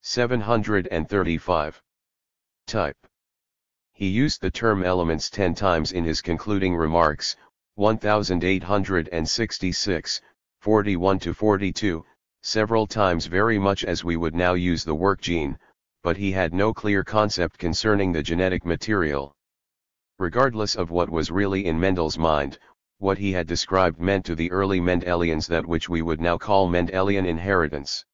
735. Type. He used the term elements 10 times in his concluding remarks, 1866, 41-42, several times very much as we would now use the word gene, but he had no clear concept concerning the genetic material. Regardless of what was really in Mendel's mind, what he had described meant to the early Mendelians that which we would now call Mendelian inheritance.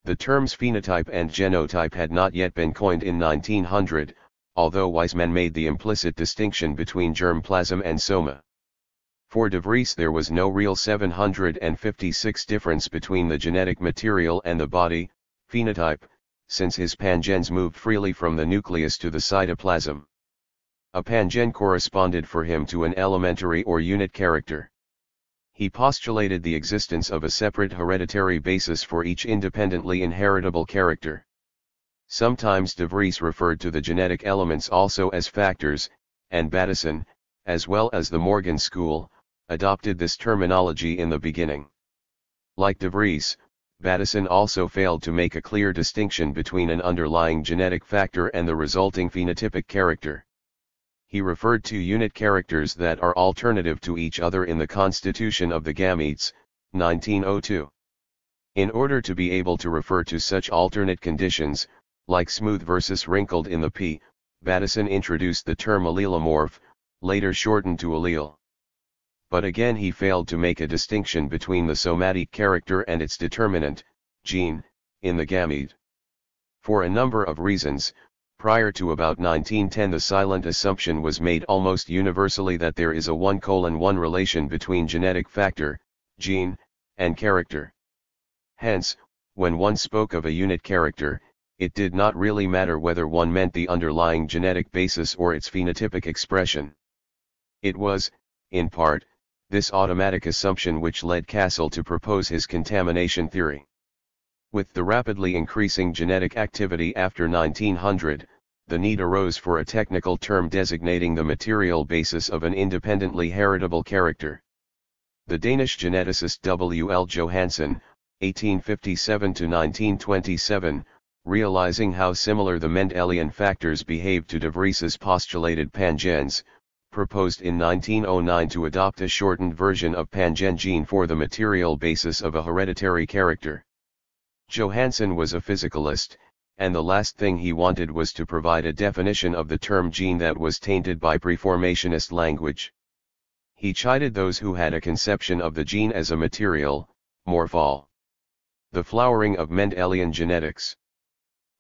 The terms phenotype and genotype had not yet been coined in 1900, although Weismann made the implicit distinction between germplasm and soma. For de Vries there was no real 756 difference between the genetic material and the body, phenotype, since his pangens moved freely from the nucleus to the cytoplasm. A pangen corresponded for him to an elementary or unit character. He postulated the existence of a separate hereditary basis for each independently inheritable character. Sometimes de Vries referred to the genetic elements also as factors, and Bateson, as well as the Morgan school, adopted this terminology in the beginning. Like de Vries, Bateson also failed to make a clear distinction between an underlying genetic factor and the resulting phenotypic character. He referred to unit characters that are alternative to each other in the constitution of the gametes, 1902. In order to be able to refer to such alternate conditions, like smooth versus wrinkled in the P, Bateson introduced the term allelomorph, later shortened to allele. But again he failed to make a distinction between the somatic character and its determinant, gene, in the gamete. For a number of reasons, prior to about 1910 the silent assumption was made almost universally that there is a 1:1 relation between genetic factor, gene, and character. Hence, when one spoke of a unit character, it did not really matter whether one meant the underlying genetic basis or its phenotypic expression. It was, in part, this automatic assumption which led Cassel to propose his contamination theory. With the rapidly increasing genetic activity after 1900, the need arose for a technical term designating the material basis of an independently heritable character. The Danish geneticist W. L. Johansen, 1857-1927, realizing how similar the Mendelian factors behaved to de Vries's postulated pangens, proposed in 1909 to adopt a shortened version of pangen gene for the material basis of a hereditary character. Johansen was a physicalist, and the last thing he wanted was to provide a definition of the term gene that was tainted by preformationist language. He chided those who had a conception of the gene as a material, morphol. The flowering of Mendelian genetics.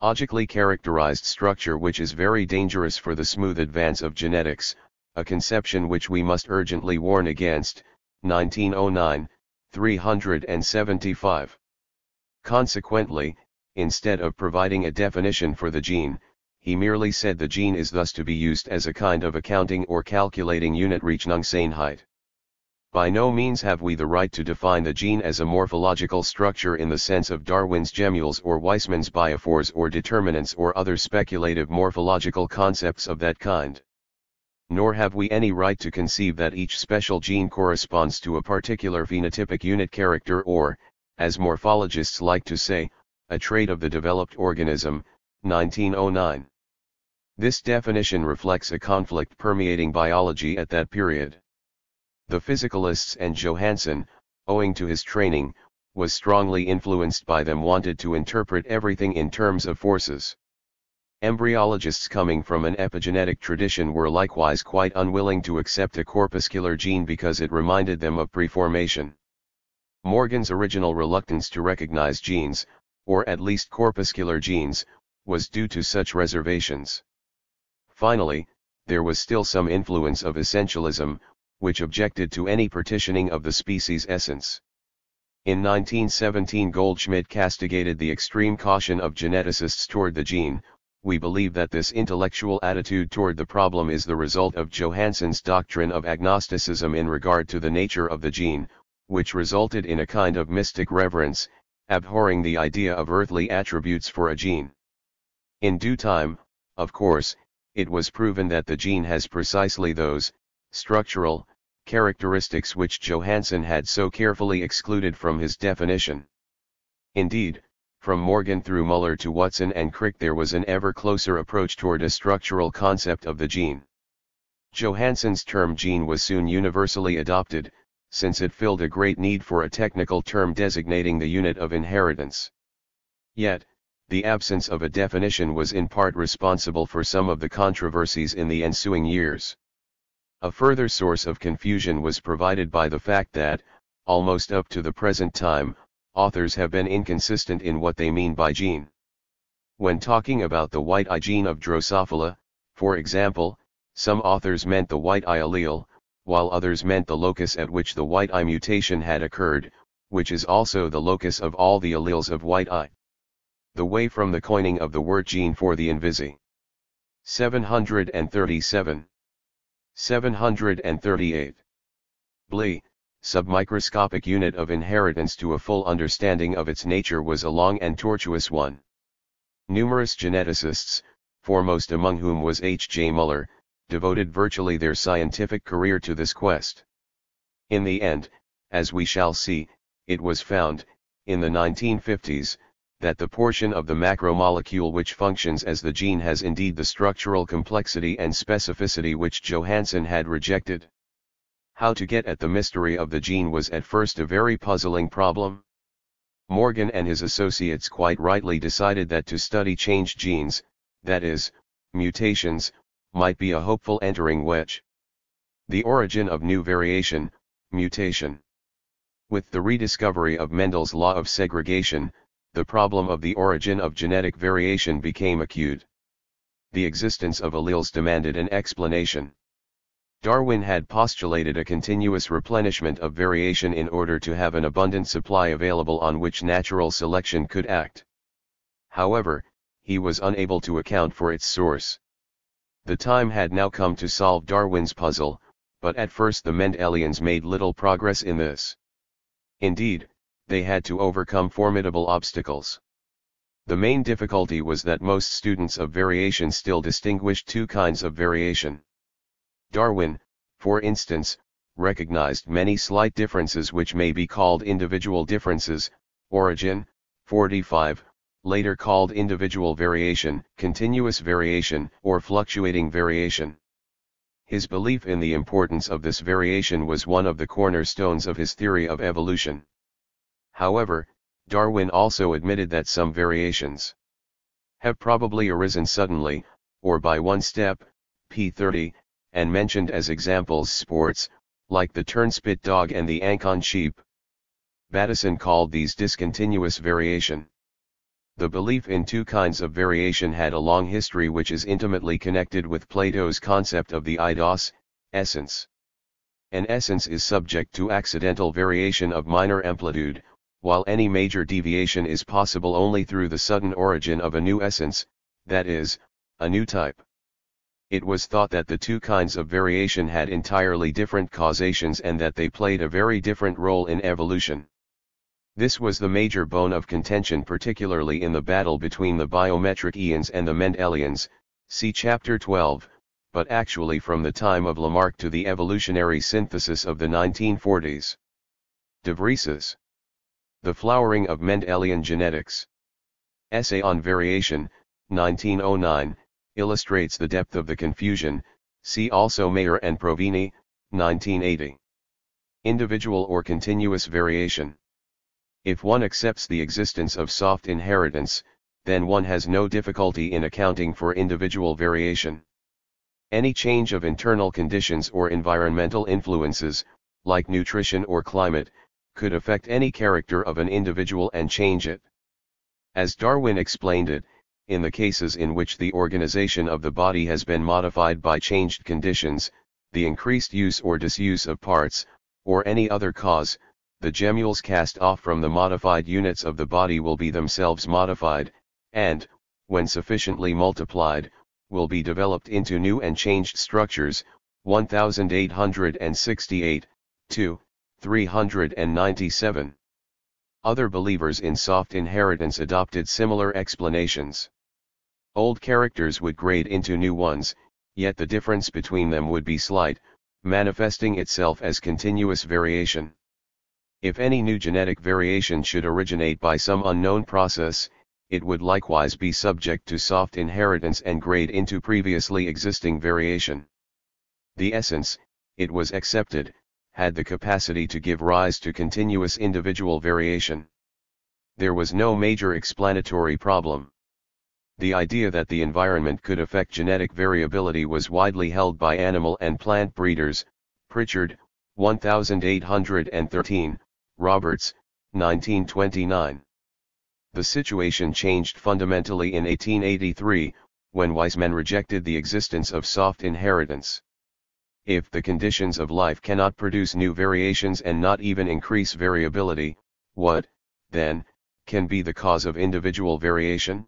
Logically characterized structure which is very dangerous for the smooth advance of genetics, a conception which we must urgently warn against, 1909, 375. Consequently, instead of providing a definition for the gene, he merely said the gene is thus to be used as a kind of accounting or calculating unit Rechnungseinheit. By no means have we the right to define the gene as a morphological structure in the sense of Darwin's gemmules or Weismann's biophores or determinants or other speculative morphological concepts of that kind. Nor have we any right to conceive that each special gene corresponds to a particular phenotypic unit character or, as morphologists like to say, a trait of the developed organism, 1909. This definition reflects a conflict permeating biology at that period. The physicalists and Johansen, owing to his training, was strongly influenced by them wanted to interpret everything in terms of forces. Embryologists coming from an epigenetic tradition were likewise quite unwilling to accept a corpuscular gene because it reminded them of preformation. Morgan's original reluctance to recognize genes, or at least corpuscular genes, was due to such reservations. Finally, there was still some influence of essentialism, which objected to any partitioning of the species' essence. In 1917 Goldschmidt castigated the extreme caution of geneticists toward the gene. We believe that this intellectual attitude toward the problem is the result of Johansen's doctrine of agnosticism in regard to the nature of the gene, which resulted in a kind of mystic reverence, abhorring the idea of earthly attributes for a gene. In due time, of course, it was proven that the gene has precisely those structural characteristics which Johansen had so carefully excluded from his definition. Indeed, From Morgan through Muller to Watson and Crick, there was an ever closer approach toward a structural concept of the gene. Johansson's term gene was soon universally adopted, since it filled a great need for a technical term designating the unit of inheritance. Yet, the absence of a definition was in part responsible for some of the controversies in the ensuing years. A further source of confusion was provided by the fact that, almost up to the present time, authors have been inconsistent in what they mean by gene. When talking about the white eye gene of Drosophila, for example, some authors meant the white eye allele, while others meant the locus at which the white eye mutation had occurred, which is also the locus of all the alleles of white eye. The way from the coining of the word gene for the invisi. 737. 738. Bly, submicroscopic unit of inheritance to a full understanding of its nature was a long and tortuous one. Numerous geneticists, foremost among whom was H. J. Muller, devoted virtually their scientific career to this quest. In the end, as we shall see, it was found, in the 1950s, that the portion of the macromolecule which functions as the gene has indeed the structural complexity and specificity which Johansson had rejected. How to get at the mystery of the gene was at first a very puzzling problem. Morgan and his associates quite rightly decided that to study changed genes, that is, mutations, might be a hopeful entering wedge. The origin of new variation, mutation. With the rediscovery of Mendel's law of segregation, the problem of the origin of genetic variation became acute. The existence of alleles demanded an explanation. Darwin had postulated a continuous replenishment of variation in order to have an abundant supply available on which natural selection could act. However, he was unable to account for its source. The time had now come to solve Darwin's puzzle, but at first the Mendelians made little progress in this. Indeed, they had to overcome formidable obstacles. The main difficulty was that most students of variation still distinguished two kinds of variation. Darwin, for instance, recognized many slight differences which may be called individual differences, origin, 45, later called individual variation, continuous variation, or fluctuating variation. His belief in the importance of this variation was one of the cornerstones of his theory of evolution. However, Darwin also admitted that some variations have probably arisen suddenly, or by one step, p. 30, and mentioned as examples sports, like the turnspit dog and the Ancon sheep. Bateson called these discontinuous variation. The belief in two kinds of variation had a long history which is intimately connected with Plato's concept of the eidos, essence. An essence is subject to accidental variation of minor amplitude, while any major deviation is possible only through the sudden origin of a new essence, that is, a new type. It was thought that the two kinds of variation had entirely different causations and that they played a very different role in evolution. This was the major bone of contention, particularly in the battle between the biometric-ians and the Mendelians, see Chapter 12, but actually from the time of Lamarck to the evolutionary synthesis of the 1940s. De Vries's The Flowering of Mendelian Genetics. Essay on Variation, 1909, illustrates the depth of the confusion, see also Mayr and Provini, 1980. Individual or continuous variation. If one accepts the existence of soft inheritance, then one has no difficulty in accounting for individual variation. Any change of internal conditions or environmental influences, like nutrition or climate, could affect any character of an individual and change it. As Darwin explained it, in the cases in which the organization of the body has been modified by changed conditions, the increased use or disuse of parts, or any other cause, the gemmules cast off from the modified units of the body will be themselves modified, and, when sufficiently multiplied, will be developed into new and changed structures. 1868, 2, 397. Other believers in soft inheritance adopted similar explanations. Old characters would grade into new ones, yet the difference between them would be slight, manifesting itself as continuous variation. If any new genetic variation should originate by some unknown process, it would likewise be subject to soft inheritance and grade into previously existing variation. The essence, it was accepted, had the capacity to give rise to continuous individual variation. There was no major explanatory problem. The idea that the environment could affect genetic variability was widely held by animal and plant breeders, Pritchard, 1813, Roberts, 1929. The situation changed fundamentally in 1883, when Weismann rejected the existence of soft inheritance. If the conditions of life cannot produce new variations and not even increase variability, what, then, can be the cause of individual variation?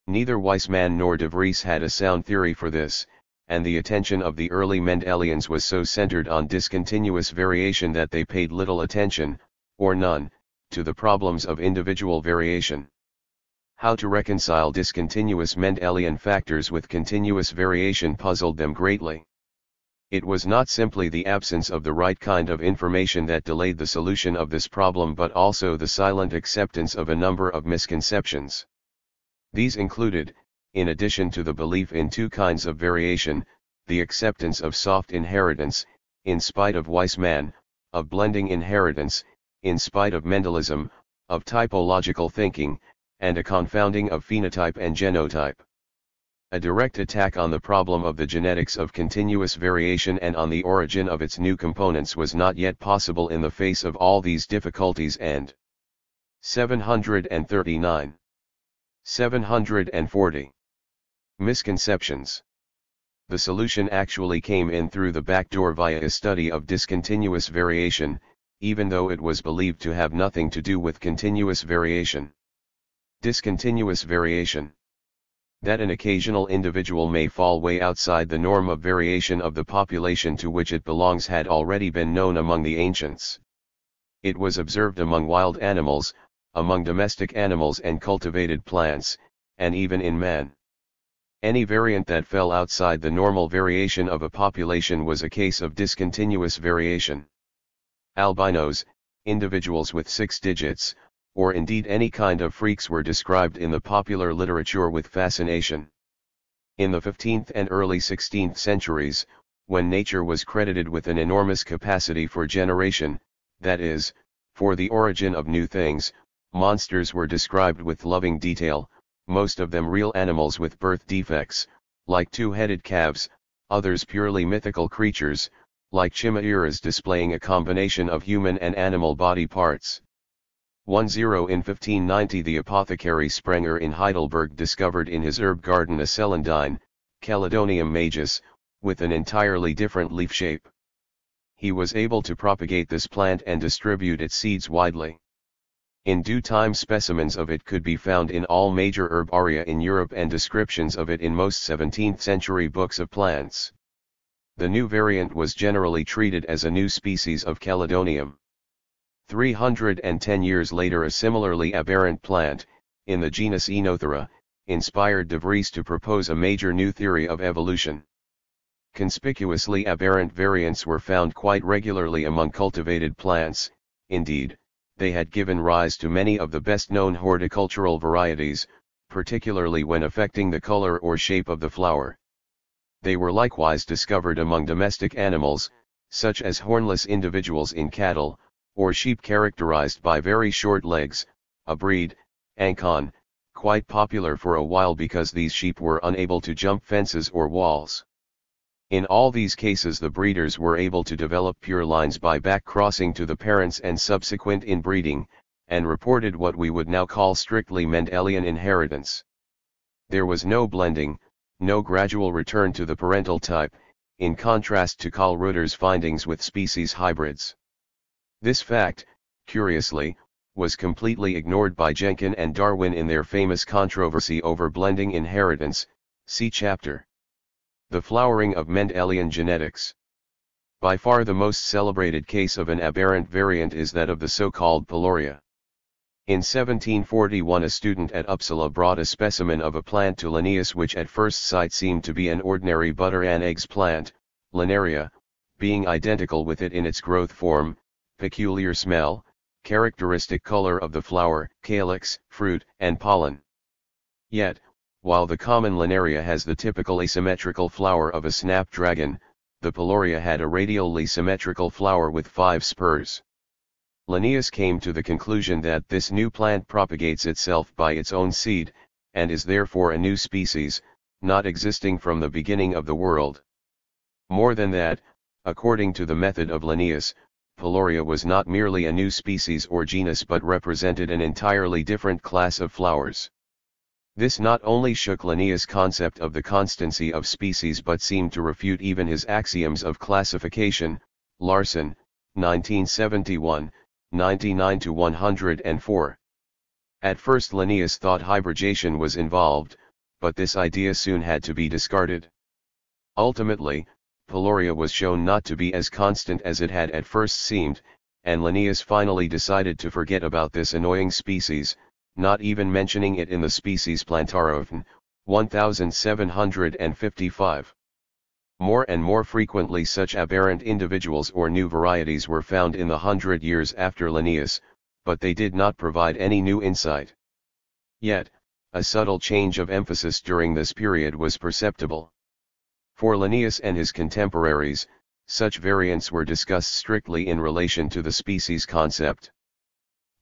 Neither Weismann nor de Vries had a sound theory for this, and the attention of the early Mendelians was so centered on discontinuous variation that they paid little attention, or none, to the problems of individual variation. How to reconcile discontinuous Mendelian factors with continuous variation puzzled them greatly. It was not simply the absence of the right kind of information that delayed the solution of this problem, but also the silent acceptance of a number of misconceptions. These included, in addition to the belief in two kinds of variation, the acceptance of soft inheritance, in spite of Weismann, of blending inheritance, in spite of Mendelism, of typological thinking, and a confounding of phenotype and genotype. A direct attack on the problem of the genetics of continuous variation and on the origin of its new components was not yet possible in the face of all these difficulties. And 739. 740. Misconceptions. The solution actually came in through the back door via a study of discontinuous variation, even though it was believed to have nothing to do with continuous variation. Discontinuous variation. That an occasional individual may fall way outside the norm of variation of the population to which it belongs had already been known among the ancients. It was observed among wild animals, among domestic animals and cultivated plants, and even in man. Any variant that fell outside the normal variation of a population was a case of discontinuous variation. Albinos, individuals with 6 digits, or indeed any kind of freaks, were described in the popular literature with fascination. In the 15th and early 16th centuries, when nature was credited with an enormous capacity for generation, that is, for the origin of new things, monsters were described with loving detail, most of them real animals with birth defects, like 2-headed calves, others purely mythical creatures, like chimeras displaying a combination of human and animal body parts. 10 in 1590 the apothecary Sprenger in Heidelberg discovered in his herb garden a celandine, Calodonium majus, with an entirely different leaf shape. He was able to propagate this plant and distribute its seeds widely. In due time specimens of it could be found in all major herbaria in Europe and descriptions of it in most 17th century books of plants. The new variant was generally treated as a new species of Calodonium. 310 years later a similarly aberrant plant, in the genus Oenothera, inspired de Vries to propose a major new theory of evolution. Conspicuously aberrant variants were found quite regularly among cultivated plants. Indeed, they had given rise to many of the best-known horticultural varieties, particularly when affecting the color or shape of the flower. They were likewise discovered among domestic animals, such as hornless individuals in cattle, or sheep characterized by very short legs, a breed, Ancon, quite popular for a while because these sheep were unable to jump fences or walls. In all these cases the breeders were able to develop pure lines by back-crossing to the parents and subsequent inbreeding, and reported what we would now call strictly Mendelian inheritance. There was no blending, no gradual return to the parental type, in contrast to Karl Rutter's findings with species hybrids. This fact, curiously, was completely ignored by Jenkin and Darwin in their famous controversy over blending inheritance, see chapter. The flowering of Mendelian genetics. By far the most celebrated case of an aberrant variant is that of the so-called Peloria. In 1741 a student at Uppsala brought a specimen of a plant to Linnaeus which at first sight seemed to be an ordinary butter and eggs plant, Linaria, being identical with it in its growth form, peculiar smell, characteristic color of the flower, calyx, fruit, and pollen. Yet, while the common Linaria has the typical asymmetrical flower of a snapdragon, the Peloria had a radially symmetrical flower with 5 spurs. Linnaeus came to the conclusion that this new plant propagates itself by its own seed, and is therefore a new species, not existing from the beginning of the world. More than that, according to the method of Linnaeus, Peloria was not merely a new species or genus but represented an entirely different class of flowers. This not only shook Linnaeus' concept of the constancy of species but seemed to refute even his axioms of classification. Larson, 1971, 99-104. At first Linnaeus thought hybridization was involved, but this idea soon had to be discarded. Ultimately, Peloria was shown not to be as constant as it had at first seemed, and Linnaeus finally decided to forget about this annoying species, not even mentioning it in the species Plantarum, 1755. More and more frequently such aberrant individuals or new varieties were found in the 100 years after Linnaeus, but they did not provide any new insight. Yet, a subtle change of emphasis during this period was perceptible. For Linnaeus and his contemporaries, such variants were discussed strictly in relation to the species concept.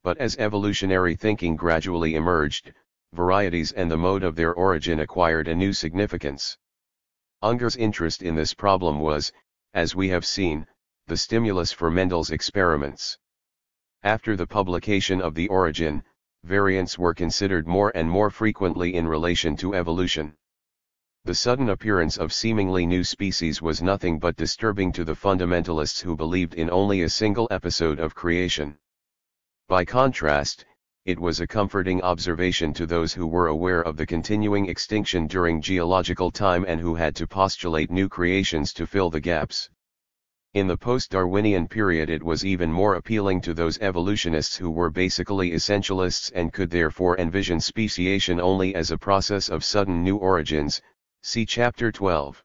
But as evolutionary thinking gradually emerged, varieties and the mode of their origin acquired a new significance. Unger's interest in this problem was, as we have seen, the stimulus for Mendel's experiments. After the publication of The Origin, variants were considered more and more frequently in relation to evolution. The sudden appearance of seemingly new species was nothing but disturbing to the fundamentalists who believed in only a single episode of creation. By contrast, it was a comforting observation to those who were aware of the continuing extinction during geological time and who had to postulate new creations to fill the gaps. In the post-Darwinian period it was even more appealing to those evolutionists who were basically essentialists and could therefore envision speciation only as a process of sudden new origins. See Chapter 12.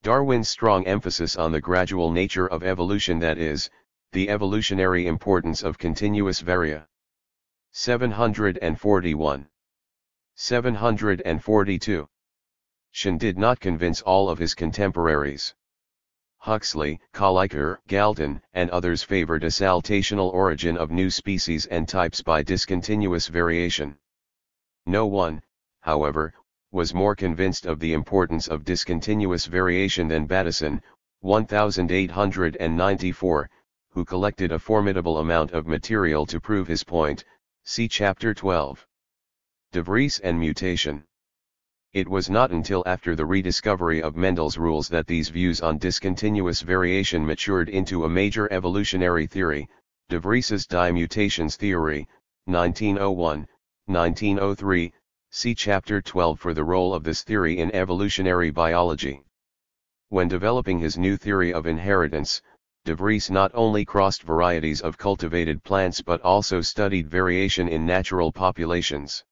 Darwin's strong emphasis on the gradual nature of evolution, that is, the evolutionary importance of continuous varia. 741. 742. Shen did not convince all of his contemporaries. Huxley, Colliker, Galton, and others favored a saltational origin of new species and types by discontinuous variation. No one, however, was more convinced of the importance of discontinuous variation than Bateson, 1894, who collected a formidable amount of material to prove his point. See Chapter 12. De Vries and mutation. It was not until after the rediscovery of Mendel's rules that these views on discontinuous variation matured into a major evolutionary theory. De Vries's dimutations theory, 1901, 1903, see Chapter 12 for the role of this theory in evolutionary biology. When developing his new theory of inheritance, De Vries not only crossed varieties of cultivated plants but also studied variation in natural populations.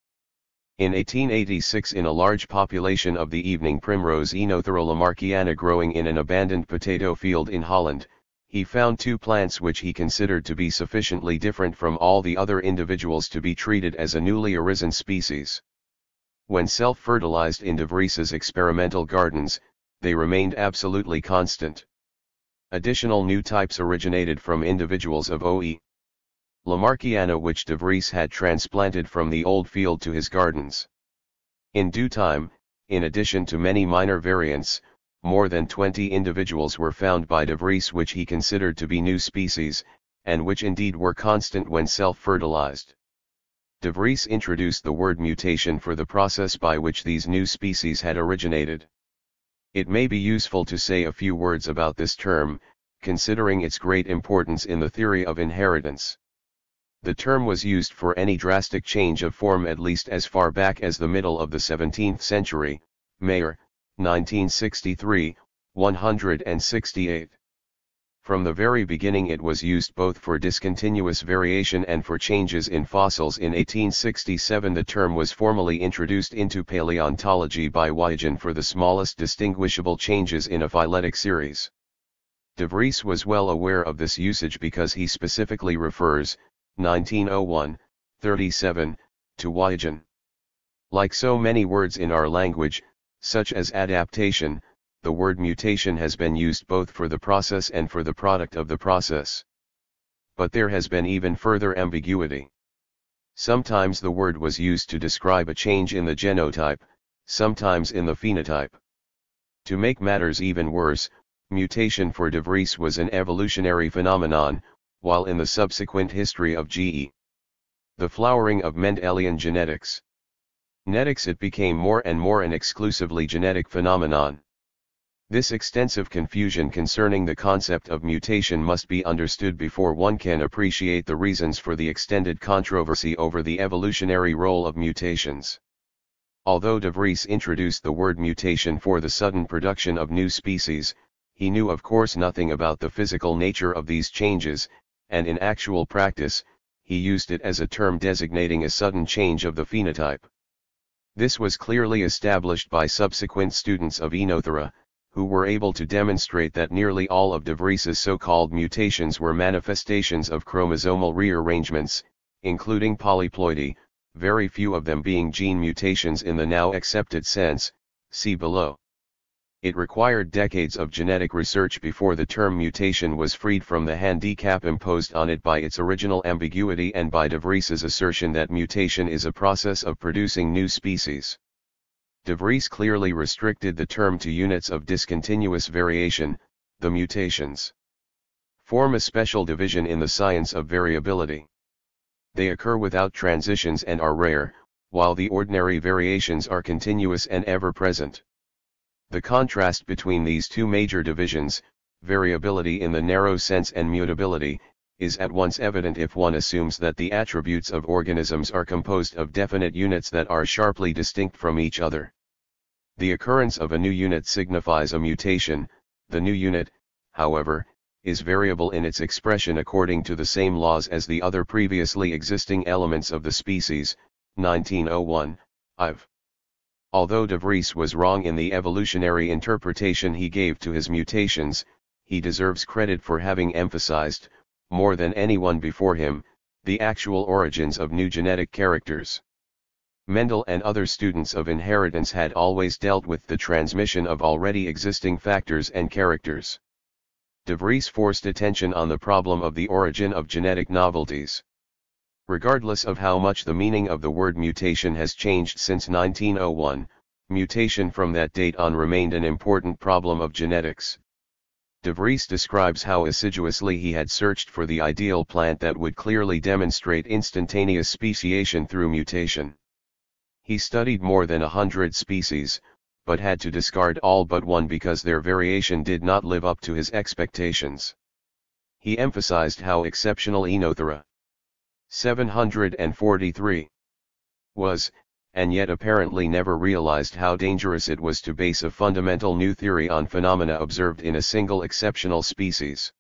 In 1886, in a large population of the evening primrose Oenothera lamarckiana growing in an abandoned potato field in Holland, he found 2 plants which he considered to be sufficiently different from all the other individuals to be treated as a newly arisen species. When self-fertilized in De Vries's experimental gardens, they remained absolutely constant. Additional new types originated from individuals of O.E. lamarckiana which De Vries had transplanted from the old field to his gardens. In due time, in addition to many minor variants, more than 20 individuals were found by De Vries which he considered to be new species, and which indeed were constant when self-fertilized. De Vries introduced the word mutation for the process by which these new species had originated. It may be useful to say a few words about this term, considering its great importance in the theory of inheritance. The term was used for any drastic change of form at least as far back as the middle of the 17th century, Mayr, 1963, 168. From the very beginning it was used both for discontinuous variation and for changes in fossils. In 1867 the term was formally introduced into paleontology by Huygens for the smallest distinguishable changes in a phyletic series. De Vries was well aware of this usage because he specifically refers, 1901, 37, to Wygen. Like so many words in our language, such as adaptation, the word mutation has been used both for the process and for the product of the process. But there has been even further ambiguity. Sometimes the word was used to describe a change in the genotype, sometimes in the phenotype. To make matters even worse, mutation for de Vries was an evolutionary phenomenon, while in the subsequent history of GE, the flowering of Mendelian genetics, it became more and more an exclusively genetic phenomenon. This extensive confusion concerning the concept of mutation must be understood before one can appreciate the reasons for the extended controversy over the evolutionary role of mutations. Although de Vries introduced the word mutation for the sudden production of new species, he knew of course nothing about the physical nature of these changes, and in actual practice, he used it as a term designating a sudden change of the phenotype. This was clearly established by subsequent students of Oenothera, who were able to demonstrate that nearly all of de Vries's so-called mutations were manifestations of chromosomal rearrangements, including polyploidy, very few of them being gene mutations in the now accepted sense, see below. It required decades of genetic research before the term mutation was freed from the handicap imposed on it by its original ambiguity and by de Vries's assertion that mutation is a process of producing new species. De Vries clearly restricted the term to units of discontinuous variation. The mutations form a special division in the science of variability. They occur without transitions and are rare, while the ordinary variations are continuous and ever-present. The contrast between these two major divisions, variability in the narrow sense and mutability, is at once evident if one assumes that the attributes of organisms are composed of definite units that are sharply distinct from each other. The occurrence of a new unit signifies a mutation. The new unit, however, is variable in its expression according to the same laws as the other previously existing elements of the species. 1901, IV. Although de Vries was wrong in the evolutionary interpretation he gave to his mutations, he deserves credit for having emphasized, more than anyone before him, the actual origins of new genetic characters. Mendel and other students of inheritance had always dealt with the transmission of already existing factors and characters. De Vries forced attention on the problem of the origin of genetic novelties. Regardless of how much the meaning of the word mutation has changed since 1901, mutation from that date on remained an important problem of genetics. De Vries describes how assiduously he had searched for the ideal plant that would clearly demonstrate instantaneous speciation through mutation. He studied more than 100 species, but had to discard all but one because their variation did not live up to his expectations. He emphasized how exceptional Oenothera 743 was, and yet apparently never realized how dangerous it was to base a fundamental new theory on phenomena observed in a single exceptional species.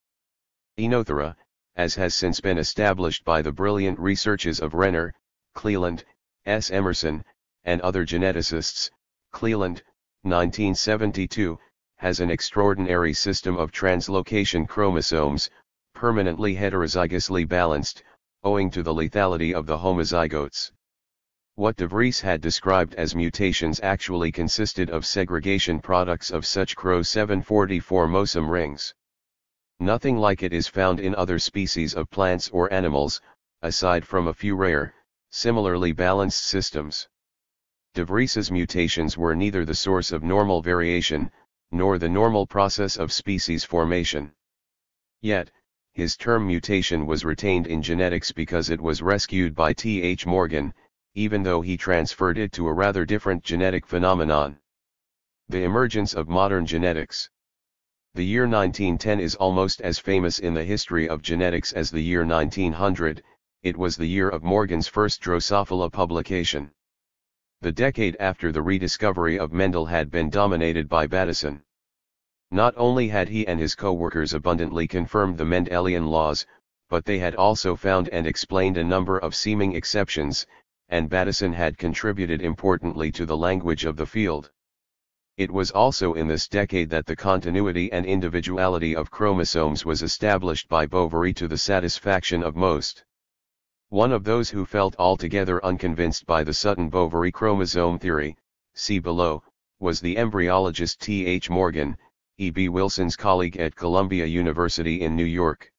Oenothera, as has since been established by the brilliant researches of Renner, Cleland, S. Emerson, and other geneticists, Cleland, 1972, has an extraordinary system of translocation chromosomes, permanently heterozygously balanced, owing to the lethality of the homozygotes. What de Vries had described as mutations actually consisted of segregation products of such Cro 744 mosum rings. Nothing like it is found in other species of plants or animals, aside from a few rare, similarly balanced systems. De Vries's mutations were neither the source of normal variation, nor the normal process of species formation. Yet, his term mutation was retained in genetics because it was rescued by T.H. Morgan, even though he transferred it to a rather different genetic phenomenon. The emergence of modern genetics. The year 1910 is almost as famous in the history of genetics as the year 1900, it was the year of Morgan's first Drosophila publication. The decade after the rediscovery of Mendel had been dominated by Bateson. Not only had he and his co-workers abundantly confirmed the Mendelian laws, but they had also found and explained a number of seeming exceptions, and Bateson had contributed importantly to the language of the field. It was also in this decade that the continuity and individuality of chromosomes was established by Boveri to the satisfaction of most. One of those who felt altogether unconvinced by the Sutton-Boveri chromosome theory, see below, was the embryologist T.H. Morgan, E.B. Wilson's colleague at Columbia University in New York.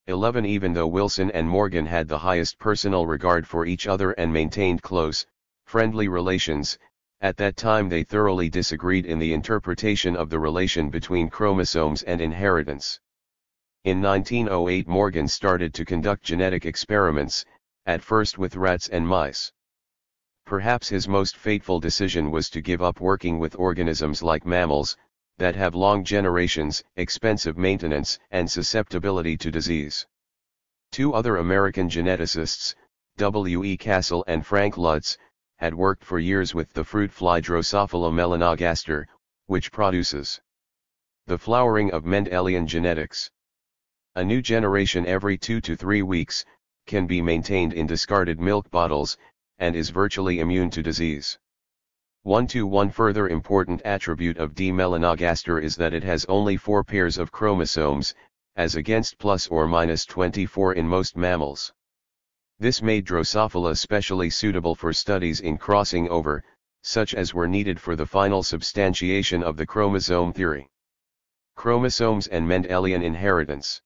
11 Even though Wilson and Morgan had the highest personal regard for each other and maintained close, friendly relations, at that time they thoroughly disagreed in the interpretation of the relation between chromosomes and inheritance. In 1908 Morgan started to conduct genetic experiments, at first with rats and mice. Perhaps his most fateful decision was to give up working with organisms like mammals, that have long generations, expensive maintenance, and susceptibility to disease. Two other American geneticists, W. E. Castle and Frank Lutz, had worked for years with the fruit fly Drosophila melanogaster, which produces the flowering of Mendelian genetics. A new generation every 2 to 3 weeks, can be maintained in discarded milk bottles, and is virtually immune to disease. One further important attribute of D. melanogaster is that it has only 4 pairs of chromosomes, as against plus or minus 24 in most mammals. This made Drosophila specially suitable for studies in crossing over, such as were needed for the final substantiation of the chromosome theory. Chromosomes and Mendelian inheritance.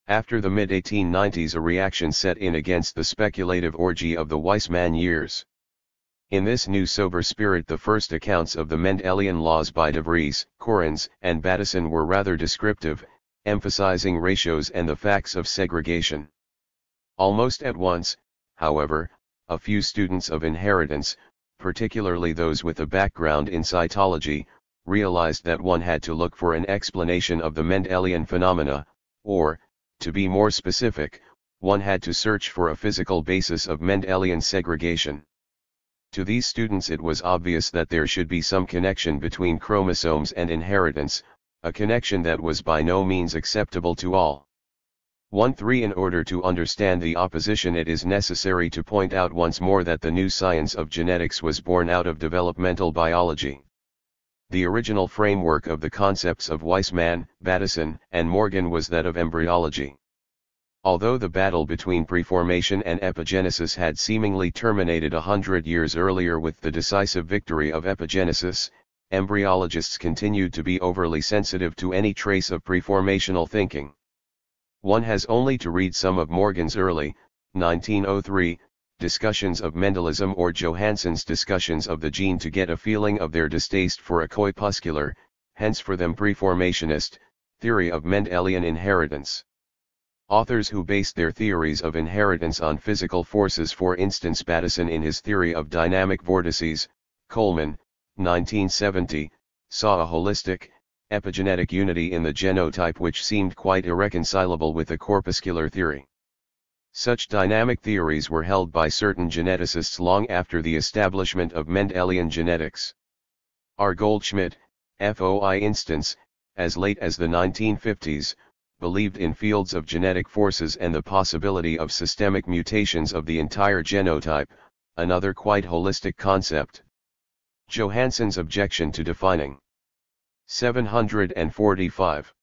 After the mid-1890s a reaction set in against the speculative orgy of the Weismann years. In this new sober spirit the first accounts of the Mendelian laws by de Vries, Correns, and Bateson were rather descriptive, emphasizing ratios and the facts of segregation. Almost at once, however, a few students of inheritance, particularly those with a background in cytology, realized that one had to look for an explanation of the Mendelian phenomena, or, to be more specific, one had to search for a physical basis of Mendelian segregation. To these students it was obvious that there should be some connection between chromosomes and inheritance, a connection that was by no means acceptable to all. 1-3 In order to understand the opposition it is necessary to point out once more that the new science of genetics was born out of developmental biology. The original framework of the concepts of Weismann, Bateson, and Morgan was that of embryology. Although the battle between preformation and epigenesis had seemingly terminated 100 years earlier with the decisive victory of epigenesis, embryologists continued to be overly sensitive to any trace of preformational thinking. One has only to read some of Morgan's early, 1903, discussions of Mendelism or Johansson's discussions of the gene to get a feeling of their distaste for a corpuscular, hence for them preformationist, theory of Mendelian inheritance. Authors who based their theories of inheritance on physical forces, for instance Bateson in his theory of dynamic vortices, Coleman, 1970, saw a holistic, epigenetic unity in the genotype which seemed quite irreconcilable with the corpuscular theory. Such dynamic theories were held by certain geneticists long after the establishment of Mendelian genetics. R. Goldschmidt, for instance, as late as the 1950s, believed in fields of genetic forces and the possibility of systemic mutations of the entire genotype, another quite holistic concept. Johansson's objection to defining. 745.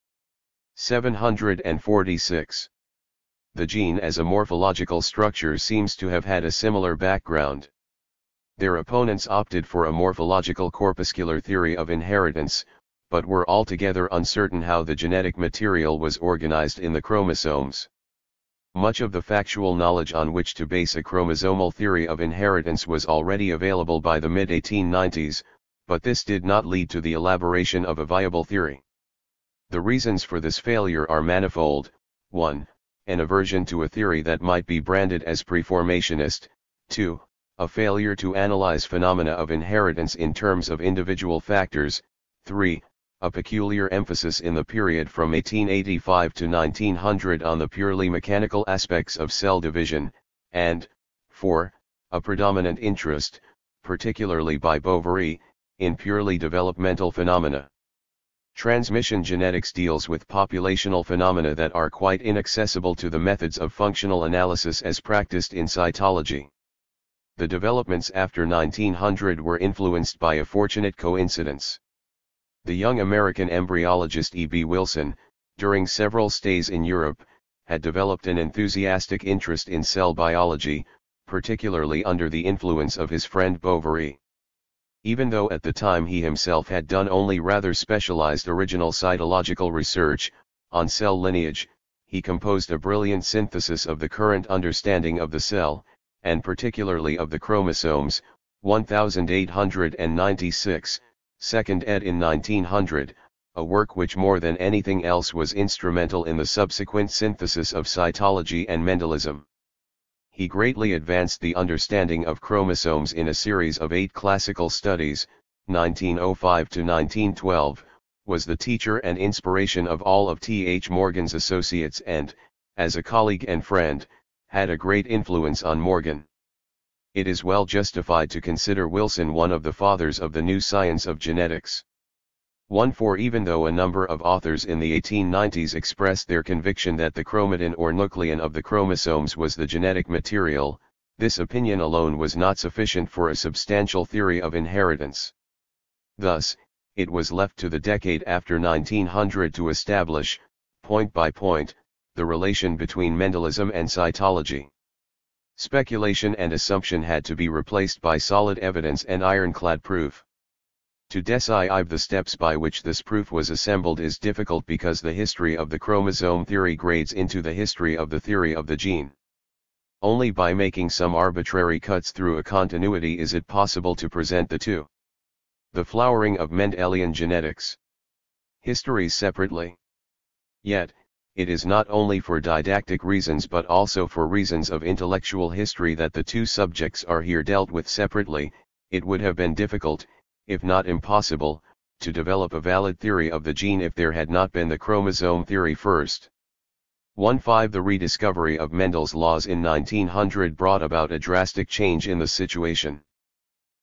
746. The gene as a morphological structure seems to have had a similar background. Their opponents opted for a morphological corpuscular theory of inheritance, but were altogether uncertain how the genetic material was organized in the chromosomes. Much of the factual knowledge on which to base a chromosomal theory of inheritance was already available by the mid-1890s, but this did not lead to the elaboration of a viable theory. The reasons for this failure are manifold. 1. An aversion to a theory that might be branded as preformationist. 2. A failure to analyze phenomena of inheritance in terms of individual factors. 3. A peculiar emphasis in the period from 1885 to 1900 on the purely mechanical aspects of cell division, and 4. A predominant interest, particularly by Boveri, in purely developmental phenomena. Transmission genetics deals with populational phenomena that are quite inaccessible to the methods of functional analysis as practiced in cytology. The developments after 1900 were influenced by a fortunate coincidence. The young American embryologist E.B. Wilson, during several stays in Europe, had developed an enthusiastic interest in cell biology, particularly under the influence of his friend Boveri. Even though at the time he himself had done only rather specialized original cytological research, on cell lineage, he composed a brilliant synthesis of the current understanding of the cell, and particularly of the chromosomes, 1896, second ed. in 1900, a work which more than anything else was instrumental in the subsequent synthesis of cytology and Mendelism. He greatly advanced the understanding of chromosomes in a series of 8 classical studies, 1905 to 1912, was the teacher and inspiration of all of Th. Morgan's associates and, as a colleague and friend, had a great influence on Morgan. It is well justified to consider Wilson one of the fathers of the new science of genetics. For even though a number of authors in the 1890s expressed their conviction that the chromatin or nucleon of the chromosomes was the genetic material, this opinion alone was not sufficient for a substantial theory of inheritance. Thus, it was left to the decade after 1900 to establish, point by point, the relation between Mendelism and cytology. Speculation and assumption had to be replaced by solid evidence and ironclad proof. To describe the steps by which this proof was assembled is difficult because the history of the chromosome theory grades into the history of the theory of the gene. Only by making some arbitrary cuts through a continuity is it possible to present the two. The flowering of Mendelian genetics. Histories separately. Yet, it is not only for didactic reasons but also for reasons of intellectual history that the two subjects are here dealt with separately. It would have been difficult, if not impossible, to develop a valid theory of the gene if there had not been the chromosome theory first. 1. The rediscovery of Mendel's laws in 1900 brought about a drastic change in the situation.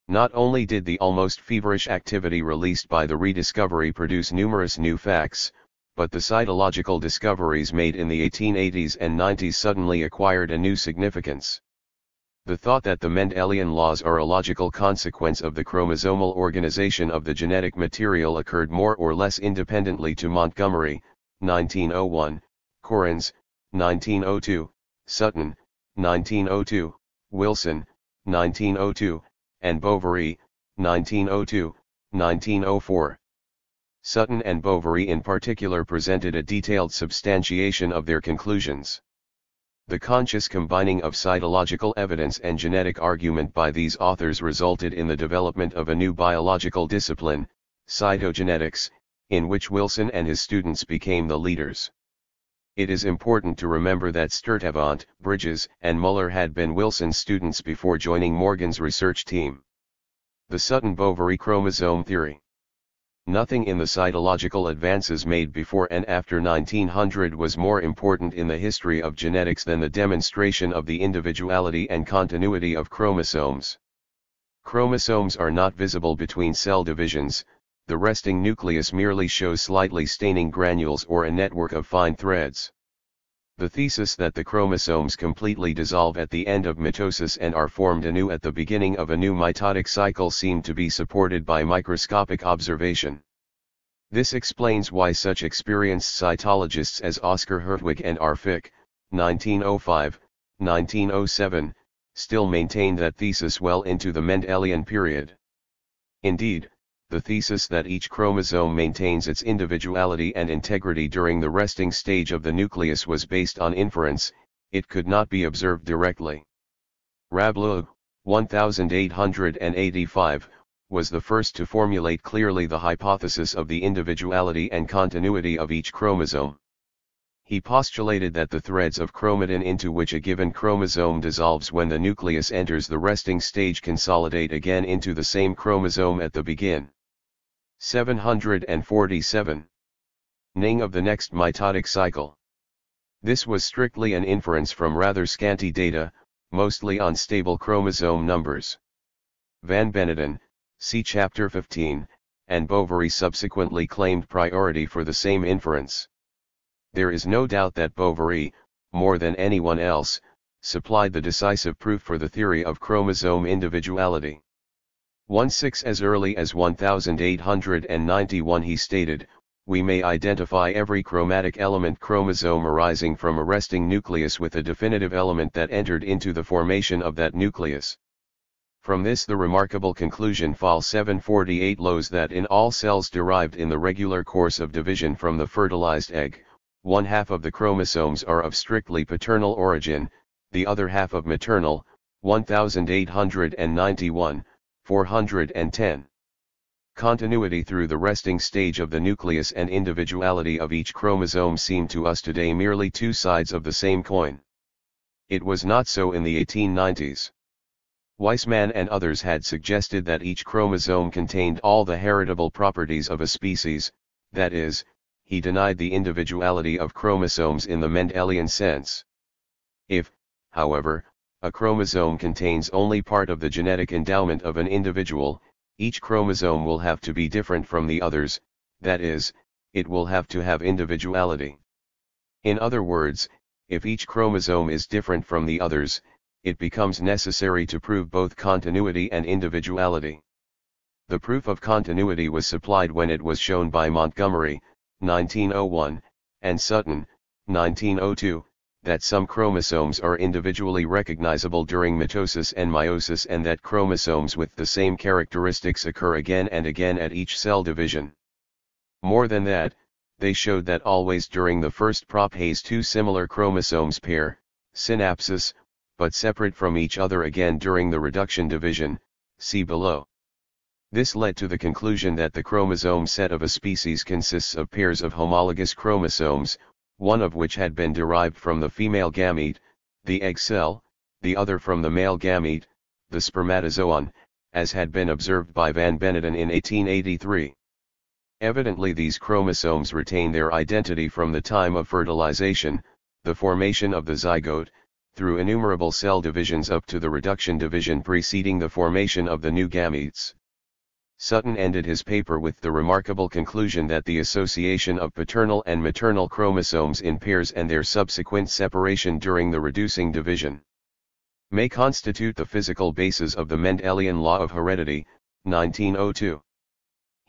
Not only did the almost feverish activity released by the rediscovery produce numerous new facts, but the cytological discoveries made in the 1880s and 90s suddenly acquired a new significance. The thought that the Mendelian laws are a logical consequence of the chromosomal organization of the genetic material occurred more or less independently to Montgomery, 1901, Correns, 1902, Sutton, 1902, Wilson, 1902, and Boveri, 1902, 1904. Sutton and Boveri in particular presented a detailed substantiation of their conclusions. The conscious combining of cytological evidence and genetic argument by these authors resulted in the development of a new biological discipline, cytogenetics, in which Wilson and his students became the leaders. It is important to remember that Sturtevant, Bridges, and Muller had been Wilson's students before joining Morgan's research team. The Sutton-Boveri chromosome theory. Nothing in the cytological advances made before and after 1900 was more important in the history of genetics than the demonstration of the individuality and continuity of chromosomes. Chromosomes are not visible between cell divisions, the resting nucleus merely shows slightly staining granules or a network of fine threads. The thesis that the chromosomes completely dissolve at the end of mitosis and are formed anew at the beginning of a new mitotic cycle seemed to be supported by microscopic observation. This explains why such experienced cytologists as Oscar Hertwig and R. Fick, 1905, 1907, still maintained that thesis well into the Mendelian period. Indeed, the thesis that each chromosome maintains its individuality and integrity during the resting stage of the nucleus was based on inference, it could not be observed directly. Rabelais, 1885, was the first to formulate clearly the hypothesis of the individuality and continuity of each chromosome. He postulated that the threads of chromatin into which a given chromosome dissolves when the nucleus enters the resting stage consolidate again into the same chromosome at the begin. 747. Ning of the next mitotic cycle. This was strictly an inference from rather scanty data, mostly unstable chromosome numbers. Van Beneden, see Chapter 15, and Boveri subsequently claimed priority for the same inference. There is no doubt that Boveri, more than anyone else, supplied the decisive proof for the theory of chromosome individuality. 16 As early as 1891 he stated, we may identify every chromatic element chromosome arising from a resting nucleus with a definitive element that entered into the formation of that nucleus. From this the remarkable conclusion Fol 748 lows that in all cells derived in the regular course of division from the fertilized egg, 1/2 of the chromosomes are of strictly paternal origin, the other half of maternal, 1891, 410. Continuity through the resting stage of the nucleus and individuality of each chromosome seem to us today merely two sides of the same coin. It was not so in the 1890s. Weismann and others had suggested that each chromosome contained all the heritable properties of a species, that is, he denied the individuality of chromosomes in the Mendelian sense. If, however, a chromosome contains only part of the genetic endowment of an individual, each chromosome will have to be different from the others, that is, it will have to have individuality. In other words, if each chromosome is different from the others, it becomes necessary to prove both continuity and individuality. The proof of continuity was supplied when it was shown by Montgomery, 1901, and Sutton, 1902, that some chromosomes are individually recognizable during mitosis and meiosis and that chromosomes with the same characteristics occur again and again at each cell division. More than that, they showed that always during the first prophase two similar chromosomes pair, synapsis, but separate from each other again during the reduction division, see below. This led to the conclusion that the chromosome set of a species consists of pairs of homologous chromosomes, one of which had been derived from the female gamete, the egg cell, the other from the male gamete, the spermatozoon, as had been observed by van Beneden in 1883. Evidently these chromosomes retain their identity from the time of fertilization, the formation of the zygote, through innumerable cell divisions up to the reduction division preceding the formation of the new gametes. Sutton ended his paper with the remarkable conclusion that the association of paternal and maternal chromosomes in pairs and their subsequent separation during the reducing division may constitute the physical basis of the Mendelian law of heredity, 1902.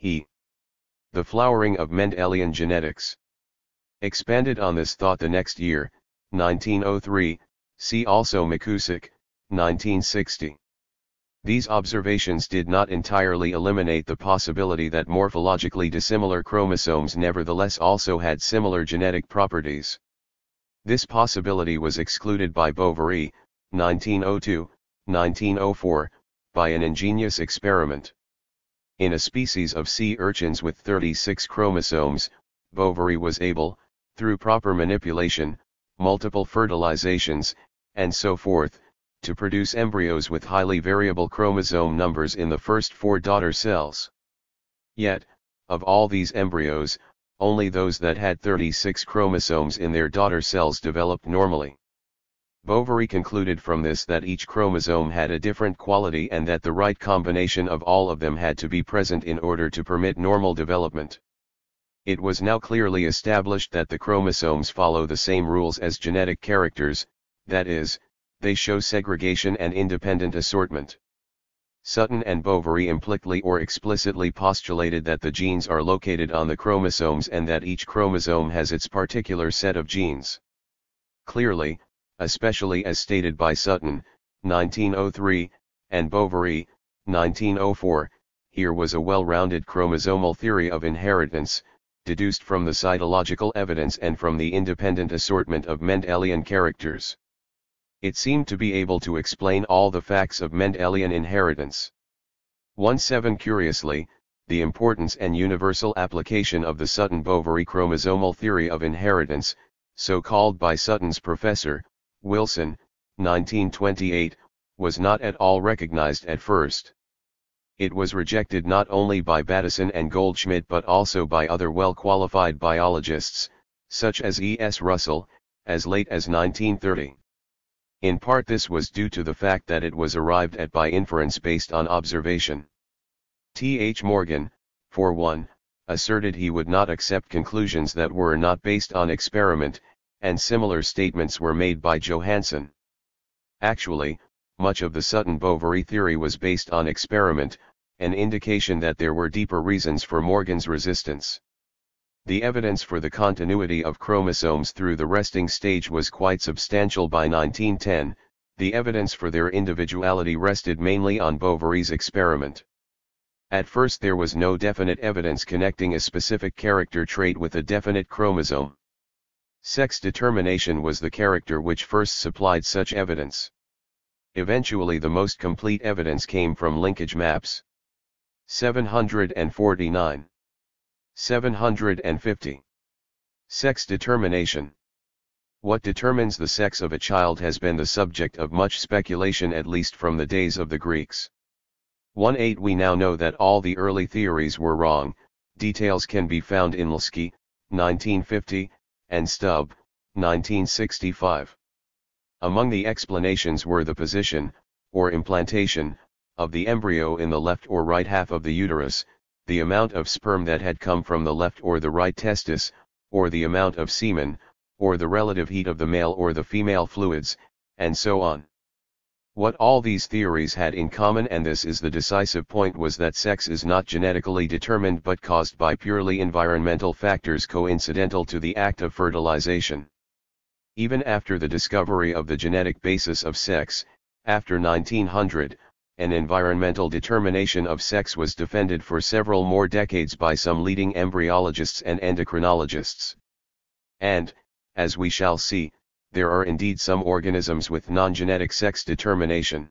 The flowering of Mendelian genetics. Expanded on this thought the next year, 1903, see also McCusick, 1960. These observations did not entirely eliminate the possibility that morphologically dissimilar chromosomes nevertheless also had similar genetic properties. This possibility was excluded by Bovary, 1902, 1904, by an ingenious experiment. In a species of sea urchins with 36 chromosomes, Bovary was able, through proper manipulation, multiple fertilizations, and so forth, to produce embryos with highly variable chromosome numbers in the first 4 daughter cells. Yet, of all these embryos, only those that had 36 chromosomes in their daughter cells developed normally. Bovary concluded from this that each chromosome had a different quality and that the right combination of all of them had to be present in order to permit normal development. It was now clearly established that the chromosomes follow the same rules as genetic characters, that is, they show segregation and independent assortment. Sutton and Bovary implicitly or explicitly postulated that the genes are located on the chromosomes and that each chromosome has its particular set of genes. Clearly, especially as stated by Sutton, 1903, and Bovary, 1904, here was a well-rounded chromosomal theory of inheritance, deduced from the cytological evidence and from the independent assortment of Mendelian characters. It seemed to be able to explain all the facts of Mendelian inheritance. 17 Curiously, the importance and universal application of the Sutton-Bovary chromosomal theory of inheritance, so called by Sutton's professor, Wilson, 1928, was not at all recognized at first. It was rejected not only by Bateson and Goldschmidt but also by other well-qualified biologists, such as E. S. Russell, as late as 1930. In part this was due to the fact that it was arrived at by inference based on observation. T. H. Morgan, for one, asserted he would not accept conclusions that were not based on experiment, and similar statements were made by Johansen. Actually, much of the Sutton-Bovary theory was based on experiment, an indication that there were deeper reasons for Morgan's resistance. The evidence for the continuity of chromosomes through the resting stage was quite substantial by 1910, the evidence for their individuality rested mainly on Bovary's experiment. At first there was no definite evidence connecting a specific character trait with a definite chromosome. Sex determination was the character which first supplied such evidence. Eventually the most complete evidence came from linkage maps. 749. 750. Sex determination. What determines the sex of a child has been the subject of much speculation at least from the days of the Greeks. 1-8 We now know that all the early theories were wrong. Details can be found in Lsky, 1950, and Stubb, 1965. Among the explanations were the position, or implantation, of the embryo in the left or right half of the uterus, the amount of sperm that had come from the left or the right testis, or the amount of semen, or the relative heat of the male or the female fluids, and so on. What all these theories had in common, and this is the decisive point, was that sex is not genetically determined but caused by purely environmental factors coincidental to the act of fertilization. Even after the discovery of the genetic basis of sex, after 1900, an environmental determination of sex was defended for several more decades by some leading embryologists and endocrinologists. And, as we shall see, there are indeed some organisms with non-genetic sex determination.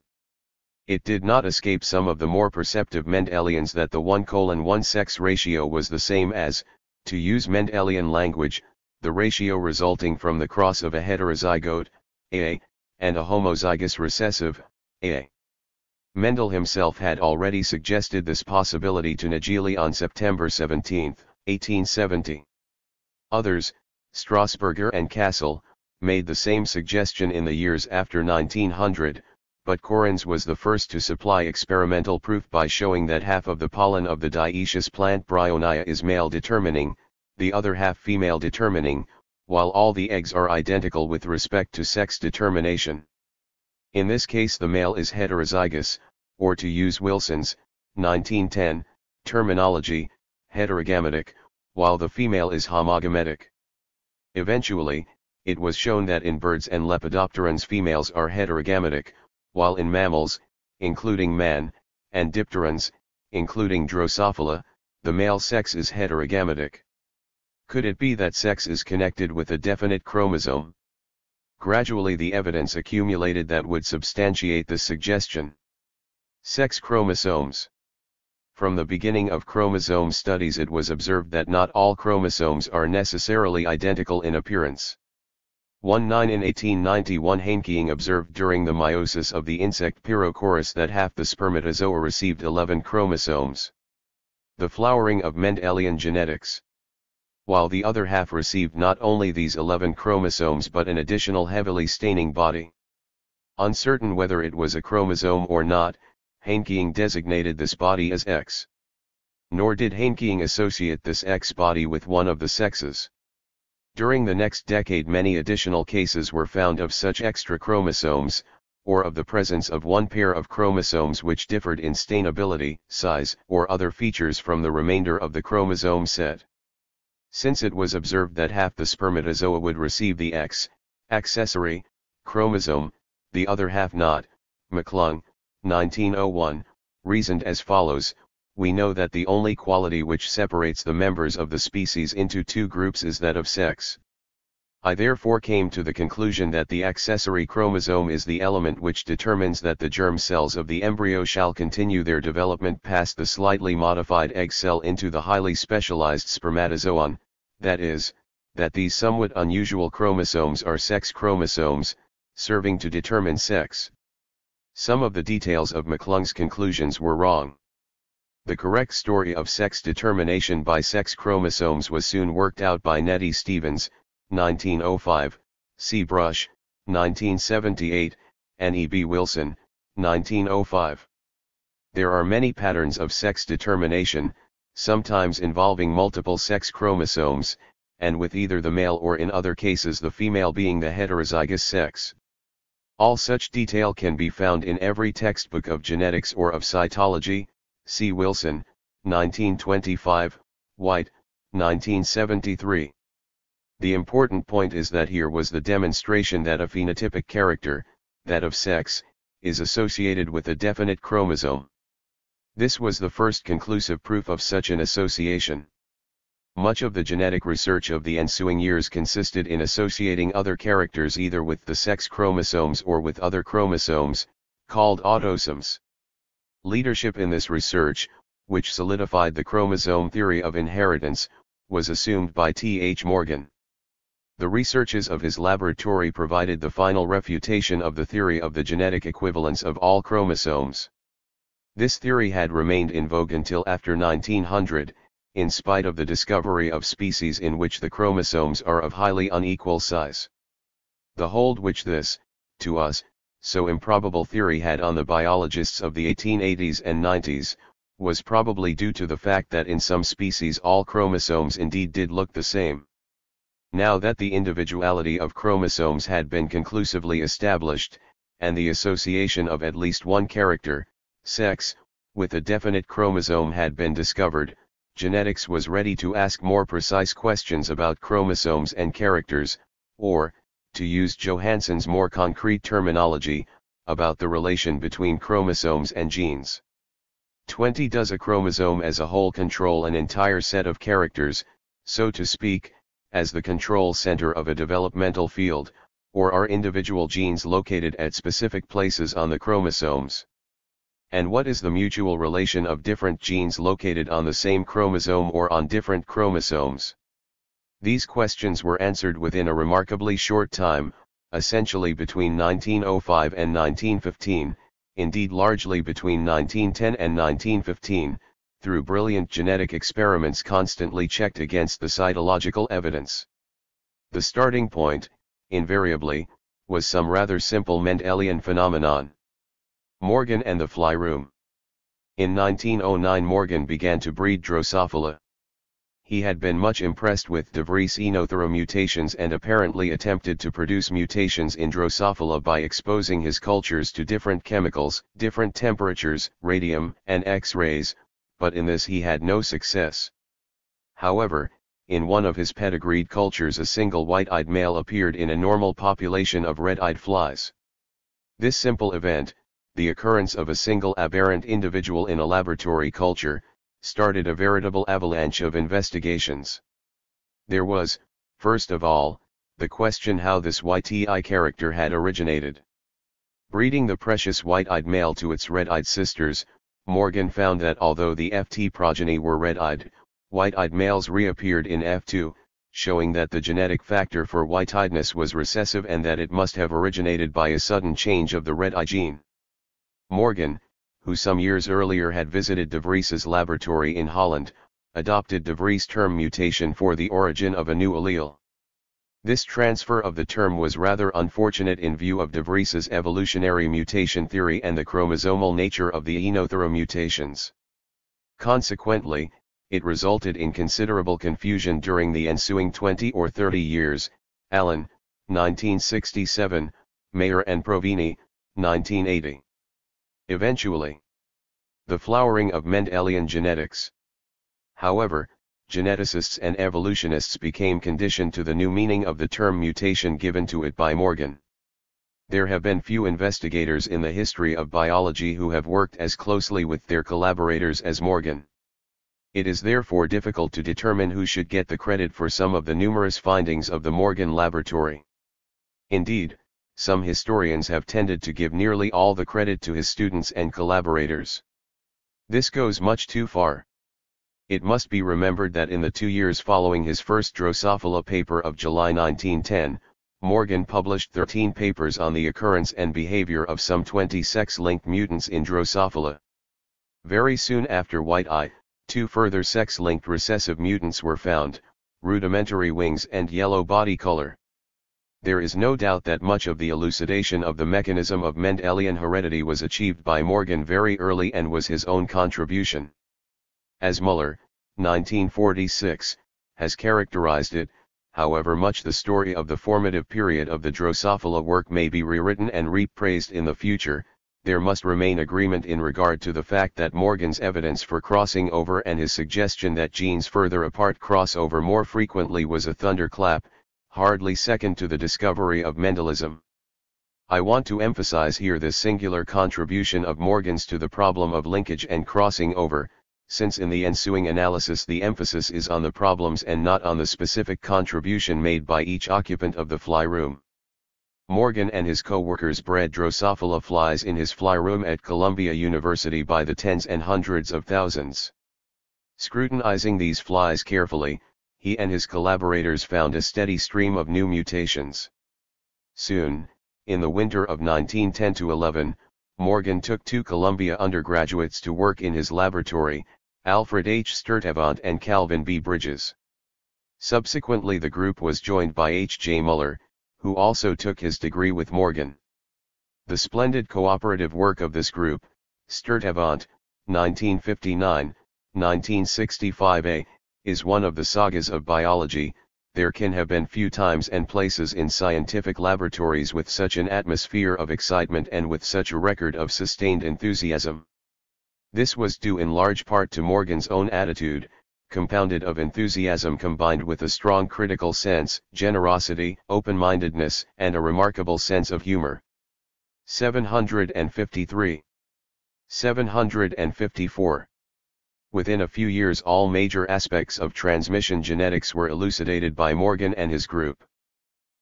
It did not escape some of the more perceptive Mendelians that the 1:1 sex ratio was the same as, to use Mendelian language, the ratio resulting from the cross of a heterozygote, A, and a homozygous recessive, A. Mendel himself had already suggested this possibility to Nageli on September 17, 1870. Others, Strasburger and Cassel, made the same suggestion in the years after 1900, but Correns was the first to supply experimental proof by showing that half of the pollen of the dioecious plant Bryonia is male determining, the other half female determining, while all the eggs are identical with respect to sex determination. In this case the male is heterozygous, or to use Wilson's, 1910, terminology, heterogametic, while the female is homogametic. Eventually, it was shown that in birds and lepidopterans females are heterogametic, while in mammals, including man, and dipterans, including Drosophila, the male sex is heterogametic. Could it be that sex is connected with a definite chromosome? Gradually the evidence accumulated that would substantiate this suggestion. Sex chromosomes. From the beginning of chromosome studies it was observed that not all chromosomes are necessarily identical in appearance. 19 In 1891 Haenkeing observed during the meiosis of the insect Pyrocorus that half the spermatozoa received 11 chromosomes. The flowering of Mendelian genetics. While the other half received not only these 11 chromosomes but an additional heavily staining body. Uncertain whether it was a chromosome or not, Haenkeing designated this body as X. Nor did Haenkeing associate this X body with one of the sexes. During the next decade many additional cases were found of such extra chromosomes, or of the presence of one pair of chromosomes which differed in stainability, size, or other features from the remainder of the chromosome set. Since it was observed that half the spermatozoa would receive the X, accessory, chromosome, the other half not, McClung, 1901, reasoned as follows: we know that the only quality which separates the members of the species into two groups is that of sex. I therefore came to the conclusion that the accessory chromosome is the element which determines that the germ cells of the embryo shall continue their development past the slightly modified egg cell into the highly specialized spermatozoon, that is, that these somewhat unusual chromosomes are sex chromosomes, serving to determine sex. Some of the details of McClung's conclusions were wrong. The correct story of sex determination by sex chromosomes was soon worked out by Nettie Stevens, 1905, C. Brush, 1978, and E. B. Wilson, 1905. There are many patterns of sex determination, sometimes involving multiple sex chromosomes, and with either the male or in other cases the female being the heterozygous sex. All such detail can be found in every textbook of genetics or of cytology. C. Wilson, 1925, White, 1973. The important point is that here was the demonstration that a phenotypic character, that of sex, is associated with a definite chromosome. This was the first conclusive proof of such an association. Much of the genetic research of the ensuing years consisted in associating other characters either with the sex chromosomes or with other chromosomes, called autosomes. Leadership in this research, which solidified the chromosome theory of inheritance, was assumed by Th. Morgan. The researches of his laboratory provided the final refutation of the theory of the genetic equivalence of all chromosomes. This theory had remained in vogue until after 1900, in spite of the discovery of species in which the chromosomes are of highly unequal size. The hold which this, to us, so improbable theory had on the biologists of the 1880s and 90s, was probably due to the fact that in some species all chromosomes indeed did look the same. Now that the individuality of chromosomes had been conclusively established, and the association of at least one character, sex, with a definite chromosome had been discovered, genetics was ready to ask more precise questions about chromosomes and characters, or, to use Johansson's more concrete terminology, about the relation between chromosomes and genes. 20. Does a chromosome as a whole control an entire set of characters, so to speak, as the control center of a developmental field, or are individual genes located at specific places on the chromosomes? And what is the mutual relation of different genes located on the same chromosome or on different chromosomes? These questions were answered within a remarkably short time, essentially between 1905 and 1915, indeed largely between 1910 and 1915, through brilliant genetic experiments constantly checked against the cytological evidence. The starting point, invariably, was some rather simple Mendelian phenomenon. Morgan and the fly room. In 1909 Morgan began to breed Drosophila. He had been much impressed with de Vries Oenothera mutations and apparently attempted to produce mutations in Drosophila by exposing his cultures to different chemicals, different temperatures, radium and X-rays, but in this he had no success. However, in one of his pedigreed cultures a single white-eyed male appeared in a normal population of red-eyed flies. This simple event, the occurrence of a single aberrant individual in a laboratory culture, started a veritable avalanche of investigations. There was, first of all, the question how this YTI character had originated. Breeding the precious white-eyed male to its red-eyed sisters, Morgan found that although the FT progeny were red-eyed, white-eyed males reappeared in F2, showing that the genetic factor for white-eyedness was recessive and that it must have originated by a sudden change of the red-eye gene. Morgan, who some years earlier had visited de Vries's laboratory in Holland, adopted de Vries term mutation for the origin of a new allele. This transfer of the term was rather unfortunate in view of de Vries's evolutionary mutation theory and the chromosomal nature of the Oenothera mutations. Consequently, it resulted in considerable confusion during the ensuing 20 or 30 years. Allen, 1967, Mayr and Provini, 1980. Eventually, the flowering of Mendelian genetics. However, geneticists and evolutionists became conditioned to the new meaning of the term mutation given to it by Morgan. There have been few investigators in the history of biology who have worked as closely with their collaborators as Morgan. It is therefore difficult to determine who should get the credit for some of the numerous findings of the Morgan laboratory. Indeed, some historians have tended to give nearly all the credit to his students and collaborators. This goes much too far. It must be remembered that in the 2 years following his first Drosophila paper of July 1910, Morgan published 13 papers on the occurrence and behavior of some 20 sex-linked mutants in Drosophila. Very soon after white-eye, 2 further sex-linked recessive mutants were found, rudimentary wings and yellow body color. There is no doubt that much of the elucidation of the mechanism of Mendelian heredity was achieved by Morgan very early and was his own contribution. As Muller, 1946, has characterized it, however much the story of the formative period of the Drosophila work may be rewritten and repraised in the future, there must remain agreement in regard to the fact that Morgan's evidence for crossing over and his suggestion that genes further apart cross over more frequently was a thunderclap, hardly second to the discovery of Mendelism. I want to emphasize here the singular contribution of Morgan's to the problem of linkage and crossing over, since in the ensuing analysis the emphasis is on the problems and not on the specific contribution made by each occupant of the fly room. Morgan and his co-workers bred Drosophila flies in his fly room at Columbia University by the tens and hundreds of thousands. Scrutinizing these flies carefully, he and his collaborators found a steady stream of new mutations. Soon, in the winter of 1910-11, Morgan took 2 Columbia undergraduates to work in his laboratory, Alfred H. Sturtevant and Calvin B. Bridges. Subsequently the group was joined by H. J. Muller, who also took his degree with Morgan. The splendid cooperative work of this group, Sturtevant, 1959, 1965a, is one of the sagas of biology. There can have been few times and places in scientific laboratories with such an atmosphere of excitement and with such a record of sustained enthusiasm. This was due in large part to Morgan's own attitude, compounded of enthusiasm combined with a strong critical sense, generosity, open-mindedness, and a remarkable sense of humor. 753. 754. Within a few years all major aspects of transmission genetics were elucidated by Morgan and his group.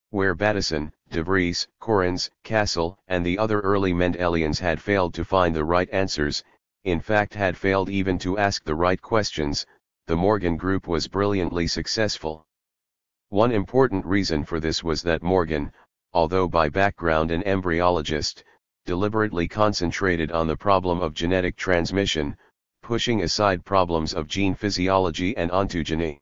Where Bateson, De Vries, Correns, Cassel, and the other early Mendelians had failed to find the right answers, in fact had failed even to ask the right questions, the Morgan group was brilliantly successful. One important reason for this was that Morgan, although by background an embryologist, deliberately concentrated on the problem of genetic transmission, pushing aside problems of gene physiology and ontogeny.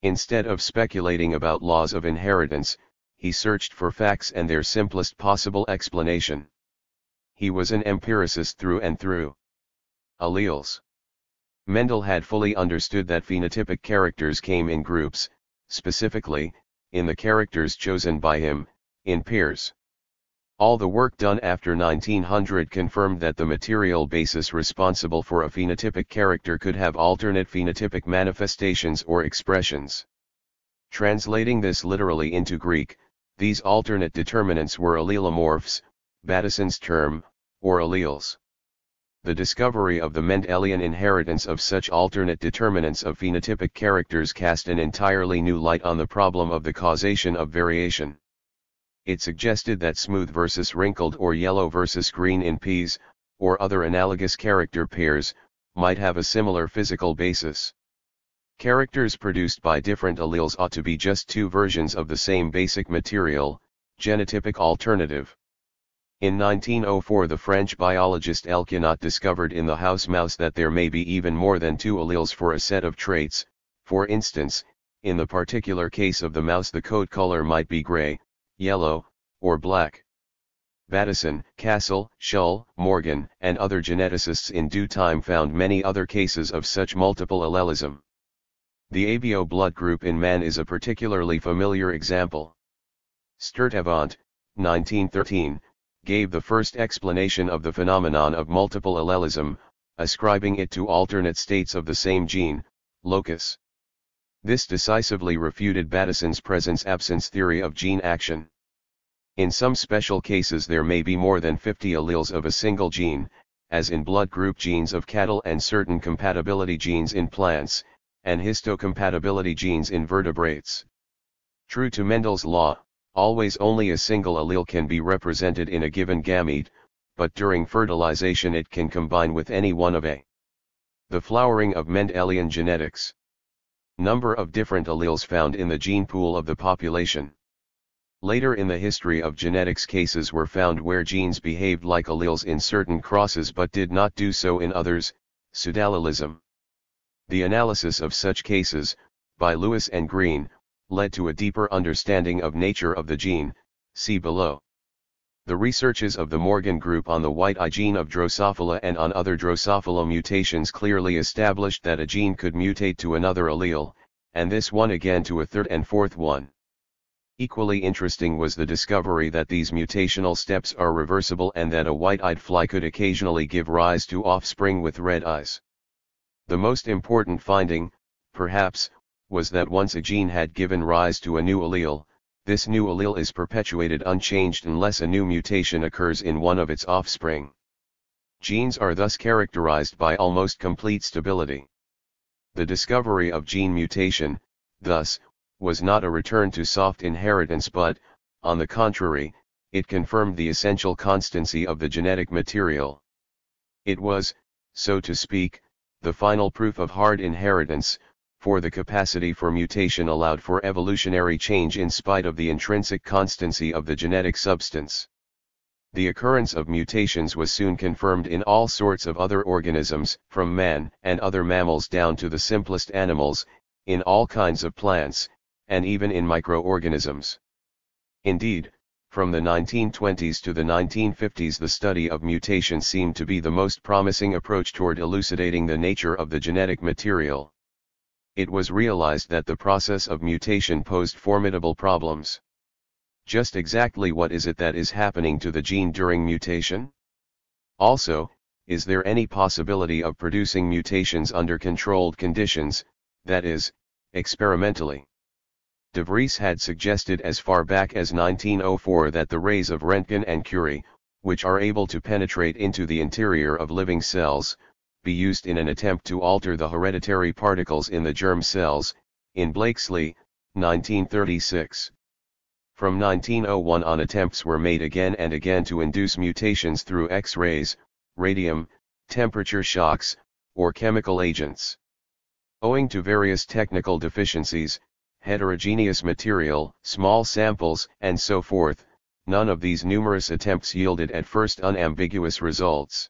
Instead of speculating about laws of inheritance, he searched for facts and their simplest possible explanation. He was an empiricist through and through. Alleles. Mendel had fully understood that phenotypic characters came in groups, specifically, in the characters chosen by him, in pairs. All the work done after 1900 confirmed that the material basis responsible for a phenotypic character could have alternate phenotypic manifestations or expressions. Translating this literally into Greek, these alternate determinants were allelomorphs, Bateson's term, or alleles. The discovery of the Mendelian inheritance of such alternate determinants of phenotypic characters cast an entirely new light on the problem of the causation of variation. It suggested that smooth versus wrinkled or yellow versus green in peas, or other analogous character pairs, might have a similar physical basis. Characters produced by different alleles ought to be just 2 versions of the same basic material, genotypic alternative. In 1904 the French biologist Elkinot discovered in the house mouse that there may be even more than 2 alleles for a set of traits. For instance, in the particular case of the mouse the coat color might be gray, yellow, or black. Bateson, Cassel, Schull, Morgan, and other geneticists in due time found many other cases of such multiple allelism. The ABO blood group in man is a particularly familiar example. Sturtevant, 1913, gave the first explanation of the phenomenon of multiple allelism, ascribing it to alternate states of the same gene, locus. This decisively refuted Bateson's presence-absence theory of gene action. In some special cases there may be more than 50 alleles of a single gene, as in blood group genes of cattle and certain compatibility genes in plants, and histocompatibility genes in vertebrates. True to Mendel's law, always only a single allele can be represented in a given gamete, but during fertilization it can combine with any one of a. The flowering of Mendelian genetics. Number of different alleles found in the gene pool of the population. Later in the history of genetics cases were found where genes behaved like alleles in certain crosses but did not do so in others, pseudallelism. The analysis of such cases, by Lewis and Green, led to a deeper understanding of nature of the gene, see below. The researches of the Morgan group on the white eye gene of Drosophila and on other Drosophila mutations clearly established that a gene could mutate to another allele, and this one again to a third and fourth one. Equally interesting was the discovery that these mutational steps are reversible and that a white-eyed fly could occasionally give rise to offspring with red eyes. The most important finding, perhaps, was that once a gene had given rise to a new allele, this new allele is perpetuated unchanged unless a new mutation occurs in one of its offspring. Genes are thus characterized by almost complete stability. The discovery of gene mutation, thus, was not a return to soft inheritance but, on the contrary, it confirmed the essential constancy of the genetic material. It was, so to speak, the final proof of hard inheritance, for the capacity for mutation allowed for evolutionary change in spite of the intrinsic constancy of the genetic substance. The occurrence of mutations was soon confirmed in all sorts of other organisms, from man and other mammals down to the simplest animals, in all kinds of plants, and even in microorganisms. Indeed, from the 1920s to the 1950s the study of mutation seemed to be the most promising approach toward elucidating the nature of the genetic material. It was realized that the process of mutation posed formidable problems. Just exactly what is it that is happening to the gene during mutation? Also, is there any possibility of producing mutations under controlled conditions, that is, experimentally? De Vries had suggested as far back as 1904 that the rays of Röntgen and Curie, which are able to penetrate into the interior of living cells, be used in an attempt to alter the hereditary particles in the germ cells, in Blakesley, 1936. From 1901 on attempts were made again and again to induce mutations through X-rays, radium, temperature shocks, or chemical agents. Owing to various technical deficiencies, heterogeneous material, small samples, and so forth, none of these numerous attempts yielded at first unambiguous results.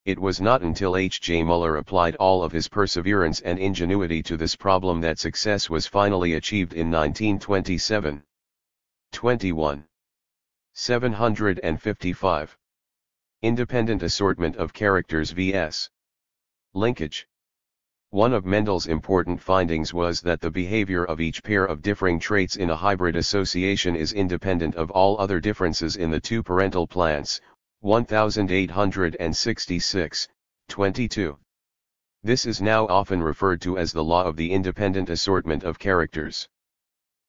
It was not until H. J. Muller applied all of his perseverance and ingenuity to this problem that success was finally achieved in 1927. 21. 755. Independent assortment of characters vs. linkage. One of Mendel's important findings was that the behavior of each pair of differing traits in a hybrid association is independent of all other differences in the two parental plants, 1866, 22. This is now often referred to as the law of the independent assortment of characters.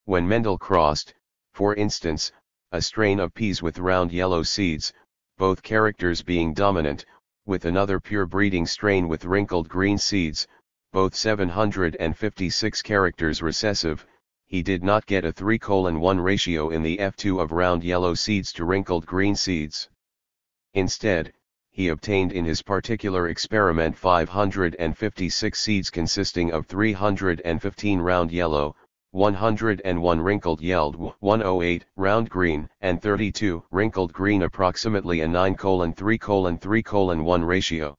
When Mendel crossed, for instance, a strain of peas with round yellow seeds, both characters being dominant, with another pure breeding strain with wrinkled green seeds, both 756 characters recessive, he did not get a 3:1 ratio in the F2 of round yellow seeds to wrinkled green seeds. Instead, he obtained in his particular experiment 556 seeds consisting of 315 round yellow, 101 wrinkled yellow, 108 round green, and 32 wrinkled green, approximately a 9:3:3:1 ratio.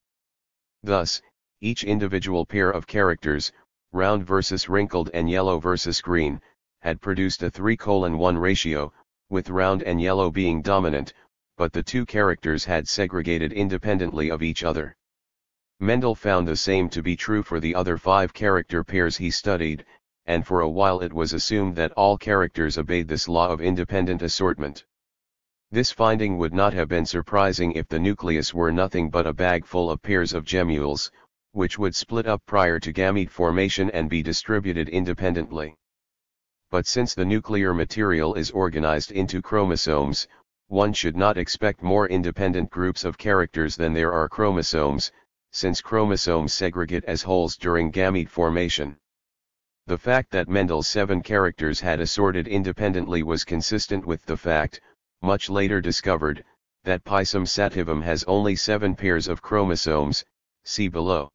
Thus, each individual pair of characters, round versus wrinkled and yellow versus green, had produced a 3:1 ratio, with round and yellow being dominant, but the two characters had segregated independently of each other. Mendel found the same to be true for the other 5 character pairs he studied, and for a while it was assumed that all characters obeyed this law of independent assortment. This finding would not have been surprising if the nucleus were nothing but a bag full of pairs of gemmules, which would split up prior to gamete formation and be distributed independently. But since the nuclear material is organized into chromosomes, one should not expect more independent groups of characters than there are chromosomes, since chromosomes segregate as wholes during gamete formation. The fact that Mendel's 7 characters had assorted independently was consistent with the fact, much later discovered, that Pisum sativum has only 7 pairs of chromosomes, see below.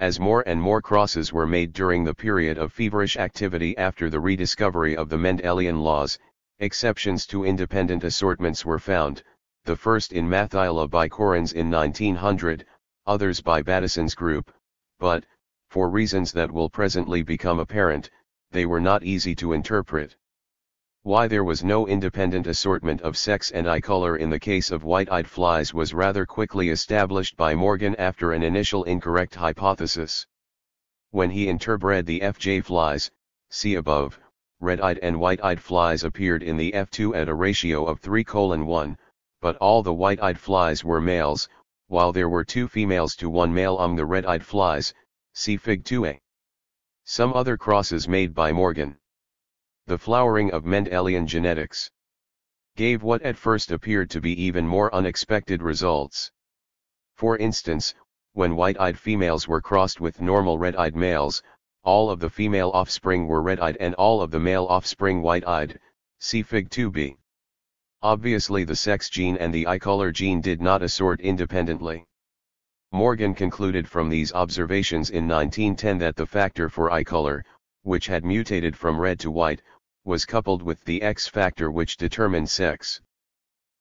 As more and more crosses were made during the period of feverish activity after the rediscovery of the Mendelian laws, exceptions to independent assortments were found, the first in Mathiela by Correns in 1900, others by Battison's group, but, for reasons that will presently become apparent, they were not easy to interpret. Why there was no independent assortment of sex and eye color in the case of white-eyed flies was rather quickly established by Morgan after an initial incorrect hypothesis. When he interbred the FJ flies, see above, red-eyed and white-eyed flies appeared in the F2 at a ratio of 3:1, but all the white-eyed flies were males, while there were 2 females to 1 male among the red-eyed flies, see Fig 2a. Some other crosses made by Morgan. The flowering of Mendelian genetics gave what at first appeared to be even more unexpected results. For instance, when white-eyed females were crossed with normal red-eyed males, all of the female offspring were red-eyed and all of the male offspring white-eyed, see Fig 2b. Obviously the sex gene and the eye color gene did not assort independently. Morgan concluded from these observations in 1910 that the factor for eye color, which had mutated from red to white, was coupled with the X factor which determined sex.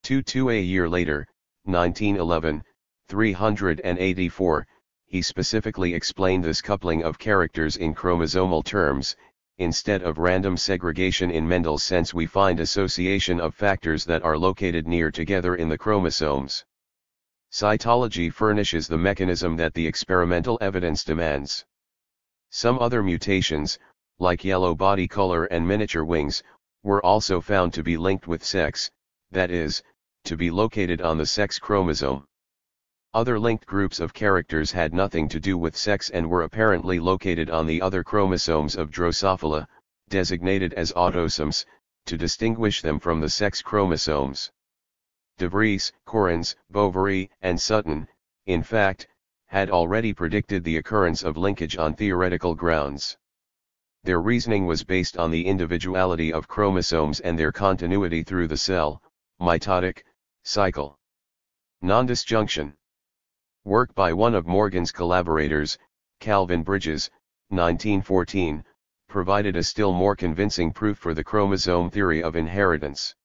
A year later, 1911, 384, he specifically explained this coupling of characters in chromosomal terms. Instead of random segregation in Mendel's sense, we find association of factors that are located near together in the chromosomes. Cytology furnishes the mechanism that the experimental evidence demands. Some other mutations, like yellow body color and miniature wings, were also found to be linked with sex, that is, to be located on the sex chromosome. Other linked groups of characters had nothing to do with sex and were apparently located on the other chromosomes of Drosophila, designated as autosomes, to distinguish them from the sex chromosomes. De Vries, Correns, Bovary, and Sutton, in fact, had already predicted the occurrence of linkage on theoretical grounds. Their reasoning was based on the individuality of chromosomes and their continuity through the cell, mitotic, cycle. Non-disjunction. Work by one of Morgan's collaborators, Calvin Bridges, 1914, provided a still more convincing proof for the chromosome theory of inheritance.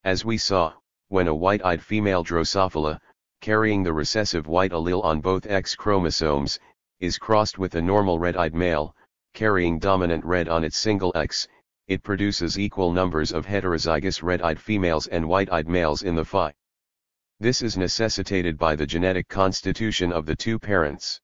As we saw, when a white-eyed female Drosophila, carrying the recessive white allele on both X chromosomes, is crossed with a normal red-eyed male, carrying dominant red on its single X, it produces equal numbers of heterozygous red-eyed females and white-eyed males in the Phi. This is necessitated by the genetic constitution of the 2 parents.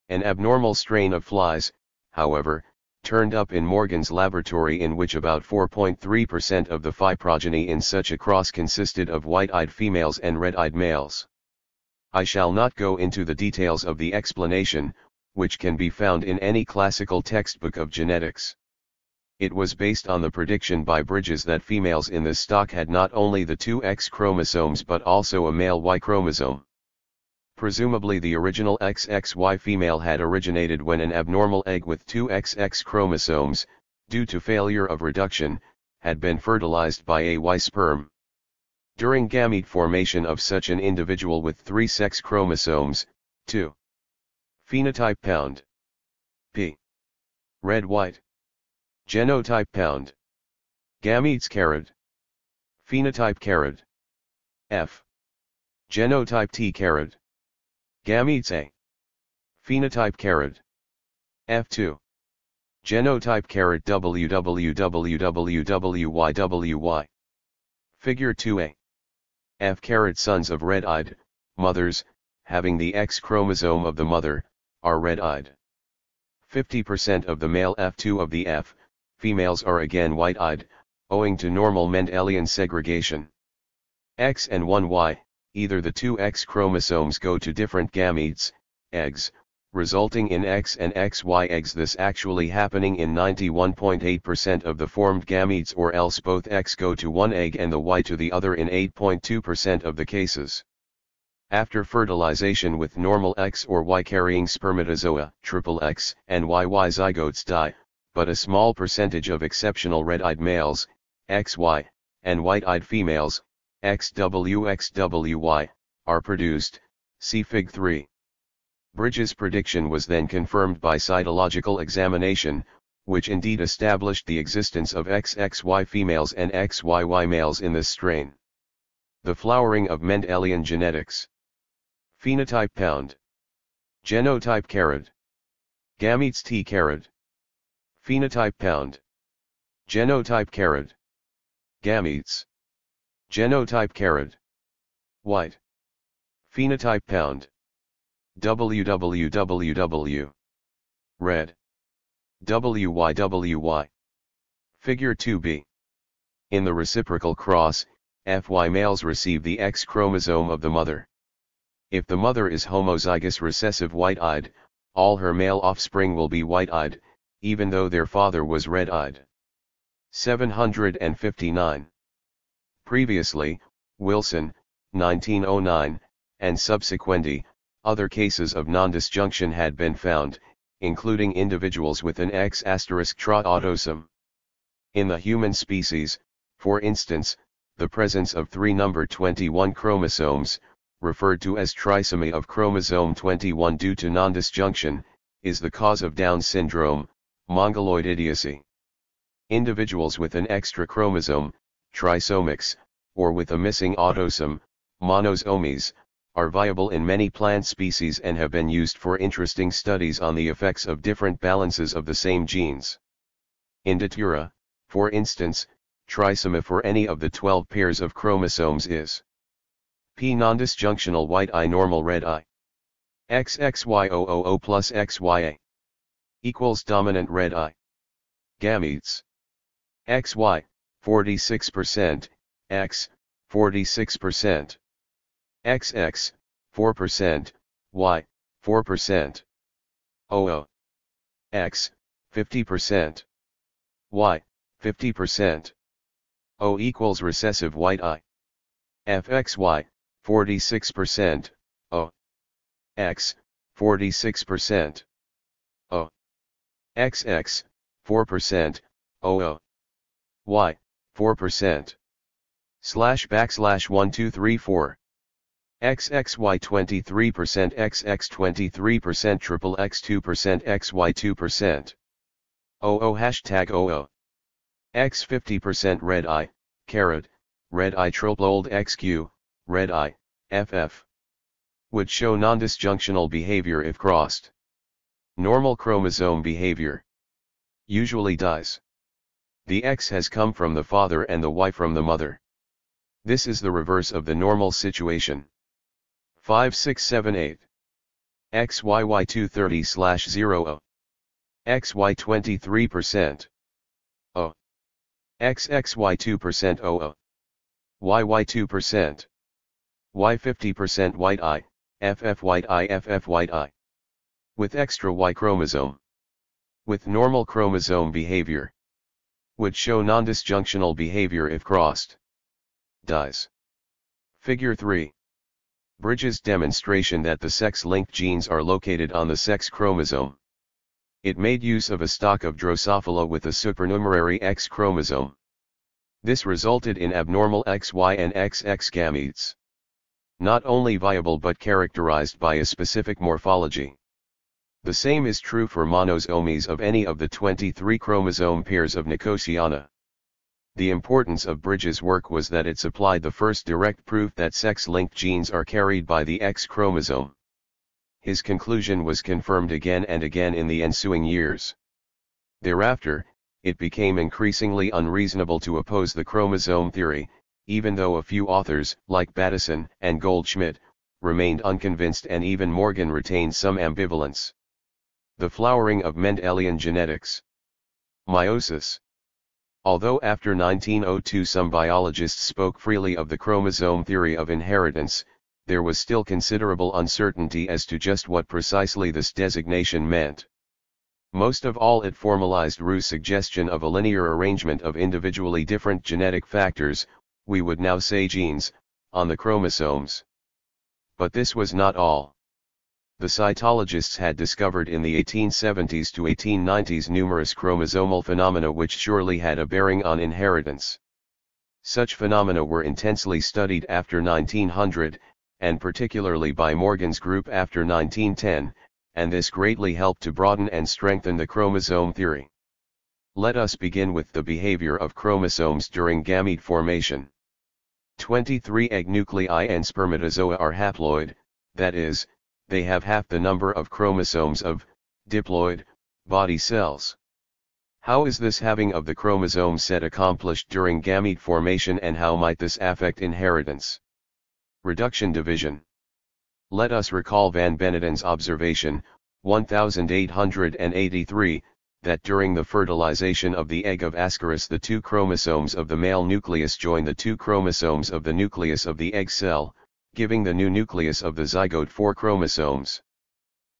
An abnormal strain of flies, however, turned up in Morgan's laboratory in which about 4.3% of the Phi progeny in such a cross consisted of white-eyed females and red-eyed males. I shall not go into the details of the explanation, which can be found in any classical textbook of genetics. It was based on the prediction by Bridges that females in this stock had not only the 2 X chromosomes but also a male Y chromosome. Presumably the original XXY female had originated when an abnormal egg with 2 XX chromosomes, due to failure of reduction, had been fertilized by a Y sperm. During gamete formation of such an individual with 3 sex chromosomes, 2. Phenotype pound. P. Red-white. Genotype pound. Gametes caret. Phenotype caret. F. Genotype T caret. Gametes A. Phenotype caret. F2. Genotype caret WWWWYWY. Figure 2a. F caret sons of red-eyed, mothers, having the X chromosome of the mother, are red-eyed. 50% of the male F2 of the F, females are again white-eyed, owing to normal Mendelian segregation. X and 1Y, either the 2 X chromosomes go to different gametes, eggs, resulting in X and XY eggs, this actually happening in 91.8% of the formed gametes, or else both X go to one egg and the Y to the other in 8.2% of the cases. After fertilization with normal X or Y carrying spermatozoa, XXX and YY zygotes die, but a small percentage of exceptional red-eyed males, XY, and white-eyed females, XWXWY, are produced, see Fig 3. Bridges' prediction was then confirmed by cytological examination, which indeed established the existence of XXY females and XYY males in this strain. The flowering of Mendelian genetics. Phenotype pound. Genotype caret. Gametes T caret. Phenotype pound. Genotype caret. Gametes. Genotype caret. White. Phenotype pound. www. Red. WYWY. Figure 2b. In the reciprocal cross, FY males receive the X chromosome of the mother. If the mother is homozygous recessive white-eyed, all her male offspring will be white-eyed, even though their father was red-eyed. 759. Previously, Wilson, 1909, and subsequently, other cases of non-disjunction had been found, including individuals with an X** TRA autosome. In the human species, for instance, the presence of 3 number 21 chromosomes, referred to as trisomy of chromosome 21 due to non-disjunction, is the cause of Down syndrome, mongoloid idiocy. Individuals with an extra chromosome, trisomics, or with a missing autosome, monosomies, are viable in many plant species and have been used for interesting studies on the effects of different balances of the same genes. In Datura, for instance, trisomy for any of the 12 pairs of chromosomes is P non-disjunctional white-eye normal red-eye. XXY000 plus XYA equals dominant red-eye. Gametes. XY, 46%, X, 46%. XX, 4%, Y, 4%. OO. X, 50%. Y, 50%. O equals recessive white-eye. FXY, 46%, O. X, 46%. O. XX, 4%, OO. Y, 4%. //1234. XXY 23%, XX 23%, triple X 2%, XY 2%. OO #OO. X 50% red eye, caret, red eye triple XQ, red eye, FF. Would show non-disjunctional behavior if crossed. Normal chromosome behavior. Usually dies. The X has come from the father and the Y from the mother. This is the reverse of the normal situation. 5678. XYY 230/0. XY 23%. O. XXY 2% OO. YY 2%. Y 50% white eye, FF white eye FF white eye. With extra Y chromosome. With normal chromosome behavior. Would show non-disjunctional behavior if crossed. Dies. Figure 3. Bridges demonstration that the sex-linked genes are located on the sex chromosome. It made use of a stock of Drosophila with a supernumerary X chromosome. This resulted in abnormal XY and XX gametes. Not only viable but characterized by a specific morphology. The same is true for monosomies of any of the 23 chromosome pairs of Nicotiana. The importance of Bridges' work was that it supplied the first direct proof that sex-linked genes are carried by the X chromosome. His conclusion was confirmed again and again in the ensuing years. Thereafter, it became increasingly unreasonable to oppose the chromosome theory, even though a few authors, like Bateson and Goldschmidt, remained unconvinced and even Morgan retained some ambivalence. The flowering of Mendelian genetics. Meiosis. Although after 1902 some biologists spoke freely of the chromosome theory of inheritance, there was still considerable uncertainty as to just what precisely this designation meant. Most of all, it formalized Rous's suggestion of a linear arrangement of individually different genetic factors, we would now say genes, on the chromosomes. But this was not all. The cytologists had discovered in the 1870s to 1890s numerous chromosomal phenomena which surely had a bearing on inheritance. Such phenomena were intensely studied after 1900, and particularly by Morgan's group after 1910, and this greatly helped to broaden and strengthen the chromosome theory. Let us begin with the behavior of chromosomes during gamete formation. 23 egg nuclei and spermatozoa are haploid, that is, they have half the number of chromosomes of diploid body cells. How is this halving of the chromosome set accomplished during gamete formation, and how might this affect inheritance? Reduction division. Let us recall van Beneden's observation, 1883, that during the fertilization of the egg of Ascaris the 2 chromosomes of the male nucleus join the 2 chromosomes of the nucleus of the egg cell, giving the new nucleus of the zygote 4 chromosomes.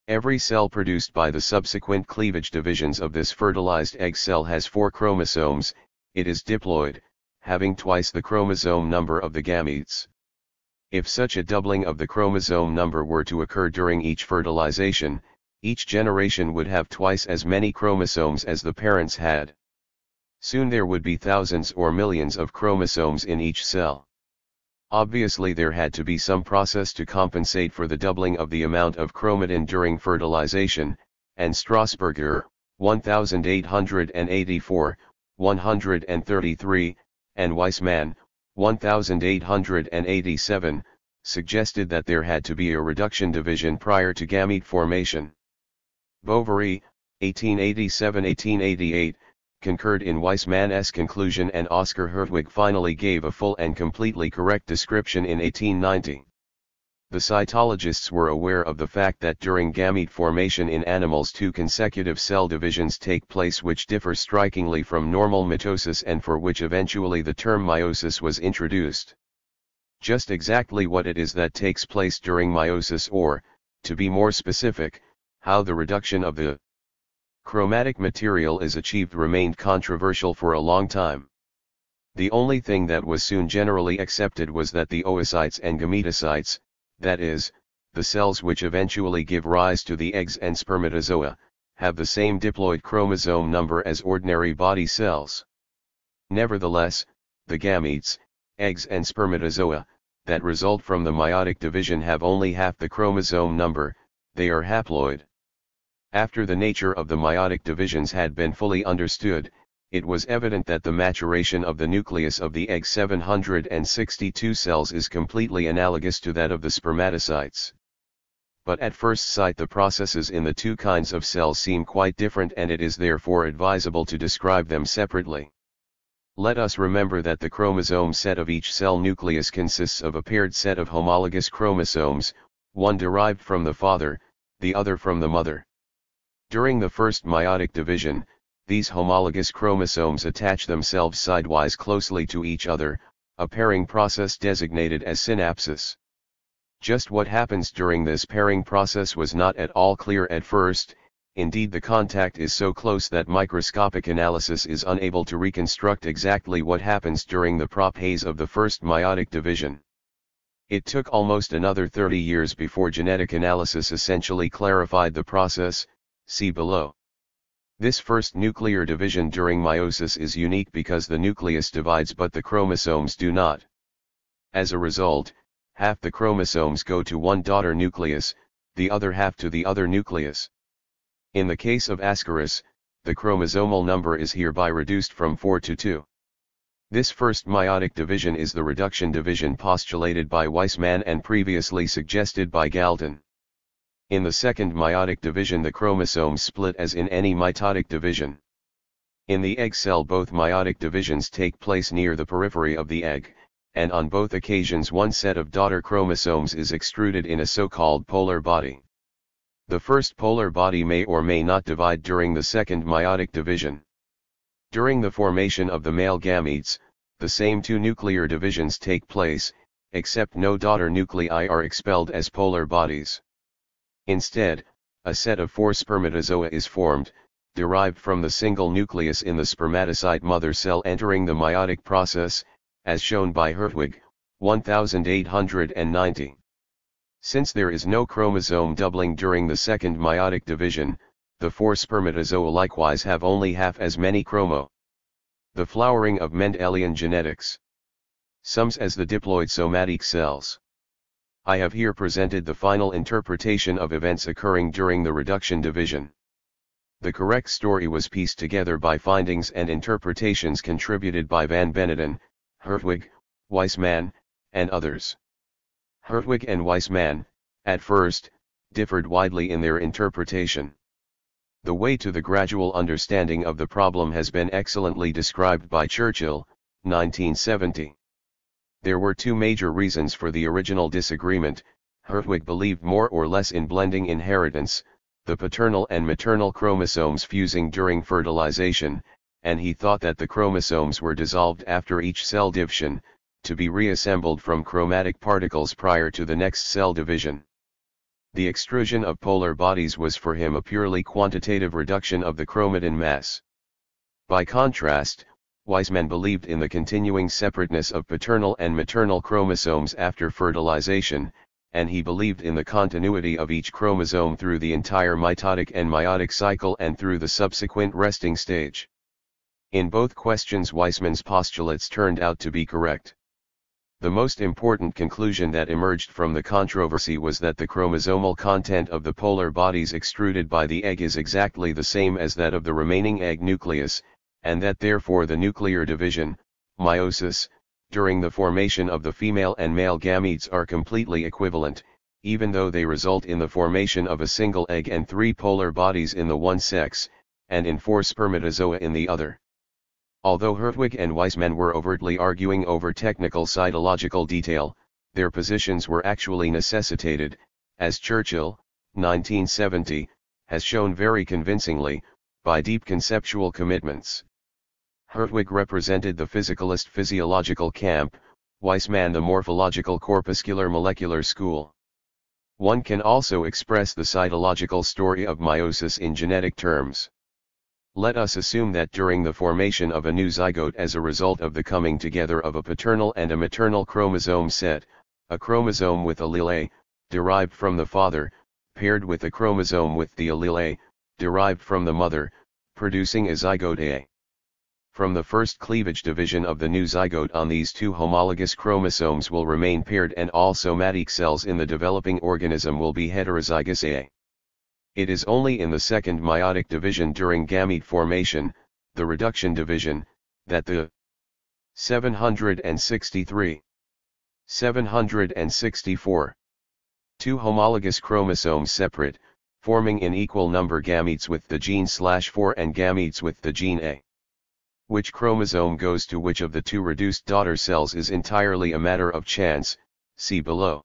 Every cell produced by the subsequent cleavage divisions of this fertilized egg cell has 4 chromosomes, it is diploid, having twice the chromosome number of the gametes. If such a doubling of the chromosome number were to occur during each fertilization, each generation would have twice as many chromosomes as the parents had. Soon there would be thousands or millions of chromosomes in each cell. Obviously there had to be some process to compensate for the doubling of the amount of chromatin during fertilization, and Strasburger, 1884, 133, and Weissmann, 1887, suggested that there had to be a reduction division prior to gamete formation. Bovary, 1887-1888, concurred in Weissmann's conclusion, and Oscar Hertwig finally gave a full and completely correct description in 1890. The cytologists were aware of the fact that during gamete formation in animals 2 consecutive cell divisions take place which differ strikingly from normal mitosis, and for which eventually the term meiosis was introduced. Just exactly what it is that takes place during meiosis, or, to be more specific, how the reduction of the chromatic material is achieved, remained controversial for a long time. The only thing that was soon generally accepted was that the oocytes and gametocytes, that is, the cells which eventually give rise to the eggs and spermatozoa, have the same diploid chromosome number as ordinary body cells. Nevertheless, the gametes, eggs and spermatozoa, that result from the meiotic division have only half the chromosome number, they are haploid. After the nature of the meiotic divisions had been fully understood, it was evident that the maturation of the nucleus of the egg 762 cells is completely analogous to that of the spermatocytes. But at first sight the processes in the 2 kinds of cells seem quite different, and it is therefore advisable to describe them separately. Let us remember that the chromosome set of each cell nucleus consists of a paired set of homologous chromosomes, one derived from the father, the other from the mother. During the first meiotic division, these homologous chromosomes attach themselves sidewise closely to each other, a pairing process designated as synapsis. Just what happens during this pairing process was not at all clear at first. Indeed, the contact is so close that microscopic analysis is unable to reconstruct exactly what happens during the prophase of the first meiotic division. It took almost another 30 years before genetic analysis essentially clarified the process, see below. This first nuclear division during meiosis is unique because the nucleus divides but the chromosomes do not. As a result, half the chromosomes go to one daughter nucleus, the other half to the other nucleus. In the case of Ascaris, the chromosomal number is hereby reduced from 4 to 2. This first meiotic division is the reduction division postulated by Weissmann and previously suggested by Galton. In the second meiotic division the chromosomes split as in any mitotic division. In the egg cell both meiotic divisions take place near the periphery of the egg, and on both occasions one set of daughter chromosomes is extruded in a so-called polar body. The first polar body may or may not divide during the second meiotic division. During the formation of the male gametes, the same 2 nuclear divisions take place, except no daughter nuclei are expelled as polar bodies. Instead, a set of 4 spermatozoa is formed, derived from the single nucleus in the spermatocyte mother cell entering the meiotic process, as shown by Hertwig, 1890. Since there is no chromosome doubling during the second meiotic division, the 4 spermatozoa likewise have only half as many chromo. The flowering of Mendelian genetics sums as the diploid somatic cells. I have here presented the final interpretation of events occurring during the reduction division. The correct story was pieced together by findings and interpretations contributed by Van Beneden, Hertwig, Weissmann, and others. Hertwig and Weissmann, at first, differed widely in their interpretation. The way to the gradual understanding of the problem has been excellently described by Churchill, 1970. There were 2 major reasons for the original disagreement. Hertwig believed more or less in blending inheritance, the paternal and maternal chromosomes fusing during fertilization, and he thought that the chromosomes were dissolved after each cell division, to be reassembled from chromatic particles prior to the next cell division. The extrusion of polar bodies was for him a purely quantitative reduction of the chromatin mass. By contrast, Weismann believed in the continuing separateness of paternal and maternal chromosomes after fertilization, and he believed in the continuity of each chromosome through the entire mitotic and meiotic cycle and through the subsequent resting stage. In both questions, Weismann's postulates turned out to be correct. The most important conclusion that emerged from the controversy was that the chromosomal content of the polar bodies extruded by the egg is exactly the same as that of the remaining egg nucleus, and that therefore the nuclear division, meiosis, during the formation of the female and male gametes are completely equivalent, even though they result in the formation of a single egg and 3 polar bodies in the one sex, and in 4 spermatozoa in the other. Although Hertwig and Weismann were overtly arguing over technical cytological detail, their positions were actually necessitated, as Churchill, 1970, has shown very convincingly, by deep conceptual commitments. Hertwig represented the physicalist physiological camp, Weismann the morphological corpuscular molecular school. One can also express the cytological story of meiosis in genetic terms. Let us assume that during the formation of a new zygote as a result of the coming together of a paternal and a maternal chromosome set, a chromosome with allele A, derived from the father, paired with a chromosome with the allele A, derived from the mother, producing a zygote A. From the first cleavage division of the new zygote on, these 2 homologous chromosomes will remain paired and all somatic cells in the developing organism will be heterozygous A. It is only in the second meiotic division during gamete formation, the reduction division, that the 763, 764, 2 homologous chromosomes separate, forming in equal number gametes with the gene /4 and gametes with the gene A. Which chromosome goes to which of the 2 reduced daughter cells is entirely a matter of chance, see below.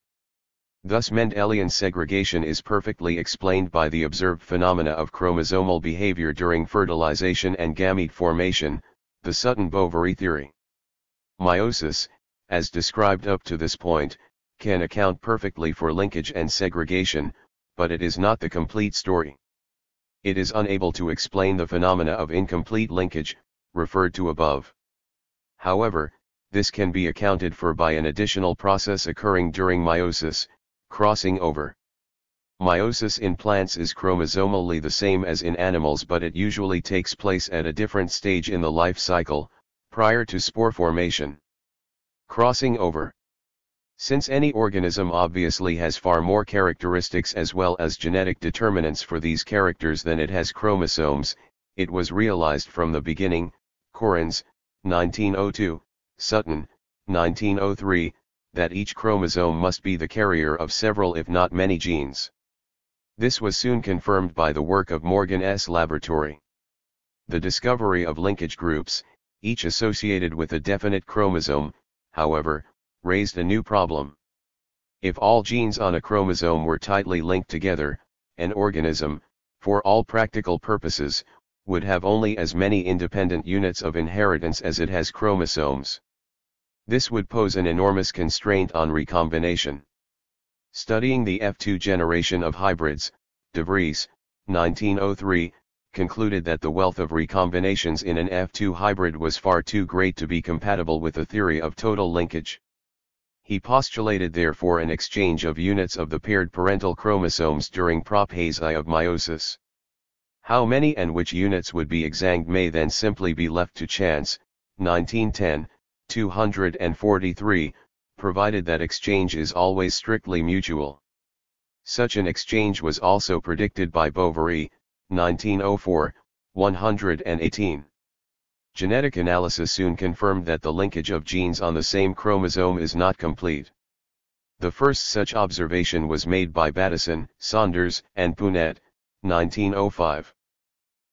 Thus Mendelian segregation is perfectly explained by the observed phenomena of chromosomal behavior during fertilization and gamete formation, the Sutton-Boveri theory. Meiosis, as described up to this point, can account perfectly for linkage and segregation, but it is not the complete story. It is unable to explain the phenomena of incomplete linkage, referred to above. However, this can be accounted for by an additional process occurring during meiosis, crossing over. Meiosis in plants is chromosomally the same as in animals, but it usually takes place at a different stage in the life cycle, prior to spore formation. Crossing over. Since any organism obviously has far more characteristics as well as genetic determinants for these characters than it has chromosomes, it was realized from the beginning, Correns, 1902, Sutton, 1903, that each chromosome must be the carrier of several if not many genes. This was soon confirmed by the work of Morgan's laboratory. The discovery of linkage groups, each associated with a definite chromosome, however, raised a new problem. If all genes on a chromosome were tightly linked together, an organism, for all practical purposes, would have only as many independent units of inheritance as it has chromosomes. This would pose an enormous constraint on recombination. Studying the F2 generation of hybrids, De Vries, 1903, concluded that the wealth of recombinations in an F2 hybrid was far too great to be compatible with the theory of total linkage. He postulated therefore an exchange of units of the paired parental chromosomes during prophase I of meiosis. How many and which units would be exchanged may then simply be left to chance, 1910, 243, provided that exchange is always strictly mutual. Such an exchange was also predicted by Boveri, 1904, 118. Genetic analysis soon confirmed that the linkage of genes on the same chromosome is not complete. The first such observation was made by Bateson, Saunders, and Punnett, 1905.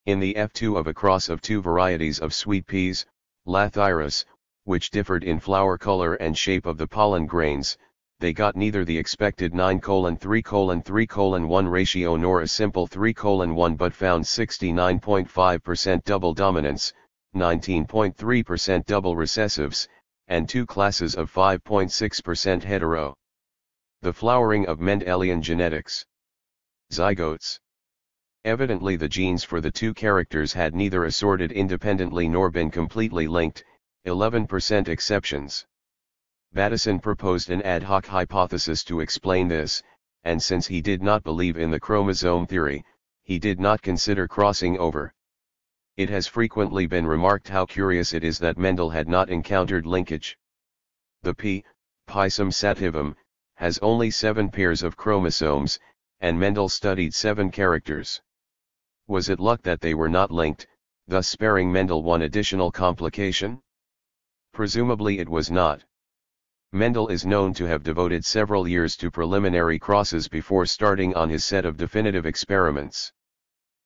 In the F2 of a cross of 2 varieties of sweet peas, Lathyrus, which differed in flower color and shape of the pollen grains, they got neither the expected 9:3:3:1 ratio nor a simple 3:1 but found 69.5% double dominance, 19.3% double recessives, and two classes of 5.6% hetero. The flowering of Mendelian genetics. Zygotes. Evidently the genes for the two characters had neither assorted independently nor been completely linked, 11% exceptions. Bateson proposed an ad hoc hypothesis to explain this, and since he did not believe in the chromosome theory, he did not consider crossing over. It has frequently been remarked how curious it is that Mendel had not encountered linkage. The P. Pisum sativum, has only 7 pairs of chromosomes, and Mendel studied 7 characters. Was it luck that they were not linked, thus sparing Mendel one additional complication? Presumably it was not. Mendel is known to have devoted several years to preliminary crosses before starting on his set of definitive experiments.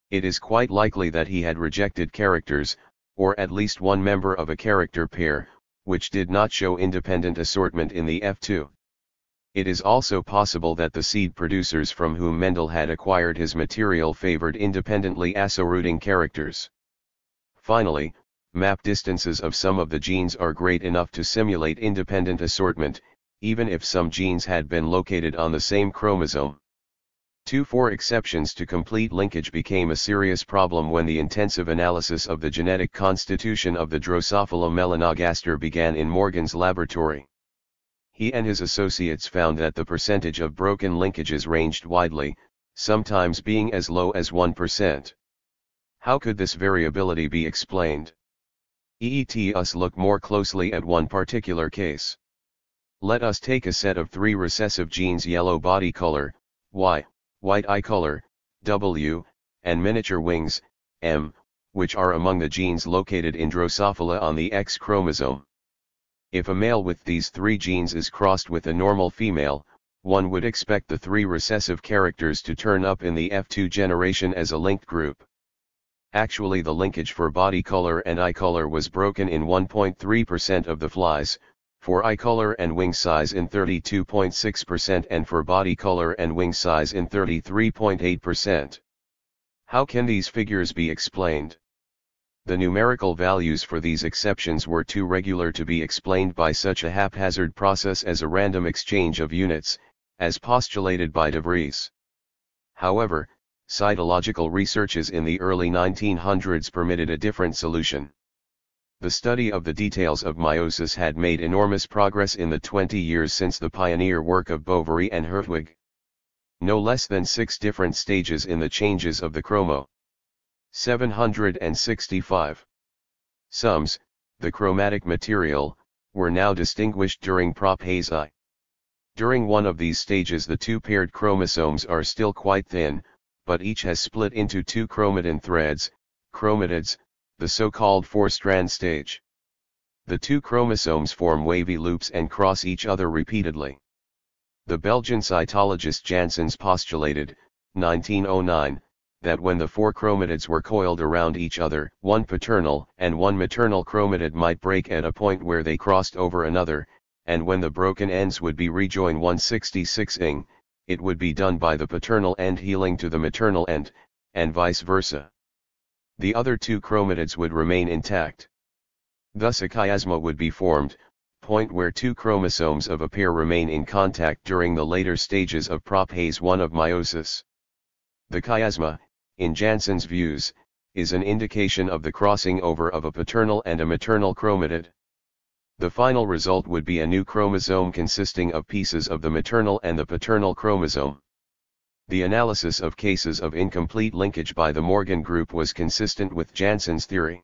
It is quite likely that he had rejected characters, or at least one member of a character pair, which did not show independent assortment in the F2. It is also possible that the seed producers from whom Mendel had acquired his material favored independently assorting characters. Finally, map distances of some of the genes are great enough to simulate independent assortment, even if some genes had been located on the same chromosome. 4 exceptions to complete linkage became a serious problem when the intensive analysis of the genetic constitution of the Drosophila melanogaster began in Morgan's laboratory. He and his associates found that the percentage of broken linkages ranged widely, sometimes being as low as 1%. How could this variability be explained? Let us look more closely at one particular case. Let us take a set of 3 recessive genes: yellow body color, Y, white eye color, W, and miniature wings, M, which are among the genes located in Drosophila on the X chromosome. If a male with these 3 genes is crossed with a normal female, one would expect the 3 recessive characters to turn up in the F2 generation as a linked group. Actually, the linkage for body color and eye color was broken in 1.3% of the flies, for eye color and wing size in 32.6% and for body color and wing size in 33.8%. How can these figures be explained? The numerical values for these exceptions were too regular to be explained by such a haphazard process as a random exchange of units, as postulated by de Vries. However, cytological researches in the early 1900s permitted a different solution. The study of the details of meiosis had made enormous progress in the 20 years since the pioneer work of Bovary and Hertwig. No less than 6 different stages in the changes of the chromo. 765. Sums, the chromatic material, were now distinguished during prophase I. During one of these stages the 2 paired chromosomes are still quite thin, but each has split into 2 chromatin threads, chromatids, the so-called 4-strand stage. The 2 chromosomes form wavy loops and cross each other repeatedly. The Belgian cytologist Janssens postulated, 1909, that when the 4 chromatids were coiled around each other, one paternal and one maternal chromatid might break at a point where they crossed over another, and when the broken ends would be rejoined 166ing, it would be done by the paternal end healing to the maternal end, and vice versa. The other 2 chromatids would remain intact. Thus a chiasma would be formed, point where 2 chromosomes of a pair remain in contact during the later stages of prophase I of meiosis. The chiasma, in Janssens' views, is an indication of the crossing over of a paternal and a maternal chromatid. The final result would be a new chromosome consisting of pieces of the maternal and the paternal chromosome. The analysis of cases of incomplete linkage by the Morgan group was consistent with Janssens' theory.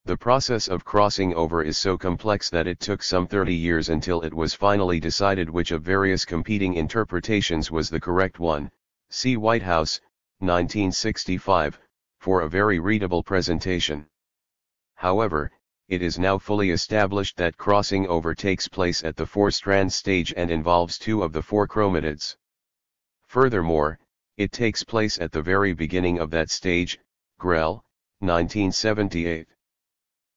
The process of crossing over is so complex that it took some 30 years until it was finally decided which of various competing interpretations was the correct one. See Whitehouse, 1965, for a very readable presentation. However, it is now fully established that crossing over takes place at the 4-strand stage and involves 2 of the 4 chromatids. Furthermore, it takes place at the very beginning of that stage. Grell, 1978.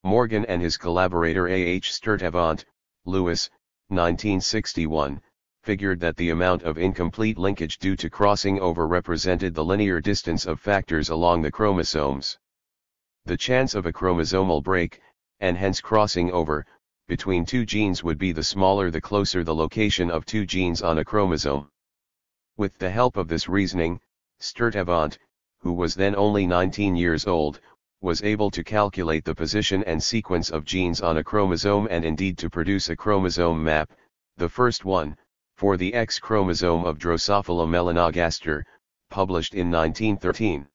Morgan and his collaborator A. H. Sturtevant, Lewis, 1961, figured that the amount of incomplete linkage due to crossing over represented the linear distance of factors along the chromosomes. The chance of a chromosomal break, and hence crossing over, between two genes would be the smaller the closer the location of two genes on a chromosome. With the help of this reasoning, Sturtevant, who was then only 19 years old, was able to calculate the position and sequence of genes on a chromosome and indeed to produce a chromosome map, the first one, for the X chromosome of Drosophila melanogaster, published in 1913.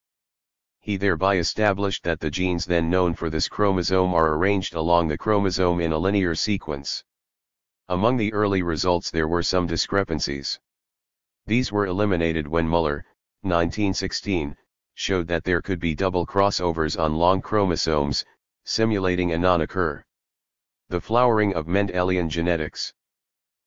He thereby established that the genes then known for this chromosome are arranged along the chromosome in a linear sequence. Among the early results there were some discrepancies. These were eliminated when Muller, 1916, showed that there could be double crossovers on long chromosomes, simulating a non-occur. The flowering of Mendelian genetics.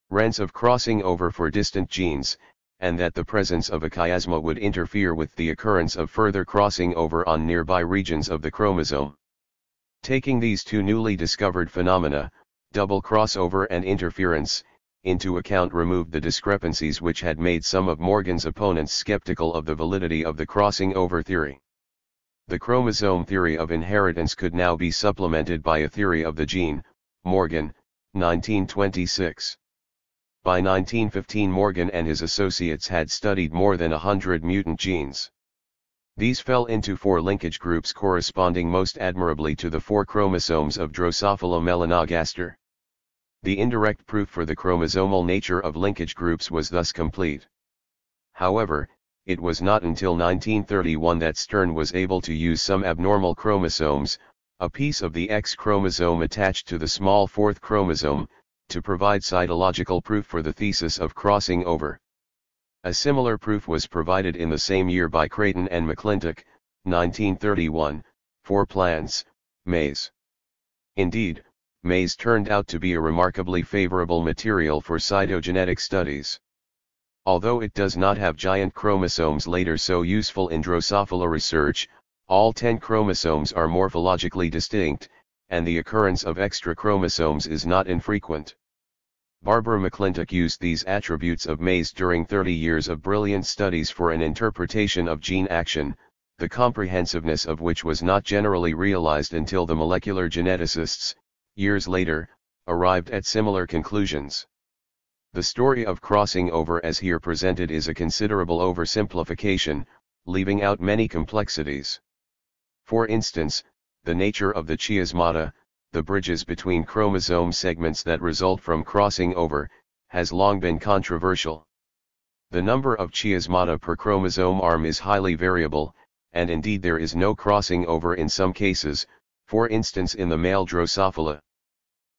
Rents of crossing over for distant genes, and that the presence of a chiasma would interfere with the occurrence of further crossing over on nearby regions of the chromosome. Taking these two newly discovered phenomena, double crossover and interference, into account removed the discrepancies which had made some of Morgan's opponents skeptical of the validity of the crossing over theory. The chromosome theory of inheritance could now be supplemented by a theory of the gene, Morgan, 1926. By 1915 Morgan and his associates had studied more than 100 mutant genes. These fell into 4 linkage groups corresponding most admirably to the 4 chromosomes of Drosophila melanogaster. The indirect proof for the chromosomal nature of linkage groups was thus complete. However, it was not until 1931 that Stern was able to use some abnormal chromosomes, a piece of the X chromosome attached to the small 4th chromosome, to provide cytological proof for the thesis of crossing over. A similar proof was provided in the same year by Creighton and McClintock, 1931, for plants, maize. Indeed, maize turned out to be a remarkably favorable material for cytogenetic studies. Although it does not have giant chromosomes later so useful in Drosophila research, all 10 chromosomes are morphologically distinct, and the occurrence of extra chromosomes is not infrequent. Barbara McClintock used these attributes of maize during 30 years of brilliant studies for an interpretation of gene action, the comprehensiveness of which was not generally realized until the molecular geneticists, years later, arrived at similar conclusions. The story of crossing over as here presented is a considerable oversimplification, leaving out many complexities. For instance, the nature of the chiasmata, the bridges between chromosome segments that result from crossing over, has long been controversial. The number of chiasmata per chromosome arm is highly variable, and indeed there is no crossing over in some cases, for instance in the male Drosophila.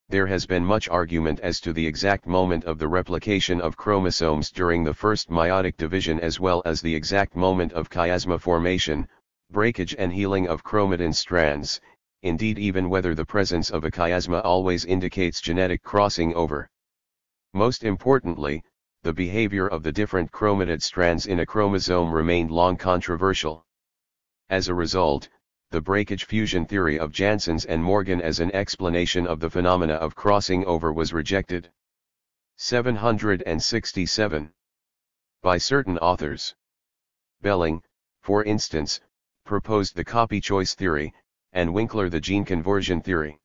There has been much argument as to the exact moment of the replication of chromosomes during the first meiotic division as well as the exact moment of chiasma formation, breakage and healing of chromatin strands, indeed even whether the presence of a chiasma always indicates genetic crossing over. Most importantly, the behavior of the different chromatid strands in a chromosome remained long controversial. As a result, the breakage fusion theory of Janssens and Morgan as an explanation of the phenomena of crossing over was rejected. 767. By certain authors. Belling, for instance, proposed the copy choice theory, and Winkler the gene conversion theory.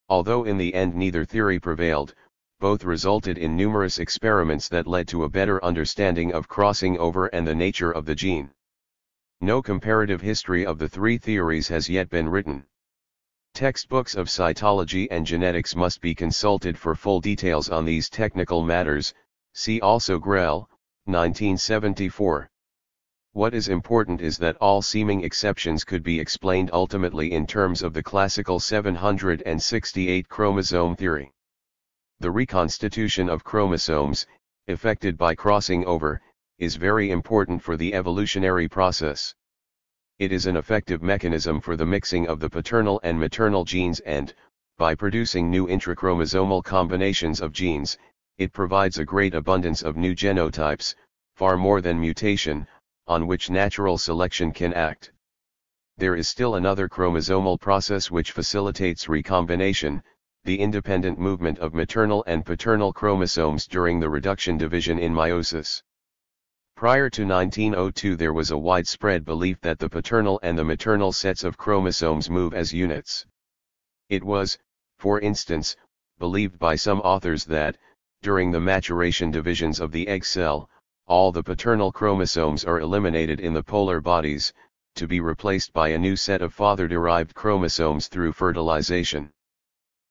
Although in the end neither theory prevailed, both resulted in numerous experiments that led to a better understanding of crossing over and the nature of the gene. No comparative history of the 3 theories has yet been written. Textbooks of cytology and genetics must be consulted for full details on these technical matters, see also Grell, 1974. What is important is that all seeming exceptions could be explained ultimately in terms of the classical 768 chromosome theory. The reconstitution of chromosomes, effected by crossing over, is very important for the evolutionary process. It is an effective mechanism for the mixing of the paternal and maternal genes and, by producing new intrachromosomal combinations of genes, it provides a great abundance of new genotypes, far more than mutation, on which natural selection can act. There is still another chromosomal process which facilitates recombination, the independent movement of maternal and paternal chromosomes during the reduction division in meiosis. Prior to 1902 there was a widespread belief that the paternal and the maternal sets of chromosomes move as units. It was, for instance, believed by some authors that, during the maturation divisions of the egg cell, all the paternal chromosomes are eliminated in the polar bodies, to be replaced by a new set of father-derived chromosomes through fertilization.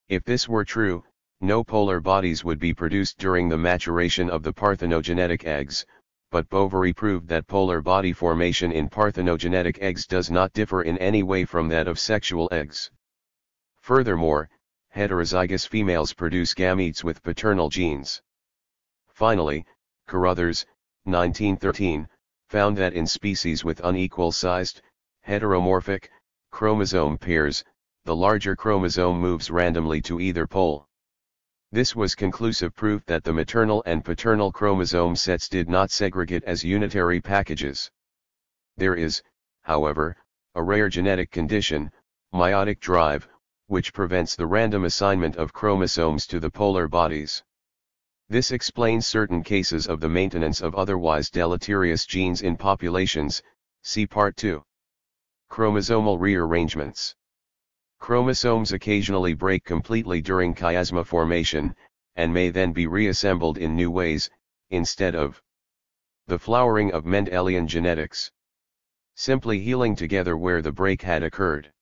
If this were true, no polar bodies would be produced during the maturation of the parthenogenetic eggs, but Boveri proved that polar body formation in parthenogenetic eggs does not differ in any way from that of sexual eggs. Furthermore, heterozygous females produce gametes with paternal genes. Finally, Carruthers, 1913, found that in species with unequal-sized, heteromorphic, chromosome pairs, the larger chromosome moves randomly to either pole. This was conclusive proof that the maternal and paternal chromosome sets did not segregate as unitary packages. There is, however, a rare genetic condition, meiotic drive, which prevents the random assignment of chromosomes to the polar bodies. This explains certain cases of the maintenance of otherwise deleterious genes in populations, see Part 2. Chromosomal rearrangements. Chromosomes occasionally break completely during chiasma formation, and may then be reassembled in new ways, instead of the flowering of Mendelian genetics, simply healing together where the break had occurred.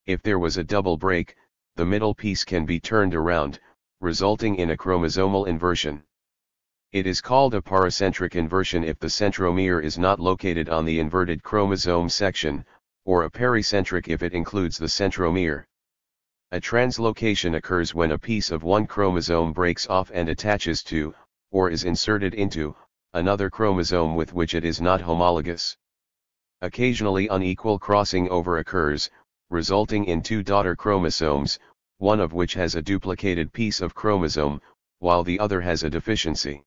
If there was a double break, the middle piece can be turned around, resulting in a chromosomal inversion. It is called a paracentric inversion if the centromere is not located on the inverted chromosome section, or a pericentric if it includes the centromere. A translocation occurs when a piece of one chromosome breaks off and attaches to, or is inserted into, another chromosome with which it is not homologous. Occasionally unequal crossing over occurs, resulting in two daughter chromosomes, one of which has a duplicated piece of chromosome, while the other has a deficiency.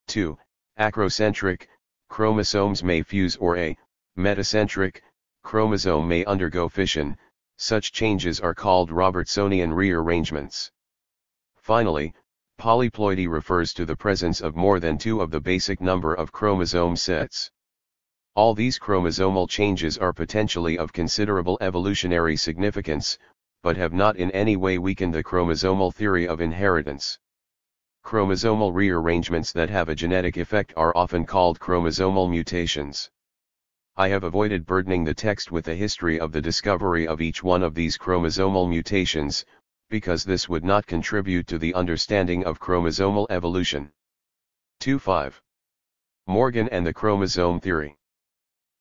2. Acrocentric, chromosomes may fuse, or a metacentric chromosome may undergo fission. Such changes are called Robertsonian rearrangements. Finally, polyploidy refers to the presence of more than two of the basic number of chromosome sets. All these chromosomal changes are potentially of considerable evolutionary significance, but have not in any way weakened the chromosomal theory of inheritance. Chromosomal rearrangements that have a genetic effect are often called chromosomal mutations. I have avoided burdening the text with a history of the discovery of each one of these chromosomal mutations, because this would not contribute to the understanding of chromosomal evolution. 2.5. Morgan and the chromosome theory.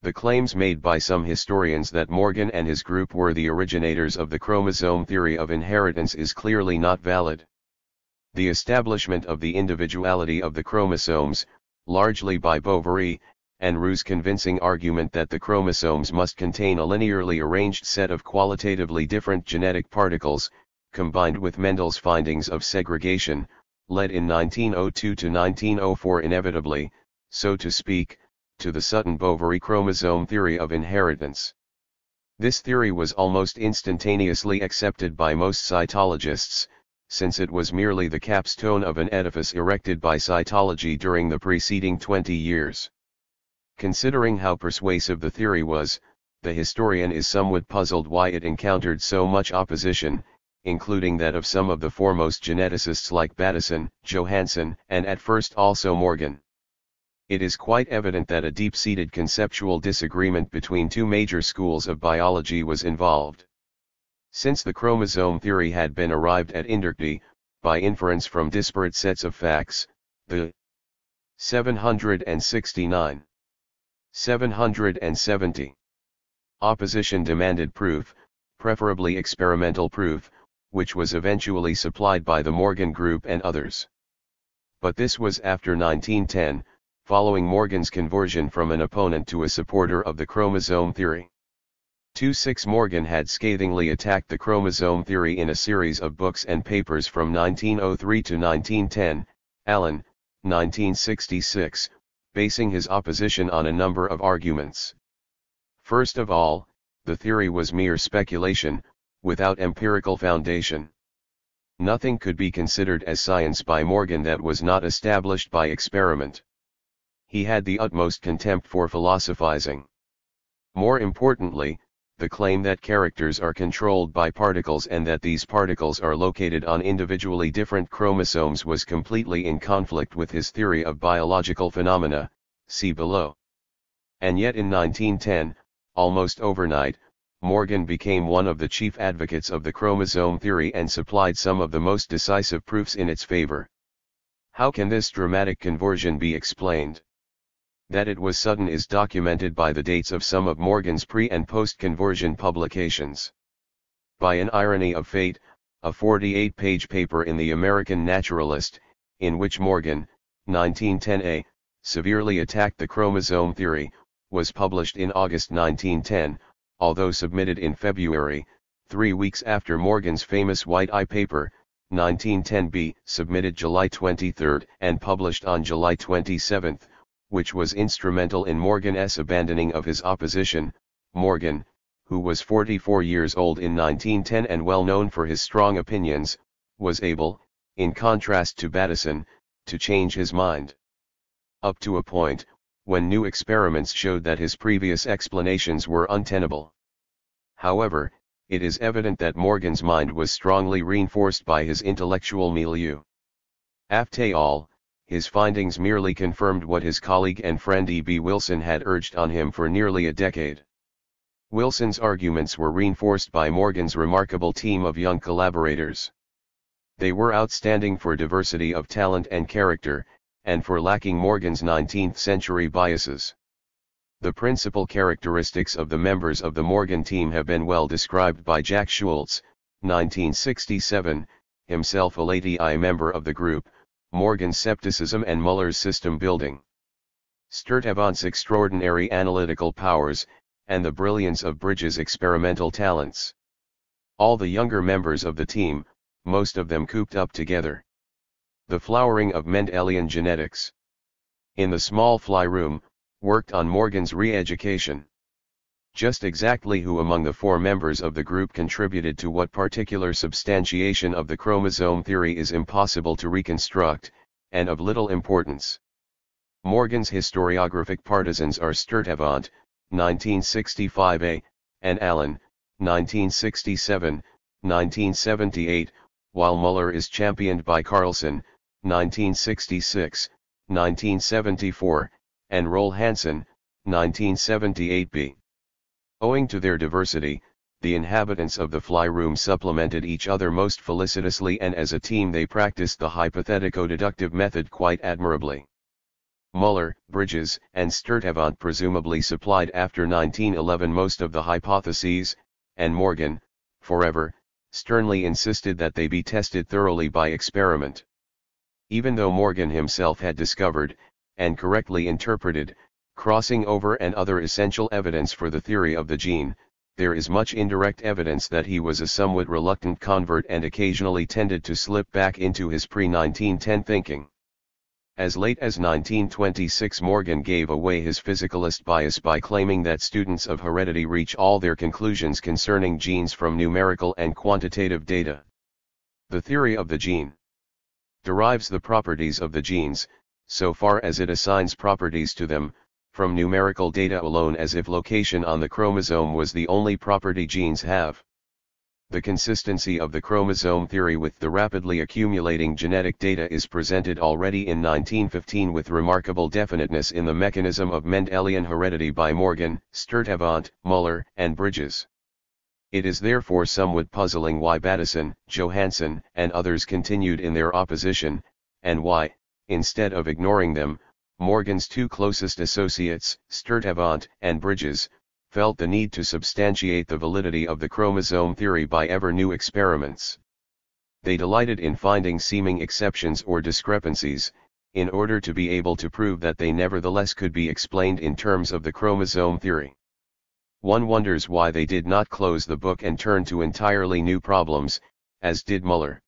The claims made by some historians that Morgan and his group were the originators of the chromosome theory of inheritance is clearly not valid. The establishment of the individuality of the chromosomes, largely by Boveri, and Roux' convincing argument that the chromosomes must contain a linearly arranged set of qualitatively different genetic particles, combined with Mendel's findings of segregation, led in 1902 to 1904 inevitably, so to speak, to the Sutton-Boveri chromosome theory of inheritance. This theory was almost instantaneously accepted by most cytologists, since it was merely the capstone of an edifice erected by cytology during the preceding 20 years. Considering how persuasive the theory was, the historian is somewhat puzzled why it encountered so much opposition, including that of some of the foremost geneticists like Bateson, Johansen, and at first also Morgan. It is quite evident that a deep-seated conceptual disagreement between two major schools of biology was involved. Since the chromosome theory had been arrived at indirectly, by inference from disparate sets of facts, the 769. 770. Opposition demanded proof, preferably experimental proof, which was eventually supplied by the Morgan Group and others. But this was after 1910, following Morgan's conversion from an opponent to a supporter of the chromosome theory. 2.6 Morgan had scathingly attacked the chromosome theory in a series of books and papers from 1903 to 1910, Allen, 1966, basing his opposition on a number of arguments. First of all, the theory was mere speculation, without empirical foundation. Nothing could be considered as science by Morgan that was not established by experiment. He had the utmost contempt for philosophizing. More importantly, the claim that characters are controlled by particles and that these particles are located on individually different chromosomes was completely in conflict with his theory of biological phenomena, see below. And yet in 1910, almost overnight, Morgan became one of the chief advocates of the chromosome theory and supplied some of the most decisive proofs in its favor. How can this dramatic conversion be explained? That it was sudden is documented by the dates of some of Morgan's pre- and post-conversion publications. By an irony of fate, a 48-page paper in the American Naturalist, in which Morgan, 1910a, severely attacked the chromosome theory, was published in August 1910, although submitted in February, 3 weeks after Morgan's famous White Eye paper, 1910b, submitted July 23 and published on July 27, which was instrumental in Morgan's abandoning of his opposition. Morgan, who was 44 years old in 1910 and well known for his strong opinions, was able, in contrast to Bateson, to change his mind. Up to a point, when new experiments showed that his previous explanations were untenable. However, it is evident that Morgan's mind was strongly reinforced by his intellectual milieu. After all, his findings merely confirmed what his colleague and friend E.B. Wilson had urged on him for nearly a decade. Wilson's arguments were reinforced by Morgan's remarkable team of young collaborators. They were outstanding for diversity of talent and character, and for lacking Morgan's 19th-century biases. The principal characteristics of the members of the Morgan team have been well described by Jack Schultz, 1967, himself a late EI member of the group, Morgan's skepticism and Muller's system building. Sturtevant's extraordinary analytical powers, and the brilliance of Bridges' experimental talents. All the younger members of the team, most of them cooped up together. The flowering of Mendelian genetics. In the small fly room, worked on Morgan's re-education. Just exactly who among the 4 members of the group contributed to what particular substantiation of the chromosome theory is impossible to reconstruct, and of little importance. Morgan's historiographic partisans are Sturtevant, 1965a, and Allen, 1967, 1978, while Muller is championed by Carlson, 1966, 1974, and Roll Hansen, 1978b. Owing to their diversity, the inhabitants of the fly room supplemented each other most felicitously, and as a team they practiced the hypothetico-deductive method quite admirably. Muller, Bridges, and Sturtevant presumably supplied after 1911 most of the hypotheses, and Morgan, forever, sternly insisted that they be tested thoroughly by experiment. Even though Morgan himself had discovered, and correctly interpreted, crossing over and other essential evidence for the theory of the gene, there is much indirect evidence that he was a somewhat reluctant convert and occasionally tended to slip back into his pre-1910 thinking. As late as 1926 Morgan gave away his physicalist bias by claiming that students of heredity reach all their conclusions concerning genes from numerical and quantitative data. The theory of the gene derives the properties of the genes, so far as it assigns properties to them, from numerical data alone, as if location on the chromosome was the only property genes have. The consistency of the chromosome theory with the rapidly accumulating genetic data is presented already in 1915 with remarkable definiteness in the mechanism of Mendelian heredity by Morgan, Sturtevant, Muller, and Bridges. It is therefore somewhat puzzling why Bateson, Johansen, and others continued in their opposition, and why, instead of ignoring them, Morgan's 2 closest associates, Sturtevant and Bridges, felt the need to substantiate the validity of the chromosome theory by ever new experiments. They delighted in finding seeming exceptions or discrepancies, in order to be able to prove that they nevertheless could be explained in terms of the chromosome theory. One wonders why they did not close the book and turn to entirely new problems, as did Muller.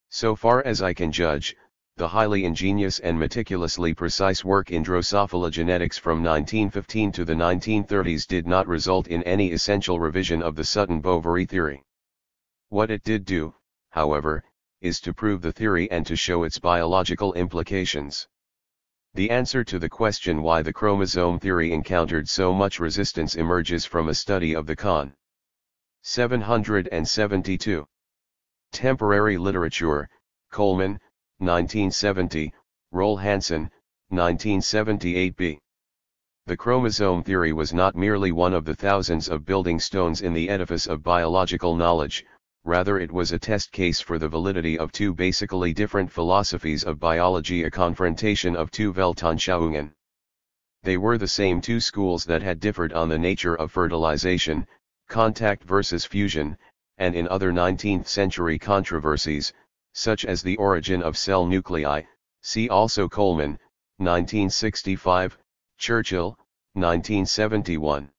So far as I can judge, the highly ingenious and meticulously precise work in Drosophila genetics from 1915 to the 1930s did not result in any essential revision of the Sutton-Boveri theory. What it did do, however, is to prove the theory and to show its biological implications. The answer to the question why the chromosome theory encountered so much resistance emerges from a study of the Con. 772. Temporary Literature, Coleman, 1970, Roll Hansen, 1978b. The chromosome theory was not merely one of the thousands of building stones in the edifice of biological knowledge, rather it was a test case for the validity of two basically different philosophies of biology, a confrontation of two Weltanschauungen. They were the same two schools that had differed on the nature of fertilization, contact versus fusion, and in other 19th century controversies, such as the origin of cell nuclei, see also Coleman, 1965, Churchill, 1971.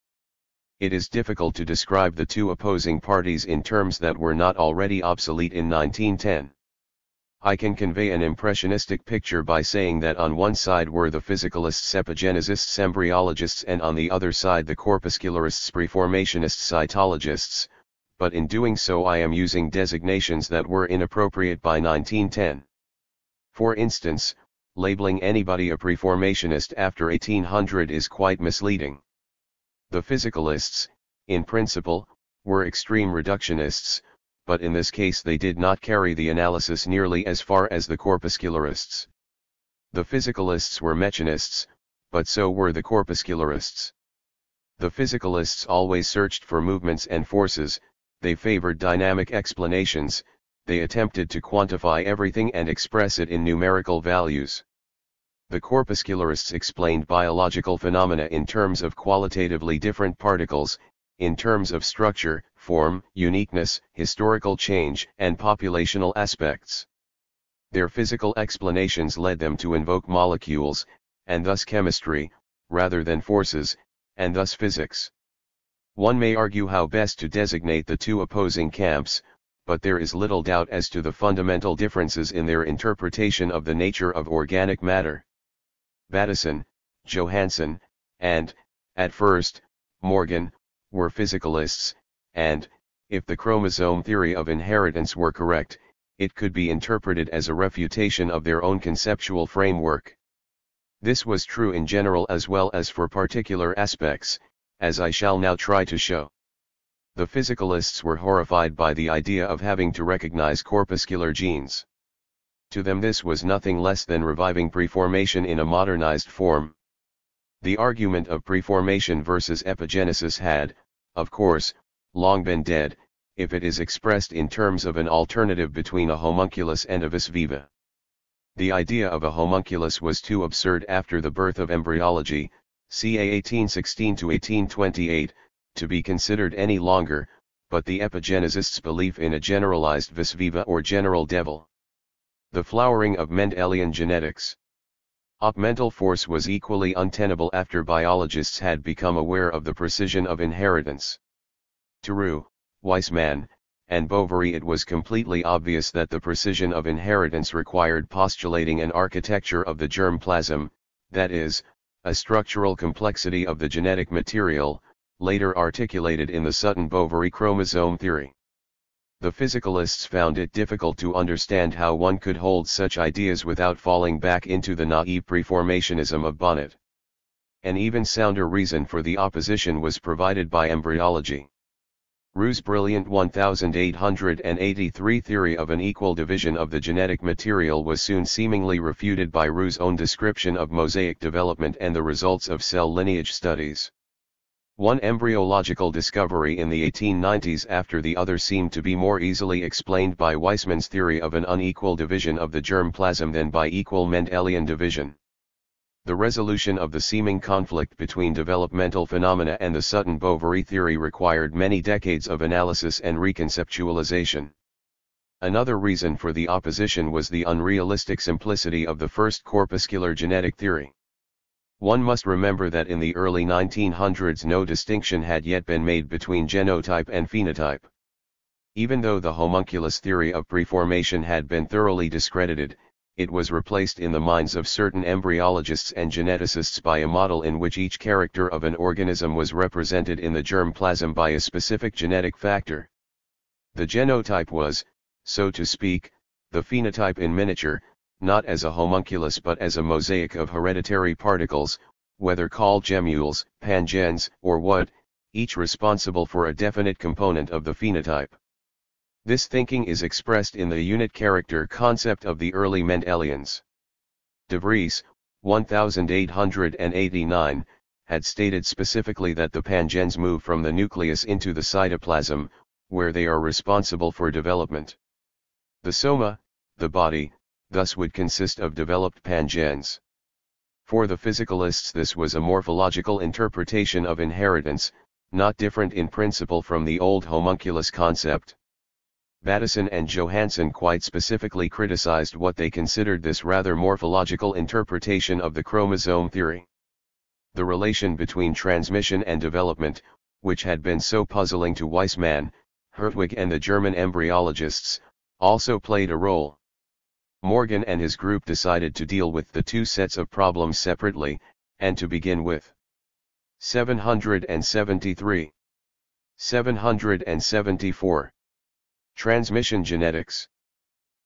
It is difficult to describe the two opposing parties in terms that were not already obsolete in 1910. I can convey an impressionistic picture by saying that on one side were the physicalists, epigeneticists, embryologists, and on the other side the corpuscularists, preformationists, cytologists, but in doing so I am using designations that were inappropriate by 1910. For instance, labeling anybody a preformationist after 1800 is quite misleading. The physicalists, in principle, were extreme reductionists, but in this case they did not carry the analysis nearly as far as the corpuscularists. The physicalists were mechanists, but so were the corpuscularists. The physicalists always searched for movements and forces, they favored dynamic explanations, they attempted to quantify everything and express it in numerical values. The corpuscularists explained biological phenomena in terms of qualitatively different particles, in terms of structure, form, uniqueness, historical change, and populational aspects. Their physical explanations led them to invoke molecules, and thus chemistry, rather than forces, and thus physics. One may argue how best to designate the two opposing camps, but there is little doubt as to the fundamental differences in their interpretation of the nature of organic matter. Bateson, Johansen, and, at first, Morgan, were physicalists, and, if the chromosome theory of inheritance were correct, it could be interpreted as a refutation of their own conceptual framework. This was true in general as well as for particular aspects, as I shall now try to show. The physicalists were horrified by the idea of having to recognize corpuscular genes. To them this was nothing less than reviving preformation in a modernized form. The argument of preformation versus epigenesis had, of course, long been dead, if it is expressed in terms of an alternative between a homunculus and a vis viva. The idea of a homunculus was too absurd after the birth of embryology, ca 1816–1828, to be considered any longer, but the epigeneticists' belief in a generalized vis viva or general devil. The flowering of Mendelian genetics. Mental force was equally untenable after biologists had become aware of the precision of inheritance. To Roux, Weismann, and Bovary it was completely obvious that the precision of inheritance required postulating an architecture of the germ plasm, that is, a structural complexity of the genetic material, later articulated in the Sutton-Bovary chromosome theory. The physicalists found it difficult to understand how one could hold such ideas without falling back into the naive preformationism of Bonnet. An even sounder reason for the opposition was provided by embryology. Roux's brilliant 1883 theory of an equal division of the genetic material was soon seemingly refuted by Roux's own description of mosaic development and the results of cell lineage studies. One embryological discovery in the 1890s after the other seemed to be more easily explained by Weismann's theory of an unequal division of the germ plasm than by equal Mendelian division. The resolution of the seeming conflict between developmental phenomena and the Sutton-Bovary theory required many decades of analysis and reconceptualization. Another reason for the opposition was the unrealistic simplicity of the first corpuscular genetic theory. One must remember that in the early 1900s no distinction had yet been made between genotype and phenotype. Even though the homunculus theory of preformation had been thoroughly discredited, it was replaced in the minds of certain embryologists and geneticists by a model in which each character of an organism was represented in the germ plasm by a specific genetic factor. The genotype was, so to speak, The phenotype in miniature, not as a homunculus but as a mosaic of hereditary particles, whether called gemmules, pangens, or what, each responsible for a definite component of the phenotype. This thinking is expressed in the unit character concept of the early Mendelians. De Vries, 1889, had stated specifically that the pangens move from the nucleus into the cytoplasm, where they are responsible for development. The soma, the body, thus would consist of developed pangens. For the physicalists this was a morphological interpretation of inheritance, not different in principle from the old homunculus concept. Bateson and Johansen quite specifically criticized what they considered this rather morphological interpretation of the chromosome theory. The relation between transmission and development, which had been so puzzling to Weismann, Hertwig and the German embryologists, also played a role. Morgan and his group decided to deal with the two sets of problems separately, and to begin with 773. 774. Transmission genetics.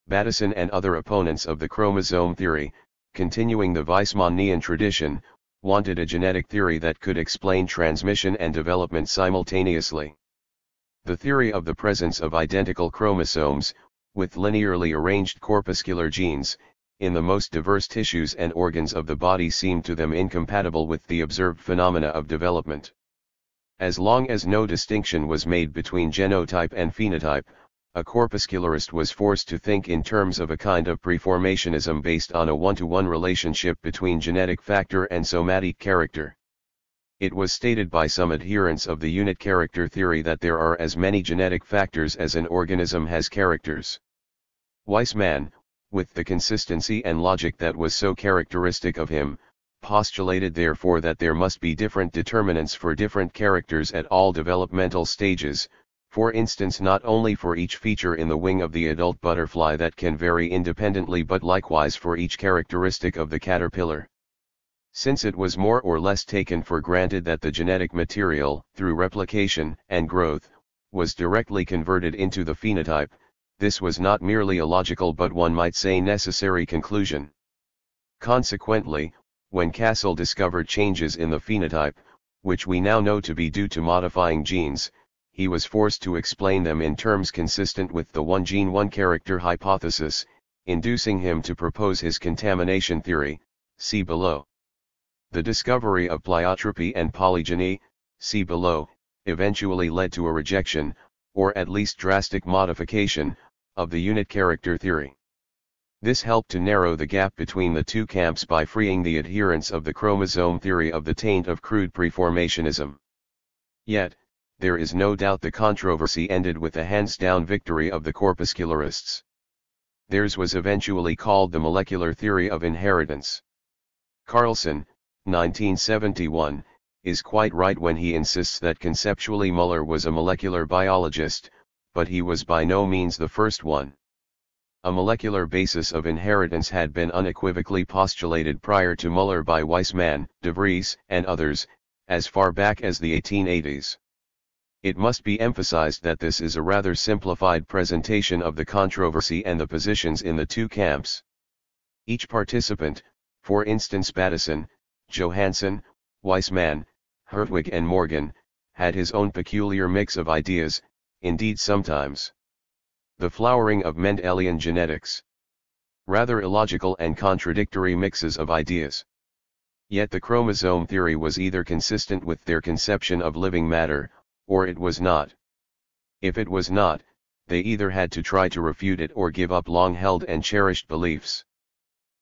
Bateson and other opponents of the chromosome theory, continuing the Weismannian tradition, wanted a genetic theory that could explain transmission and development simultaneously. The theory of the presence of identical chromosomes, with linearly arranged corpuscular genes, in the most diverse tissues and organs of the body seemed to them incompatible with the observed phenomena of development. As long as no distinction was made between genotype and phenotype, a corpuscularist was forced to think in terms of a kind of preformationism based on a one-to-one relationship between genetic factor and somatic character. It was stated by some adherents of the unit character theory that there are as many genetic factors as an organism has characters. Weismann, with the consistency and logic that was so characteristic of him, postulated therefore that there must be different determinants for different characters at all developmental stages, for instance not only for each feature in the wing of the adult butterfly that can vary independently but likewise for each characteristic of the caterpillar. Since it was more or less taken for granted that the genetic material, through replication and growth, was directly converted into the phenotype, this was not merely a logical but one might say necessary conclusion. Consequently, when Cassel discovered changes in the phenotype, which we now know to be due to modifying genes, he was forced to explain them in terms consistent with the one gene one character hypothesis, inducing him to propose his contamination theory, see below. The discovery of pleiotropy and polygeny, see below, eventually led to a rejection, or at least drastic modification, of the unit character theory. This helped to narrow the gap between the two camps by freeing the adherents of the chromosome theory of the taint of crude preformationism. Yet, there is no doubt the controversy ended with a hands-down victory of the corpuscularists. Theirs was eventually called the molecular theory of inheritance. Carlson, 1971, is quite right when he insists that conceptually Müller was a molecular biologist, but he was by no means the first one. A molecular basis of inheritance had been unequivocally postulated prior to Müller by Weismann, De Vries, and others, as far back as the 1880s. It must be emphasized that this is a rather simplified presentation of the controversy and the positions in the two camps. Each participant, for instance Bateson, Johansen, Weismann, Hertwig and Morgan, had his own peculiar mix of ideas, indeed sometimes. The flowering of Mendelian genetics. Rather illogical and contradictory mixes of ideas. Yet the chromosome theory was either consistent with their conception of living matter, or it was not. If it was not, they either had to try to refute it or give up long-held and cherished beliefs.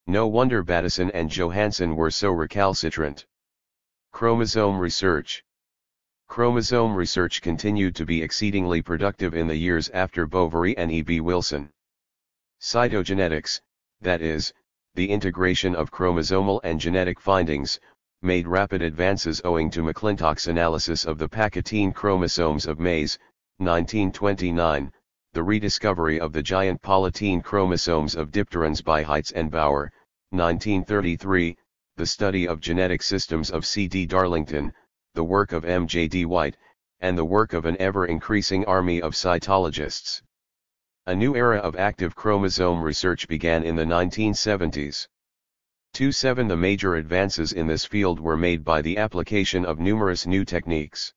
No wonder Bateson and Johansen were so recalcitrant. Chromosome research. Chromosome research continued to be exceedingly productive in the years after Bovary and E. B. Wilson. Cytogenetics, that is, the integration of chromosomal and genetic findings, made rapid advances owing to McClintock's analysis of the Pachytene chromosomes of Mayr, 1929, the rediscovery of the giant polytene chromosomes of dipterans by Heitz and Bauer, 1933, the study of genetic systems of C. D. Darlington, the work of M. J. D. White, and the work of an ever-increasing army of cytologists. A new era of active chromosome research began in the 1970s. 7 The major advances in this field were made by the application of numerous new techniques.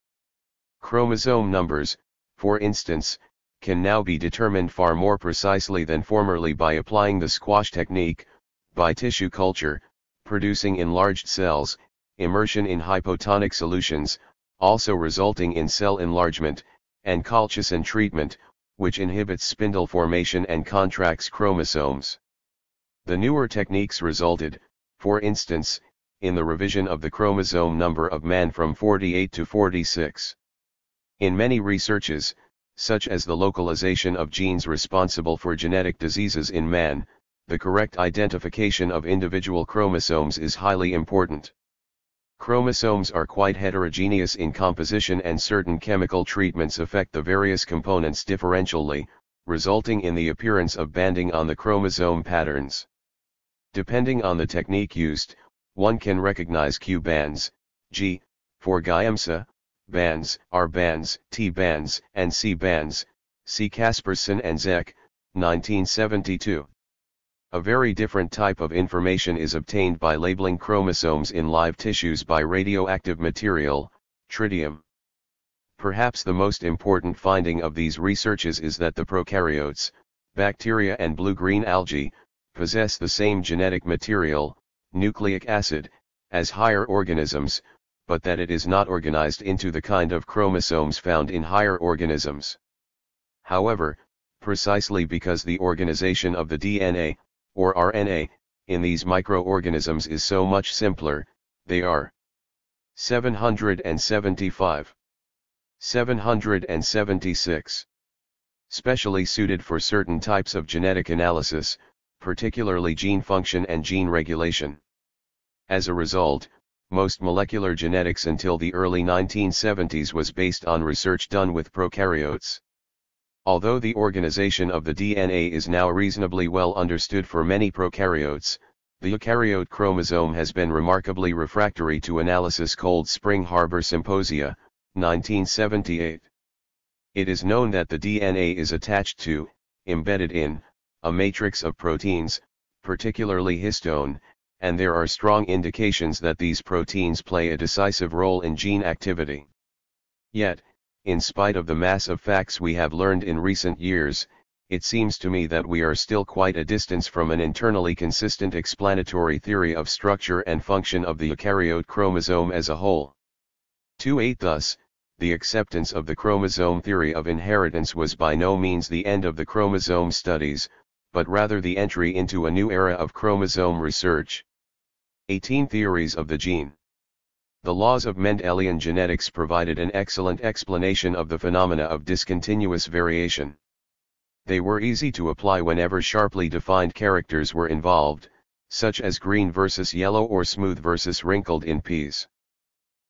Chromosome numbers, for instance, can now be determined far more precisely than formerly by applying the squash technique, by tissue culture, producing enlarged cells, immersion in hypotonic solutions, also resulting in cell enlargement, and Colchicine treatment, which inhibits spindle formation and contracts chromosomes. The newer techniques resulted, for instance, in the revision of the chromosome number of man from 48 to 46. In many researches, such as the localization of genes responsible for genetic diseases in man, the correct identification of individual chromosomes is highly important. Chromosomes are quite heterogeneous in composition, and certain chemical treatments affect the various components differentially, resulting in the appearance of banding on the chromosome patterns. Depending on the technique used, one can recognize Q bands, G, for Giemsa, bands, R bands, T bands, and C bands, see Kasperson and Zek, 1972. A very different type of information is obtained by labeling chromosomes in live tissues by radioactive material, tritium. Perhaps the most important finding of these researches is that the prokaryotes, bacteria and blue-green algae, possess the same genetic material, nucleic acid, as higher organisms, but that it is not organized into the kind of chromosomes found in higher organisms. However, precisely because the organization of the DNA, or RNA, in these microorganisms is so much simpler, they are 775. 776. Specially suited for certain types of genetic analysis, particularly gene function and gene regulation. As a result, most molecular genetics until the early 1970s was based on research done with prokaryotes. Although the organization of the DNA is now reasonably well understood for many prokaryotes, the eukaryote chromosome has been remarkably refractory to analysis. Cold Spring Harbor Symposia, 1978. It is known that the DNA is attached to, embedded in, a matrix of proteins, particularly histone, and there are strong indications that these proteins play a decisive role in gene activity. Yet, in spite of the mass of facts we have learned in recent years, it seems to me that we are still quite a distance from an internally consistent explanatory theory of structure and function of the eukaryote chromosome as a whole. 2.8 Thus, the acceptance of the chromosome theory of inheritance was by no means the end of the chromosome studies, but rather the entry into a new era of chromosome research. 18 Theories of the gene. The laws of Mendelian genetics provided an excellent explanation of the phenomena of discontinuous variation. They were easy to apply whenever sharply defined characters were involved, such as green versus yellow or smooth versus wrinkled in peas.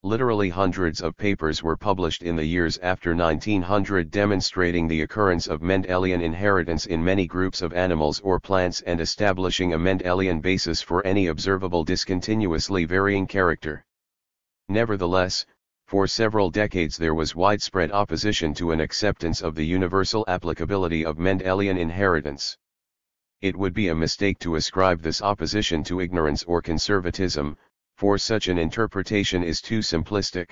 Literally hundreds of papers were published in the years after 1900 demonstrating the occurrence of Mendelian inheritance in many groups of animals or plants and establishing a Mendelian basis for any observable discontinuously varying character. Nevertheless, for several decades there was widespread opposition to an acceptance of the universal applicability of Mendelian inheritance. It would be a mistake to ascribe this opposition to ignorance or conservatism, for such an interpretation is too simplistic.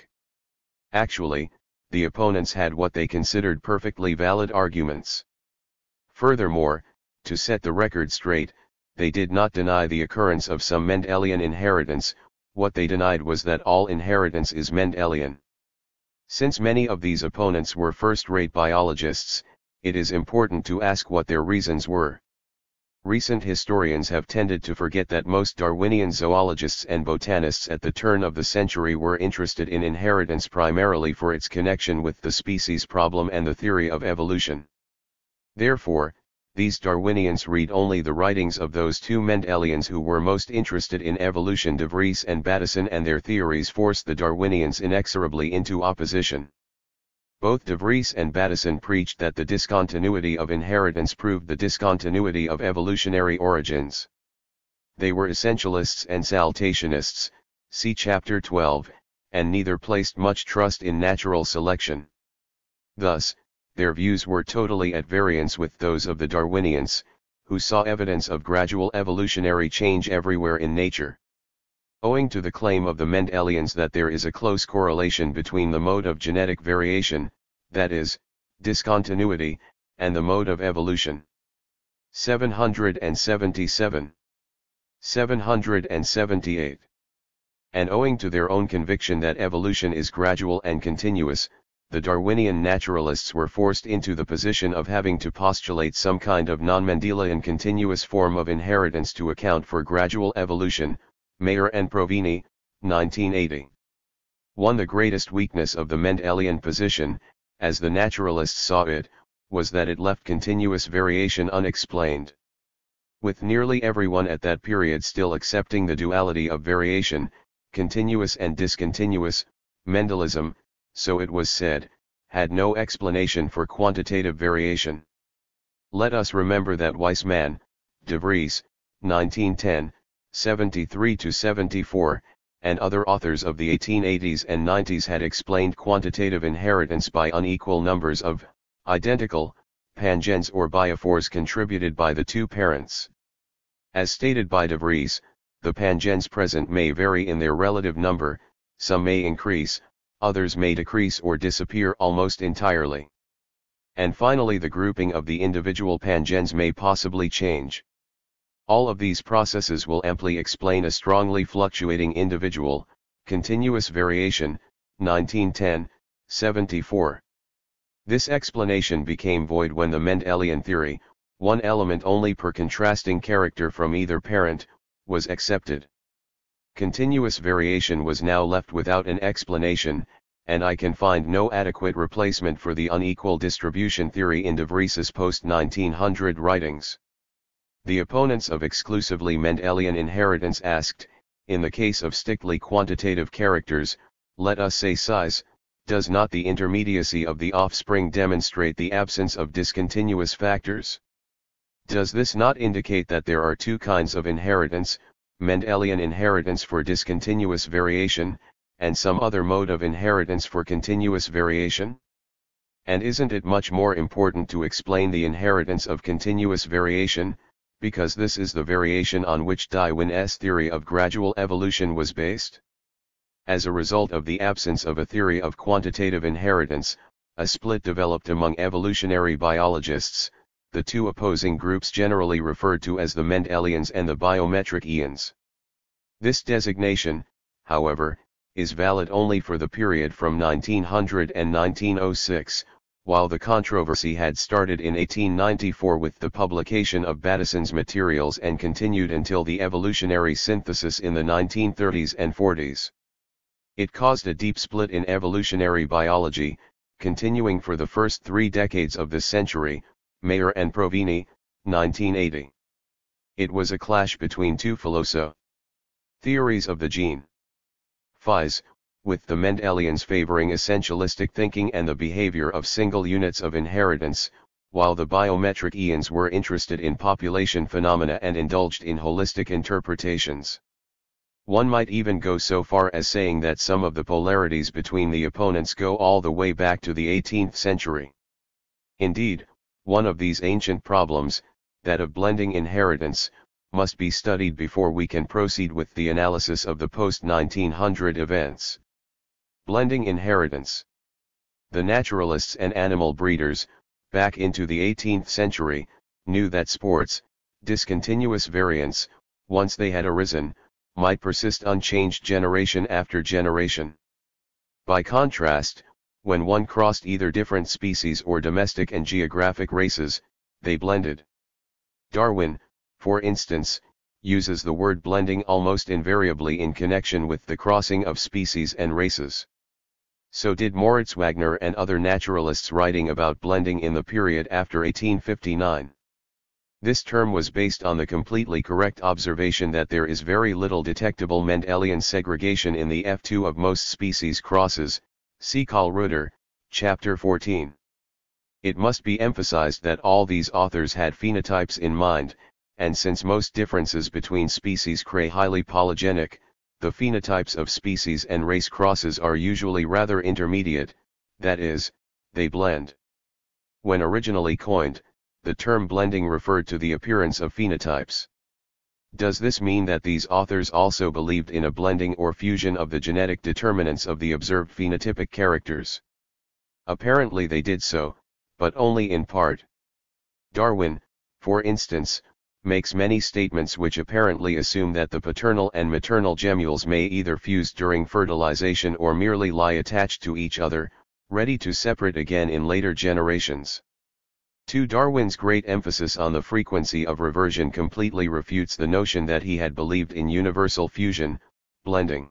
Actually, the opponents had what they considered perfectly valid arguments. Furthermore, to set the record straight, they did not deny the occurrence of some Mendelian inheritance. What they denied was that all inheritance is Mendelian. Since many of these opponents were first-rate biologists, it is important to ask what their reasons were. Recent historians have tended to forget that most Darwinian zoologists and botanists at the turn of the century were interested in inheritance primarily for its connection with the species problem and the theory of evolution. Therefore, these Darwinians read only the writings of those two Mendelians who were most interested in evolution. De Vries and Bateson and their theories forced the Darwinians inexorably into opposition. Both De Vries and Bateson preached that the discontinuity of inheritance proved the discontinuity of evolutionary origins. They were essentialists and saltationists, see Chapter 12, and neither placed much trust in natural selection. Thus, their views were totally at variance with those of the Darwinians, who saw evidence of gradual evolutionary change everywhere in nature. Owing to the claim of the Mendelians that there is a close correlation between the mode of genetic variation, that is, discontinuity, and the mode of evolution. 777. 778. And owing to their own conviction that evolution is gradual and continuous, the Darwinian naturalists were forced into the position of having to postulate some kind of non-Mendelian continuous form of inheritance to account for gradual evolution. Mayr and Provini, 1980. 1. The greatest weakness of the Mendelian position, as the naturalists saw it, was that it left continuous variation unexplained. With nearly everyone at that period still accepting the duality of variation, continuous and discontinuous, Mendelism, so it was said, had no explanation for quantitative variation. Let us remember that Weismann, De Vries, 1910, 73-74, and other authors of the 1880s and 90s had explained quantitative inheritance by unequal numbers of identical pangens or biophores contributed by the two parents. As stated by De Vries, the pangens present may vary in their relative number, some may increase, others may decrease or disappear almost entirely. And finally the grouping of the individual pangens may possibly change. All of these processes will amply explain a strongly fluctuating individual, continuous variation, 1910, 74. This explanation became void when the Mendelian theory, one element only per contrasting character from either parent, was accepted. Continuous variation was now left without an explanation, and I can find no adequate replacement for the unequal distribution theory in De Vries's post-1900 writings. The opponents of exclusively Mendelian inheritance asked, in the case of strictly quantitative characters, let us say size, does not the intermediacy of the offspring demonstrate the absence of discontinuous factors? Does this not indicate that there are two kinds of inheritance, Mendelian inheritance for discontinuous variation, and some other mode of inheritance for continuous variation? And isn't it much more important to explain the inheritance of continuous variation, because this is the variation on which Darwin's theory of gradual evolution was based? As a result of the absence of a theory of quantitative inheritance, a split developed among evolutionary biologists, the two opposing groups generally referred to as the Mendelians and the biometric Ians. This designation, however, is valid only for the period from 1900 and 1906, while the controversy had started in 1894 with the publication of Battison's materials and continued until the evolutionary synthesis in the 1930s and 40s. It caused a deep split in evolutionary biology, continuing for the first 3 decades of this century. Mayr and Provini, 1980. It was a clash between two theories of the gene. Phys, with the Mendelians favoring essentialistic thinking and the behavior of single units of inheritance, while the biometric Ians were interested in population phenomena and indulged in holistic interpretations. One might even go so far as saying that some of the polarities between the opponents go all the way back to the 18th century. Indeed, one of these ancient problems, that of blending inheritance, must be studied before we can proceed with the analysis of the post-1900 events. Blending inheritance. The naturalists and animal breeders, back into the 18th century, knew that sports, discontinuous variants, once they had arisen, might persist unchanged generation after generation. By contrast, when one crossed either different species or domestic and geographic races, they blended. Darwin, for instance, uses the word blending almost invariably in connection with the crossing of species and races. So did Moritz Wagner and other naturalists writing about blending in the period after 1859. This term was based on the completely correct observation that there is very little detectable Mendelian segregation in the F2 of most species crosses, see Kallreuter, Chapter 14. It must be emphasized that all these authors had phenotypes in mind, and since most differences between species are highly polygenic, the phenotypes of species and race crosses are usually rather intermediate, that is, they blend. When originally coined, the term blending referred to the appearance of phenotypes. Does this mean that these authors also believed in a blending or fusion of the genetic determinants of the observed phenotypic characters? Apparently they did so, but only in part. Darwin, for instance, makes many statements which apparently assume that the paternal and maternal gemmules may either fuse during fertilization or merely lie attached to each other, ready to separate again in later generations. To Darwin's great emphasis on the frequency of reversion completely refutes the notion that he had believed in universal fusion, blending.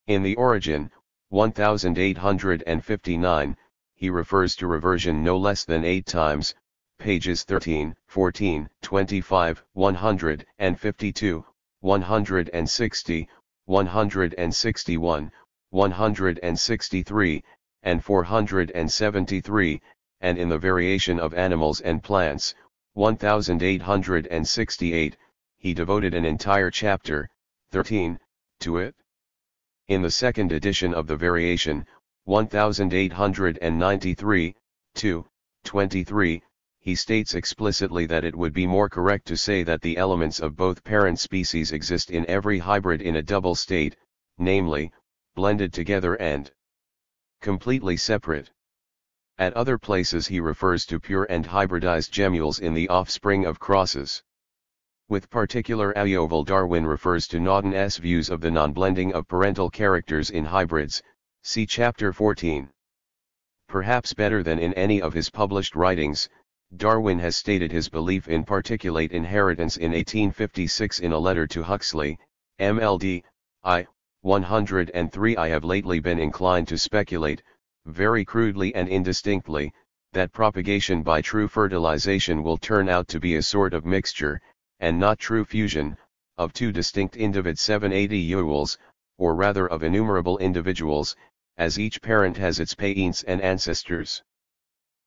In The Origin, 1859, he refers to reversion no less than 8 times, pages 13, 14, 25, 152, 160, 161, 163, and 473, and in The Variation of Animals and Plants, 1868, he devoted an entire chapter, 13, to it. In the second edition of The Variation, 1893, 23, he states explicitly that it would be more correct to say that the elements of both parent species exist in every hybrid in a double state, namely, blended together and completely separate. At other places he refers to pure and hybridized gemmules in the offspring of crosses. With particular aioval, Darwin refers to Naughton's views of the non-blending of parental characters in hybrids, see chapter 14. Perhaps better than in any of his published writings, Darwin has stated his belief in particulate inheritance in 1856 in a letter to Huxley, MLD, I. 103. I have lately been inclined to speculate, very crudely and indistinctly, that propagation by true fertilization will turn out to be a sort of mixture, and not true fusion, of two distinct individ 780 or rather of innumerable individuals, as each parent has its parents and ancestors.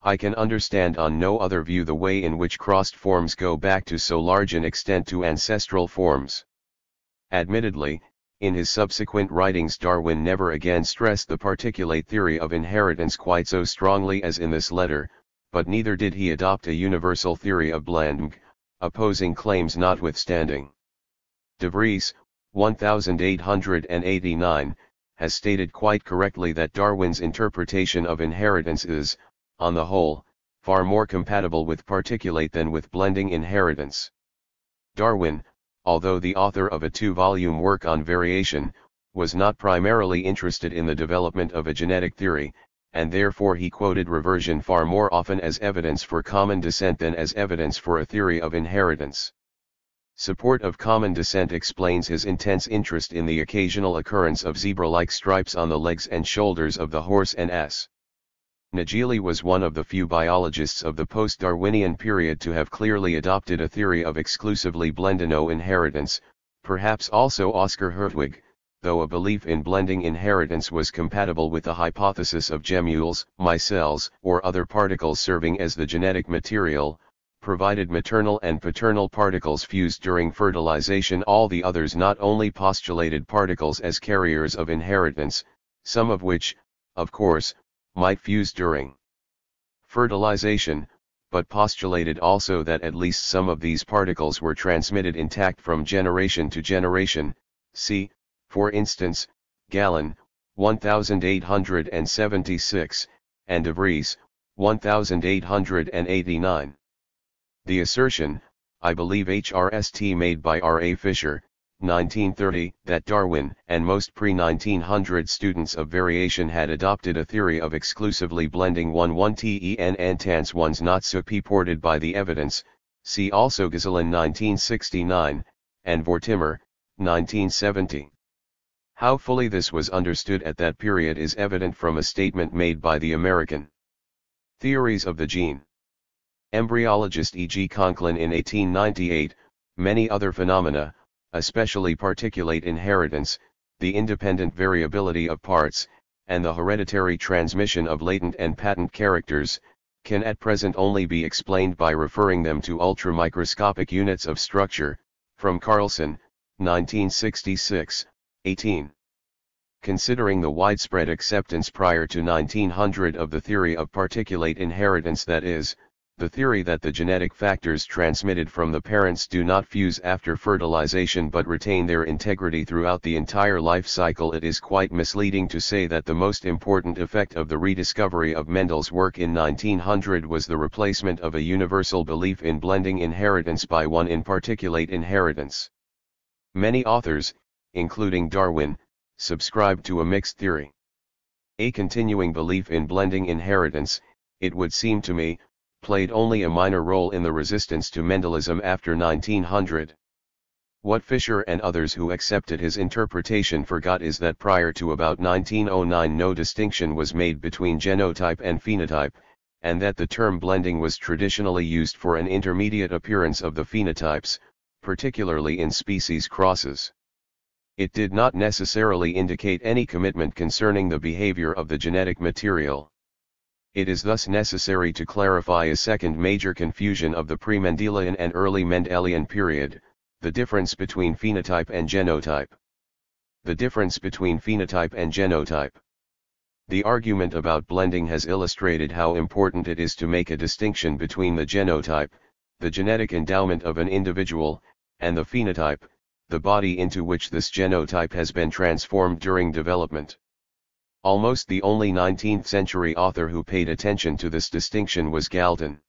I can understand on no other view the way in which crossed forms go back to so large an extent to ancestral forms. Admittedly, in his subsequent writings Darwin never again stressed the particulate theory of inheritance quite so strongly as in this letter, but neither did he adopt a universal theory of blending, opposing claims notwithstanding. De Vries, 1889, has stated quite correctly that Darwin's interpretation of inheritance is, on the whole, far more compatible with particulate than with blending inheritance. Darwin, although the author of a 2-volume work on variation, was not primarily interested in the development of a genetic theory, and therefore he quoted reversion far more often as evidence for common descent than as evidence for a theory of inheritance. Support of common descent explains his intense interest in the occasional occurrence of zebra-like stripes on the legs and shoulders of the horse and ass. Nageli was one of the few biologists of the post-Darwinian period to have clearly adopted a theory of exclusively blendino inheritance, perhaps also Oscar Hertwig, though a belief in blending inheritance was compatible with the hypothesis of gemmules, micelles, or other particles serving as the genetic material, provided maternal and paternal particles fused during fertilization. All the others not only postulated particles as carriers of inheritance, some of which, of course, might fuse during fertilization, but postulated also that at least some of these particles were transmitted intact from generation to generation. See, for instance, Galen, 1876, and De Vries, 1889. The assertion, I believe HRST made by R.A. Fisher, 1930, that Darwin and most pre-1900 students of variation had adopted a theory of exclusively blending 1-1-ten and tans ones not supported by the evidence, see also Gazellin 1969, and Vortimer, 1970. How fully this was understood at that period is evident from a statement made by the American Theories of the Gene embryologist E.G. Conklin in 1898, many other phenomena, especially particulate inheritance, the independent variability of parts, and the hereditary transmission of latent and patent characters, can at present only be explained by referring them to ultramicroscopic units of structure, from Carlson, 1966, 18. Considering the widespread acceptance prior to 1900 of the theory of particulate inheritance, that is, the theory that the genetic factors transmitted from the parents do not fuse after fertilization but retain their integrity throughout the entire life cycle, it is quite misleading to say that the most important effect of the rediscovery of Mendel's work in 1900 was the replacement of a universal belief in blending inheritance by one in particulate inheritance. Many authors, including Darwin, subscribe to a mixed theory. A continuing belief in blending inheritance, it would seem to me, played only a minor role in the resistance to Mendelism after 1900. What Fisher and others who accepted his interpretation forgot is that prior to about 1909 no distinction was made between genotype and phenotype, and that the term blending was traditionally used for an intermediate appearance of the phenotypes, particularly in species crosses. It did not necessarily indicate any commitment concerning the behavior of the genetic material. It is thus necessary to clarify a second major confusion of the pre-Mendelian and early Mendelian period, the difference between phenotype and genotype. The difference between phenotype and genotype. The argument about blending has illustrated how important it is to make a distinction between the genotype, the genetic endowment of an individual, and the phenotype, the body into which this genotype has been transformed during development. Almost the only 19th-century author who paid attention to this distinction was Galton.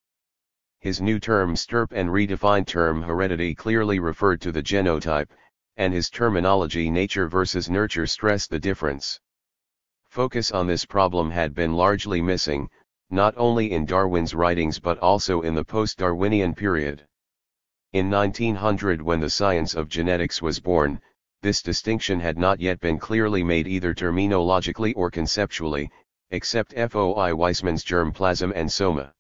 His new term stirp and redefined term heredity clearly referred to the genotype, and his terminology nature versus nurture stressed the difference. Focus on this problem had been largely missing, not only in Darwin's writings but also in the post-Darwinian period. In 1900, when the science of genetics was born, this distinction had not yet been clearly made either terminologically or conceptually, except F.O.I. Weismann's germplasm and soma.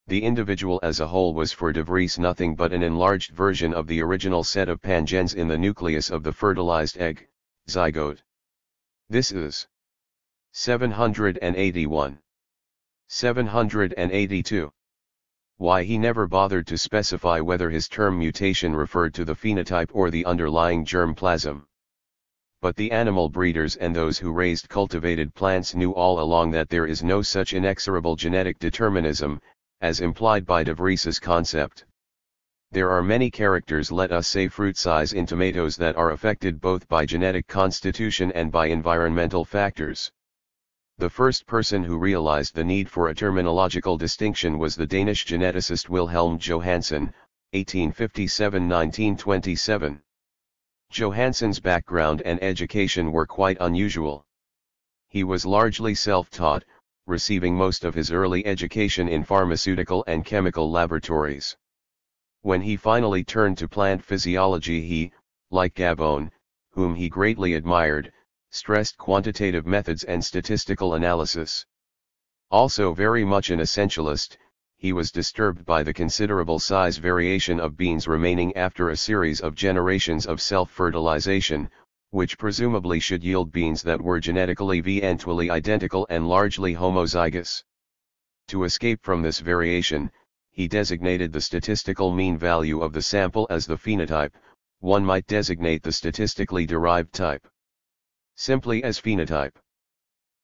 The individual as a whole was for De Vries nothing but an enlarged version of the original set of pangens in the nucleus of the fertilized egg, zygote. This is 781. 782. Why he never bothered to specify whether his term mutation referred to the phenotype or the underlying germplasm. But the animal breeders and those who raised cultivated plants knew all along that there is no such inexorable genetic determinism, as implied by De Vries's concept. There are many characters, let us say fruit size in tomatoes, that are affected both by genetic constitution and by environmental factors. The first person who realized the need for a terminological distinction was the Danish geneticist Wilhelm Johannsen, 1857–1927. Johannsen's background and education were quite unusual. He was largely self-taught, receiving most of his early education in pharmaceutical and chemical laboratories. When he finally turned to plant physiology, he, like Gabon, whom he greatly admired, stressed quantitative methods and statistical analysis. Also very much an essentialist, he was disturbed by the considerable size variation of beans remaining after a series of generations of self-fertilization, which presumably should yield beans that were genetically eventually identical and largely homozygous. To escape from this variation, he designated the statistical mean value of the sample as the phenotype. One might designate the statistically derived type simply as phenotype.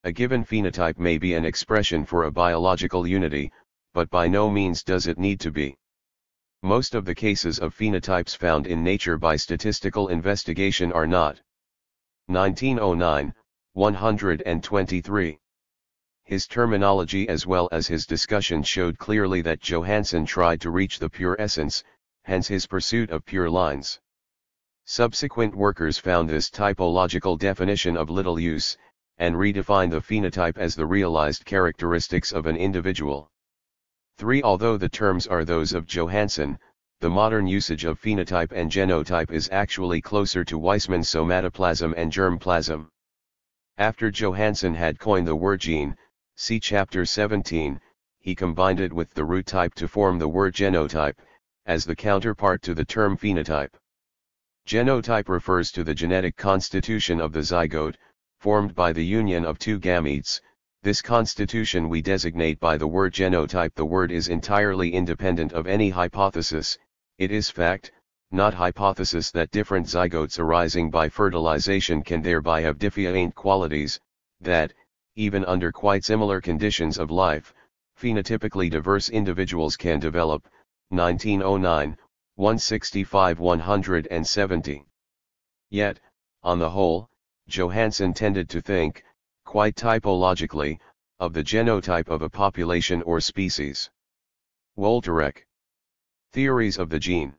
A given phenotype may be an expression for a biological unity, but by no means does it need to be. Most of the cases of phenotypes found in nature by statistical investigation are not. 1909, 123. His terminology as well as his discussion showed clearly that Johannsen tried to reach the pure essence, hence his pursuit of pure lines. Subsequent workers found this typological definition of little use, and redefined the phenotype as the realized characteristics of an individual. 3. Although the terms are those of Johannsen, the modern usage of phenotype and genotype is actually closer to Weismann's somatoplasm and germplasm. After Johannsen had coined the word gene, see chapter 17, he combined it with the root type to form the word genotype, as the counterpart to the term phenotype. Genotype refers to the genetic constitution of the zygote, formed by the union of two gametes. This constitution we designate by the word genotype. The word is entirely independent of any hypothesis, it is fact, not hypothesis that different zygotes arising by fertilization can thereby have different qualities, that, even under quite similar conditions of life, phenotypically diverse individuals can develop. 1909, 165-170. Yet, on the whole, Johansen tended to think, quite typologically, of the genotype of a population or species. Wolterek. Theories of the Gene.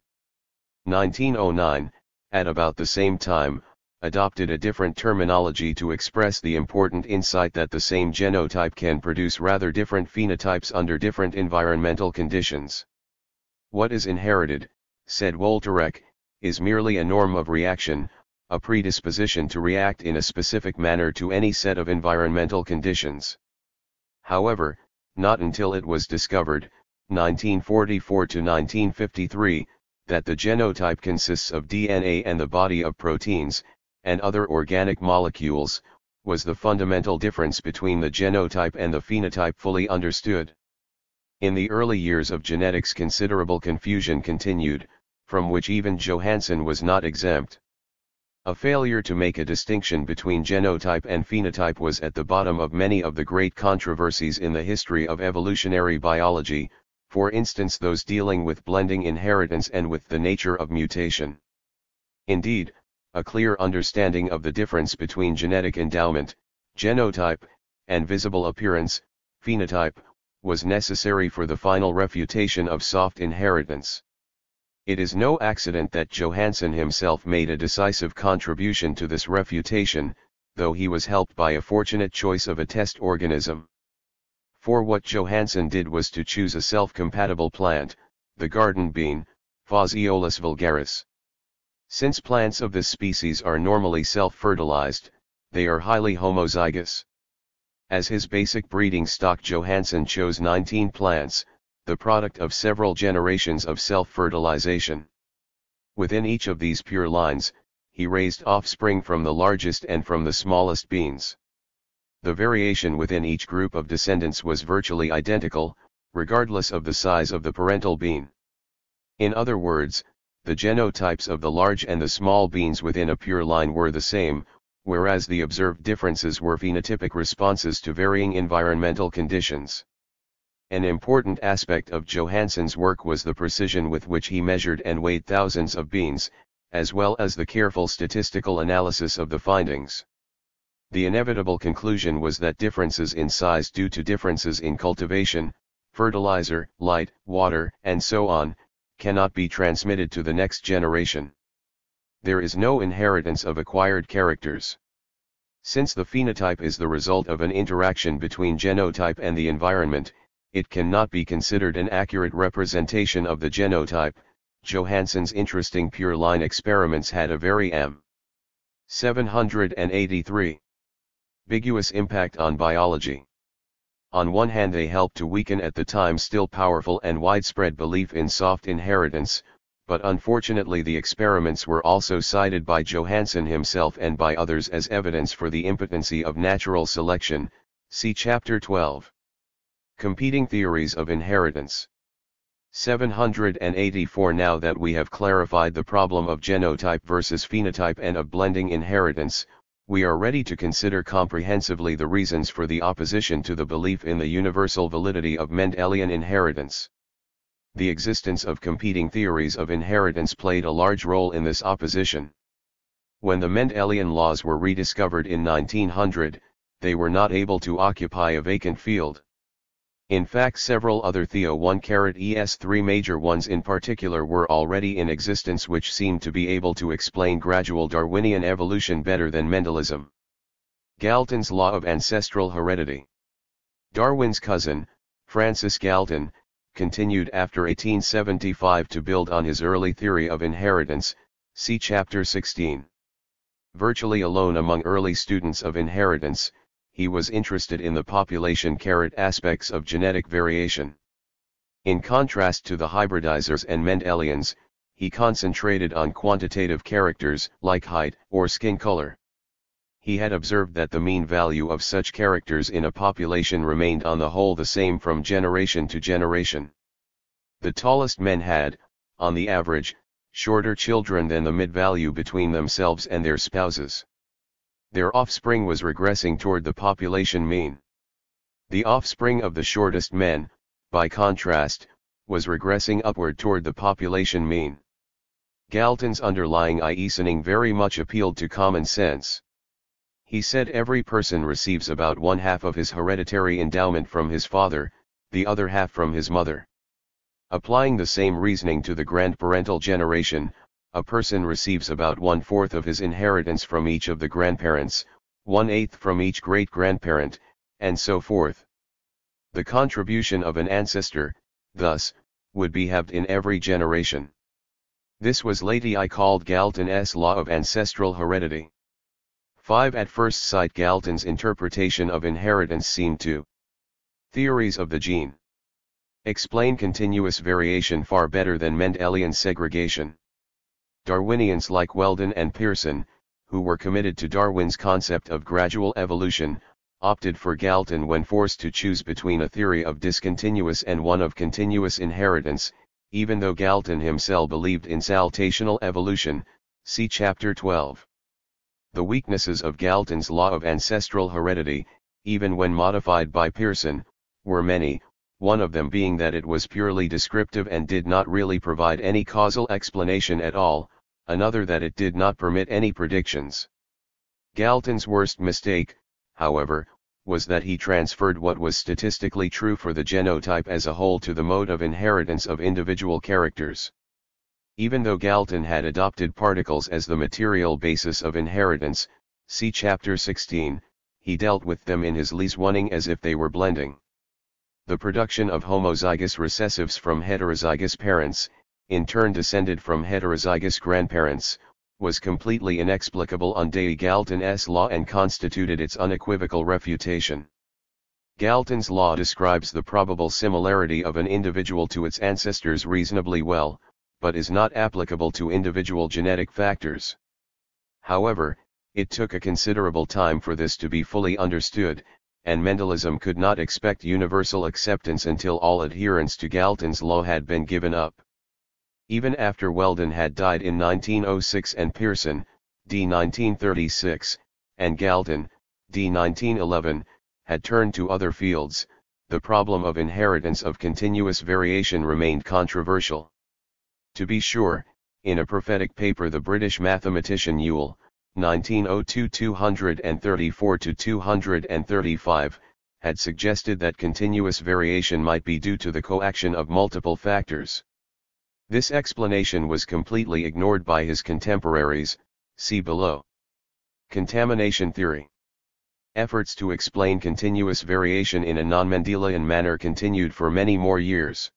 1909, at about the same time, adopted a different terminology to express the important insight that the same genotype can produce rather different phenotypes under different environmental conditions. What is inherited, said Wolterek, is merely a norm of reaction, a predisposition to react in a specific manner to any set of environmental conditions. However, not until it was discovered, 1944 to 1953, that the genotype consists of DNA and the body of proteins, and other organic molecules, was the fundamental difference between the genotype and the phenotype fully understood. In the early years of genetics considerable confusion continued, from which even Johansen was not exempt. A failure to make a distinction between genotype and phenotype was at the bottom of many of the great controversies in the history of evolutionary biology, for instance those dealing with blending inheritance and with the nature of mutation. Indeed, a clear understanding of the difference between genetic endowment, genotype, and visible appearance, phenotype, was necessary for the final refutation of soft inheritance. It is no accident that Johansen himself made a decisive contribution to this refutation, though he was helped by a fortunate choice of a test organism. For what Johansen did was to choose a self-compatible plant, the garden bean, Phaseolus vulgaris. Since plants of this species are normally self-fertilized, they are highly homozygous. As his basic breeding stock Johansen chose 19 plants, the product of several generations of self-fertilization. Within each of these pure lines, he raised offspring from the largest and from the smallest beans. The variation within each group of descendants was virtually identical, regardless of the size of the parental bean. In other words, the genotypes of the large and the small beans within a pure line were the same, whereas the observed differences were phenotypic responses to varying environmental conditions. An important aspect of Johansen's work was the precision with which he measured and weighed thousands of beans, as well as the careful statistical analysis of the findings. The inevitable conclusion was that differences in size due to differences in cultivation, fertilizer, light, water, and so on, cannot be transmitted to the next generation. There is no inheritance of acquired characters. Since the phenotype is the result of an interaction between genotype and the environment, it cannot be considered an accurate representation of the genotype. Johansen's interesting pure line experiments had a very 783 ambiguous impact on biology. On one hand they helped to weaken at the time still powerful and widespread belief in soft inheritance, but unfortunately the experiments were also cited by Johansen himself and by others as evidence for the impotency of natural selection, see Chapter 12. Competing theories of inheritance. 784 Now that we have clarified the problem of genotype versus phenotype and of blending inheritance, we are ready to consider comprehensively the reasons for the opposition to the belief in the universal validity of Mendelian inheritance. The existence of competing theories of inheritance played a large role in this opposition. When the Mendelian laws were rediscovered in 1900, they were not able to occupy a vacant field. In fact several other Theo1-es3 major ones in particular were already in existence which seemed to be able to explain gradual Darwinian evolution better than Mendelism. Galton's law of ancestral heredity. Darwin's cousin, Francis Galton, continued after 1875 to build on his early theory of inheritance, see Chapter 16. Virtually alone among early students of inheritance, he was interested in the population aspects of genetic variation. In contrast to the hybridizers and Mendelians, he concentrated on quantitative characters like height or skin color. He had observed that the mean value of such characters in a population remained on the whole the same from generation to generation. The tallest men had, on the average, shorter children than the mid-value between themselves and their spouses. Their offspring was regressing toward the population mean. The offspring of the shortest men, by contrast, was regressing upward toward the population mean. Galton's underlying reasoning very much appealed to common sense. He said every person receives about one half of his hereditary endowment from his father, the other half from his mother. Applying the same reasoning to the grandparental generation, a person receives about 1/4 of his inheritance from each of the grandparents, 1/8 from each great-grandparent, and so forth. The contribution of an ancestor, thus, would be halved in every generation. This was lately called Galton's law of ancestral heredity. 5. At first sight Galton's interpretation of inheritance seemed to theories of the gene explain continuous variation far better than Mendelian segregation. Darwinians like Weldon and Pearson, who were committed to Darwin's concept of gradual evolution, opted for Galton when forced to choose between a theory of discontinuous and one of continuous inheritance, even though Galton himself believed in saltational evolution, see Chapter 12. The weaknesses of Galton's law of ancestral heredity, even when modified by Pearson, were many, one of them being that it was purely descriptive and did not really provide any causal explanation at all, another that it did not permit any predictions. Galton's worst mistake, however, was that he transferred what was statistically true for the genotype as a whole to the mode of inheritance of individual characters. Even though Galton had adopted particles as the material basis of inheritance, see Chapter 16, he dealt with them in his Lees-Wanning as if they were blending. The production of homozygous recessives from heterozygous parents, in turn descended from heterozygous grandparents, was completely inexplicable under Galton's law and constituted its unequivocal refutation. Galton's law describes the probable similarity of an individual to its ancestors reasonably well, but is not applicable to individual genetic factors. However, it took a considerable time for this to be fully understood, and Mendelism could not expect universal acceptance until all adherence to Galton's law had been given up. Even after Weldon had died in 1906 and Pearson, d. 1936, and Galton, d. 1911, had turned to other fields, the problem of inheritance of continuous variation remained controversial. To be sure, in a prophetic paper the British mathematician Ewell, 1902 234-235, had suggested that continuous variation might be due to the coaction of multiple factors. This explanation was completely ignored by his contemporaries, see below. Contamination theory. Efforts to explain continuous variation in a non-Mendelian manner continued for many more years.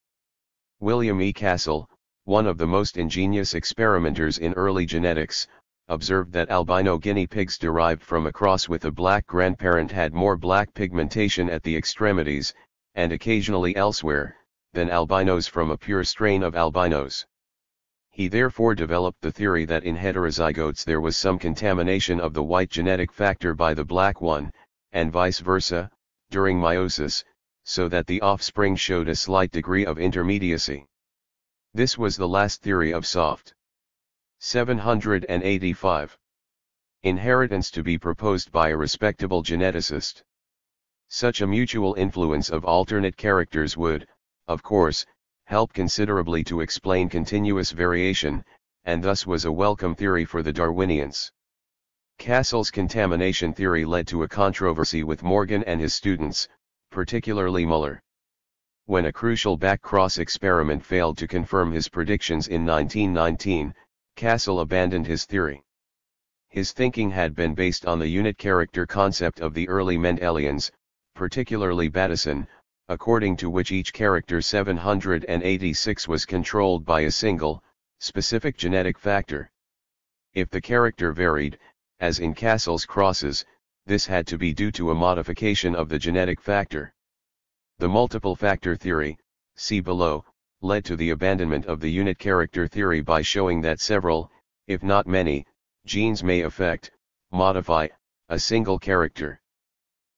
William E. Castle, one of the most ingenious experimenters in early genetics, observed that albino guinea pigs derived from a cross with a black grandparent had more black pigmentation at the extremities, and occasionally elsewhere, than albinos from a pure strain of albinos. He therefore developed the theory that in heterozygotes there was some contamination of the white genetic factor by the black one, and vice versa, during meiosis, so that the offspring showed a slight degree of intermediacy. This was the last theory of Soft. 785. Inheritance to be proposed by a respectable geneticist. Such a mutual influence of alternate characters would, of course, help considerably to explain continuous variation, and thus was a welcome theory for the Darwinians. Castle's contamination theory led to a controversy with Morgan and his students, particularly Muller. When a crucial back-cross experiment failed to confirm his predictions in 1919, Castle abandoned his theory. His thinking had been based on the unit character concept of the early Mendelians, particularly Bateson, according to which each character 786 was controlled by a single, specific genetic factor. If the character varied, as in Castle's crosses, this had to be due to a modification of the genetic factor. The multiple factor theory, see below, led to the abandonment of the unit character theory by showing that several, if not many, genes may affect, modify, a single character.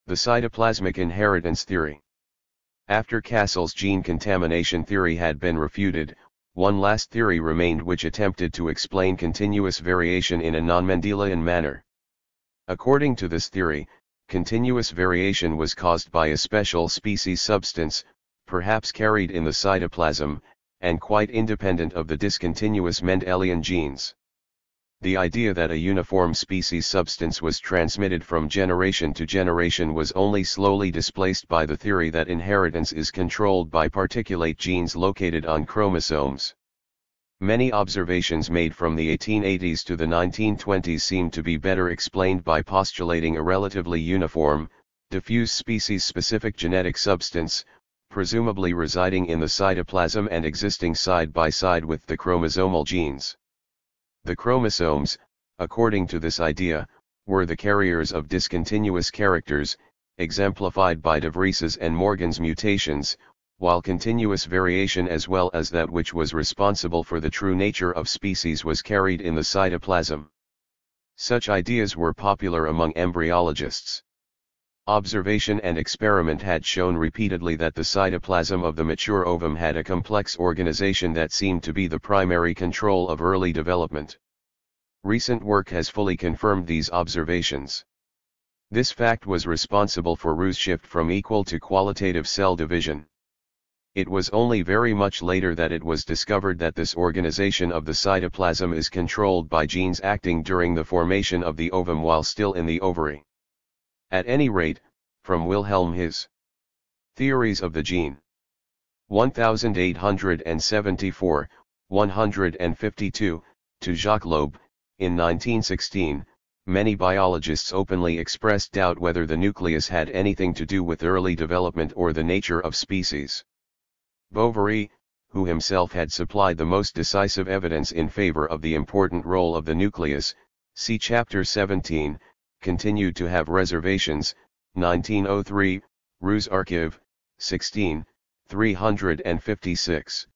The cytoplasmic inheritance theory. After Castle's gene contamination theory had been refuted, one last theory remained which attempted to explain continuous variation in a non-Mendelian manner. According to this theory, continuous variation was caused by a special species substance, perhaps carried in the cytoplasm, and quite independent of the discontinuous Mendelian genes. The idea that a uniform species substance was transmitted from generation to generation was only slowly displaced by the theory that inheritance is controlled by particulate genes located on chromosomes. Many observations made from the 1880s to the 1920s seem to be better explained by postulating a relatively uniform, diffuse species-specific genetic substance, presumably residing in the cytoplasm and existing side by side with the chromosomal genes. The chromosomes, according to this idea, were the carriers of discontinuous characters, exemplified by de Vries's and Morgan's mutations, while continuous variation as well as that which was responsible for the true nature of species was carried in the cytoplasm. Such ideas were popular among embryologists. Observation and experiment had shown repeatedly that the cytoplasm of the mature ovum had a complex organization that seemed to be the primary control of early development. Recent work has fully confirmed these observations. This fact was responsible for Roos' shift from equal to qualitative cell division. It was only very much later that it was discovered that this organization of the cytoplasm is controlled by genes acting during the formation of the ovum while still in the ovary. At any rate, from Wilhelm his Theories of the Gene 1874, 152, to Jacques Loeb, in 1916, many biologists openly expressed doubt whether the nucleus had anything to do with early development or the nature of species. Bovary, who himself had supplied the most decisive evidence in favor of the important role of the nucleus, see Chapter 17, continued to have reservations. 1903, Roos Archive, 16, 356.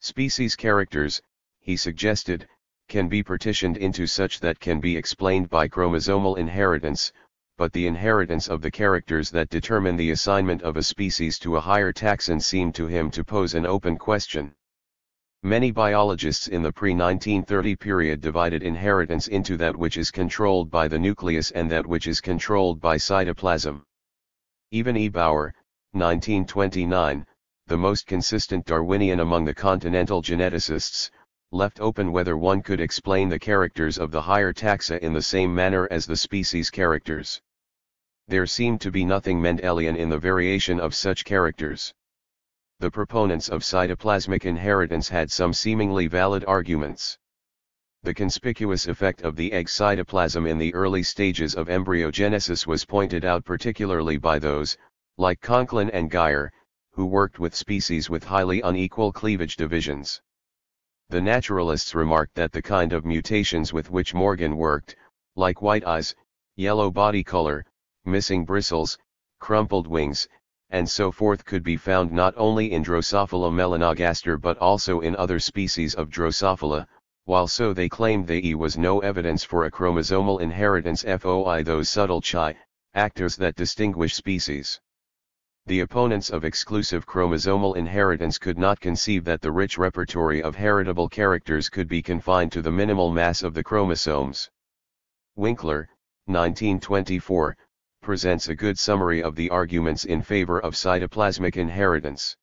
Species characters, he suggested, can be partitioned into such that can be explained by chromosomal inheritance, but the inheritance of the characters that determine the assignment of a species to a higher taxon seemed to him to pose an open question. Many biologists in the pre-1930 period divided inheritance into that which is controlled by the nucleus and that which is controlled by cytoplasm. Even E. Bauer, 1929, the most consistent Darwinian among the continental geneticists, left open whether one could explain the characters of the higher taxa in the same manner as the species characters. There seemed to be nothing Mendelian in the variation of such characters. The proponents of cytoplasmic inheritance had some seemingly valid arguments. The conspicuous effect of the egg cytoplasm in the early stages of embryogenesis was pointed out particularly by those, like Conklin and Geyer, who worked with species with highly unequal cleavage divisions. The naturalists remarked that the kind of mutations with which Morgan worked, like white eyes, yellow body color, missing bristles, crumpled wings, and so forth could be found not only in Drosophila melanogaster but also in other species of Drosophila, while so they claimed there was no evidence for a chromosomal inheritance foi those subtle actors that distinguish species. The opponents of exclusive chromosomal inheritance could not conceive that the rich repertory of heritable characters could be confined to the minimal mass of the chromosomes. Winkler, 1924, presents a good summary of the arguments in favor of cytoplasmic inheritance.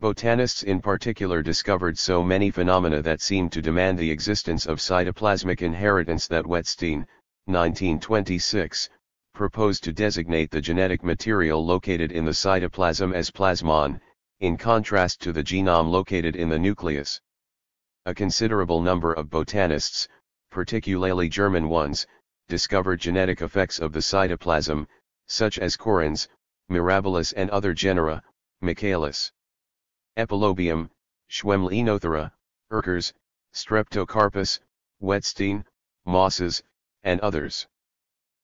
Botanists in particular discovered so many phenomena that seemed to demand the existence of cytoplasmic inheritance that Wettstein, 1926, proposed to designate the genetic material located in the cytoplasm as plasmon, in contrast to the genome located in the nucleus. A considerable number of botanists, particularly German ones, discovered genetic effects of the cytoplasm, such as Correns, Mirabilis and other genera, Michaelis. Epilobium, Schwemmlinothera, Erkers, Streptocarpus, Wettstein, Mosses, and others.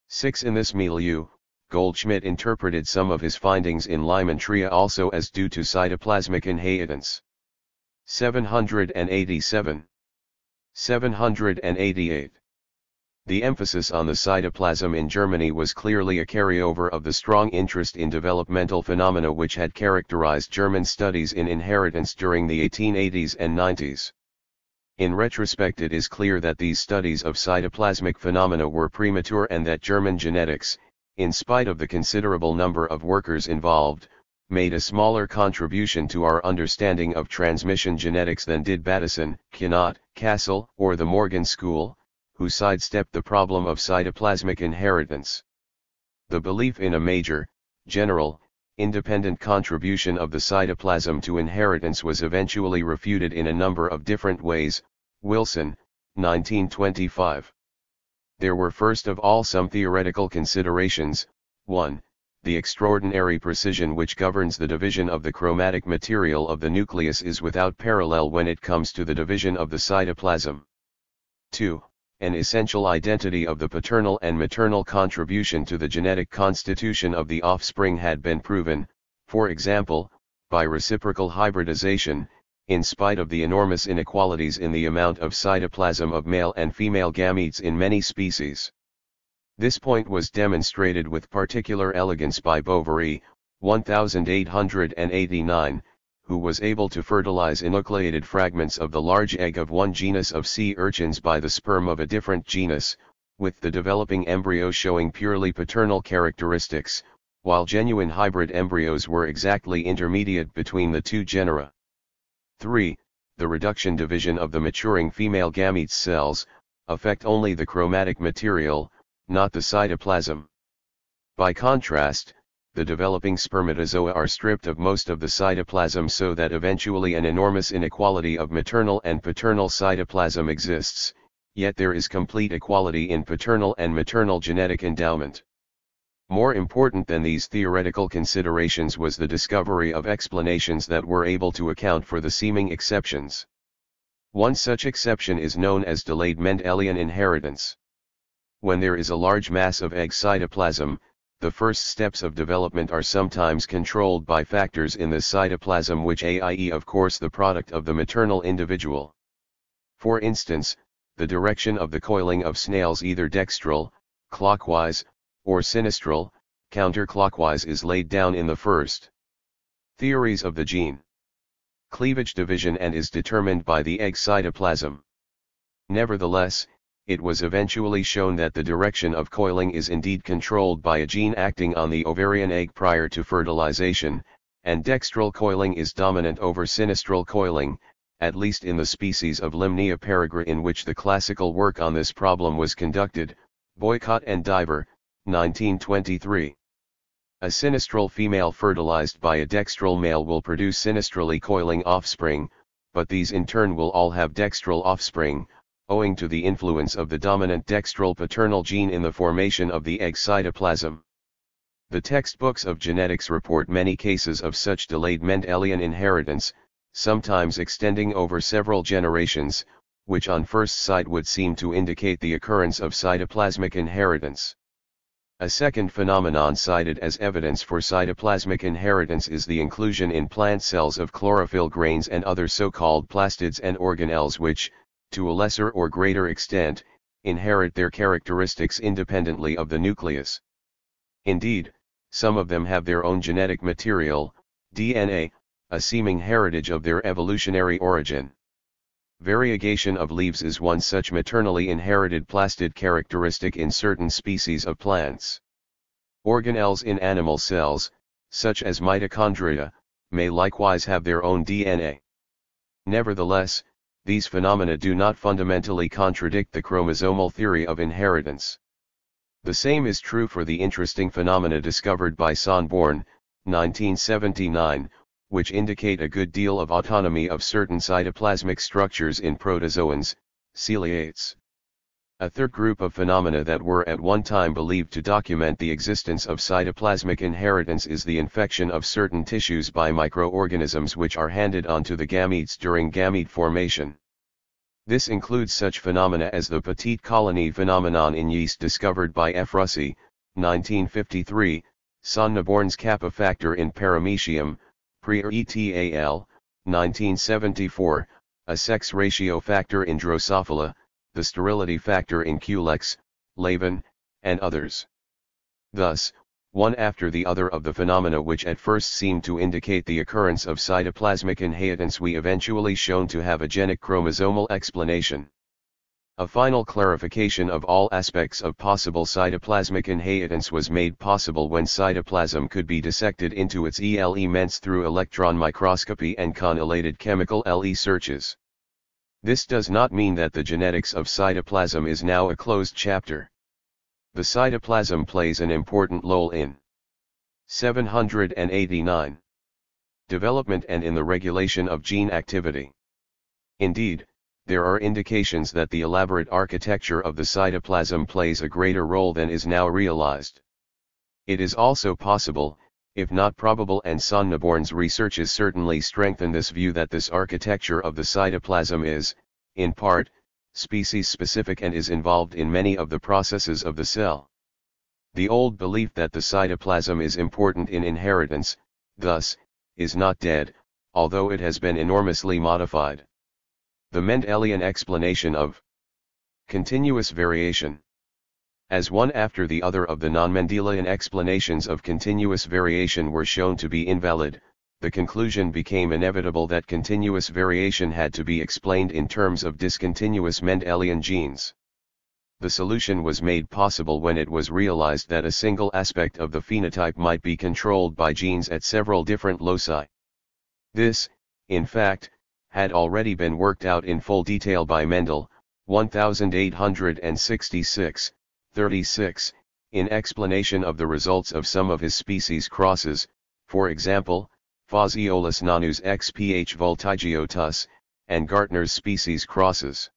6. In this milieu, Goldschmidt interpreted some of his findings in Lymantria also as due to cytoplasmic inheritance. 787. 788. The emphasis on the cytoplasm in Germany was clearly a carryover of the strong interest in developmental phenomena which had characterized German studies in inheritance during the 1880s and 90s. In retrospect, it is clear that these studies of cytoplasmic phenomena were premature and that German genetics, in spite of the considerable number of workers involved, made a smaller contribution to our understanding of transmission genetics than did Bateson, Knaut, Cassel, or the Morgan School, who sidestepped the problem of cytoplasmic inheritance. The belief in a major, general, independent contribution of the cytoplasm to inheritance was eventually refuted in a number of different ways. Wilson, 1925. There were first of all some theoretical considerations. 1. The extraordinary precision which governs the division of the chromatic material of the nucleus is without parallel when it comes to the division of the cytoplasm. 2. An essential identity of the paternal and maternal contribution to the genetic constitution of the offspring had been proven, for example, by reciprocal hybridization, in spite of the enormous inequalities in the amount of cytoplasm of male and female gametes in many species. This point was demonstrated with particular elegance by Bovary, 1889, who was able to fertilize enucleated fragments of the large egg of one genus of sea urchins by the sperm of a different genus, with the developing embryo showing purely paternal characteristics, while genuine hybrid embryos were exactly intermediate between the two genera. 3. The reduction division of the maturing female gametes cells affect only the chromatic material, not the cytoplasm. By contrast, the developing spermatozoa are stripped of most of the cytoplasm so that eventually an enormous inequality of maternal and paternal cytoplasm exists, yet there is complete equality in paternal and maternal genetic endowment. More important than these theoretical considerations was the discovery of explanations that were able to account for the seeming exceptions. One such exception is known as delayed Mendelian inheritance. When there is a large mass of egg cytoplasm, the first steps of development are sometimes controlled by factors in the cytoplasm which are, of course, the product of the maternal individual. For instance, the direction of the coiling of snails, either dextral, clockwise, or sinistral, counterclockwise, is laid down in the first theories of the gene cleavage division and is determined by the egg cytoplasm. Nevertheless, it was eventually shown that the direction of coiling is indeed controlled by a gene acting on the ovarian egg prior to fertilization, and dextral coiling is dominant over sinistral coiling, at least in the species of Limnea peregrina in which the classical work on this problem was conducted. Boycott and Diver, 1923. A sinistral female fertilized by a dextral male will produce sinistrally coiling offspring, but these in turn will all have dextral offspring, owing to the influence of the dominant dextral paternal gene in the formation of the egg cytoplasm. The textbooks of genetics report many cases of such delayed Mendelian inheritance, sometimes extending over several generations, which on first sight would seem to indicate the occurrence of cytoplasmic inheritance. A second phenomenon cited as evidence for cytoplasmic inheritance is the inclusion in plant cells of chlorophyll grains and other so-called plastids and organelles which, to a lesser or greater extent, inherit their characteristics independently of the nucleus. Indeed, some of them have their own genetic material, DNA, a seeming heritage of their evolutionary origin. Variegation of leaves is one such maternally inherited plastid characteristic in certain species of plants. Organelles in animal cells, such as mitochondria, may likewise have their own DNA. Nevertheless, these phenomena do not fundamentally contradict the chromosomal theory of inheritance. The same is true for the interesting phenomena discovered by Sonborn, 1979, which indicate a good deal of autonomy of certain cytoplasmic structures in protozoans, ciliates. A third group of phenomena that were at one time believed to document the existence of cytoplasmic inheritance is the infection of certain tissues by microorganisms which are handed on to the gametes during gamete formation. This includes such phenomena as the petite colonie phenomenon in yeast discovered by F. Russey, 1953, Sonneborn's kappa factor in paramecium, pre-etal, 1974, a sex ratio factor in Drosophila, the sterility factor in Culex, Levin, and others. Thus, one after the other of the phenomena which at first seemed to indicate the occurrence of cytoplasmic inheritance we eventually shown to have a genic chromosomal explanation. A final clarification of all aspects of possible cytoplasmic inheritance was made possible when cytoplasm could be dissected into its elements through electron microscopy and correlated chemical LE searches. This does not mean that the genetics of cytoplasm is now a closed chapter. The cytoplasm plays an important role in 789. Development and in the regulation of gene activity. Indeed, there are indications that the elaborate architecture of the cytoplasm plays a greater role than is now realized. It is also possible, if not probable, and Sonneborn's researches certainly strengthen this view, that this architecture of the cytoplasm is, in part, species-specific and is involved in many of the processes of the cell. The old belief that the cytoplasm is important in inheritance, thus, is not dead, although it has been enormously modified. The Mendelian explanation of continuous variation. As one after the other of the non-Mendelian explanations of continuous variation were shown to be invalid, the conclusion became inevitable that continuous variation had to be explained in terms of discontinuous Mendelian genes. The solution was made possible when it was realized that a single aspect of the phenotype might be controlled by genes at several different loci. This, in fact, had already been worked out in full detail by Mendel, 1866-36, in explanation of the results of some of his species crosses, for example, Phaseolus nanus xph voltigiotus, and Gartner's species crosses.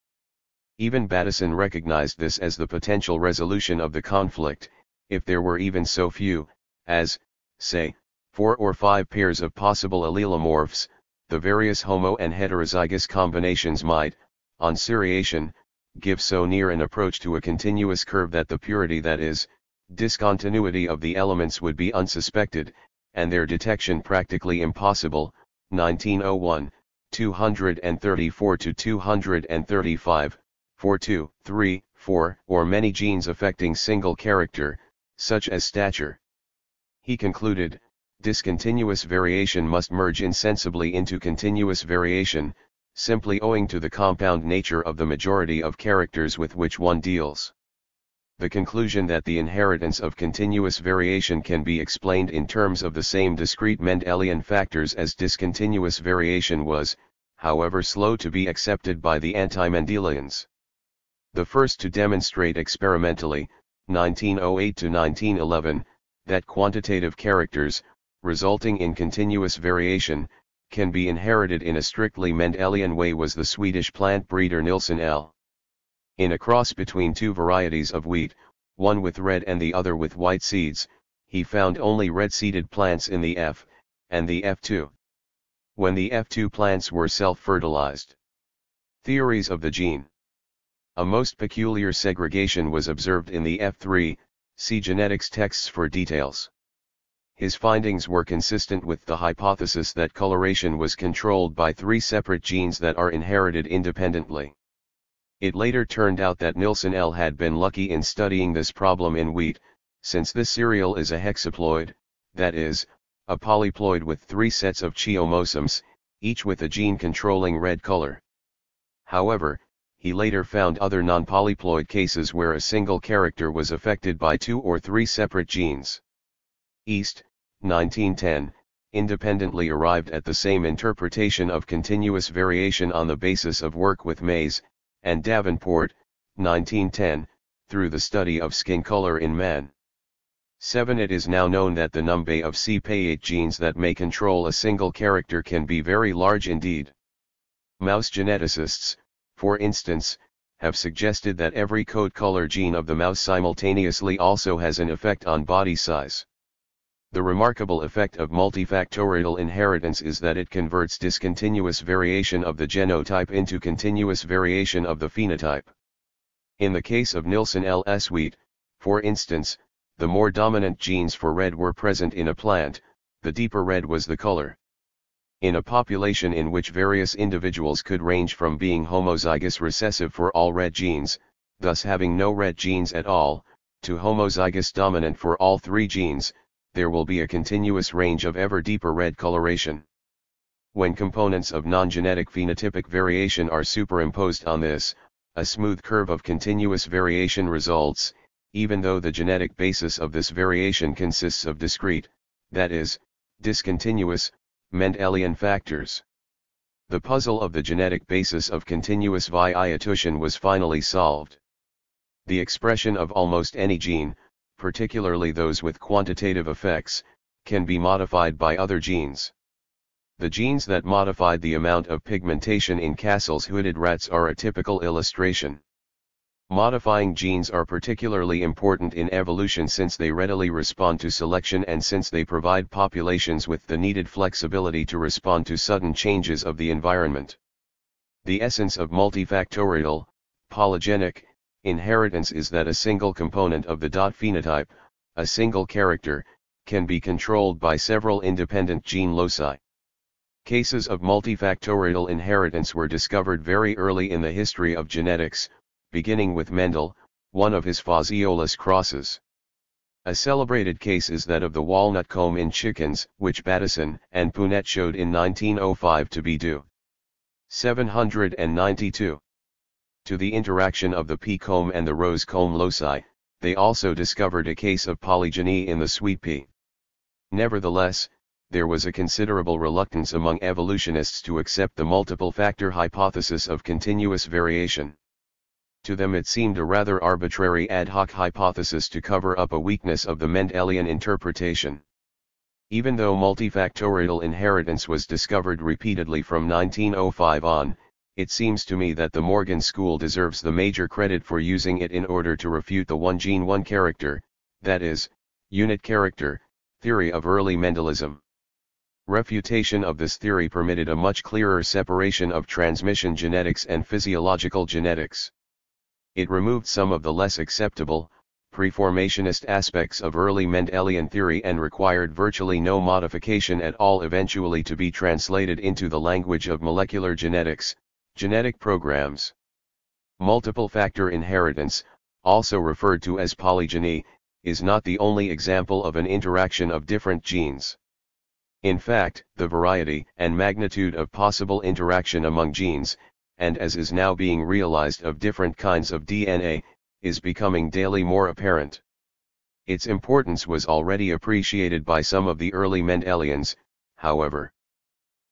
Even Bateson recognized this as the potential resolution of the conflict, if there were even so few, as, say, 4 or 5 pairs of possible allelomorphs, the various homo and heterozygous combinations might, on seriation, give so near an approach to a continuous curve that the purity, that is, discontinuity of the elements would be unsuspected, and their detection practically impossible. 1901, 234-235, 42, 3, 4, or many genes affecting single character, such as stature. He concluded, discontinuous variation must merge insensibly into continuous variation, simply owing to the compound nature of the majority of characters with which one deals. The conclusion that the inheritance of continuous variation can be explained in terms of the same discrete Mendelian factors as discontinuous variation was, however, slow to be accepted by the anti-Mendelians. The first to demonstrate experimentally, 1908-1911, that quantitative characters, resulting in continuous variation, can be inherited in a strictly Mendelian way was the Swedish plant breeder Nilsson L. In a cross between two varieties of wheat, one with red and the other with white seeds, he found only red-seeded plants in the F, and the F2. When the F2 plants were self-fertilized. Theories of the gene. A most peculiar segregation was observed in the F3, see genetics texts for details. His findings were consistent with the hypothesis that coloration was controlled by 3 separate genes that are inherited independently. It later turned out that Nilsson L. had been lucky in studying this problem in wheat, since this cereal is a hexaploid, that is, a polyploid with 3 sets of chromosomes, each with a gene controlling red color. However, he later found other non-polyploid cases where a single character was affected by 2 or 3 separate genes. East, 1910, independently arrived at the same interpretation of continuous variation on the basis of work with Mayr, and Davenport, 1910, through the study of skin color in man. 7. It is now known that the number of CP8 genes that may control a single character can be very large indeed. Mouse geneticists, for instance, have suggested that every coat color gene of the mouse simultaneously also has an effect on body size. The remarkable effect of multifactorial inheritance is that it converts discontinuous variation of the genotype into continuous variation of the phenotype. In the case of Nilsson L.'s wheat, for instance, the more dominant genes for red were present in a plant, the deeper red was the color. In a population in which various individuals could range from being homozygous recessive for all red genes, thus having no red genes at all, to homozygous dominant for all three genes, there will be a continuous range of ever deeper red coloration. When components of non-genetic phenotypic variation are superimposed on this, a smooth curve of continuous variation results, even though the genetic basis of this variation consists of discrete, that is, discontinuous, Mendelian factors. The puzzle of the genetic basis of continuous variation was finally solved. The expression of almost any gene, particularly those with quantitative effects, can be modified by other genes. The genes that modified the amount of pigmentation in Cassell's hooded rats are a typical illustration. Modifying genes are particularly important in evolution since they readily respond to selection and since they provide populations with the needed flexibility to respond to sudden changes of the environment. The essence of multifactorial, polygenic, inheritance is that a single component of the phenotype, a single character, can be controlled by several independent gene loci. Cases of multifactorial inheritance were discovered very early in the history of genetics, beginning with Mendel, one of his Phaseolus crosses. A celebrated case is that of the walnut comb in chickens, which Bateson and Punnett showed in 1905 to be due. 792. To the interaction of the pea comb and the rose comb loci, they also discovered a case of polygeny in the sweet pea. Nevertheless, there was a considerable reluctance among evolutionists to accept the multiple factor hypothesis of continuous variation. To them it seemed a rather arbitrary ad hoc hypothesis to cover up a weakness of the Mendelian interpretation. Even though multifactorial inheritance was discovered repeatedly from 1905 on, it seems to me that the Morgan school deserves the major credit for using it in order to refute the one gene one character, that is, unit character, theory of early Mendelism. Refutation of this theory permitted a much clearer separation of transmission genetics and physiological genetics. It removed some of the less acceptable, preformationist aspects of early Mendelian theory and required virtually no modification at all eventually to be translated into the language of molecular genetics, genetic programs. Multiple factor inheritance, also referred to as polygeny, is not the only example of an interaction of different genes. In fact, the variety and magnitude of possible interaction among genes, and as is now being realized of different kinds of DNA, is becoming daily more apparent. Its importance was already appreciated by some of the early Mendelians, however.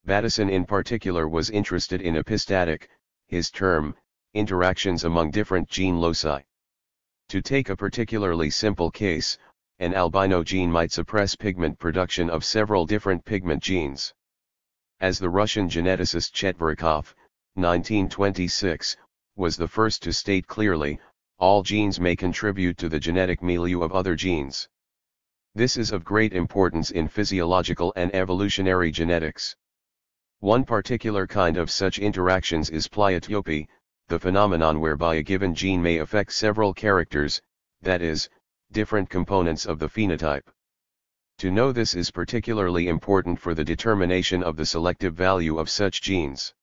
Bateson in particular was interested in epistatic, his term, interactions among different gene loci. To take a particularly simple case, an albino gene might suppress pigment production of several different pigment genes. As the Russian geneticist Chetverikov, 1926, was the first to state clearly, all genes may contribute to the genetic milieu of other genes. This is of great importance in physiological and evolutionary genetics. One particular kind of such interactions is pleiotropy, the phenomenon whereby a given gene may affect several characters, that is, different components of the phenotype. To know this is particularly important for the determination of the selective value of such genes.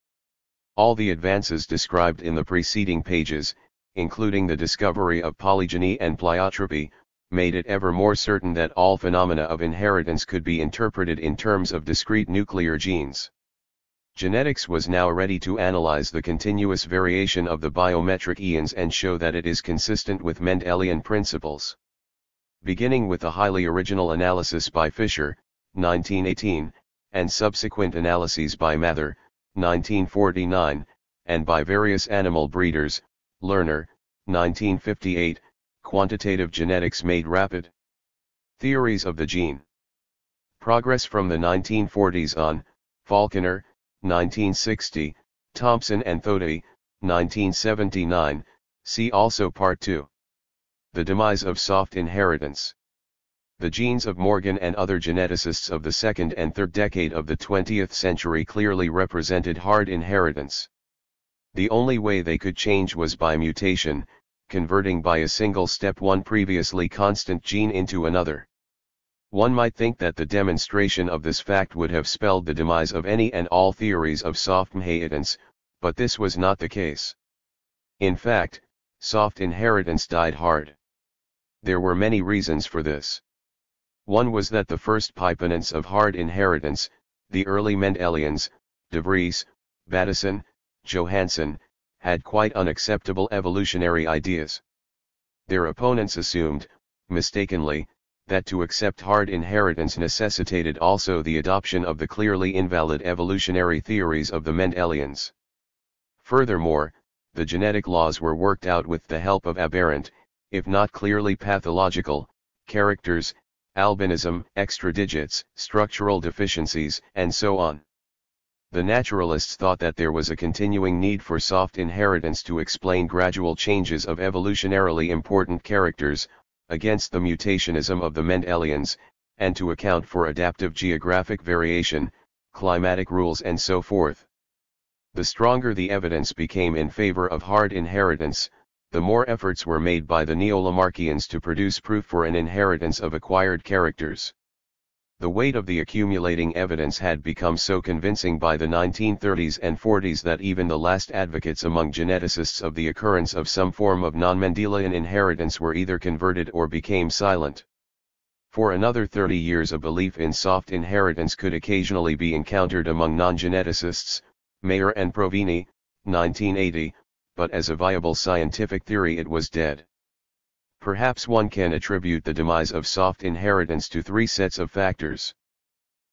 All the advances described in the preceding pages, including the discovery of polygeny and pleiotropy, made it ever more certain that all phenomena of inheritance could be interpreted in terms of discrete nuclear genes. Genetics was now ready to analyze the continuous variation of the biometric eons and show that it is consistent with Mendelian principles. Beginning with a highly original analysis by Fischer, 1918, and subsequent analyses by Mather, 1949, and by various animal breeders, Lerner, 1958, quantitative genetics made rapid. Theories of the gene. Progress from the 1940s on, Falconer, 1960, Thompson and Thode, 1979, see also Part 2. The demise of soft inheritance. The genes of Morgan and other geneticists of the second and third decade of the 20th century clearly represented hard inheritance. The only way they could change was by mutation, converting by a single step one previously constant gene into another. One might think that the demonstration of this fact would have spelled the demise of any and all theories of soft inheritance, but this was not the case. In fact, soft inheritance died hard. There were many reasons for this. One was that the first proponents of hard inheritance, the early Mendelians, De Vries, Bateson, Johansen, had quite unacceptable evolutionary ideas. Their opponents assumed, mistakenly, that to accept hard inheritance necessitated also the adoption of the clearly invalid evolutionary theories of the Mendelians. Furthermore, the genetic laws were worked out with the help of aberrant, if not clearly pathological, characters, albinism, extra digits, structural deficiencies, and so on. The naturalists thought that there was a continuing need for soft inheritance to explain gradual changes of evolutionarily important characters, against the mutationism of the Mendelians, and to account for adaptive geographic variation, climatic rules and so forth. The stronger the evidence became in favor of hard inheritance, the more efforts were made by the Neo-Lamarckians to produce proof for an inheritance of acquired characters. The weight of the accumulating evidence had become so convincing by the 1930s and 40s that even the last advocates among geneticists of the occurrence of some form of non-Mendelian inheritance were either converted or became silent. For another 30 years a belief in soft inheritance could occasionally be encountered among non-geneticists, Mayr and Provini, 1980, but as a viable scientific theory it was dead. Perhaps one can attribute the demise of soft inheritance to three sets of factors.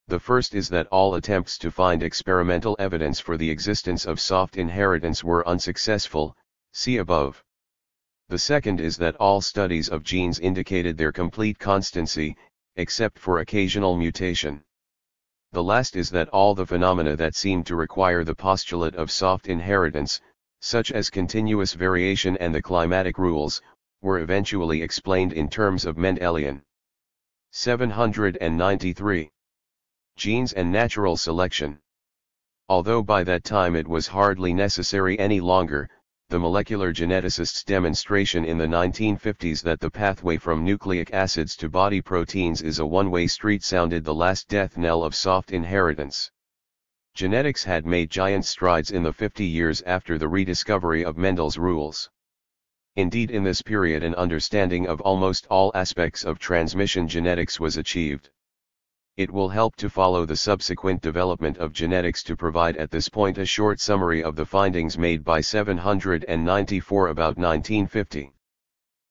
The first is that all attempts to find experimental evidence for the existence of soft inheritance were unsuccessful, see above. The second is that all studies of genes indicated their complete constancy, except for occasional mutation. The last is that all the phenomena that seemed to require the postulate of soft inheritance, such as continuous variation and the climatic rules, were eventually explained in terms of Mendelian. 793. Genes and natural selection. Although by that time it was hardly necessary any longer, the molecular geneticists' demonstration in the 1950s that the pathway from nucleic acids to body proteins is a one-way street sounded the last death knell of soft inheritance. Genetics had made giant strides in the 50 years after the rediscovery of Mendel's rules. Indeed, in this period an understanding of almost all aspects of transmission genetics was achieved. It will help to follow the subsequent development of genetics to provide at this point a short summary of the findings made by 794 about 1950.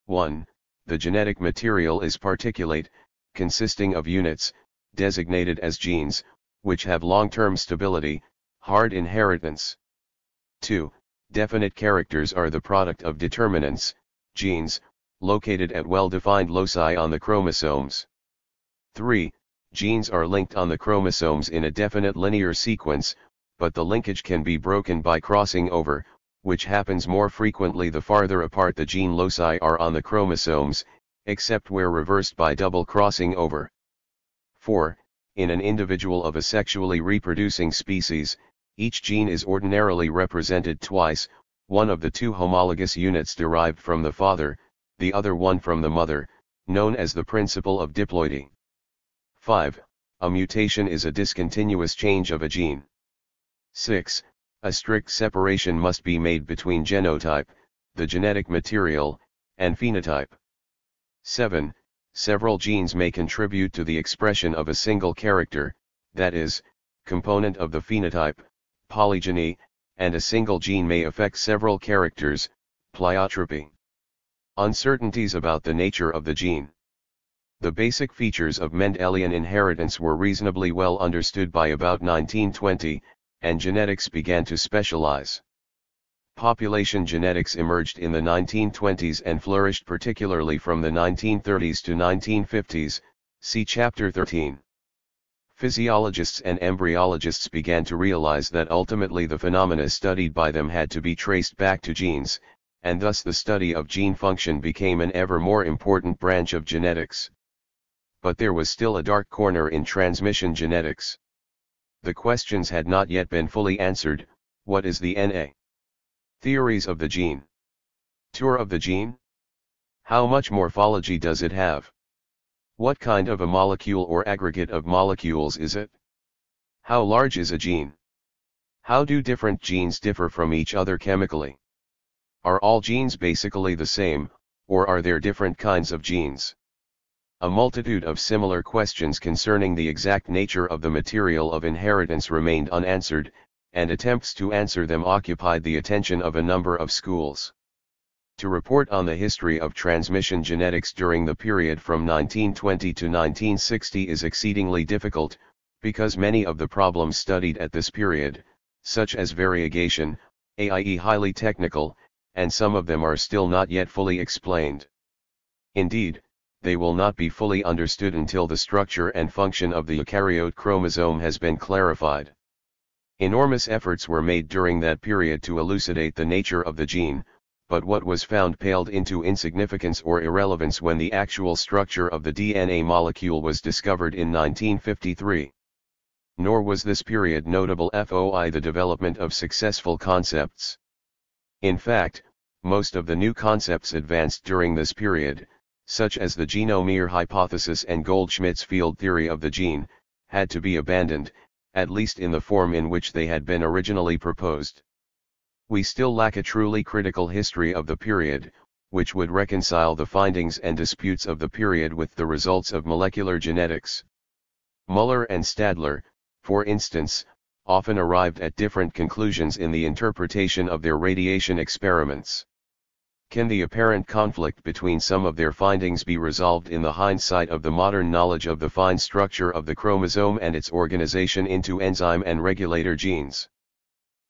1. The genetic material is particulate, consisting of units, designated as genes, which have long-term stability, hard inheritance. 2. Definite characters are the product of determinants, genes, located at well-defined loci on the chromosomes. 3. Genes are linked on the chromosomes in a definite linear sequence, but the linkage can be broken by crossing over, which happens more frequently the farther apart the gene loci are on the chromosomes, except where reversed by double crossing over. 4. In an individual of a sexually reproducing species, each gene is ordinarily represented twice, one of the two homologous units derived from the father, the other one from the mother, known as the principle of diploidy. 5. A mutation is a discontinuous change of a gene. 6. A strict separation must be made between genotype, the genetic material, and phenotype. 7. Several genes may contribute to the expression of a single character, that is, component of the phenotype, polygeny, and a single gene may affect several characters, pleiotropy. Uncertainties about the nature of the gene. The basic features of Mendelian inheritance were reasonably well understood by about 1920, and genetics began to specialize. Population genetics emerged in the 1920s and flourished particularly from the 1930s to 1950s, see Chapter 13. Physiologists and embryologists began to realize that ultimately the phenomena studied by them had to be traced back to genes, and thus the study of gene function became an ever more important branch of genetics. But there was still a dark corner in transmission genetics. The questions had not yet been fully answered: what is the NA? Theories of the gene. Tour of the gene? How much morphology does it have? What kind of a molecule or aggregate of molecules is it? How large is a gene? How do different genes differ from each other chemically? Are all genes basically the same, or are there different kinds of genes? A multitude of similar questions concerning the exact nature of the material of inheritance remained unanswered, and attempts to answer them occupied the attention of a number of schools. To report on the history of transmission genetics during the period from 1920 to 1960 is exceedingly difficult, because many of the problems studied at this period, such as variegation, are highly technical, and some of them are still not yet fully explained. Indeed, they will not be fully understood until the structure and function of the eukaryote chromosome has been clarified. Enormous efforts were made during that period to elucidate the nature of the gene, but what was found paled into insignificance or irrelevance when the actual structure of the DNA molecule was discovered in 1953. Nor was this period notable for the development of successful concepts. In fact, most of the new concepts advanced during this period, such as the genome-Mayr hypothesis and Goldschmidt's field theory of the gene, had to be abandoned, at least in the form in which they had been originally proposed. We still lack a truly critical history of the period, which would reconcile the findings and disputes of the period with the results of molecular genetics. Muller and Stadler, for instance, often arrived at different conclusions in the interpretation of their radiation experiments. Can the apparent conflict between some of their findings be resolved in the hindsight of the modern knowledge of the fine structure of the chromosome and its organization into enzyme and regulator genes?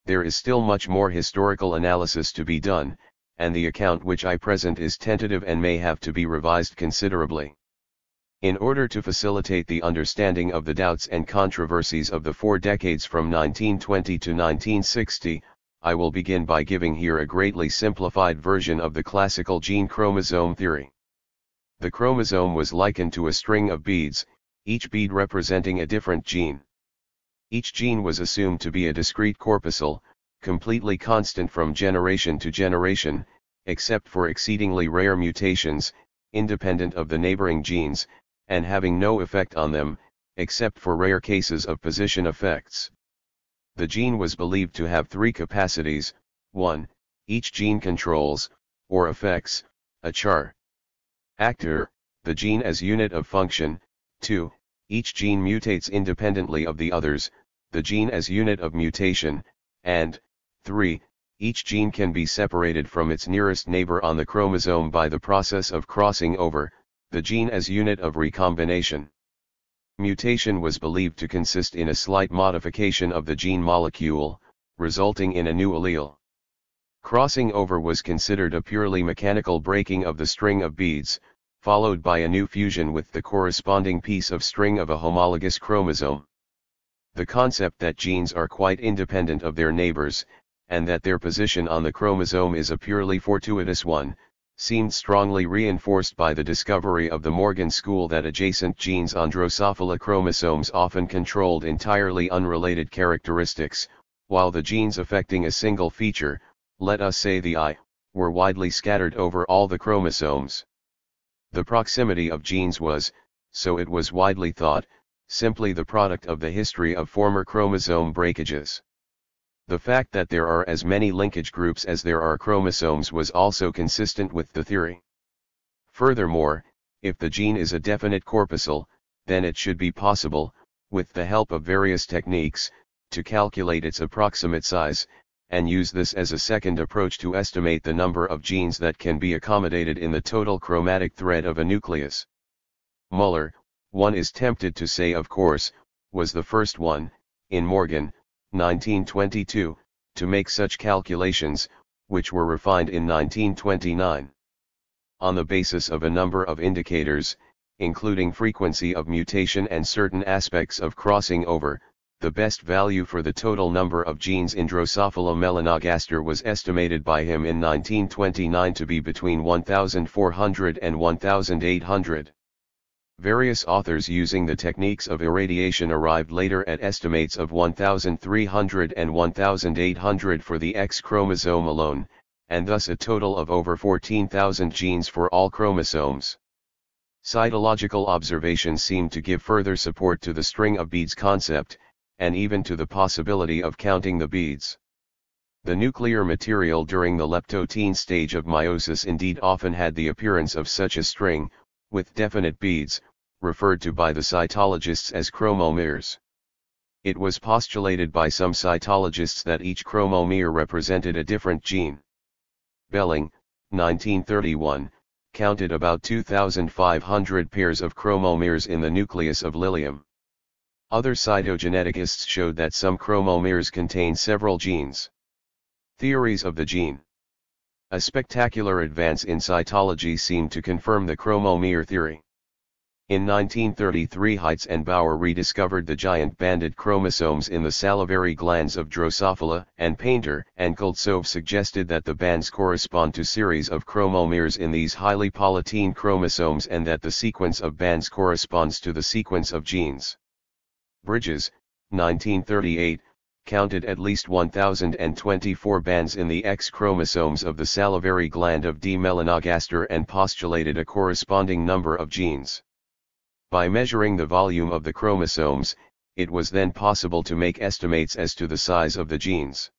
There is still much more historical analysis to be done, and the account which I present is tentative and may have to be revised considerably. In order to facilitate the understanding of the doubts and controversies of the 4 decades from 1920 to 1960, I will begin by giving here a greatly simplified version of the classical gene chromosome theory. The chromosome was likened to a string of beads, each bead representing a different gene. Each gene was assumed to be a discrete corpuscle, completely constant from generation to generation, except for exceedingly rare mutations, independent of the neighboring genes, and having no effect on them, except for rare cases of position effects. The gene was believed to have 3 capacities: 1. Each gene controls, or affects, a char actor, the gene as unit of function; 2. Each gene mutates independently of the others, the gene as unit of mutation; and 3. Each gene can be separated from its nearest neighbor on the chromosome by the process of crossing over, the gene as unit of recombination. Mutation was believed to consist in a slight modification of the gene molecule, resulting in a new allele. Crossing over was considered a purely mechanical breaking of the string of beads, followed by a new fusion with the corresponding piece of string of a homologous chromosome. The concept that genes are quite independent of their neighbors, and that their position on the chromosome is a purely fortuitous one, seemed strongly reinforced by the discovery of the Morgan school that adjacent genes on Drosophila chromosomes often controlled entirely unrelated characteristics, while the genes affecting a single feature, let us say the eye, were widely scattered over all the chromosomes. The proximity of genes was, so it was widely thought, simply the product of the history of former chromosome breakages. The fact that there are as many linkage groups as there are chromosomes was also consistent with the theory. Furthermore, if the gene is a definite corpuscle, then it should be possible, with the help of various techniques, to calculate its approximate size, and use this as a second approach to estimate the number of genes that can be accommodated in the total chromatic thread of a nucleus. Muller, one is tempted to say of course, was the first one, in Morgan, 1922, to make such calculations, which were refined in 1929. On the basis of a number of indicators, including frequency of mutation and certain aspects of crossing over, the best value for the total number of genes in Drosophila melanogaster was estimated by him in 1929 to be between 1,400 and 1,800. Various authors using the techniques of irradiation arrived later at estimates of 1,300 and 1,800 for the X chromosome alone, and thus a total of over 14,000 genes for all chromosomes. Cytological observations seem to give further support to the string of beads concept, and even to the possibility of counting the beads. The nuclear material during the leptotene stage of meiosis indeed often had the appearance of such a string, with definite beads, referred to by the cytologists as chromomeres. It was postulated by some cytologists that each chromomere represented a different gene. Belling, 1931, counted about 2,500 pairs of chromomeres in the nucleus of Lilium. Other cytogeneticists showed that some chromomeres contain several genes. Theories of the gene. A spectacular advance in cytology seemed to confirm the chromomere theory. In 1933 Heitz and Bauer rediscovered the giant banded chromosomes in the salivary glands of Drosophila, and Painter and Koltsov suggested that the bands correspond to series of chromomeres in these highly polytene chromosomes and that the sequence of bands corresponds to the sequence of genes. Bridges, 1938, counted at least 1,024 bands in the X chromosomes of the salivary gland of D. melanogaster and postulated a corresponding number of genes. By measuring the volume of the chromosomes, it was then possible to make estimates as to the size of the genes.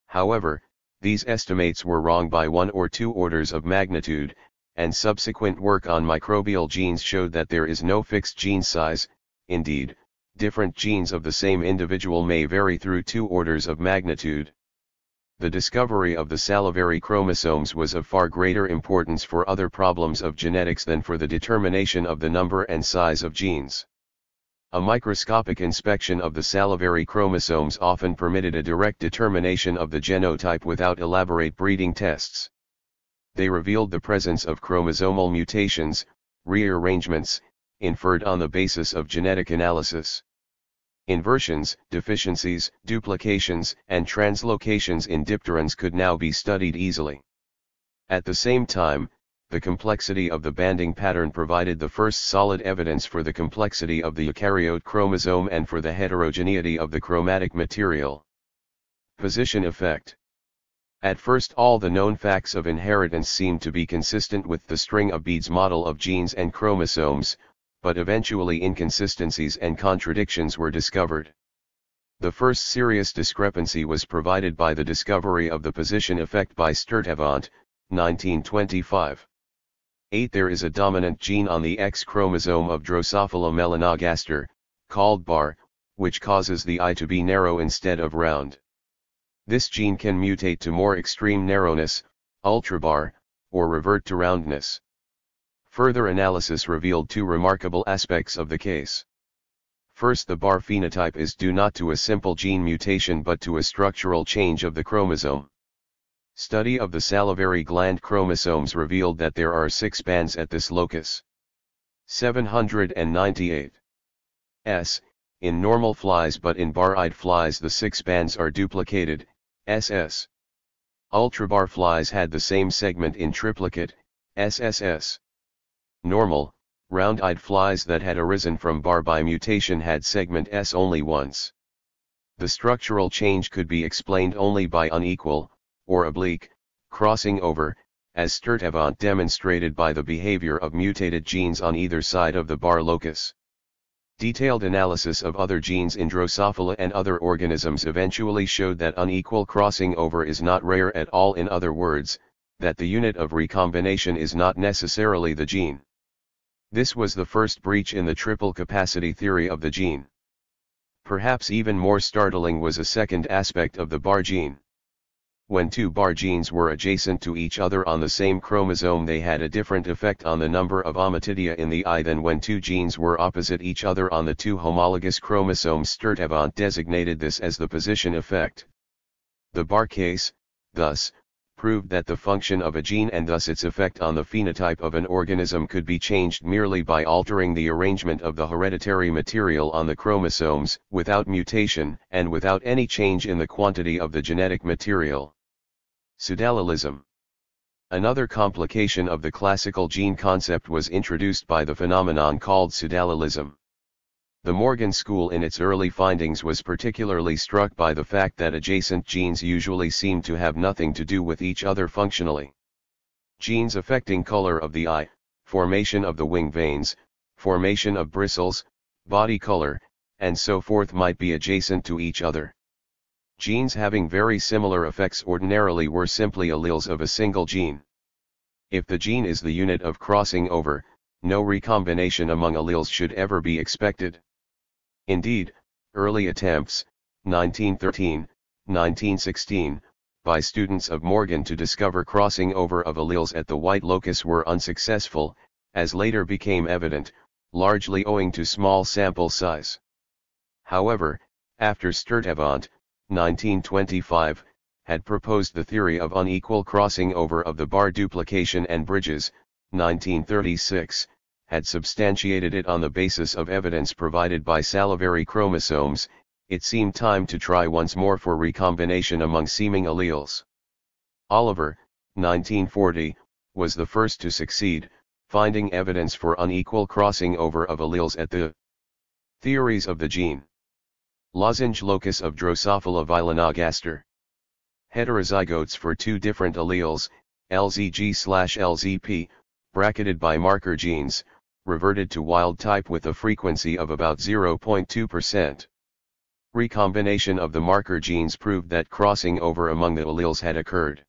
However, these estimates were wrong by 1 or 2 orders of magnitude, and subsequent work on microbial genes showed that there is no fixed gene size. Indeed, different genes of the same individual may vary through 2 orders of magnitude. The discovery of the salivary chromosomes was of far greater importance for other problems of genetics than for the determination of the number and size of genes. A microscopic inspection of the salivary chromosomes often permitted a direct determination of the genotype without elaborate breeding tests. They revealed the presence of chromosomal mutations, rearrangements, inferred on the basis of genetic analysis. Inversions, deficiencies, duplications, and translocations in dipterans could now be studied easily. At the same time, the complexity of the banding pattern provided the first solid evidence for the complexity of the eukaryote chromosome and for the heterogeneity of the chromatic material. Position effect. At first all the known facts of inheritance seemed to be consistent with the string of beads model of genes and chromosomes, but eventually inconsistencies and contradictions were discovered. The first serious discrepancy was provided by the discovery of the position effect by Sturtevant, 1925. 8. There is a dominant gene on the X chromosome of Drosophila melanogaster, called BAR, which causes the eye to be narrow instead of round. This gene can mutate to more extreme narrowness, ultrabar, or revert to roundness. Further analysis revealed 2 remarkable aspects of the case. First, the BAR phenotype is due not to a simple gene mutation but to a structural change of the chromosome. Study of the salivary gland chromosomes revealed that there are 6 bands at this locus. 798. In normal flies, but in bar-eyed flies the 6 bands are duplicated, SS. Ultrabar flies had the same segment in triplicate, SSS. Normal, round-eyed flies that had arisen from bar by mutation had segment S only once. The structural change could be explained only by unequal, or oblique, crossing over, as Sturtevant demonstrated by the behavior of mutated genes on either side of the bar locus. Detailed analysis of other genes in Drosophila and other organisms eventually showed that unequal crossing over is not rare at all. In other words, that the unit of recombination is not necessarily the gene. This was the first breach in the triple capacity theory of the gene. Perhaps even more startling was a second aspect of the bar gene. When 2 bar genes were adjacent to each other on the same chromosome, they had a different effect on the number of ommatidia in the eye than when 2 genes were opposite each other on the 2 homologous chromosomes. Sturtevant designated this as the position effect. The bar case, thus, proved that the function of a gene and thus its effect on the phenotype of an organism could be changed merely by altering the arrangement of the hereditary material on the chromosomes, without mutation and without any change in the quantity of the genetic material. Pseudallelism. Another complication of the classical gene concept was introduced by the phenomenon called pseudallelism. The Morgan School in its early findings was particularly struck by the fact that adjacent genes usually seem to have nothing to do with each other functionally. Genes affecting color of the eye, formation of the wing veins, formation of bristles, body color, and so forth might be adjacent to each other. Genes having very similar effects ordinarily were simply alleles of a single gene. If the gene is the unit of crossing over, no recombination among alleles should ever be expected. Indeed, early attempts, 1913, 1916, by students of Morgan to discover crossing over of alleles at the white locus were unsuccessful, as later became evident, largely owing to small sample size. However, after Sturtevant, 1925, had proposed the theory of unequal crossing over of the bar duplication and Bridges, 1936, had substantiated it on the basis of evidence provided by salivary chromosomes, it seemed time to try once more for recombination among seeming alleles. Oliver, 1940, was the first to succeed, finding evidence for unequal crossing over of alleles at the theories of the gene lozenge locus of Drosophila villanogaster. Heterozygotes for two different alleles, LZG/LZP, bracketed by marker genes, reverted to wild type with a frequency of about 0.2%. Recombination of the marker genes proved that crossing over among the alleles had occurred.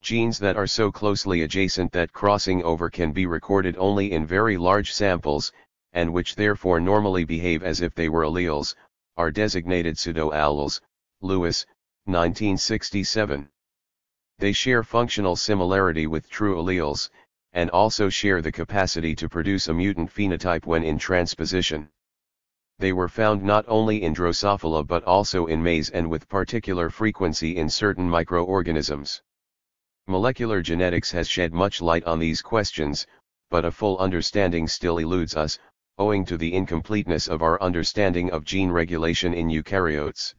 Genes that are so closely adjacent that crossing over can be recorded only in very large samples, and which therefore normally behave as if they were alleles, are designated pseudo-alleles. Lewis, 1967. They share functional similarity with true alleles, and also share the capacity to produce a mutant phenotype when in transposition. They were found not only in Drosophila but also in maize and with particular frequency in certain microorganisms. Molecular genetics has shed much light on these questions, but a full understanding still eludes us, owing to the incompleteness of our understanding of gene regulation in eukaryotes.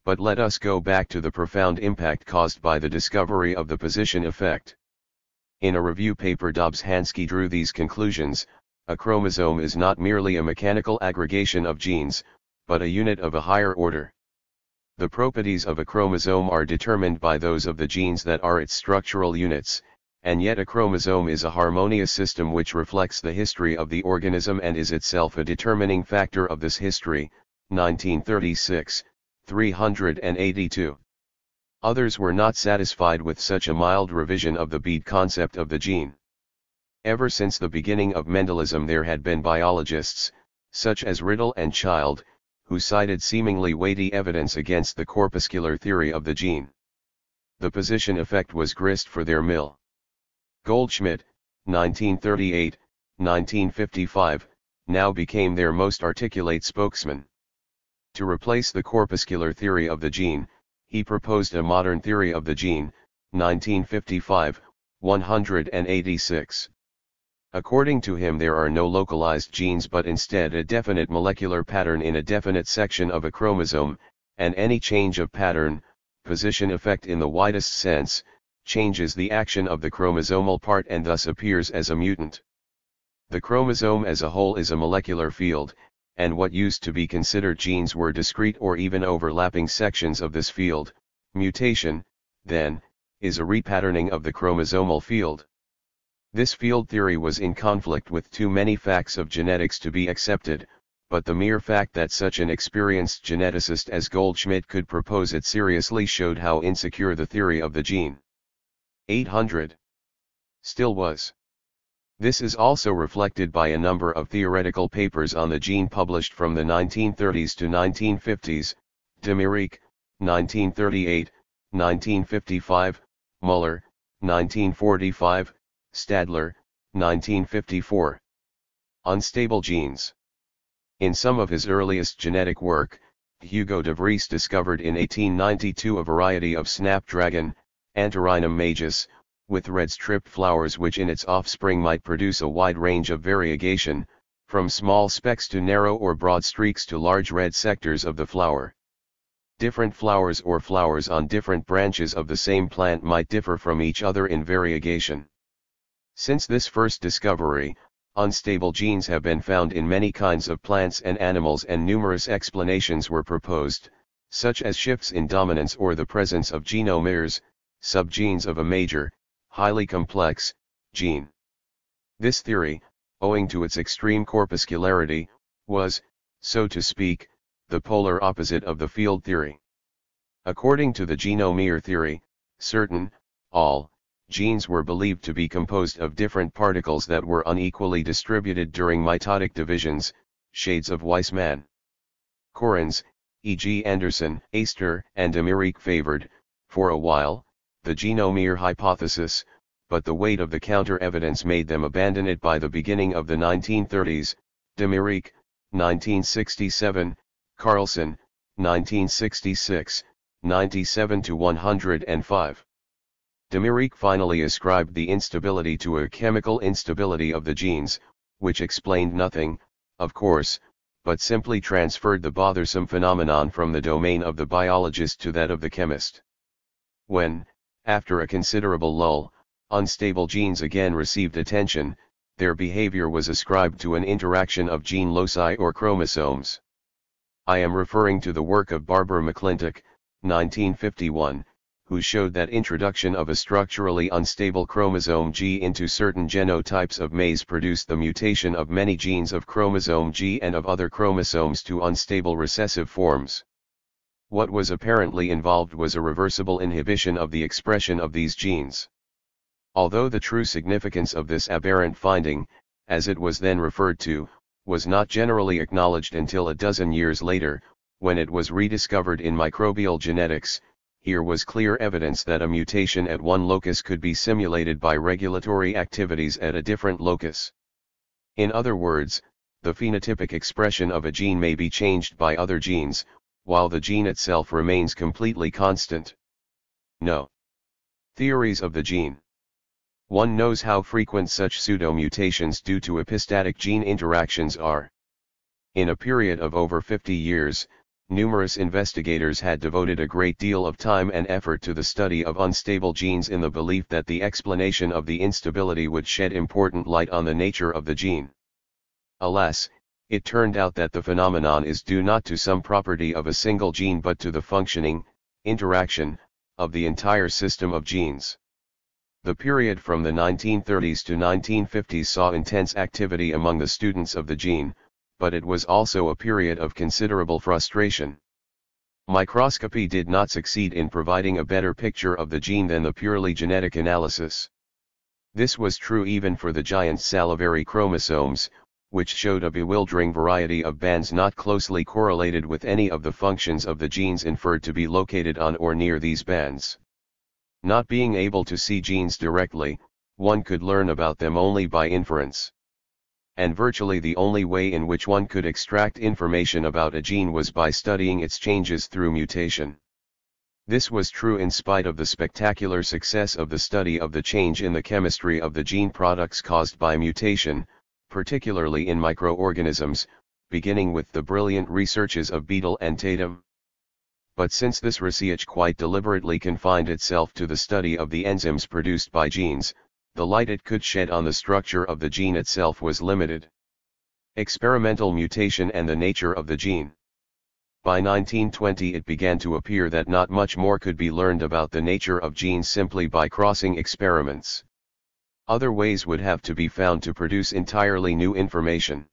But let us go back to the profound impact caused by the discovery of the position effect. In a review paper, Dobbs-Hansky drew these conclusions: a chromosome is not merely a mechanical aggregation of genes, but a unit of a higher order. The properties of a chromosome are determined by those of the genes that are its structural units, and yet a chromosome is a harmonious system which reflects the history of the organism and is itself a determining factor of this history. 1936, 382. Others were not satisfied with such a mild revision of the bead concept of the gene. Ever since the beginning of Mendelism there had been biologists, such as Riddle and Child, who cited seemingly weighty evidence against the corpuscular theory of the gene. The position effect was grist for their mill. Goldschmidt, 1938, 1955, now became their most articulate spokesman. To replace the corpuscular theory of the gene, he proposed a modern theory of the gene, 1955, 186. According to him there are no localized genes but instead a definite molecular pattern in a definite section of a chromosome, and any change of pattern, position effect in the widest sense, changes the action of the chromosomal part and thus appears as a mutant. The chromosome as a whole is a molecular field, and what used to be considered genes were discrete or even overlapping sections of this field. Mutation, then, is a repatterning of the chromosomal field. This field theory was in conflict with too many facts of genetics to be accepted, but the mere fact that such an experienced geneticist as Goldschmidt could propose it seriously showed how insecure the theory of the gene 800 still was. This is also reflected by a number of theoretical papers on the gene published from the 1930s to 1950s, Demiric, 1938, 1955, Muller, 1945, Stadler, 1954. Unstable genes. In some of his earliest genetic work, Hugo de Vries discovered in 1892 a variety of snapdragon, Antirrhinum majus, with red striped flowers which in its offspring might produce a wide range of variegation, from small specks to narrow or broad streaks to large red sectors of the flower. Different flowers or flowers on different branches of the same plant might differ from each other in variegation. Since this first discovery, unstable genes have been found in many kinds of plants and animals, and numerous explanations were proposed, such as shifts in dominance or the presence of genomeres, subgenes of a major, highly complex, gene. This theory, owing to its extreme corpuscularity, was, so to speak, the polar opposite of the field theory. According to the genome theory, all genes were believed to be composed of different particles that were unequally distributed during mitotic divisions, shades of Weissmann. Correns, e.g. Anderson, Aster, and Emmerich favored, for a while, the genome hypothesis, but the weight of the counter-evidence made them abandon it by the beginning of the 1930s, Emmerich, 1967, Carlson, 1966, 97-105. Emmerich finally ascribed the instability to a chemical instability of the genes, which explained nothing, of course, but simply transferred the bothersome phenomenon from the domain of the biologist to that of the chemist. When, after a considerable lull, unstable genes again received attention, their behavior was ascribed to an interaction of gene loci or chromosomes. I am referring to the work of Barbara McClintock, 1951, who showed that introduction of a structurally unstable chromosome G into certain genotypes of maize produced the mutation of many genes of chromosome G and of other chromosomes to unstable recessive forms. What was apparently involved was a reversible inhibition of the expression of these genes. Although the true significance of this aberrant finding, as it was then referred to, was not generally acknowledged until a dozen years later, when it was rediscovered in microbial genetics, here was clear evidence that a mutation at one locus could be simulated by regulatory activities at a different locus. In other words, the phenotypic expression of a gene may be changed by other genes, while the gene itself remains completely constant. No. Theories of the gene. One knows how frequent such pseudo-mutations due to epistatic gene interactions are. In a period of over 50 years, numerous investigators had devoted a great deal of time and effort to the study of unstable genes in the belief that the explanation of the instability would shed important light on the nature of the gene. Alas, it turned out that the phenomenon is due not to some property of a single gene but to the functioning, interaction, of the entire system of genes. The period from the 1930s to 1950s saw intense activity among the students of the gene, but it was also a period of considerable frustration. Microscopy did not succeed in providing a better picture of the gene than the purely genetic analysis. This was true even for the giant salivary chromosomes, which showed a bewildering variety of bands not closely correlated with any of the functions of the genes inferred to be located on or near these bands. Not being able to see genes directly, one could learn about them only by inference. And virtually the only way in which one could extract information about a gene was by studying its changes through mutation. This was true in spite of the spectacular success of the study of the change in the chemistry of the gene products caused by mutation, particularly in microorganisms, beginning with the brilliant researches of Beadle and Tatum. But since this research quite deliberately confined itself to the study of the enzymes produced by genes, the light it could shed on the structure of the gene itself was limited. Experimental mutation and the nature of the gene. By 1920 it began to appear that not much more could be learned about the nature of genes simply by crossing experiments. Other ways would have to be found to produce entirely new information.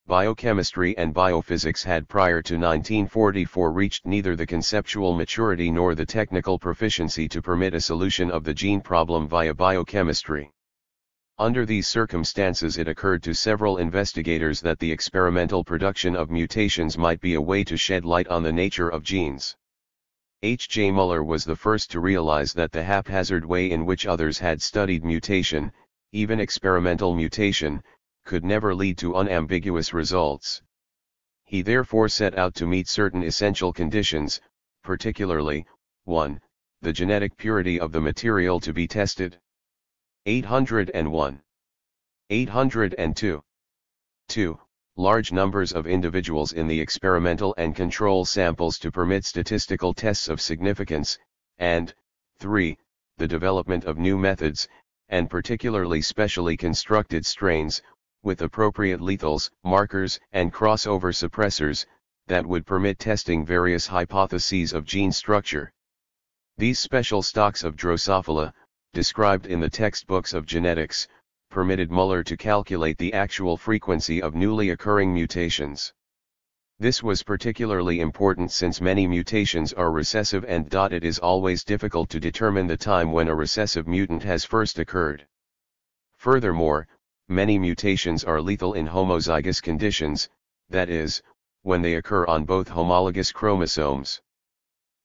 Biochemistry and biophysics had prior to 1944 reached neither the conceptual maturity nor the technical proficiency to permit a solution of the gene problem via biochemistry. Under these circumstances it occurred to several investigators that the experimental production of mutations might be a way to shed light on the nature of genes. H. J. Muller was the first to realize that the haphazard way in which others had studied mutation, even experimental mutation, could never lead to unambiguous results. He therefore set out to meet certain essential conditions, particularly, 1. The genetic purity of the material to be tested. 801. 802. 2. Large numbers of individuals in the experimental and control samples to permit statistical tests of significance, and 3. The development of new methods, and particularly specially constructed strains, with appropriate lethals, markers, and crossover suppressors, that would permit testing various hypotheses of gene structure. These special stocks of Drosophila, described in the textbooks of genetics, permitted Muller to calculate the actual frequency of newly occurring mutations. This was particularly important since many mutations are recessive and it is always difficult to determine the time when a recessive mutant has first occurred. Furthermore, many mutations are lethal in homozygous conditions, that is, when they occur on both homologous chromosomes.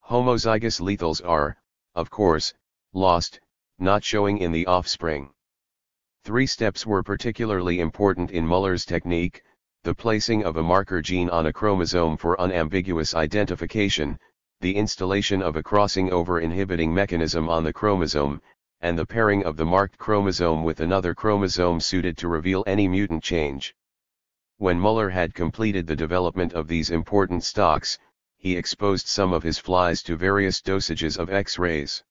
Homozygous lethals are, of course, lost, not showing in the offspring. 3 steps were particularly important in Muller's technique: the placing of a marker gene on a chromosome for unambiguous identification, the installation of a crossing over inhibiting mechanism on the chromosome, and the pairing of the marked chromosome with another chromosome suited to reveal any mutant change. When Muller had completed the development of these important stocks, he exposed some of his flies to various dosages of X-rays.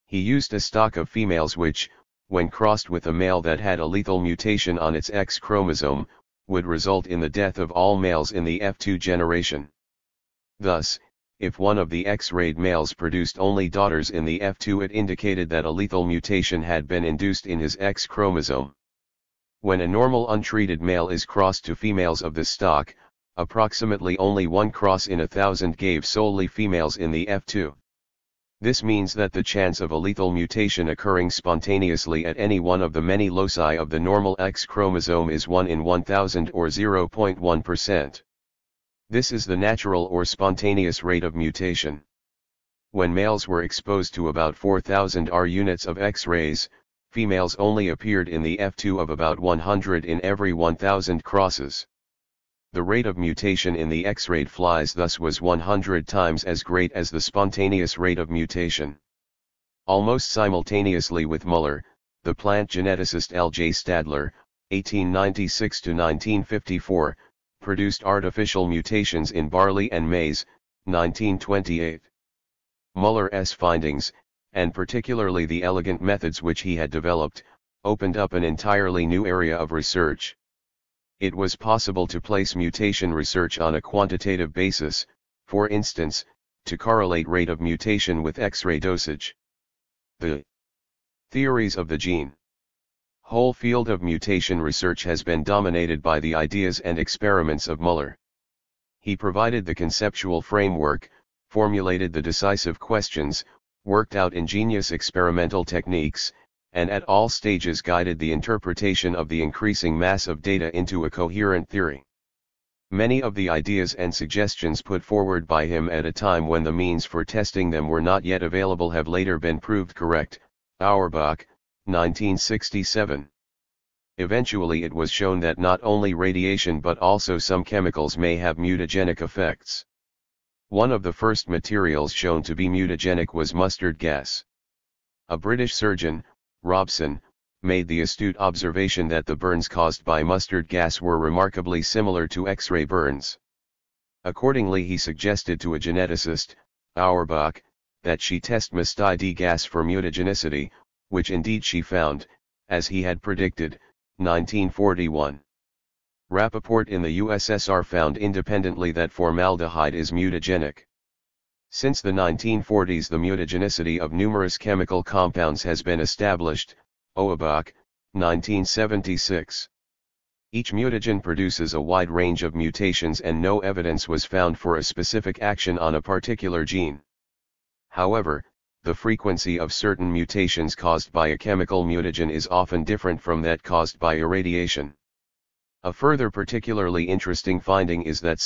He used a stock of females which, when crossed with a male that had a lethal mutation on its X chromosome, would result in the death of all males in the F2 generation. Thus, if one of the X-rayed males produced only daughters in the F2, it indicated that a lethal mutation had been induced in his X chromosome. When a normal untreated male is crossed to females of this stock, approximately only 1 cross in 1,000 gave solely females in the F2. This means that the chance of a lethal mutation occurring spontaneously at any one of the many loci of the normal X chromosome is 1 in 1,000 or 0.1%. This is the natural or spontaneous rate of mutation. When males were exposed to about 4,000 R units of X-rays, females only appeared in the F2 of about 100 in every 1,000 crosses. The rate of mutation in the X-rayed flies thus was 100 times as great as the spontaneous rate of mutation. Almost simultaneously with Muller, the plant geneticist L. J. Stadler, 1896 to 1954, produced artificial mutations in barley and maize, 1928. Muller's findings, and particularly the elegant methods which he had developed, opened up an entirely new area of research. It was possible to place mutation research on a quantitative basis, for instance, to correlate rate of mutation with X-ray dosage. The theories of the gene. Whole field of mutation research has been dominated by the ideas and experiments of Muller. He provided the conceptual framework, formulated the decisive questions, worked out ingenious experimental techniques, and at all stages guided the interpretation of the increasing mass of data into a coherent theory. Many of the ideas and suggestions put forward by him at a time when the means for testing them were not yet available have later been proved correct. Auerbach, 1967. Eventually it was shown that not only radiation but also some chemicals may have mutagenic effects. One of the first materials shown to be mutagenic was mustard gas. A British surgeon, Robson, made the astute observation that the burns caused by mustard gas were remarkably similar to X-ray burns. Accordingly he suggested to a geneticist, Auerbach, that she test mustard gas for mutagenicity, which indeed she found, as he had predicted, 1941. Rappaport in the USSR found independently that formaldehyde is mutagenic. Since the 1940s the mutagenicity of numerous chemical compounds has been established. Auerbach, 1976. Each mutagen produces a wide range of mutations and no evidence was found for a specific action on a particular gene. However, the frequency of certain mutations caused by a chemical mutagen is often different from that caused by irradiation. A further particularly interesting finding is that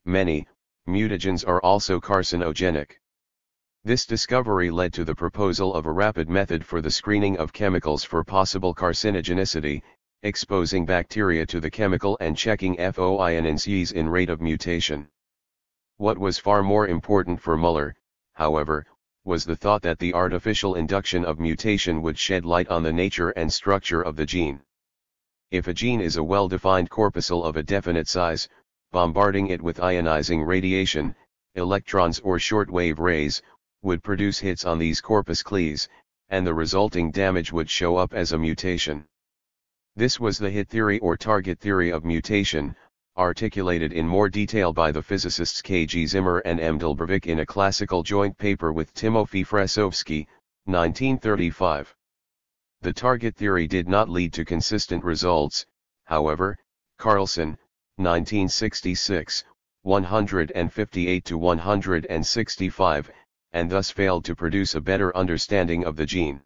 many, mutagens are also carcinogenic. This discovery led to the proposal of a rapid method for the screening of chemicals for possible carcinogenicity, exposing bacteria to the chemical and checking FOINs in rate of mutation. What was far more important for Muller, however, was the thought that the artificial induction of mutation would shed light on the nature and structure of the gene. If a gene is a well-defined corpuscle of a definite size, bombarding it with ionizing radiation, electrons or shortwave rays, would produce hits on these corpuscles, and the resulting damage would show up as a mutation. This was the hit theory or target theory of mutation, articulated in more detail by the physicists K. G. Zimmer and M. Dolbrovik in a classical joint paper with Timofey Fresovsky, 1935. The target theory did not lead to consistent results, however. Carlson, 1966, 158 to 165, and thus failed to produce a better understanding of the gene.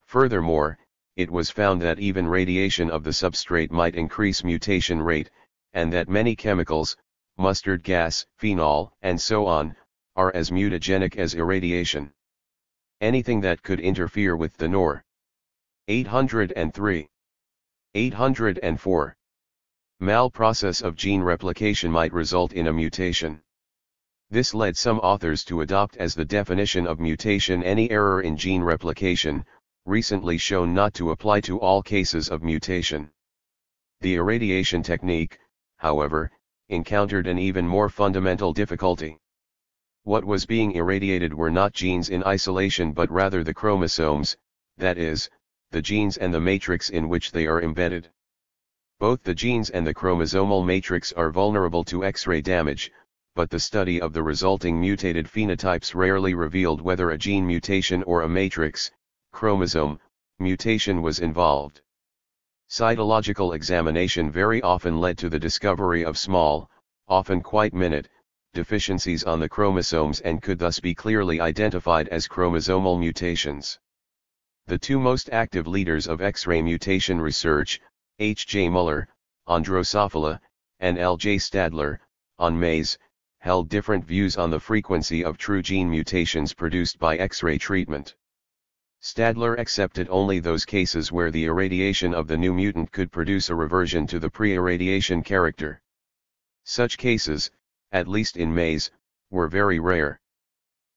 Furthermore, it was found that even radiation of the substrate might increase mutation rate, and that many chemicals, mustard gas, phenol, and so on, are as mutagenic as irradiation. Anything that could interfere with the NOR. 803. 804. Malprocess of gene replication might result in a mutation. This led some authors to adopt as the definition of mutation any error in gene replication, recently shown not to apply to all cases of mutation. The irradiation technique, however, encountered an even more fundamental difficulty. What was being irradiated were not genes in isolation but rather the chromosomes, that is, the genes and the matrix in which they are embedded. Both the genes and the chromosomal matrix are vulnerable to X-ray damage, but the study of the resulting mutated phenotypes rarely revealed whether a gene mutation or a matrix, chromosome, mutation was involved. Cytological examination very often led to the discovery of small, often quite minute, deficiencies on the chromosomes and could thus be clearly identified as chromosomal mutations. The two most active leaders of X-ray mutation research, H. J. Muller, on Drosophila, and L. J. Stadler, on maize, held different views on the frequency of true gene mutations produced by X-ray treatment. Stadler accepted only those cases where the irradiation of the new mutant could produce a reversion to the pre-irradiation character. Such cases, at least in maize, were very rare.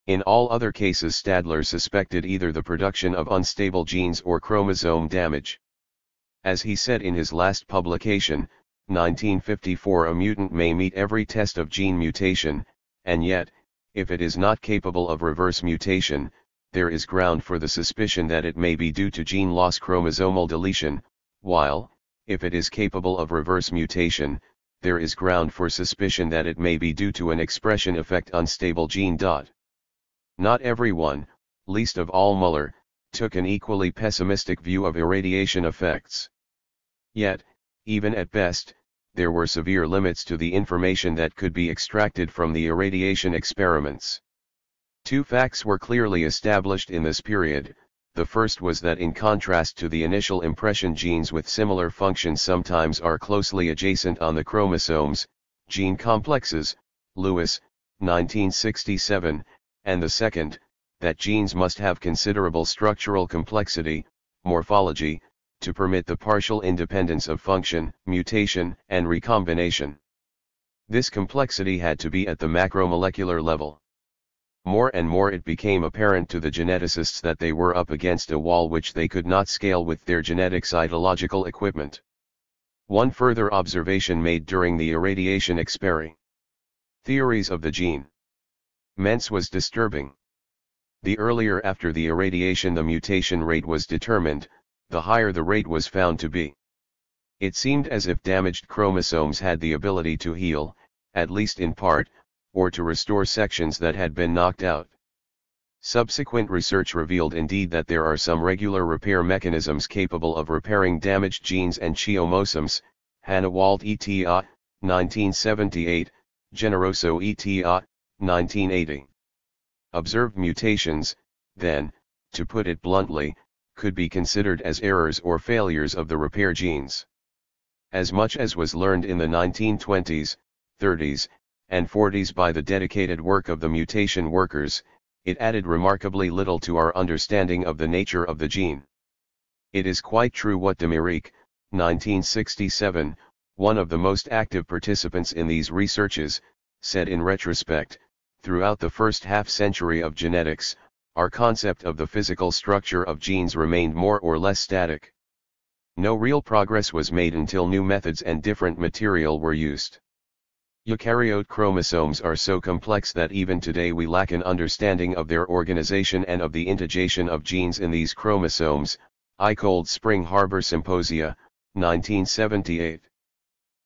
In all other cases Stadler suspected either the production of unstable genes or chromosome damage. As he said in his last publication, 1954, a mutant may meet every test of gene mutation, and yet, if it is not capable of reverse mutation, there is ground for the suspicion that it may be due to gene loss chromosomal deletion, while, if it is capable of reverse mutation, there is ground for suspicion that it may be due to an expression effect unstable gene. Not everyone, least of all Muller, took an equally pessimistic view of irradiation effects. Yet, even at best, there were severe limits to the information that could be extracted from the irradiation experiments. Two facts were clearly established in this period. The first was that in contrast to the initial impression, genes with similar functions sometimes are closely adjacent on the chromosomes, gene complexes, Lewis, 1967, and the second, that genes must have considerable structural complexity, morphology, to permit the partial independence of function, mutation, and recombination. This complexity had to be at the macromolecular level. More and more it became apparent to the geneticists that they were up against a wall which they could not scale with their genetic cytological equipment. One further observation made during the irradiation theories of the gene Mentz was disturbing. The earlier after the irradiation the mutation rate was determined, the higher the rate was found to be. It seemed as if damaged chromosomes had the ability to heal, at least in part, or to restore sections that had been knocked out. Subsequent research revealed indeed that there are some regular repair mechanisms capable of repairing damaged genes and chemosomes, Hannawalt et al., 1978, Generoso et al., 1980. Observed mutations, then, to put it bluntly, could be considered as errors or failures of the repair genes. As much as was learned in the 1920s, 30s, and 40s by the dedicated work of the mutation workers, it added remarkably little to our understanding of the nature of the gene. It is quite true what de Méric, 1967, one of the most active participants in these researches, said in retrospect: throughout the first half-century of genetics, our concept of the physical structure of genes remained more or less static. No real progress was made until new methods and different material were used. Eukaryote chromosomes are so complex that even today we lack an understanding of their organization and of the integration of genes in these chromosomes. I. Cold Spring Harbor Symposia, 1978.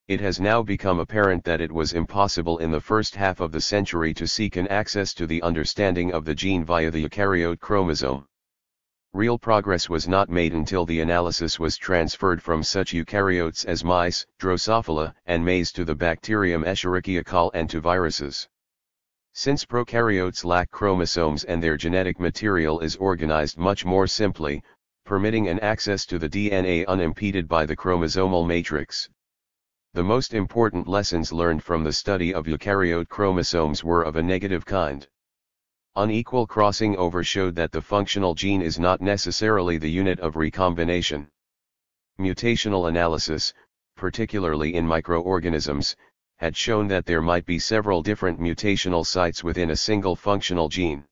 It has now become apparent that it was impossible in the first half of the century to seek an access to the understanding of the gene via the eukaryote chromosome. Real progress was not made until the analysis was transferred from such eukaryotes as mice, Drosophila, and maize to the bacterium Escherichia coli and to viruses. Since prokaryotes lack chromosomes and their genetic material is organized much more simply, permitting an access to the DNA unimpeded by the chromosomal matrix. The most important lessons learned from the study of eukaryote chromosomes were of a negative kind. Unequal crossing over showed that the functional gene is not necessarily the unit of recombination. Mutational analysis, particularly in microorganisms, had shown that there might be several different mutational sites within a single functional gene.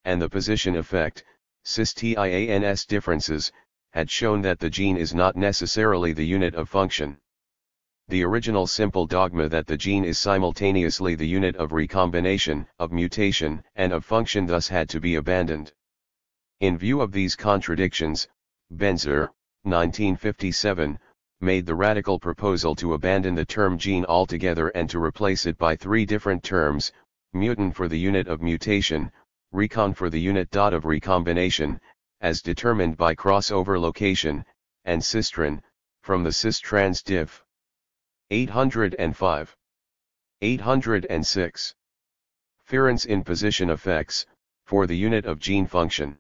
And the position effect, cis-TIANS differences, had shown that the gene is not necessarily the unit of function. The original simple dogma that the gene is simultaneously the unit of recombination, of mutation, and of function thus had to be abandoned. In view of these contradictions, Benzer, 1957, made the radical proposal to abandon the term gene altogether and to replace it by three different terms: mutant for the unit of mutation, recon for the unit of recombination, as determined by crossover location, and cistran, from the cis-trans diff. 805. 806. Difference in position effects, for the unit of gene function.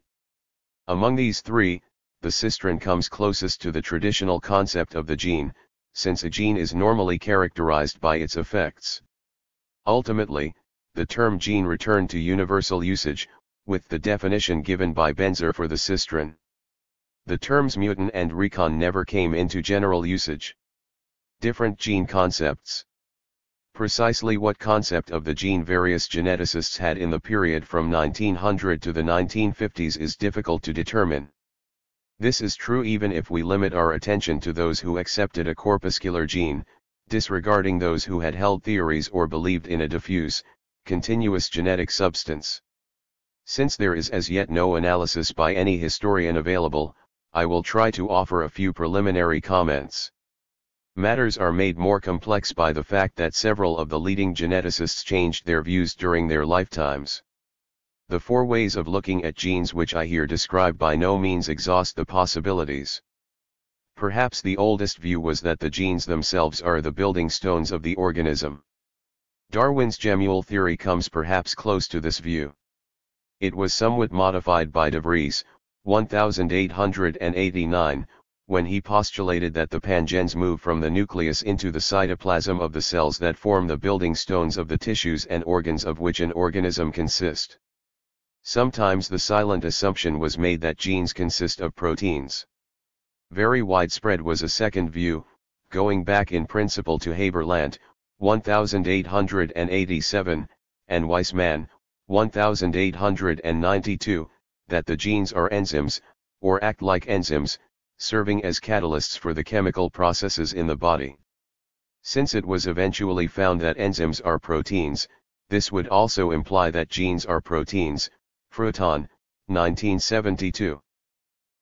Among these three, the cistran comes closest to the traditional concept of the gene, since a gene is normally characterized by its effects. Ultimately, the term gene returned to universal usage, with the definition given by Benzer for the cistran. The terms mutant and recon never came into general usage. Different gene concepts. Precisely what concept of the gene various geneticists had in the period from 1900 to the 1950s is difficult to determine. This is true even if we limit our attention to those who accepted a corpuscular gene, disregarding those who had held theories or believed in a diffuse, continuous genetic substance. Since there is as yet no analysis by any historian available, I will try to offer a few preliminary comments. Matters are made more complex by the fact that several of the leading geneticists changed their views during their lifetimes. The four ways of looking at genes which I here describe by no means exhaust the possibilities. Perhaps the oldest view was that the genes themselves are the building stones of the organism. Darwin's gemule theory comes perhaps close to this view. It was somewhat modified by de Vries, 1889, when he postulated that the pangens move from the nucleus into the cytoplasm of the cells that form the building stones of the tissues and organs of which an organism consists. Sometimes the silent assumption was made that genes consist of proteins. Very widespread was a second view, going back in principle to Haberlandt, 1887, and Weissmann, 1892, that the genes are enzymes, or act like enzymes, serving as catalysts for the chemical processes in the body. Since it was eventually found that enzymes are proteins, this would also imply that genes are proteins. Fruton, 1972.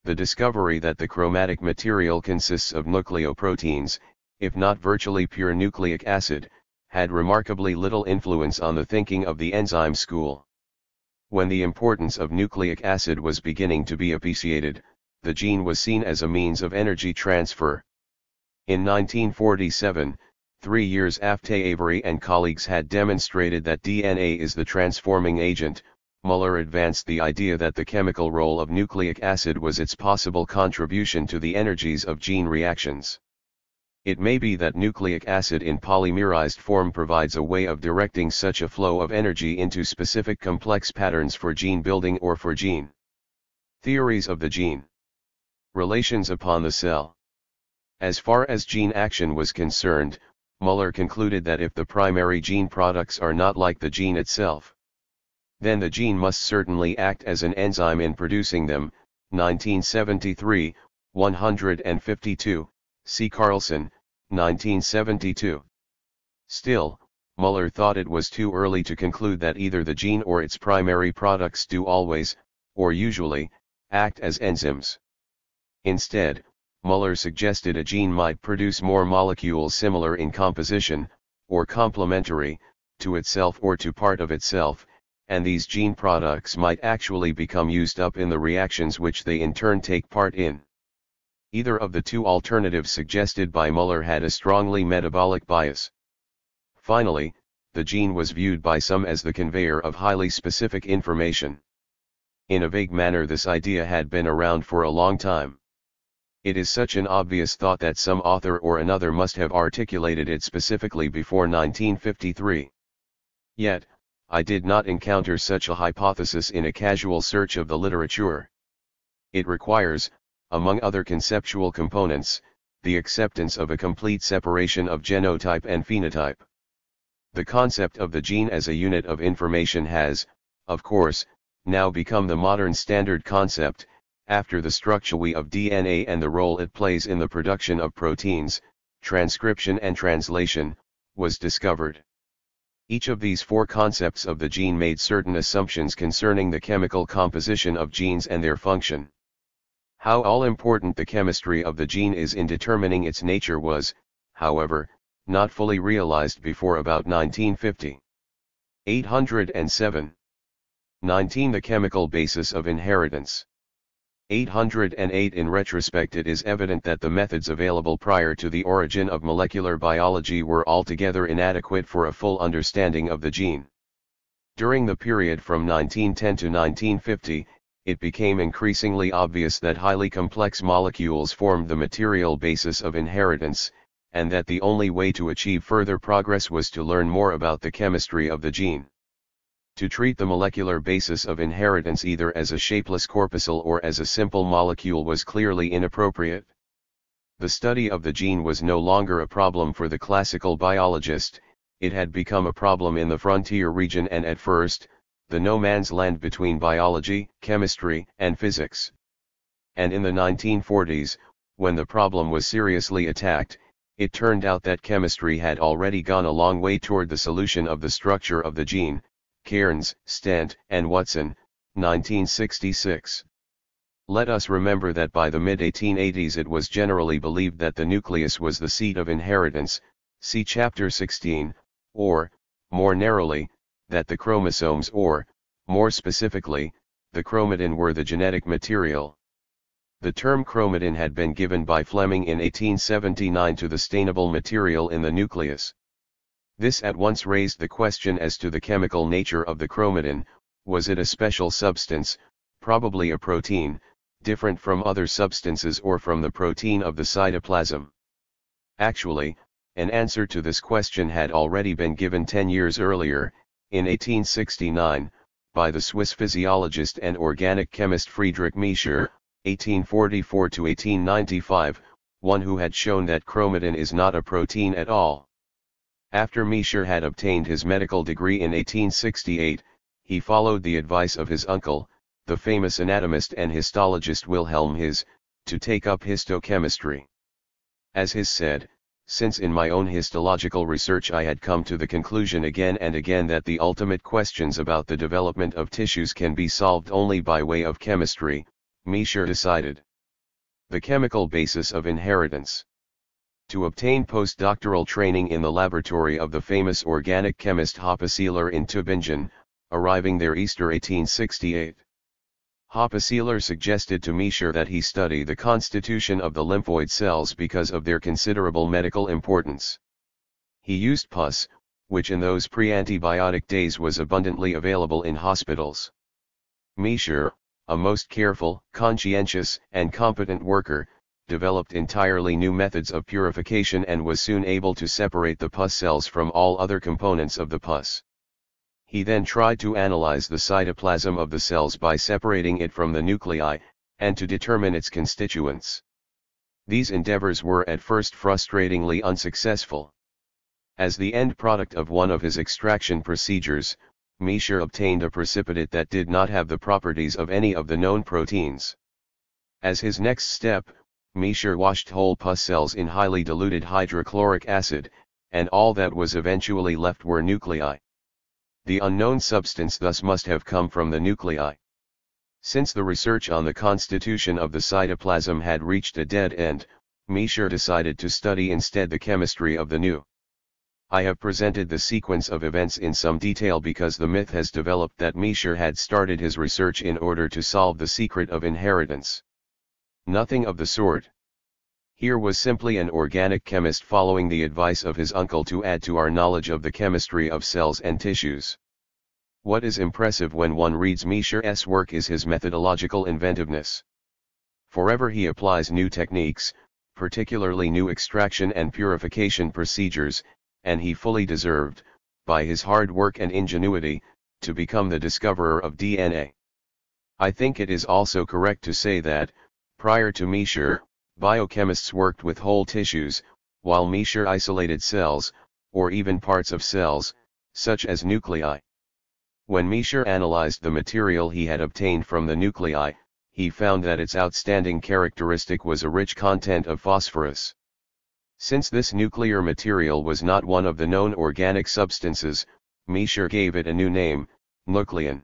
The discovery that the chromatic material consists of nucleoproteins, if not virtually pure nucleic acid, had remarkably little influence on the thinking of the enzyme school. When the importance of nucleic acid was beginning to be appreciated, the gene was seen as a means of energy transfer. In 1947, 3 years after Avery and colleagues had demonstrated that DNA is the transforming agent, Muller advanced the idea that the chemical role of nucleic acid was its possible contribution to the energies of gene reactions. It may be that nucleic acid in polymerized form provides a way of directing such a flow of energy into specific complex patterns for gene building or for gene theories of the gene. Relations upon the cell. As far as gene action was concerned, Muller concluded that if the primary gene products are not like the gene itself, then the gene must certainly act as an enzyme in producing them. 1973, 152, C. Carlson, 1972. Still, Muller thought it was too early to conclude that either the gene or its primary products do always, or usually, act as enzymes. Instead, Muller suggested a gene might produce more molecules similar in composition, or complementary, to itself or to part of itself, and these gene products might actually become used up in the reactions which they in turn take part in. Either of the two alternatives suggested by Müller had a strongly metabolic bias. Finally, the gene was viewed by some as the conveyor of highly specific information. In a vague manner, this idea had been around for a long time. It is such an obvious thought that some author or another must have articulated it specifically before 1953. Yet, I did not encounter such a hypothesis in a casual search of the literature. It requires, among other conceptual components, the acceptance of a complete separation of genotype and phenotype. The concept of the gene as a unit of information has, of course, now become the modern standard concept, after the structure of DNA and the role it plays in the production of proteins, transcription and translation, was discovered. Each of these four concepts of the gene made certain assumptions concerning the chemical composition of genes and their function. How all-important the chemistry of the gene is in determining its nature was, however, not fully realized before about 1950. 807. 19. The chemical basis of inheritance. 808. In retrospect, it is evident that the methods available prior to the origin of molecular biology were altogether inadequate for a full understanding of the gene. During the period from 1910 to 1950, it became increasingly obvious that highly complex molecules formed the material basis of inheritance, and that the only way to achieve further progress was to learn more about the chemistry of the gene. To treat the molecular basis of inheritance either as a shapeless corpuscle or as a simple molecule was clearly inappropriate. The study of the gene was no longer a problem for the classical biologist, it had become a problem in the frontier region and at first, the no man's land between biology, chemistry, and physics. And in the 1940s, when the problem was seriously attacked, it turned out that chemistry had already gone a long way toward the solution of the structure of the gene. Cairns, Stent, and Watson, 1966. Let us remember that by the mid-1880s it was generally believed that the nucleus was the seat of inheritance, see Chapter 16, or, more narrowly, that the chromosomes or, more specifically, the chromatin were the genetic material. The term chromatin had been given by Fleming in 1879 to the stainable material in the nucleus. This at once raised the question as to the chemical nature of the chromatin. Was it a special substance, probably a protein, different from other substances or from the protein of the cytoplasm? Actually, an answer to this question had already been given 10 years earlier, in 1869, by the Swiss physiologist and organic chemist Friedrich Mayr, 1844 to 1895, one who had shown that chromatin is not a protein at all. After Mayr had obtained his medical degree in 1868, he followed the advice of his uncle, the famous anatomist and histologist Wilhelm His, to take up histochemistry. As His said, since in my own histological research I had come to the conclusion again and again that the ultimate questions about the development of tissues can be solved only by way of chemistry, Mayr decided. The chemical basis of inheritance. To obtain postdoctoral training in the laboratory of the famous organic chemist Hoppe-Seyler in Tübingen, arriving there Easter 1868. Hoppe-Seyler suggested to Mayr that he study the constitution of the lymphoid cells because of their considerable medical importance. He used pus, which in those pre-antibiotic days was abundantly available in hospitals. Mayr, a most careful, conscientious, and competent worker, developed entirely new methods of purification and was soon able to separate the pus cells from all other components of the pus. He then tried to analyze the cytoplasm of the cells by separating it from the nuclei, and to determine its constituents. These endeavors were at first frustratingly unsuccessful. As the end product of one of his extraction procedures, Mayr obtained a precipitate that did not have the properties of any of the known proteins. As his next step, Mayr washed whole pus cells in highly diluted hydrochloric acid, and all that was eventually left were nuclei. The unknown substance thus must have come from the nuclei. Since the research on the constitution of the cytoplasm had reached a dead end, Mayr decided to study instead the chemistry of the new I have presented the sequence of events in some detail because the myth has developed that Mayr had started his research in order to solve the secret of inheritance. Nothing of the sort. Here was simply an organic chemist following the advice of his uncle to add to our knowledge of the chemistry of cells and tissues. What is impressive when one reads Mayr's work is his methodological inventiveness. Forever he applies new techniques, particularly new extraction and purification procedures, and he fully deserved, by his hard work and ingenuity, to become the discoverer of DNA. I think it is also correct to say that, prior to Mayr, biochemists worked with whole tissues, while Mayr isolated cells, or even parts of cells, such as nuclei. When Mayr analyzed the material he had obtained from the nuclei, he found that its outstanding characteristic was a rich content of phosphorus. Since this nuclear material was not one of the known organic substances, Mayr gave it a new name, nuclein.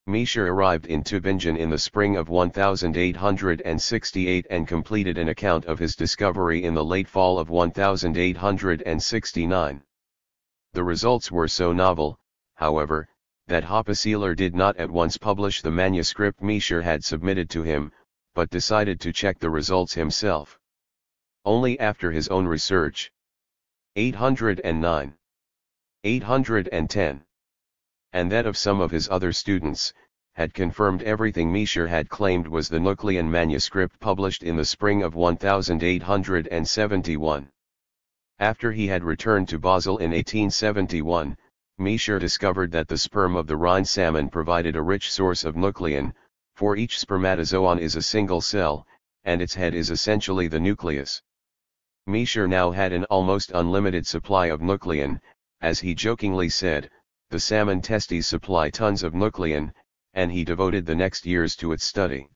Mayr arrived in Tübingen in the spring of 1868 and completed an account of his discovery in the late fall of 1869. The results were so novel, however, that Hoppeseeler did not at once publish the manuscript Mayr had submitted to him, but decided to check the results himself. Only after his own research. 809. 810. And that of some of his other students, had confirmed everything Mayr had claimed was the nuclein manuscript published in the spring of 1871. After he had returned to Basel in 1871, Mayr discovered that the sperm of the Rhine salmon provided a rich source of nuclein, for each spermatozoon is a single cell, and its head is essentially the nucleus. Mayr now had an almost unlimited supply of nuclein, as he jokingly said, the salmon testes supply tons of nuclein, and he devoted the next years to its study.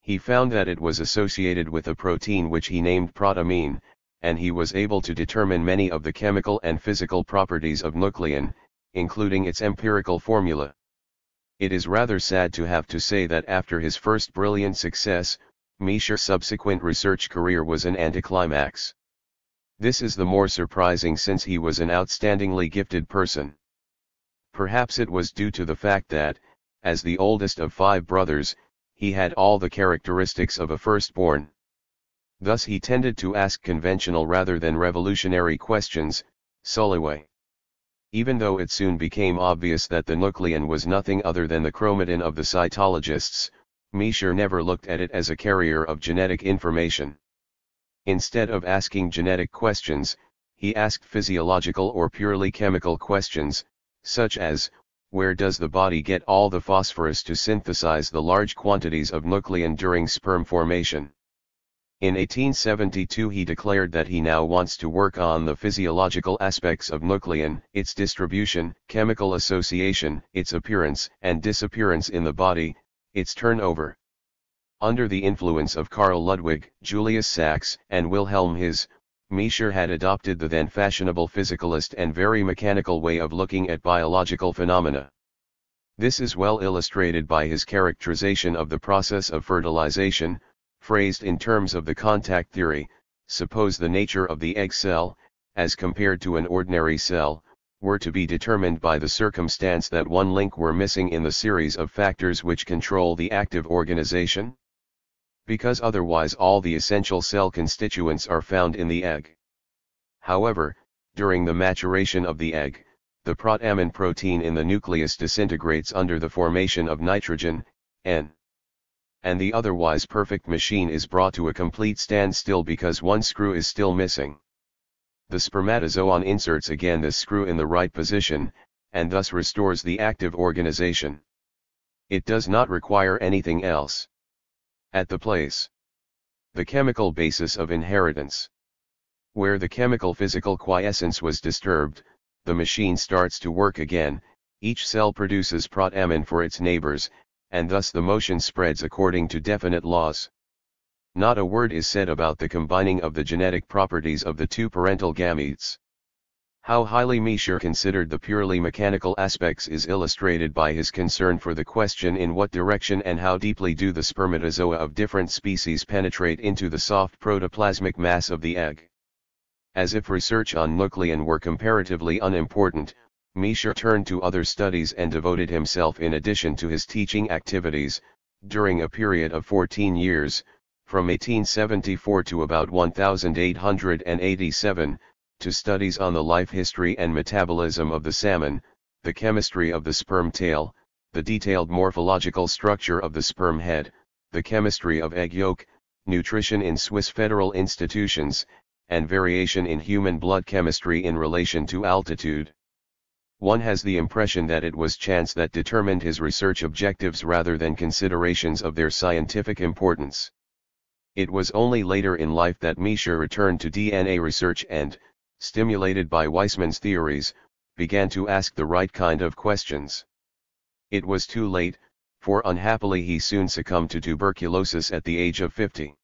He found that it was associated with a protein which he named protamine, and he was able to determine many of the chemical and physical properties of nuclein, including its empirical formula. It is rather sad to have to say that after his first brilliant success, Mayr's subsequent research career was an anticlimax. This is the more surprising since he was an outstandingly gifted person. Perhaps it was due to the fact that, as the oldest of 5 brothers, he had all the characteristics of a firstborn. Thus he tended to ask conventional rather than revolutionary questions, solely. Even though it soon became obvious that the nuclein was nothing other than the chromatin of the cytologists, Mayr never looked at it as a carrier of genetic information. Instead of asking genetic questions, he asked physiological or purely chemical questions, such as, where does the body get all the phosphorus to synthesize the large quantities of nuclein during sperm formation? In 1872 he declared that he now wants to work on the physiological aspects of nuclein, its distribution, chemical association, its appearance and disappearance in the body, its turnover. Under the influence of Carl Ludwig, Julius Sachs, and Wilhelm His, Mayr had adopted the then fashionable physicalist and very mechanical way of looking at biological phenomena. This is well illustrated by his characterization of the process of fertilization, phrased in terms of the contact theory. Suppose the nature of the egg cell, as compared to an ordinary cell, were to be determined by the circumstance that one link were missing in the series of factors which control the active organization? Because otherwise all the essential cell constituents are found in the egg. However, during the maturation of the egg, the protamine protein in the nucleus disintegrates under the formation of nitrogen, N. And the otherwise perfect machine is brought to a complete standstill because one screw is still missing. The spermatozoon inserts again this screw in the right position, and thus restores the active organization. It does not require anything else. At the place. The chemical basis of inheritance. Where the chemical physical quiescence was disturbed, the machine starts to work again, each cell produces protamine for its neighbors, and thus the motion spreads according to definite laws. Not a word is said about the combining of the genetic properties of the 2 parental gametes. How highly Mayr considered the purely mechanical aspects is illustrated by his concern for the question in what direction and how deeply do the spermatozoa of different species penetrate into the soft protoplasmic mass of the egg. As if research on nuclein were comparatively unimportant, Mayr turned to other studies and devoted himself in addition to his teaching activities, during a period of 14 years, from 1874 to about 1887, to studies on the life history and metabolism of the salmon, the chemistry of the sperm tail, the detailed morphological structure of the sperm head, the chemistry of egg yolk, nutrition in Swiss federal institutions, and variation in human blood chemistry in relation to altitude. One has the impression that it was chance that determined his research objectives rather than considerations of their scientific importance. It was only later in life that Mayr returned to DNA research and, stimulated by Weissmann's theories, began to ask the right kind of questions. It was too late, for unhappily he soon succumbed to tuberculosis at the age of 50.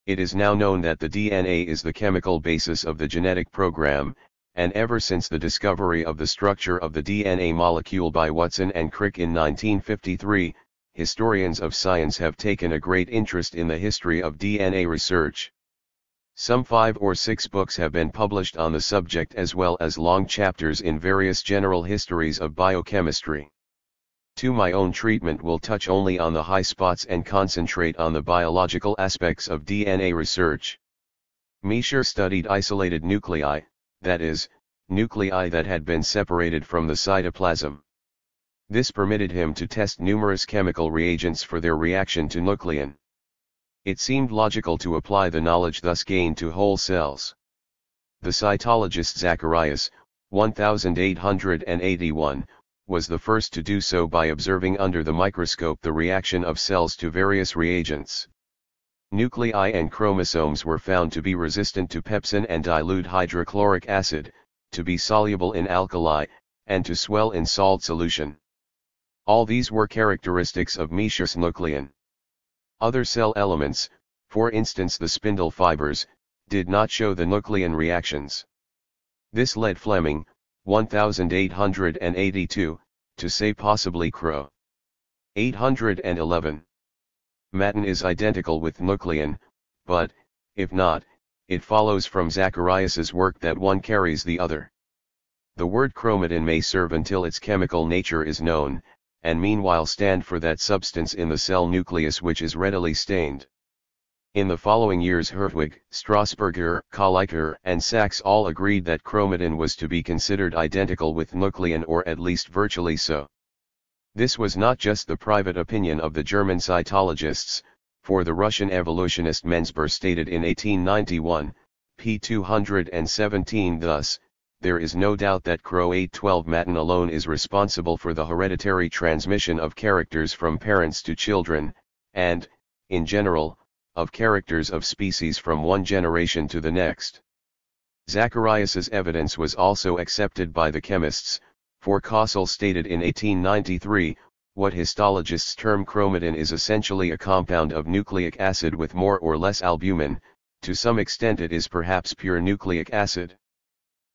It is now known that the DNA is the chemical basis of the genetic program, and ever since the discovery of the structure of the DNA molecule by Watson and Crick in 1953, historians of science have taken a great interest in the history of DNA research. Some 5 or 6 books have been published on the subject as well as long chapters in various general histories of biochemistry. My own treatment will touch only on the high spots and concentrate on the biological aspects of DNA research. Mayr studied isolated nuclei, that is, nuclei that had been separated from the cytoplasm. This permitted him to test numerous chemical reagents for their reaction to nuclein. It seemed logical to apply the knowledge thus gained to whole cells. The cytologist Zacharias, 1881, was the first to do so by observing under the microscope the reaction of cells to various reagents. Nuclei and chromosomes were found to be resistant to pepsin and dilute hydrochloric acid, to be soluble in alkali, and to swell in salt solution. All these were characteristics of Mayr's nuclein. Other cell elements, for instance the spindle fibers, did not show the nuclein reactions. This led Fleming, 1882, to say possibly Crow. 811. Matin is identical with nuclein, but, if not, it follows from Zacharias's work that one carries the other. The word chromatin may serve until its chemical nature is known, and meanwhile stand for that substance in the cell nucleus which is readily stained. In the following years Hertwig, Strasburger, Kolliker and Sachs all agreed that chromatin was to be considered identical with nuclein or at least virtually so. This was not just the private opinion of the German cytologists, for the Russian evolutionist Menzber stated in 1891, p. 217 thus, there is no doubt that Cro812 matin alone is responsible for the hereditary transmission of characters from parents to children, and, in general, of characters of species from one generation to the next. Zacharias's evidence was also accepted by the chemists, for Kossel stated in 1893, what histologists term chromatin is essentially a compound of nucleic acid with more or less albumin, to some extent it is perhaps pure nucleic acid.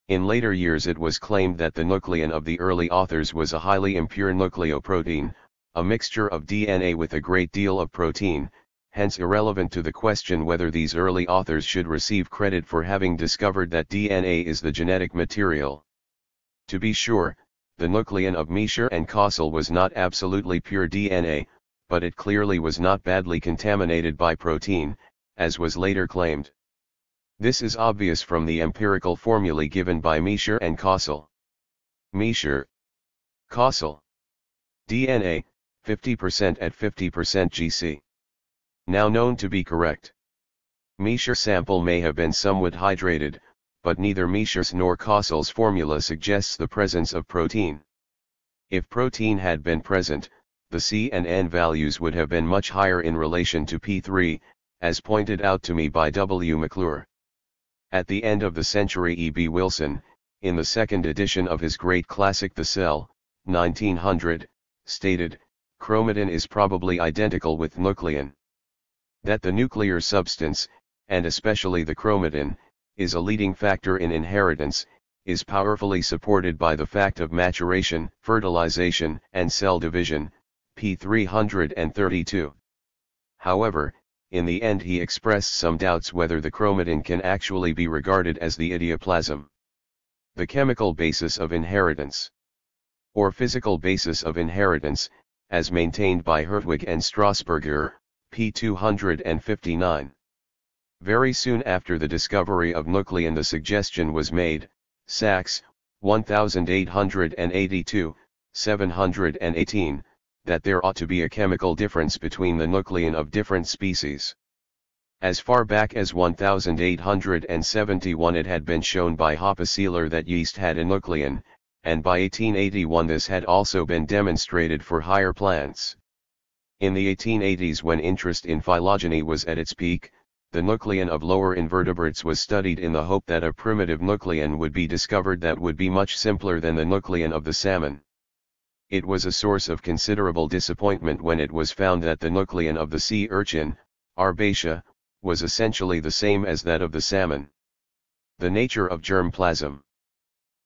In later years it was claimed that the nuclein of the early authors was a highly impure nucleoprotein, a mixture of DNA with a great deal of protein, hence irrelevant to the question whether these early authors should receive credit for having discovered that DNA is the genetic material. To be sure, the nuclein of Mayr and Kossel was not absolutely pure DNA, but it clearly was not badly contaminated by protein, as was later claimed. This is obvious from the empirical formulae given by Mayr and Kossel. Mayr, Kossel. DNA, 50% at 50% GC. Now known to be correct. Mayr sample may have been somewhat hydrated, but neither Mayr's nor Kossel's formula suggests the presence of protein. If protein had been present, the C and N values would have been much higher in relation to P3, as pointed out to me by W. McClure. At the end of the century E. B. Wilson, in the second edition of his great classic The Cell, 1900, stated, chromatin is probably identical with nuclein. That the nuclear substance, and especially the chromatin, is a leading factor in inheritance, is powerfully supported by the fact of maturation, fertilization, and cell division, p. 332. However, in the end he expressed some doubts whether the chromatin can actually be regarded as the idioplasm. The chemical basis of inheritance, or physical basis of inheritance, as maintained by Hertwig and Strasburger, p. 259. Very soon after the discovery of nuclein the suggestion was made, Sachs, 1882, 718, that there ought to be a chemical difference between the nuclein of different species. As far back as 1871 it had been shown by Hoppeseeler that yeast had a nuclein, and by 1881 this had also been demonstrated for higher plants. In the 1880s, when interest in phylogeny was at its peak, the nuclein of lower invertebrates was studied in the hope that a primitive nuclein would be discovered that would be much simpler than the nuclein of the salmon. It was a source of considerable disappointment when it was found that the nuclein of the sea urchin, Arbatia, was essentially the same as that of the salmon. The nature of germplasm.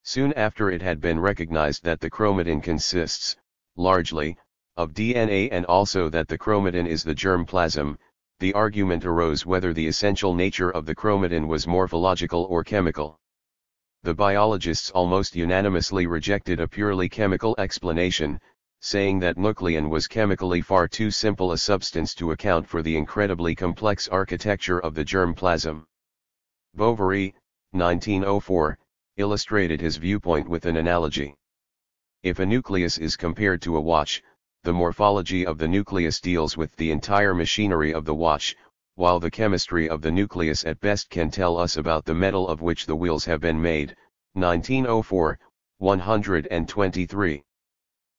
Soon after it had been recognized that the chromatin consists, largely, of DNA and also that the chromatin is the germplasm, the argument arose whether the essential nature of the chromatin was morphological or chemical. The biologists almost unanimously rejected a purely chemical explanation, saying that nuclein was chemically far too simple a substance to account for the incredibly complex architecture of the germplasm. Bovary, 1904, illustrated his viewpoint with an analogy. If a nucleus is compared to a watch, the morphology of the nucleus deals with the entire machinery of the watch, while the chemistry of the nucleus at best can tell us about the metal of which the wheels have been made. 1904, 123.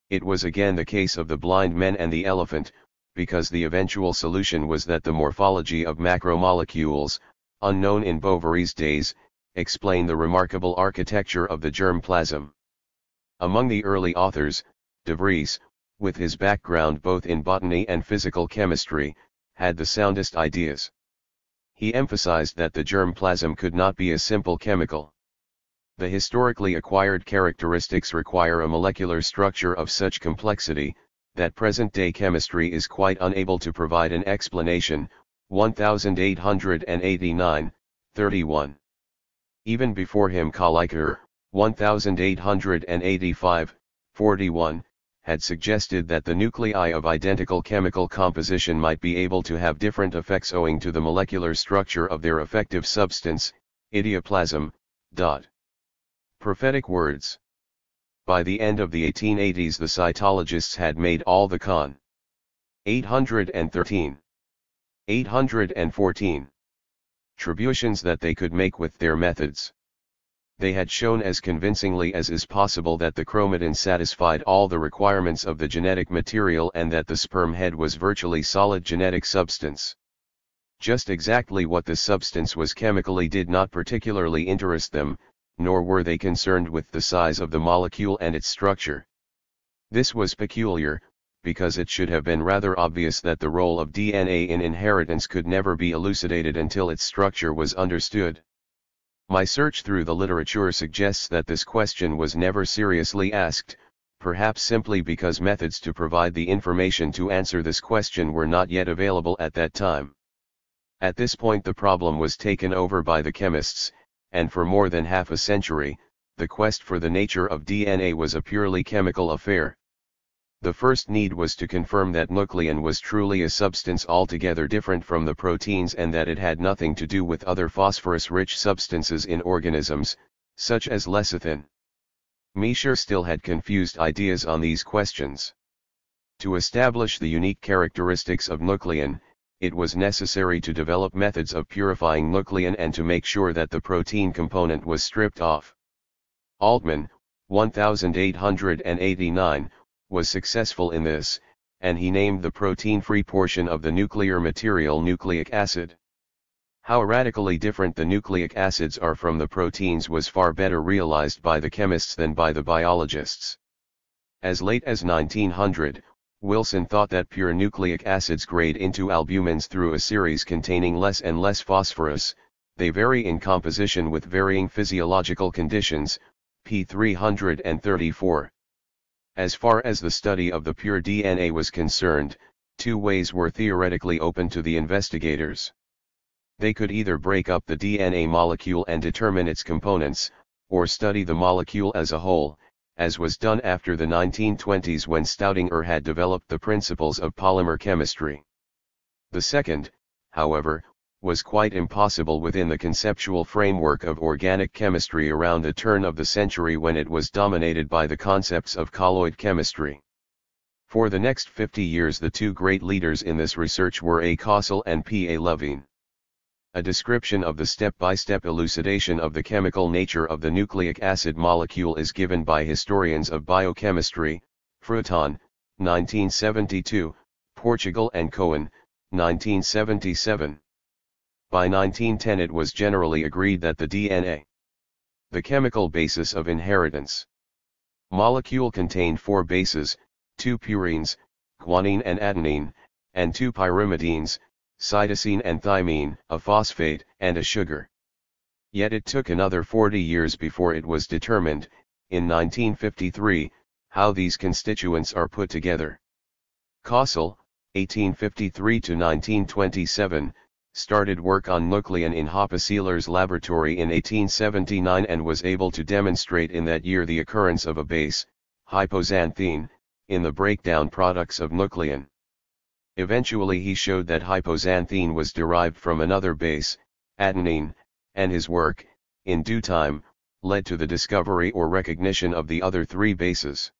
It was again the case of the blind men and the elephant, because the eventual solution was that the morphology of macromolecules, unknown in Bovary's days, explain the remarkable architecture of the germplasm. Among the early authors, de Vries, with his background both in botany and physical chemistry, had the soundest ideas. He emphasized that the germplasm could not be a simple chemical. The historically acquired characteristics require a molecular structure of such complexity, that present-day chemistry is quite unable to provide an explanation. 1889, 31. Even before him Kalliker, 1885, 41, had suggested that the nuclei of identical chemical composition might be able to have different effects owing to the molecular structure of their effective substance, idioplasm. Prophetic words. By the end of the 1880s the cytologists had made all the con. 813. 814. Attributions that they could make with their methods. They had shown as convincingly as is possible that the chromatin satisfied all the requirements of the genetic material and that the sperm head was virtually solid genetic substance. Just exactly what the substance was chemically did not particularly interest them, nor were they concerned with the size of the molecule and its structure. This was peculiar, because it should have been rather obvious that the role of DNA in inheritance could never be elucidated until its structure was understood. My search through the literature suggests that this question was never seriously asked, perhaps simply because methods to provide the information to answer this question were not yet available at that time. At this point the problem was taken over by the chemists, and for more than half a century, the quest for the nature of DNA was a purely chemical affair. The first need was to confirm that nuclein was truly a substance altogether different from the proteins and that it had nothing to do with other phosphorus-rich substances in organisms, such as lecithin. Mayr still had confused ideas on these questions. To establish the unique characteristics of nuclein, it was necessary to develop methods of purifying nuclein and to make sure that the protein component was stripped off. Altman, 1889, was successful in this, and he named the protein-free portion of the nuclear material nucleic acid. How radically different the nucleic acids are from the proteins was far better realized by the chemists than by the biologists. As late as 1900, Wilson thought that pure nucleic acids grade into albumins through a series containing less and less phosphorus. They vary in composition with varying physiological conditions, p. 334. As far as the study of the pure DNA was concerned, Two ways were theoretically open to the investigators. They could either break up the DNA molecule and determine its components, or study the molecule as a whole, as was done after the 1920s when Staudinger had developed the principles of polymer chemistry. The second, however, was quite impossible within the conceptual framework of organic chemistry around the turn of the century, when it was dominated by the concepts of colloid chemistry. For the next 50 years the two great leaders in this research were A. Kossel and P. A. Levine. A description of the step-by-step elucidation of the chemical nature of the nucleic acid molecule is given by historians of biochemistry, Fruton, 1972, Portugal and Cohen, 1977. By 1910 it was generally agreed that the DNA, the chemical basis of inheritance molecule, contained four bases, two purines, guanine and adenine, and two pyrimidines, cytosine and thymine, a phosphate, and a sugar. Yet it took another 40 years before it was determined, in 1953, how these constituents are put together. Kossel, 1853 to 1927, started work on nuclein in Hoppe Seyler's laboratory in 1879 and was able to demonstrate in that year the occurrence of a base, hypoxanthine, in the breakdown products of nuclein. Eventually he showed that hypoxanthine was derived from another base, adenine, and his work, in due time, led to the discovery or recognition of the other three bases.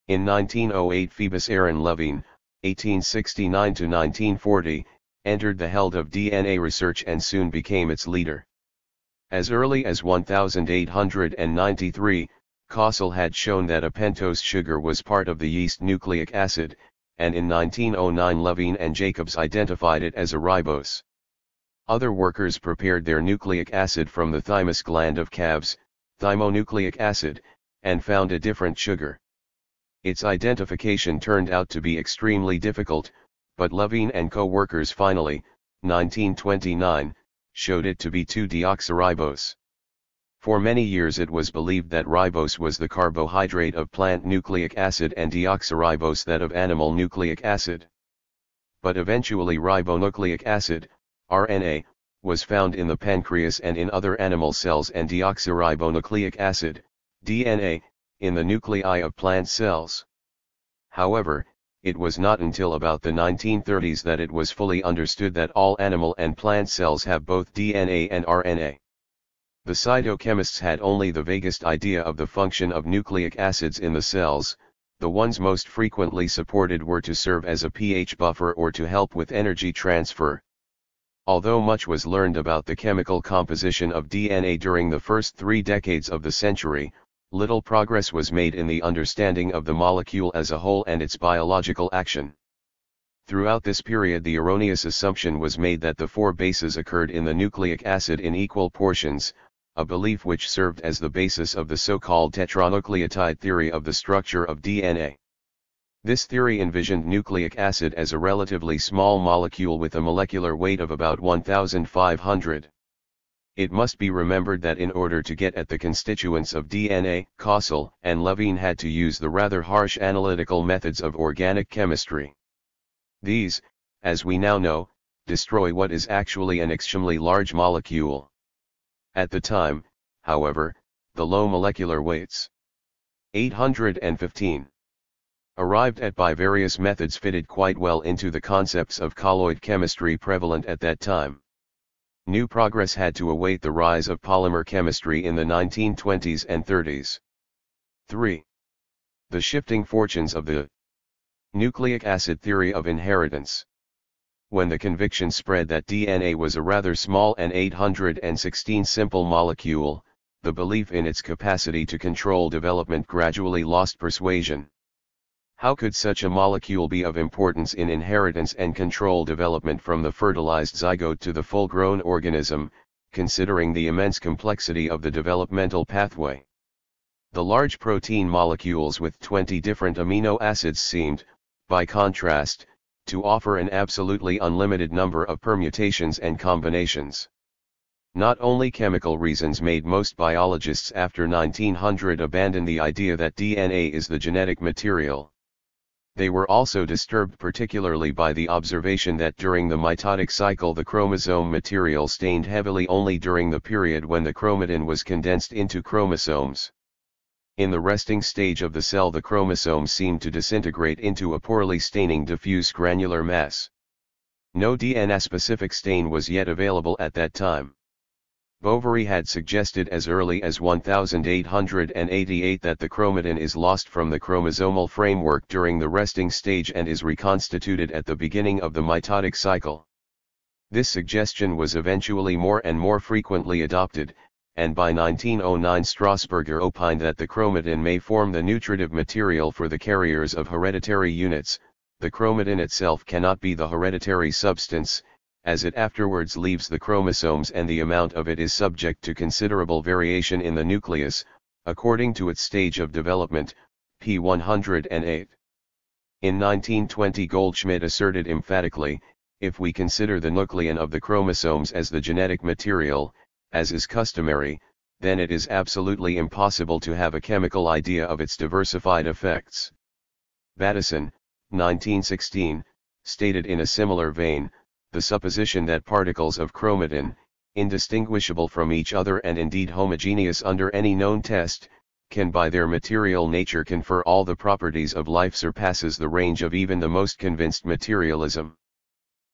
In 1908 Phoebus Aaron Levine, 1869 to 1940, entered the field of DNA research and soon became its leader. As early as 1893, Kossel had shown that a pentose sugar was part of the yeast nucleic acid, and in 1909 Levine and Jacobs identified it as a ribose. Other workers prepared their nucleic acid from the thymus gland of calves, thymonucleic acid, and found a different sugar. Its identification turned out to be extremely difficult, but Levine and co-workers finally, 1929, showed it to be 2-deoxyribose. For many years it was believed that ribose was the carbohydrate of plant nucleic acid and deoxyribose that of animal nucleic acid. But eventually ribonucleic acid, RNA, was found in the pancreas and in other animal cells, and deoxyribonucleic acid, DNA, in the nuclei of plant cells. However, it was not until about the 1930s that it was fully understood that all animal and plant cells have both DNA and RNA. The cytochemists had only the vaguest idea of the function of nucleic acids in the cells. The ones most frequently supported were to serve as a pH buffer or to help with energy transfer. Although much was learned about the chemical composition of DNA during the first 3 decades of the century, little progress was made in the understanding of the molecule as a whole and its biological action. Throughout this period the erroneous assumption was made that the 4 bases occurred in the nucleic acid in equal portions, a belief which served as the basis of the so-called tetranucleotide theory of the structure of DNA. This theory envisioned nucleic acid as a relatively small molecule with a molecular weight of about 1,500. It must be remembered that in order to get at the constituents of DNA, Kossel and Levine had to use the rather harsh analytical methods of organic chemistry. These, as we now know, destroy what is actually an extremely large molecule. At the time, however, the low molecular weights, 815, arrived at by various methods fitted quite well into the concepts of colloid chemistry prevalent at that time. New progress had to await the rise of polymer chemistry in the 1920s and 30s. 3. The shifting fortunes of the nucleic acid theory of inheritance. When the conviction spread that DNA was a rather small and 816 simple molecule, the belief in its capacity to control development gradually lost persuasion. How could such a molecule be of importance in inheritance and control development from the fertilized zygote to the full-grown organism, considering the immense complexity of the developmental pathway? The large protein molecules with 20 different amino acids seemed, by contrast, to offer an absolutely unlimited number of permutations and combinations. Not only chemical reasons made most biologists after 1900 abandon the idea that DNA is the genetic material. They were also disturbed particularly by the observation that during the mitotic cycle the chromosome material stained heavily only during the period when the chromatin was condensed into chromosomes. In the resting stage of the cell the chromosomes seemed to disintegrate into a poorly staining diffuse granular mass. No DNA-specific stain was yet available at that time. Boveri had suggested as early as 1888 that the chromatin is lost from the chromosomal framework during the resting stage and is reconstituted at the beginning of the mitotic cycle. This suggestion was eventually more and more frequently adopted, and by 1909 Strasburger opined that the chromatin may form the nutritive material for the carriers of hereditary units. The chromatin itself cannot be the hereditary substance, as it afterwards leaves the chromosomes and the amount of it is subject to considerable variation in the nucleus, according to its stage of development, p. 108. In 1920 Goldschmidt asserted emphatically, if we consider the nucleon of the chromosomes as the genetic material, as is customary, then it is absolutely impossible to have a chemical idea of its diversified effects. Bateson, 1916, stated in a similar vein, the supposition that particles of chromatin, indistinguishable from each other and indeed homogeneous under any known test, can by their material nature confer all the properties of life surpasses the range of even the most convinced materialism.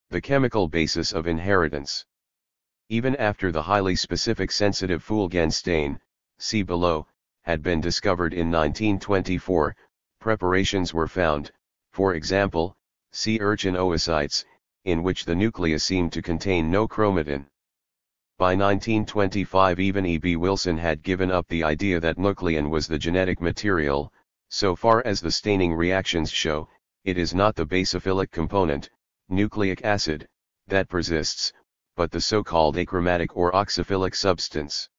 The chemical basis of inheritance. Even after the highly specific sensitive Fulgen stain, see below, had been discovered in 1924, preparations were found, for example, sea urchin oocytes, in which the nucleus seemed to contain no chromatin. By 1925 even E.B. Wilson had given up the idea that nucleon was the genetic material. So far as the staining reactions show, it is not the basophilic component, nucleic acid, that persists, but the so-called achromatic or oxophilic substance.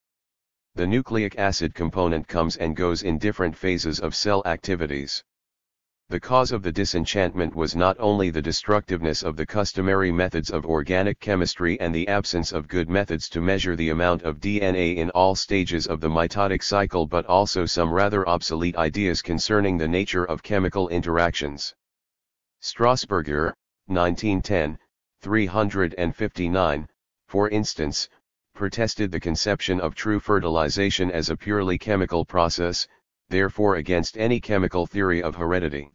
The nucleic acid component comes and goes in different phases of cell activities. The cause of the disenchantment was not only the destructiveness of the customary methods of organic chemistry and the absence of good methods to measure the amount of DNA in all stages of the mitotic cycle, but also some rather obsolete ideas concerning the nature of chemical interactions. Strasburger, 1910, 359, for instance, protested the conception of true fertilization as a purely chemical process, therefore against any chemical theory of heredity.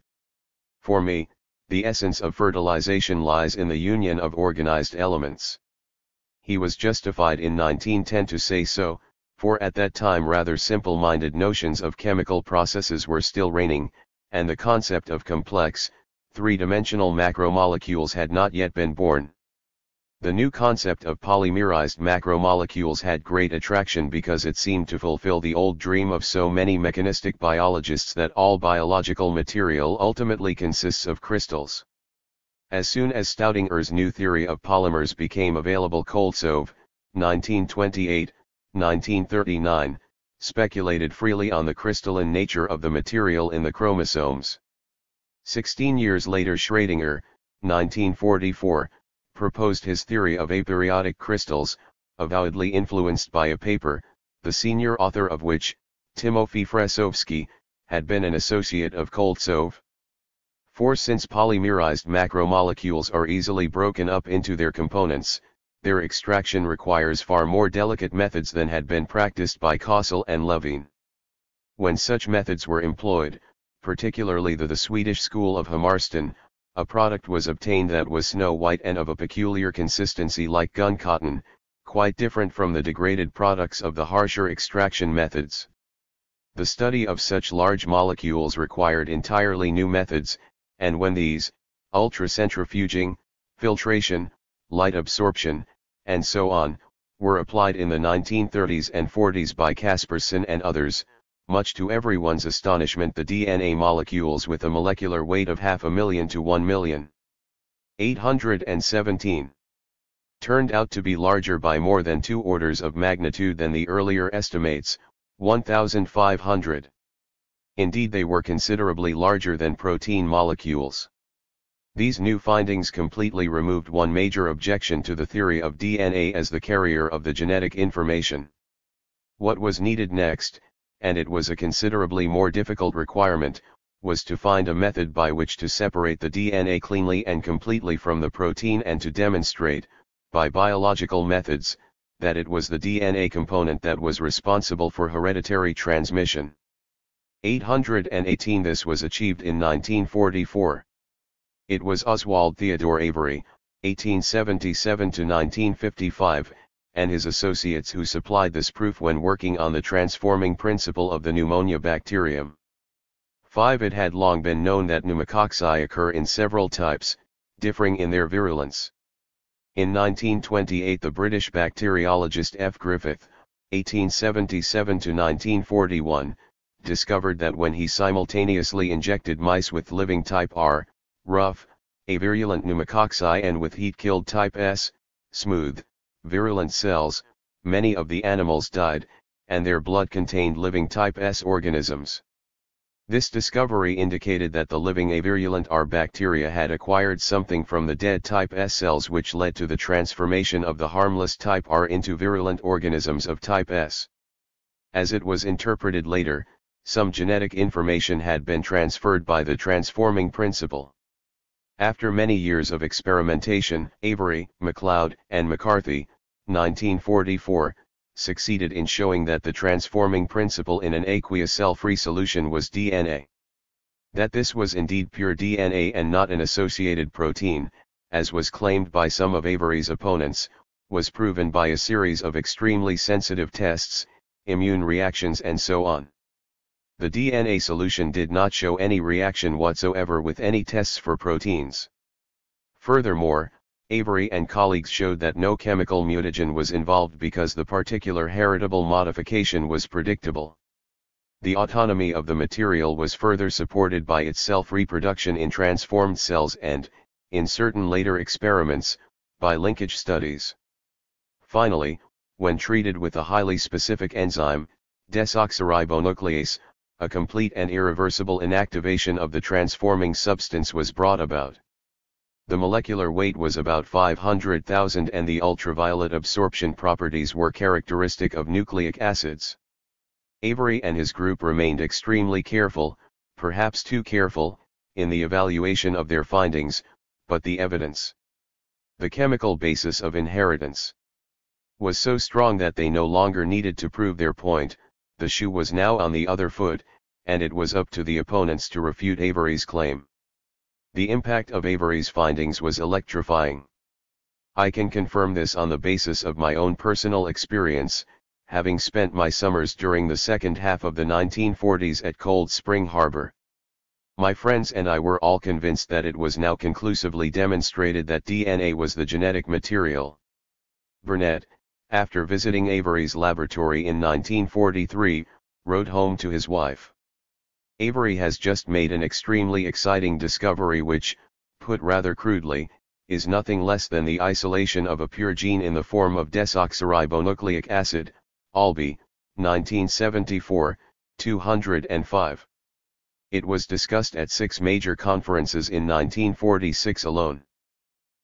For me, the essence of fertilization lies in the union of organized elements. He was justified in 1910 to say so, for at that time rather simple-minded notions of chemical processes were still reigning, and the concept of complex, three-dimensional macromolecules had not yet been born. The new concept of polymerized macromolecules had great attraction because it seemed to fulfill the old dream of so many mechanistic biologists that all biological material ultimately consists of crystals. As soon as Staudinger's new theory of polymers became available, Koltsov, 1928, 1939, speculated freely on the crystalline nature of the material in the chromosomes. 16 years later Schrödinger, 1944, proposed his theory of aperiodic crystals, avowedly influenced by a paper, the senior author of which, Timofey Fresovsky, had been an associate of Koltsov. For since polymerized macromolecules are easily broken up into their components, their extraction requires far more delicate methods than had been practiced by Kossel and Levine. When such methods were employed, particularly the Swedish school of Hamarsten, a product was obtained that was snow white and of a peculiar consistency like gun cotton, quite different from the degraded products of the harsher extraction methods. The study of such large molecules required entirely new methods, and when these, ultracentrifuging, filtration, light absorption, and so on, were applied in the 1930s and 40s by Kaspersson and others, much to everyone's astonishment the DNA molecules with a molecular weight of 500,000 to 1,817,000 turned out to be larger by more than 2 orders of magnitude than the earlier estimates, 1,500. Indeed, they were considerably larger than protein molecules. These new findings completely removed one major objection to the theory of DNA as the carrier of the genetic information. What was needed next, and it was a considerably more difficult requirement, was to find a method by which to separate the DNA cleanly and completely from the protein and to demonstrate, by biological methods, that it was the DNA component that was responsible for hereditary transmission. 818 This was achieved in 1944. It was Oswald Theodore Avery, 1877 to 1955, and his associates who supplied this proof when working on the transforming principle of the pneumonia bacterium. 5. It had long been known that pneumococci occur in several types, differing in their virulence. In 1928 the British bacteriologist F. Griffith, 1877 to 1941, discovered that when he simultaneously injected mice with living type R, rough, avirulent pneumococci and with heat-killed type S, smooth, virulent cells, many of the animals died, and their blood contained living type S organisms. This discovery indicated that the living avirulent R bacteria had acquired something from the dead type S cells, which led to the transformation of the harmless type R into virulent organisms of type S. As it was interpreted later, some genetic information had been transferred by the transforming principle. After many years of experimentation, Avery, MacLeod, and McCarthy, 1944, succeeded in showing that the transforming principle in an aqueous cell-free solution was DNA. That this was indeed pure DNA and not an associated protein, as was claimed by some of Avery's opponents, was proven by a series of extremely sensitive tests, immune reactions and so on. The DNA solution did not show any reaction whatsoever with any tests for proteins. Furthermore, Avery and colleagues showed that no chemical mutagen was involved because the particular heritable modification was predictable. The autonomy of the material was further supported by its self-reproduction in transformed cells and, in certain later experiments, by linkage studies. Finally, when treated with a highly specific enzyme, desoxyribonuclease, a complete and irreversible inactivation of the transforming substance was brought about. The molecular weight was about 500,000 and the ultraviolet absorption properties were characteristic of nucleic acids. Avery and his group remained extremely careful, perhaps too careful, in the evaluation of their findings, but the evidence, the chemical basis of inheritance, was so strong that they no longer needed to prove their point. The shoe was now on the other foot, and it was up to the opponents to refute Avery's claim. The impact of Avery's findings was electrifying. I can confirm this on the basis of my own personal experience, having spent my summers during the second half of the 1940s at Cold Spring Harbor. My friends and I were all convinced that it was now conclusively demonstrated that DNA was the genetic material. Burnett, after visiting Avery's laboratory in 1943, wrote home to his wife. Avery has just made an extremely exciting discovery which, put rather crudely, is nothing less than the isolation of a pure gene in the form of desoxyribonucleic acid, Albee, 1974, 205. It was discussed at 6 major conferences in 1946 alone.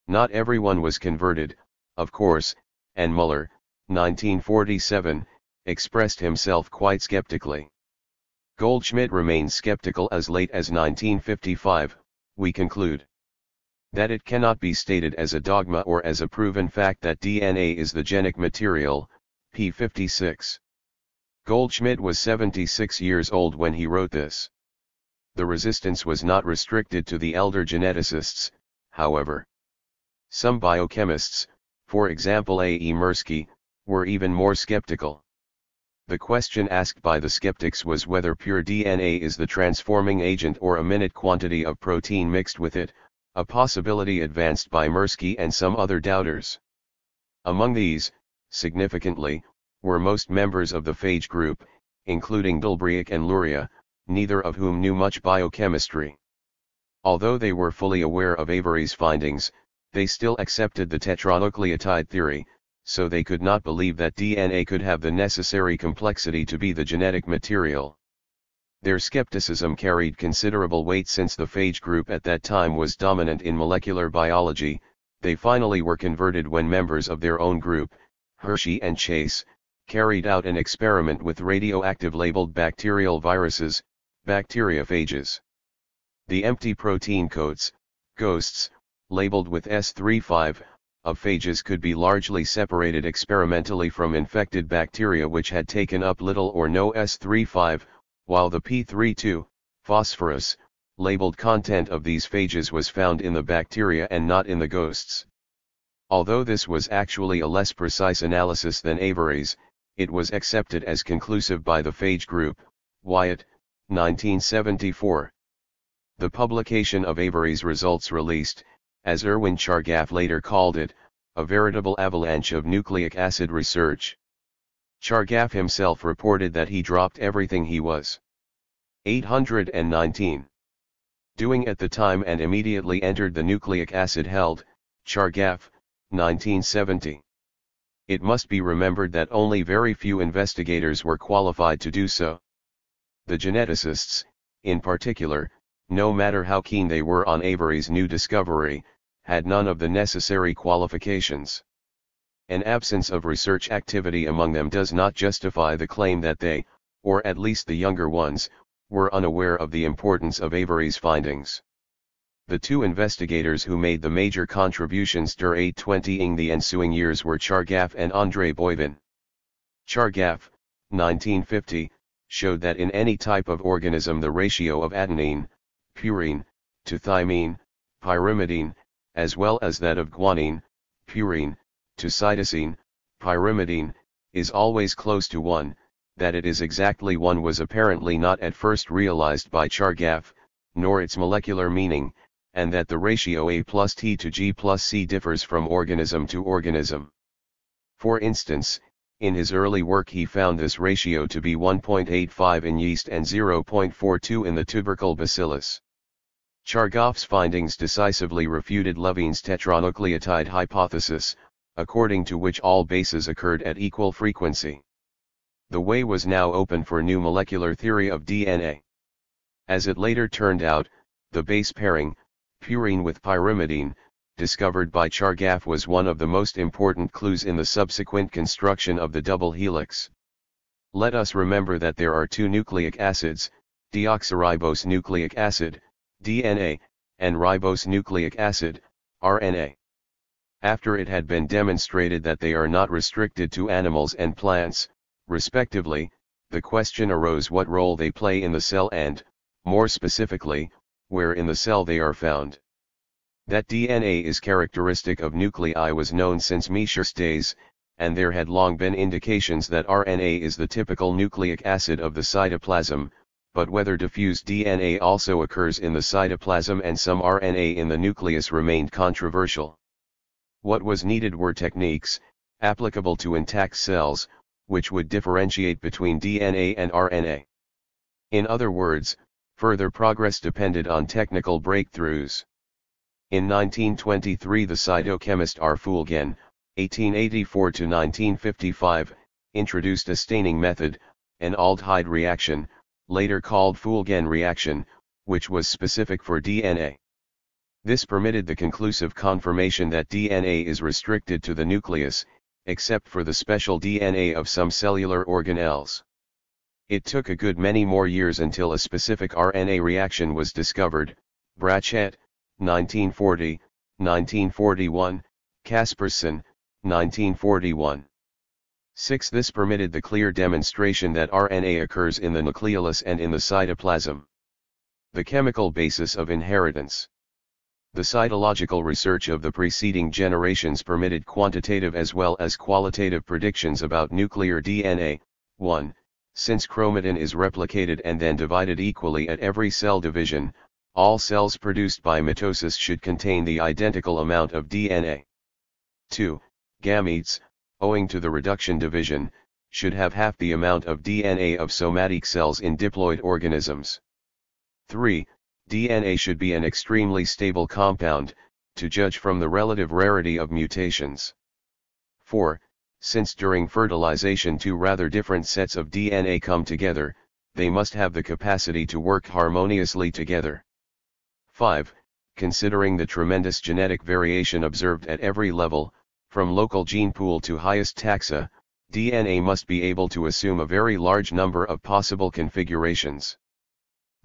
Not everyone was converted, of course, and Muller, 1947, expressed himself quite skeptically. Goldschmidt remained skeptical as late as 1955, we conclude. That it cannot be stated as a dogma or as a proven fact that DNA is the genetic material, p. 56. Goldschmidt was 76 years old when he wrote this. The resistance was not restricted to the elder geneticists, however. Some biochemists, for example A. E. Mirsky, were even more skeptical. The question asked by the skeptics was whether pure DNA is the transforming agent or a minute quantity of protein mixed with it, a possibility advanced by Mirsky and some other doubters. Among these, significantly, were most members of the phage group, including Delbriac and Luria, neither of whom knew much biochemistry. Although they were fully aware of Avery's findings, they still accepted the tetranucleotide theory, so they could not believe that DNA could have the necessary complexity to be the genetic material. Their skepticism carried considerable weight since the phage group at that time was dominant in molecular biology. They finally were converted when members of their own group, Hershey and Chase, carried out an experiment with radioactive labeled bacterial viruses, bacteriophages. The empty protein coats, ghosts, labeled with S35, of phages could be largely separated experimentally from infected bacteria which had taken up little or no S35, while the P32, phosphorus, labeled content of these phages was found in the bacteria and not in the ghosts. Although this was actually a less precise analysis than Avery's, it was accepted as conclusive by the phage group. Wyatt, 1974. The publication of Avery's results released, as Erwin Chargaff later called it, a veritable avalanche of nucleic acid research. Chargaff himself reported that he dropped everything he was 819 doing at the time and immediately entered the nucleic acid held. Chargaff, 1970. It must be remembered that only very few investigators were qualified to do so. The geneticists, in particular, no matter how keen they were on Avery's new discovery, had none of the necessary qualifications. An absence of research activity among them does not justify the claim that they, or at least the younger ones, were unaware of the importance of Avery's findings. The two investigators who made the major contributions during the ensuing years were Chargaff and André Boivin. Chargaff, 1950, showed that in any type of organism the ratio of adenine, purine, to thymine, pyrimidine, as well as that of guanine, purine, to cytosine, pyrimidine, is always close to 1, that it is exactly 1 was apparently not at first realized by Chargaff, nor its molecular meaning, and that the ratio A plus T to G plus C differs from organism to organism. For instance, in his early work he found this ratio to be 1.85 in yeast and 0.42 in the tubercle bacillus. Chargaff's findings decisively refuted Levine's tetranucleotide hypothesis, according to which all bases occurred at equal frequency. The way was now open for new molecular theory of DNA. As it later turned out, the base pairing, purine with pyrimidine, discovered by Chargaff was one of the most important clues in the subsequent construction of the double helix. Let us remember that there are two nucleic acids, deoxyribose nucleic acid, DNA, and ribose nucleic acid, RNA. After it had been demonstrated that they are not restricted to animals and plants, respectively, the question arose what role they play in the cell and, more specifically, where in the cell they are found. That DNA is characteristic of nuclei was known since Meysher's days, and there had long been indications that RNA is the typical nucleic acid of the cytoplasm, but whether diffused DNA also occurs in the cytoplasm and some RNA in the nucleus remained controversial. What was needed were techniques, applicable to intact cells, which would differentiate between DNA and RNA. In other words, further progress depended on technical breakthroughs. In 1923 the cytochemist R. Fulgen, 1884–1955, introduced a staining method, an aldehyde reaction, later called Fulgen reaction, which was specific for DNA. This permitted the conclusive confirmation that DNA is restricted to the nucleus, except for the special DNA of some cellular organelles. It took a good many more years until a specific RNA reaction was discovered. Brachet, 1940, 1941, Kasperson, 1941. 6. This permitted the clear demonstration that RNA occurs in the nucleolus and in the cytoplasm. The chemical basis of inheritance. The cytological research of the preceding generations permitted quantitative as well as qualitative predictions about nuclear DNA. 1. Since chromatin is replicated and then divided equally at every cell division, all cells produced by mitosis should contain the identical amount of DNA. 2. Gametes, owing to the reduction division, should have half the amount of DNA of somatic cells in diploid organisms. 3. DNA should be an extremely stable compound, to judge from the relative rarity of mutations. 4. Since during fertilization two rather different sets of DNA come together, they must have the capacity to work harmoniously together. 5. Considering the tremendous genetic variation observed at every level, from local gene pool to highest taxa, DNA must be able to assume a very large number of possible configurations.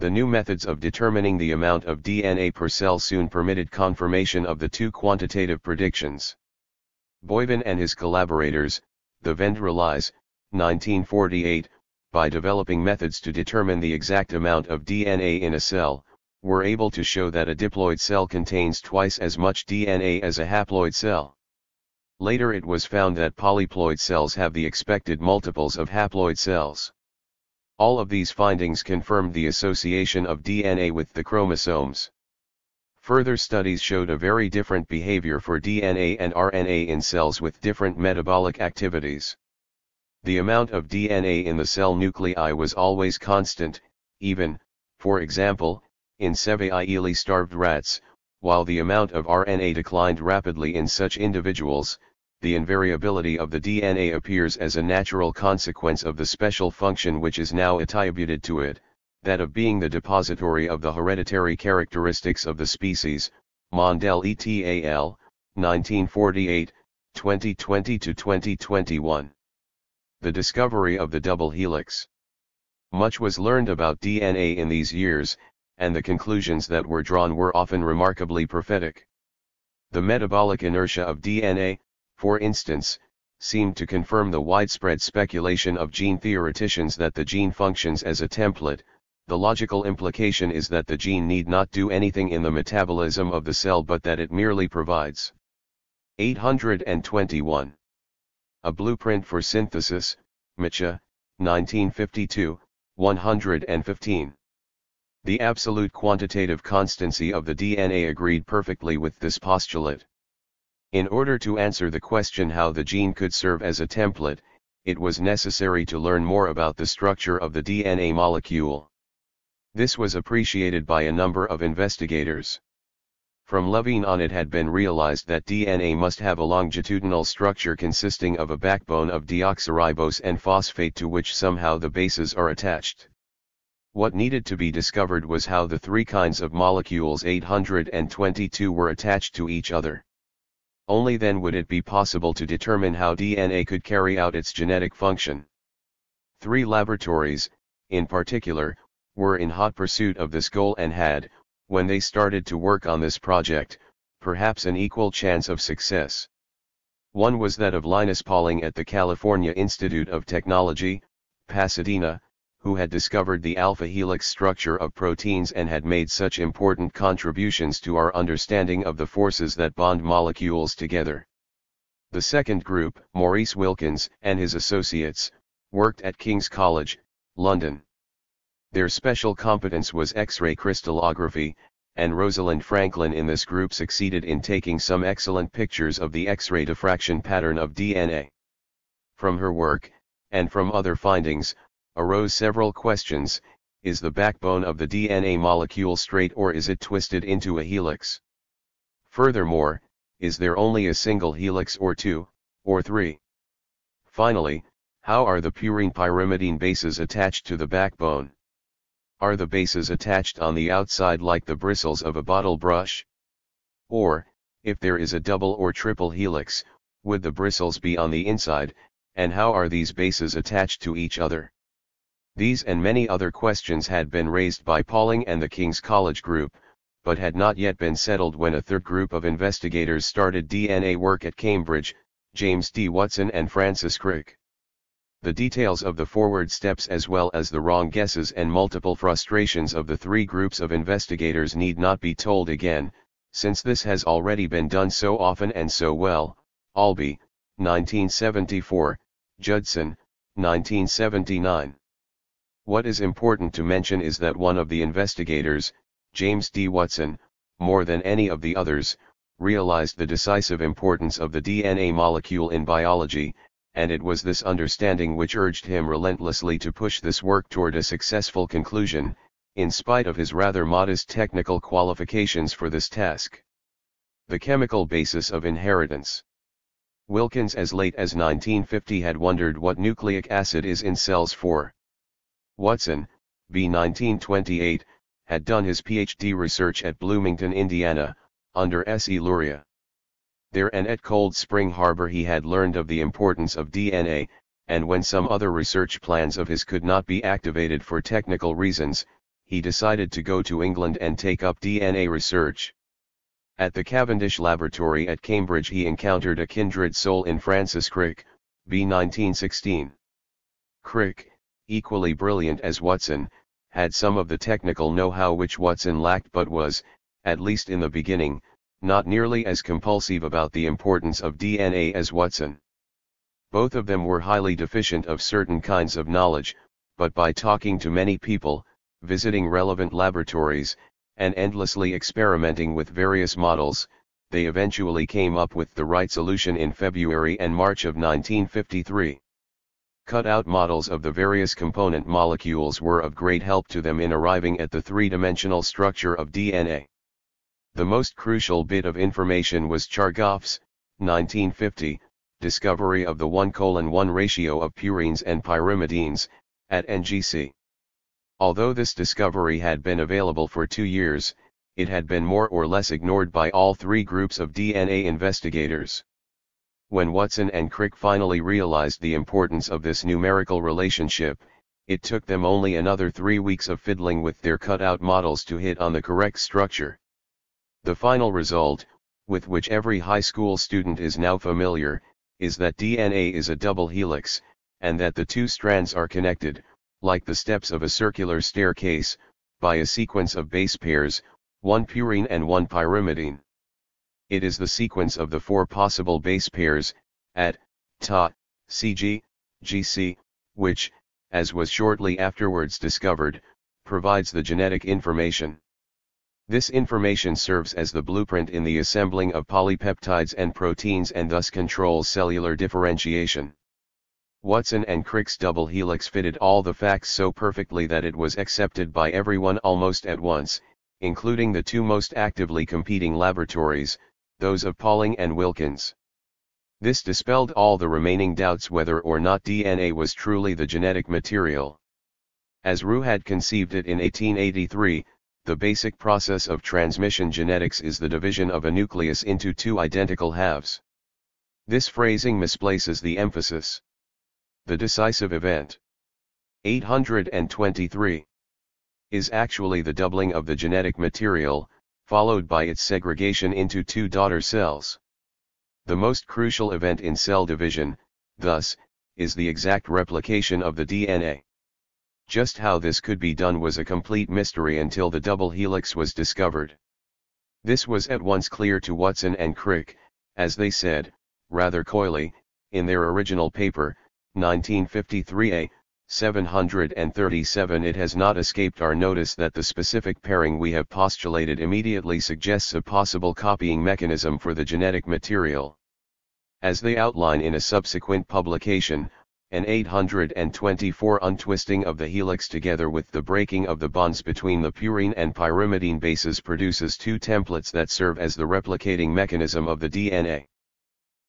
The new methods of determining the amount of DNA per cell soon permitted confirmation of the two quantitative predictions. Boivin and his collaborators, the Vendrellis, 1948, by developing methods to determine the exact amount of DNA in a cell, were able to show that a diploid cell contains twice as much DNA as a haploid cell. Later it was found that polyploid cells have the expected multiples of haploid cells. All of these findings confirmed the association of DNA with the chromosomes. Further studies showed a very different behavior for DNA and RNA in cells with different metabolic activities. The amount of DNA in the cell nuclei was always constant, even, for example, in severely starved rats, while the amount of RNA declined rapidly in such individuals. The invariability of the DNA appears as a natural consequence of the special function which is now attributed to it, that of being the depository of the hereditary characteristics of the species. Mondel et al., 1948, 2020-2021. The discovery of the double helix. Much was learned about DNA in these years, and the conclusions that were drawn were often remarkably prophetic. The metabolic inertia of DNA, for instance, seemed to confirm the widespread speculation of gene theoreticians that the gene functions as a template. The logical implication is that the gene need not do anything in the metabolism of the cell but that it merely provides. 821. A Blueprint for Synthesis, Micha, 1952, 115. The absolute quantitative constancy of the DNA agreed perfectly with this postulate. In order to answer the question how the gene could serve as a template, it was necessary to learn more about the structure of the DNA molecule. This was appreciated by a number of investigators. From Levine on, it had been realized that DNA must have a longitudinal structure consisting of a backbone of deoxyribose and phosphate to which somehow the bases are attached. What needed to be discovered was how the three kinds of molecules 822 were attached to each other. Only then would it be possible to determine how DNA could carry out its genetic function. 3 laboratories, in particular, were in hot pursuit of this goal and had, when they started to work on this project, perhaps an equal chance of success. One was that of Linus Pauling at the California Institute of Technology, Pasadena, who had discovered the alpha helix structure of proteins and had made such important contributions to our understanding of the forces that bond molecules together. The second group, Maurice Wilkins and his associates, worked at King's College, London. Their special competence was X-ray crystallography, and Rosalind Franklin in this group succeeded in taking some excellent pictures of the X-ray diffraction pattern of DNA. From her work, and from other findings, arose several questions. Is the backbone of the DNA molecule straight or is it twisted into a helix? Furthermore, is there only a single helix or 2, or 3? Finally, how are the purine-pyrimidine bases attached to the backbone? Are the bases attached on the outside like the bristles of a bottle brush? Or, if there is a double or triple helix, would the bristles be on the inside, and how are these bases attached to each other? These and many other questions had been raised by Pauling and the King's College group, but had not yet been settled when a third group of investigators started DNA work at Cambridge, James D. Watson and Francis Crick. The details of the forward steps as well as the wrong guesses and multiple frustrations of the 3 groups of investigators need not be told again, since this has already been done so often and so well. Albee, 1974, Judson, 1979. What is important to mention is that one of the investigators, James D. Watson, more than any of the others, realized the decisive importance of the DNA molecule in biology, and it was this understanding which urged him relentlessly to push this work toward a successful conclusion, in spite of his rather modest technical qualifications for this task. The chemical basis of inheritance. Wilkins as late as 1950 had wondered what nucleic acid is in cells for. Watson, B. 1928, had done his PhD research at Bloomington, Indiana, under S. E. Luria. There and at Cold Spring Harbor he had learned of the importance of DNA, and when some other research plans of his could not be activated for technical reasons, he decided to go to England and take up DNA research. At the Cavendish Laboratory at Cambridge he encountered a kindred soul in Francis Crick, b. 1916. Crick, equally brilliant as Watson, had some of the technical know-how which Watson lacked but was, at least in the beginning, not nearly as compulsive about the importance of DNA as Watson. Both of them were highly deficient of certain kinds of knowledge, but by talking to many people, visiting relevant laboratories, and endlessly experimenting with various models, they eventually came up with the right solution in February and March of 1953. Cut-out models of the various component molecules were of great help to them in arriving at the three-dimensional structure of DNA. The most crucial bit of information was Chargaff's, 1950, discovery of the 1:1 ratio of purines and pyrimidines, at NGC. Although this discovery had been available for 2 years, it had been more or less ignored by all three groups of DNA investigators. When Watson and Crick finally realized the importance of this numerical relationship, it took them only another 3 weeks of fiddling with their cutout models to hit on the correct structure. The final result, with which every high school student is now familiar, is that DNA is a double helix, and that the two strands are connected, like the steps of a circular staircase, by a sequence of base pairs, one purine and one pyrimidine. It is the sequence of the 4 possible base pairs, at, Ta, Cg, Gc, which, as was shortly afterwards discovered, provides the genetic information. This information serves as the blueprint in the assembling of polypeptides and proteins and thus controls cellular differentiation. Watson and Crick's double helix fitted all the facts so perfectly that it was accepted by everyone almost at once, including the two most actively competing laboratories, those of Pauling and Wilkins. This dispelled all the remaining doubts whether or not DNA was truly the genetic material. As Roux had conceived it in 1883, the basic process of transmission genetics is the division of a nucleus into 2 identical halves. This phrasing misplaces the emphasis. The decisive event, 823, is actually the doubling of the genetic material, followed by its segregation into 2 daughter cells. The most crucial event in cell division, thus, is the exact replication of the DNA. Just how this could be done was a complete mystery until the double helix was discovered. This was at once clear to Watson and Crick, as they said, rather coyly, in their original paper, 1953a, 737. It has not escaped our notice that the specific pairing we have postulated immediately suggests a possible copying mechanism for the genetic material. As they outline in a subsequent publication, an 824 untwisting of the helix together with the breaking of the bonds between the purine and pyrimidine bases produces 2 templates that serve as the replicating mechanism of the DNA.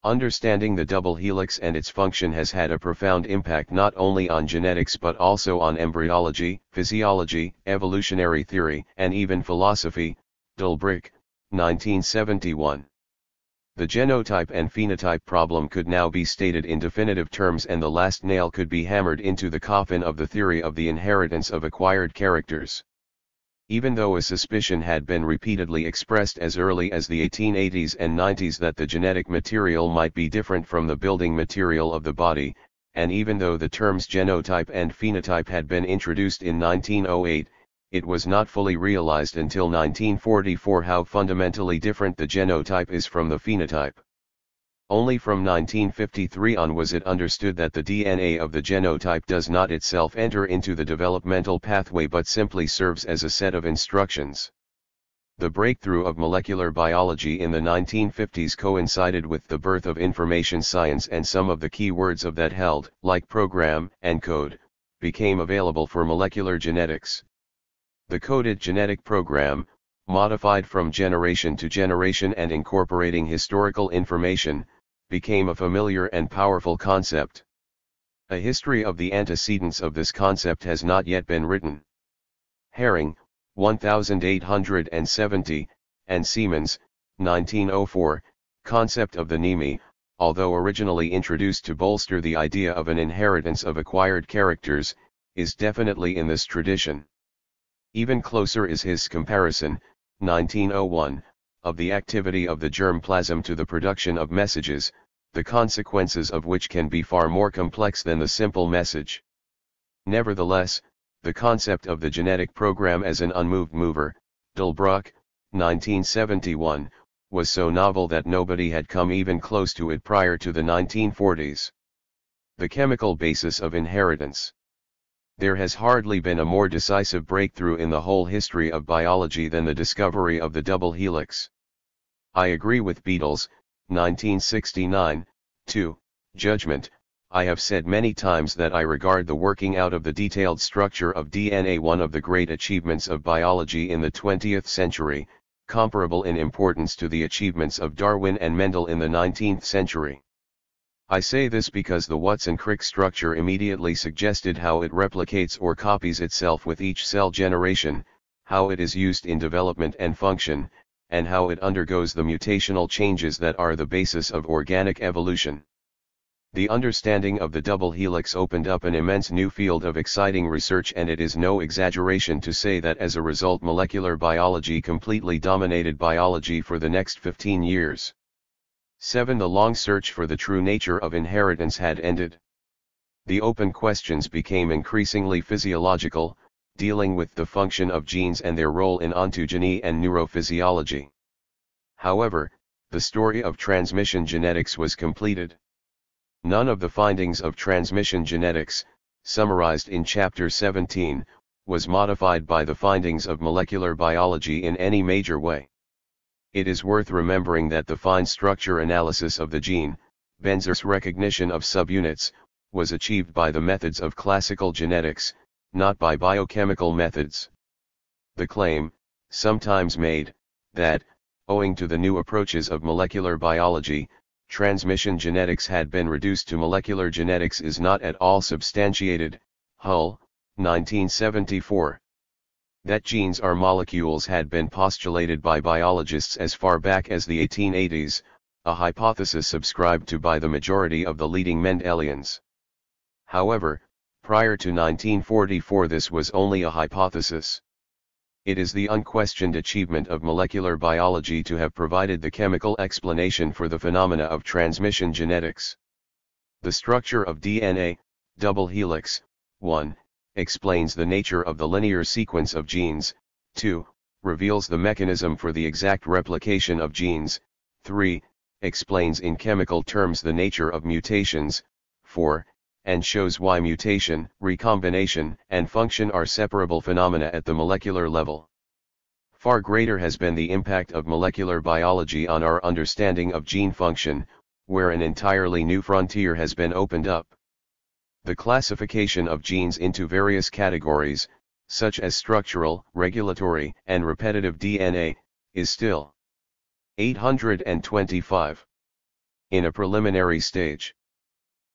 Understanding the double helix and its function has had a profound impact not only on genetics but also on embryology, physiology, evolutionary theory, and even philosophy. Dulbrich, 1971. The genotype and phenotype problem could now be stated in definitive terms, and the last nail could be hammered into the coffin of the theory of the inheritance of acquired characters. Even though a suspicion had been repeatedly expressed as early as the 1880s and 90s that the genetic material might be different from the building material of the body, and even though the terms genotype and phenotype had been introduced in 1908, it was not fully realized until 1944 how fundamentally different the genotype is from the phenotype. Only from 1953 on was it understood that the DNA of the genotype does not itself enter into the developmental pathway but simply serves as a set of instructions. The breakthrough of molecular biology in the 1950s coincided with the birth of information science, and some of the key words of that held, like program and code, became available for molecular genetics. The coded genetic program, modified from generation to generation and incorporating historical information, became a familiar and powerful concept. A history of the antecedents of this concept has not yet been written. Herring, 1870, and Siemens, 1904, concept of the neme, although originally introduced to bolster the idea of an inheritance of acquired characters, is definitely in this tradition. Even closer is his comparison, 1901, of the activity of the germ plasm to the production of messages, the consequences of which can be far more complex than the simple message. Nevertheless, the concept of the genetic program as an unmoved mover, Delbruck, 1971, was so novel that nobody had come even close to it prior to the 1940s. The chemical basis of inheritance. There has hardly been a more decisive breakthrough in the whole history of biology than the discovery of the double helix. I agree with Beatles, 1969, judgment. I have said many times that I regard the working out of the detailed structure of DNA one of the great achievements of biology in the 20th century, comparable in importance to the achievements of Darwin and Mendel in the 19th century. I say this because the Watson-Crick structure immediately suggested how it replicates or copies itself with each cell generation, how it is used in development and function, and how it undergoes the mutational changes that are the basis of organic evolution. The understanding of the double helix opened up an immense new field of exciting research, and it is no exaggeration to say that as a result molecular biology completely dominated biology for the next 15 years. 7. The long search for the true nature of inheritance had ended. The open questions became increasingly physiological, dealing with the function of genes and their role in ontogeny and neurophysiology. However, the story of transmission genetics was completed. None of the findings of transmission genetics, summarized in Chapter 17, was modified by the findings of molecular biology in any major way. It is worth remembering that the fine structure analysis of the gene, Benzer's recognition of subunits, was achieved by the methods of classical genetics, not by biochemical methods. The claim, sometimes made, that, owing to the new approaches of molecular biology, transmission genetics had been reduced to molecular genetics is not at all substantiated. Hull, 1974. That genes are molecules had been postulated by biologists as far back as the 1880s, a hypothesis subscribed to by the majority of the leading Mendelians. However, prior to 1944 this was only a hypothesis. It is the unquestioned achievement of molecular biology to have provided the chemical explanation for the phenomena of transmission genetics. The structure of DNA, double helix, 1. Explains the nature of the linear sequence of genes, 2. Reveals the mechanism for the exact replication of genes, 3. Explains in chemical terms the nature of mutations, 4. And shows why mutation, recombination, and function are separable phenomena at the molecular level. Far greater has been the impact of molecular biology on our understanding of gene function, where an entirely new frontier has been opened up. The classification of genes into various categories, such as structural, regulatory, and repetitive DNA, is still 825 in a preliminary stage.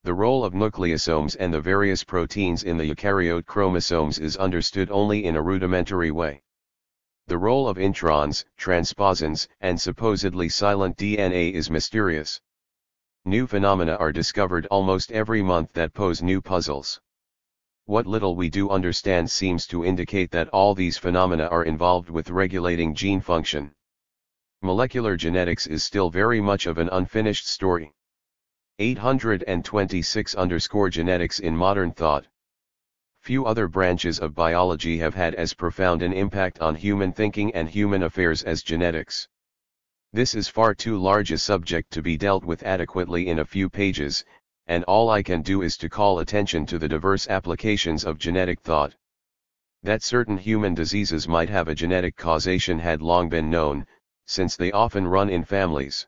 The role of nucleosomes and the various proteins in the eukaryote chromosomes is understood only in a rudimentary way. The role of introns, transposons, and supposedly silent DNA is mysterious. New phenomena are discovered almost every month that pose new puzzles. What little we do understand seems to indicate that all these phenomena are involved with regulating gene function. Molecular genetics is still very much of an unfinished story. 826 Genetics in modern thought. Few other branches of biology have had as profound an impact on human thinking and human affairs as genetics. This is far too large a subject to be dealt with adequately in a few pages, and all I can do is to call attention to the diverse applications of genetic thought. That certain human diseases might have a genetic causation had long been known, since they often run in families.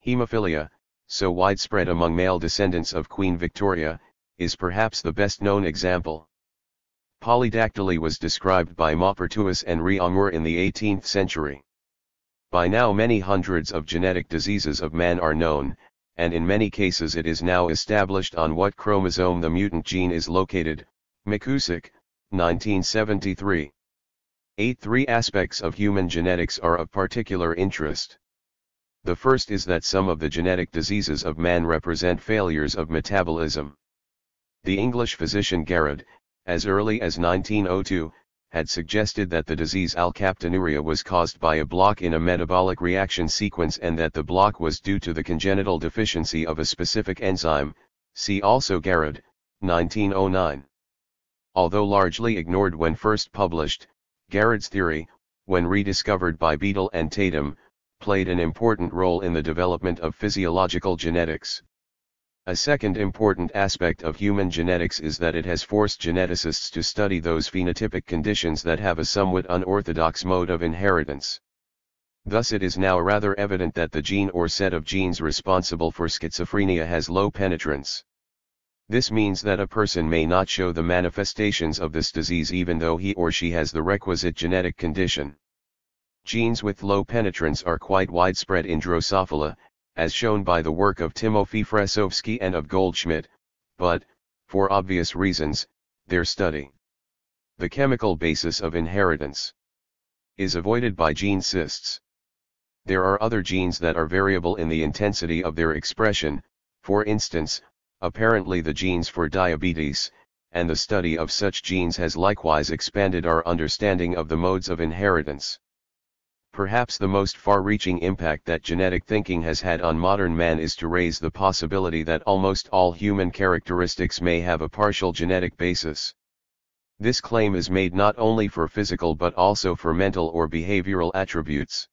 Hemophilia, so widespread among male descendants of Queen Victoria, is perhaps the best known example. Polydactyly was described by Maupertuis and Reaumur in the 18th century. By now many hundreds of genetic diseases of man are known, and in many cases it is now established on what chromosome the mutant gene is located. McCusick, 1973. 8. Three aspects of human genetics are of particular interest. The first is that some of the genetic diseases of man represent failures of metabolism. The English physician Garrod, as early as 1902, had suggested that the disease alkaptonuria was caused by a block in a metabolic reaction sequence and that the block was due to the congenital deficiency of a specific enzyme. See also Garrod, 1909. Although largely ignored when first published, Garrod's theory, when rediscovered by Beadle and Tatum, played an important role in the development of physiological genetics. A second important aspect of human genetics is that it has forced geneticists to study those phenotypic conditions that have a somewhat unorthodox mode of inheritance. Thus it is now rather evident that the gene or set of genes responsible for schizophrenia has low penetrance. This means that a person may not show the manifestations of this disease even though he or she has the requisite genetic condition. Genes with low penetrance are quite widespread in Drosophila, as shown by the work of Timofey Fresovsky and of Goldschmidt, but, for obvious reasons, their study, the chemical basis of inheritance, is avoided by geneticists. There are other genes that are variable in the intensity of their expression, for instance, apparently the genes for diabetes, and the study of such genes has likewise expanded our understanding of the modes of inheritance. Perhaps the most far-reaching impact that genetic thinking has had on modern man is to raise the possibility that almost all human characteristics may have a partial genetic basis. This claim is made not only for physical but also for mental or behavioral attributes.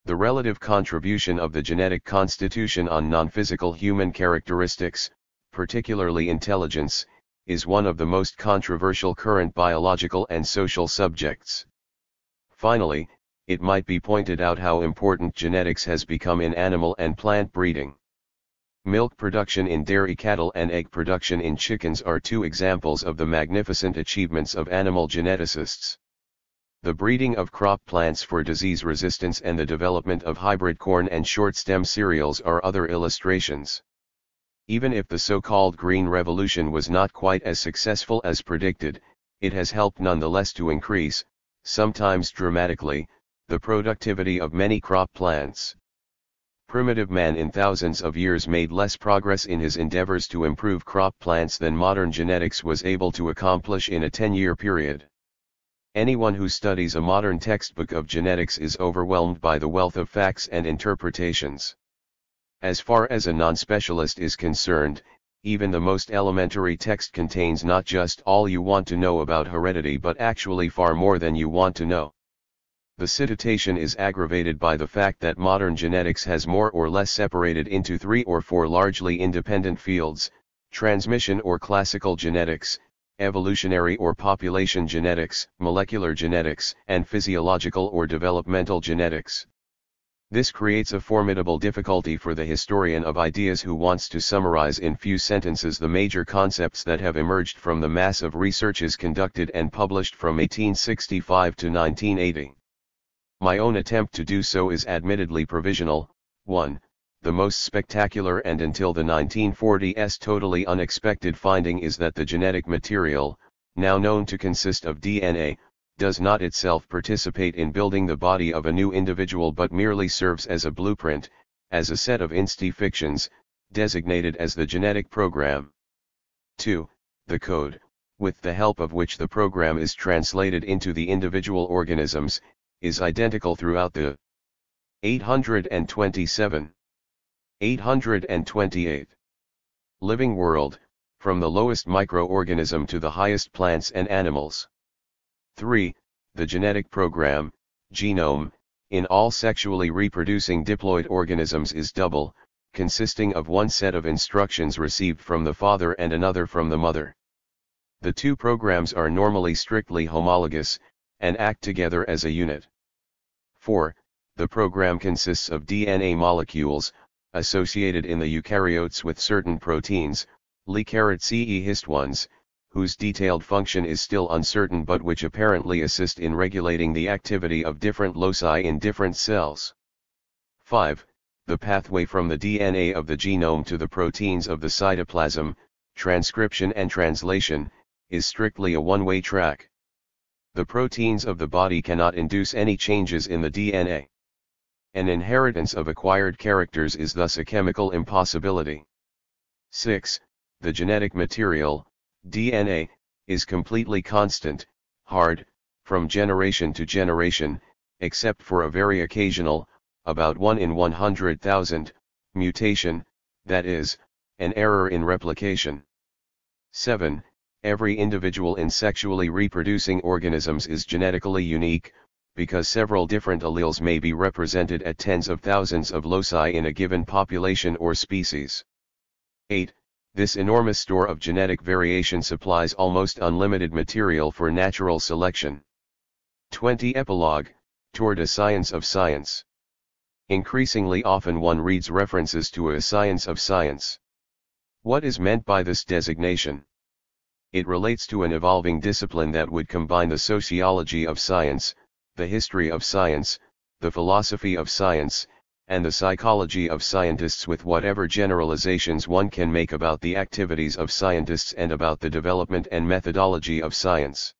The relative contribution of the genetic constitution on non-physical human characteristics, particularly intelligence, is one of the most controversial current biological and social subjects. Finally, it might be pointed out how important genetics has become in animal and plant breeding. Milk production in dairy cattle and egg production in chickens are two examples of the magnificent achievements of animal geneticists. The breeding of crop plants for disease resistance and the development of hybrid corn and short-stem cereals are other illustrations. Even if the so-called Green Revolution was not quite as successful as predicted, it has helped nonetheless to increase, sometimes dramatically, the productivity of many crop plants. Primitive man in thousands of years made less progress in his endeavors to improve crop plants than modern genetics was able to accomplish in a 10-year period. Anyone who studies a modern textbook of genetics is overwhelmed by the wealth of facts and interpretations. As far as a non-specialist is concerned, even the most elementary text contains not just all you want to know about heredity but actually far more than you want to know. The situation is aggravated by the fact that modern genetics has more or less separated into 3 or 4 largely independent fields: transmission or classical genetics, evolutionary or population genetics, molecular genetics, and physiological or developmental genetics. This creates a formidable difficulty for the historian of ideas who wants to summarize in few sentences the major concepts that have emerged from the mass of researches conducted and published from 1865 to 1980. My own attempt to do so is admittedly provisional. 1. The most spectacular and until the 1940s totally unexpected finding is that the genetic material, now known to consist of DNA, does not itself participate in building the body of a new individual but merely serves as a blueprint, as a set of insti-fictions, designated as the genetic program. 2. The code, with the help of which the program is translated into the individual organisms, is identical throughout the 827. 828. Living world, from the lowest microorganism to the highest plants and animals. 3. The genetic program, genome, in all sexually reproducing diploid organisms is double, consisting of one set of instructions received from the father and another from the mother. The two programs are normally strictly homologous, and act together as a unit. 4. The program consists of DNA molecules, associated in the eukaryotes with certain proteins, (ce hist ones), whose detailed function is still uncertain but which apparently assist in regulating the activity of different loci in different cells. 5. The pathway from the DNA of the genome to the proteins of the cytoplasm, transcription and translation, is strictly a one-way track. The proteins of the body cannot induce any changes in the DNA. An inheritance of acquired characters is thus a chemical impossibility. 6. The genetic material, DNA, is completely constant, hard, from generation to generation, except for a very occasional, about 1 in 100,000, mutation, that is, an error in replication. 7. Every individual in sexually reproducing organisms is genetically unique, because several different alleles may be represented at tens of thousands of loci in a given population or species. 8. This enormous store of genetic variation supplies almost unlimited material for natural selection. 20. Epilogue, Toward a Science of Science. Increasingly often one reads references to a science of science. What is meant by this designation? It relates to an evolving discipline that would combine the sociology of science, the history of science, the philosophy of science, and the psychology of scientists with whatever generalizations one can make about the activities of scientists and about the development and methodology of science.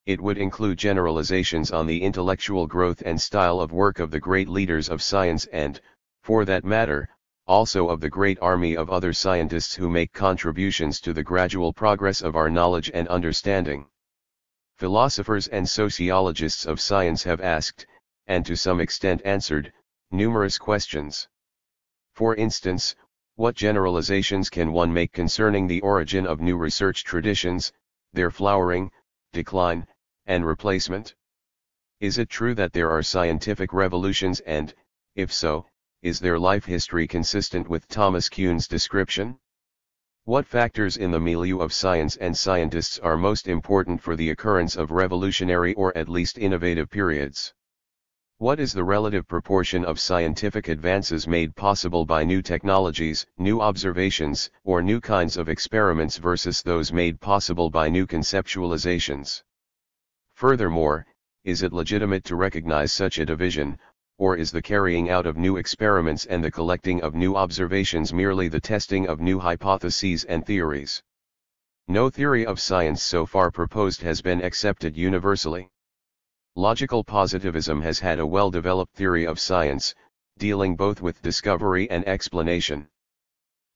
It would include generalizations on the intellectual growth and style of work of the great leaders of science and, for that matter, also of the great army of other scientists who make contributions to the gradual progress of our knowledge and understanding. Philosophers and sociologists of science have asked, and to some extent answered, numerous questions. For instance, what generalizations can one make concerning the origin of new research traditions, their flowering, decline, and replacement? Is it true that there are scientific revolutions and, if so, is their life history consistent with Thomas Kuhn's description? What factors in the milieu of science and scientists are most important for the occurrence of revolutionary or at least innovative periods? What is the relative proportion of scientific advances made possible by new technologies, new observations, or new kinds of experiments versus those made possible by new conceptualizations? Furthermore, is it legitimate to recognize such a division, or is the carrying out of new experiments and the collecting of new observations merely the testing of new hypotheses and theories? No theory of science so far proposed has been accepted universally. Logical positivism has had a well-developed theory of science, dealing both with discovery and explanation.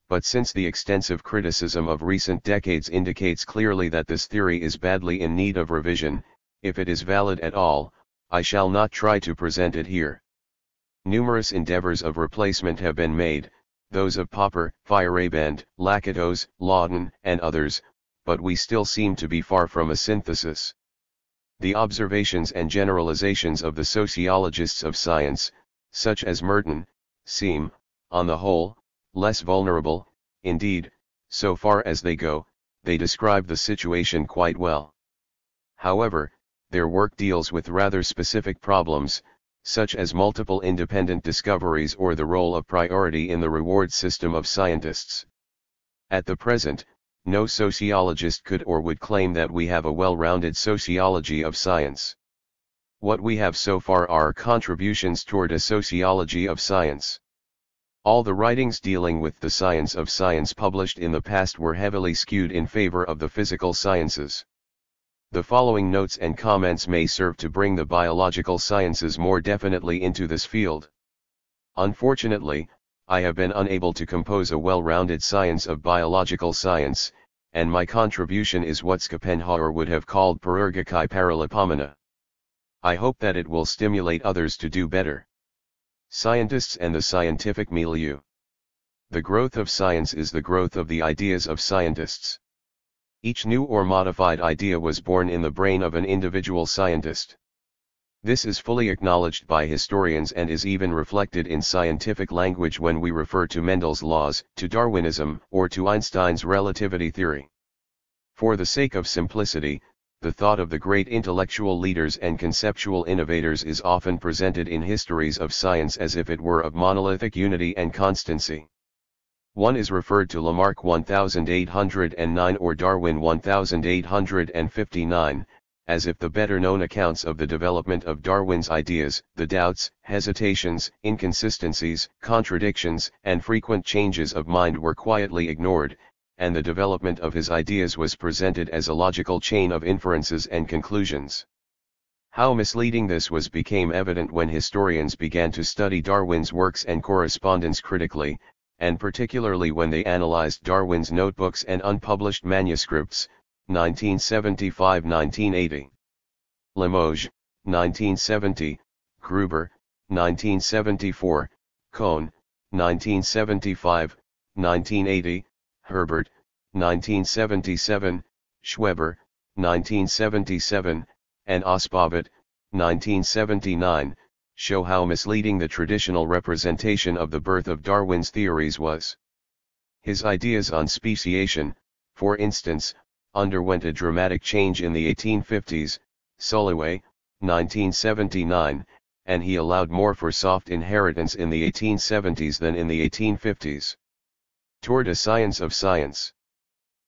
But since the extensive criticism of recent decades indicates clearly that this theory is badly in need of revision, if it is valid at all, I shall not try to present it here. Numerous endeavors of replacement have been made, those of Popper, Feyerabend, Lakatos, Lawton, and others, but we still seem to be far from a synthesis. The observations and generalizations of the sociologists of science, such as Merton, seem, on the whole, less vulnerable. Indeed, so far as they go, they describe the situation quite well. However, their work deals with rather specific problems, such as multiple independent discoveries or the role of priority in the reward system of scientists. At the present, no sociologist could or would claim that we have a well-rounded sociology of science. What we have so far are contributions toward a sociology of science. All the writings dealing with the science of science published in the past were heavily skewed in favor of the physical sciences. The following notes and comments may serve to bring the biological sciences more definitely into this field. Unfortunately, I have been unable to compose a well-rounded science of biological science, and my contribution is what Schopenhauer would have called parergakai paralipomena. I hope that it will stimulate others to do better. Scientists and the scientific milieu. The growth of science is the growth of the ideas of scientists. Each new or modified idea was born in the brain of an individual scientist. This is fully acknowledged by historians and is even reflected in scientific language when we refer to Mendel's laws, to Darwinism, or to Einstein's relativity theory. For the sake of simplicity, the thought of the great intellectual leaders and conceptual innovators is often presented in histories of science as if it were of monolithic unity and constancy. One is referred to Lamarck 1809 or Darwin 1859, as if the better-known accounts of the development of Darwin's ideas, the doubts, hesitations, inconsistencies, contradictions, and frequent changes of mind were quietly ignored, and the development of his ideas was presented as a logical chain of inferences and conclusions. How misleading this was became evident when historians began to study Darwin's works and correspondence critically, and particularly when they analyzed Darwin's notebooks and unpublished manuscripts, 1975-1980. Limoges, 1970, Gruber, 1974, Cohn, 1975, 1980, Herbert, 1977, Schweber, 1977, and Osbavet, 1979, show how misleading the traditional representation of the birth of Darwin's theories was. His ideas on speciation, for instance, underwent a dramatic change in the 1850s, Soloway, 1979, and he allowed more for soft inheritance in the 1870s than in the 1850s. Toward a science of science.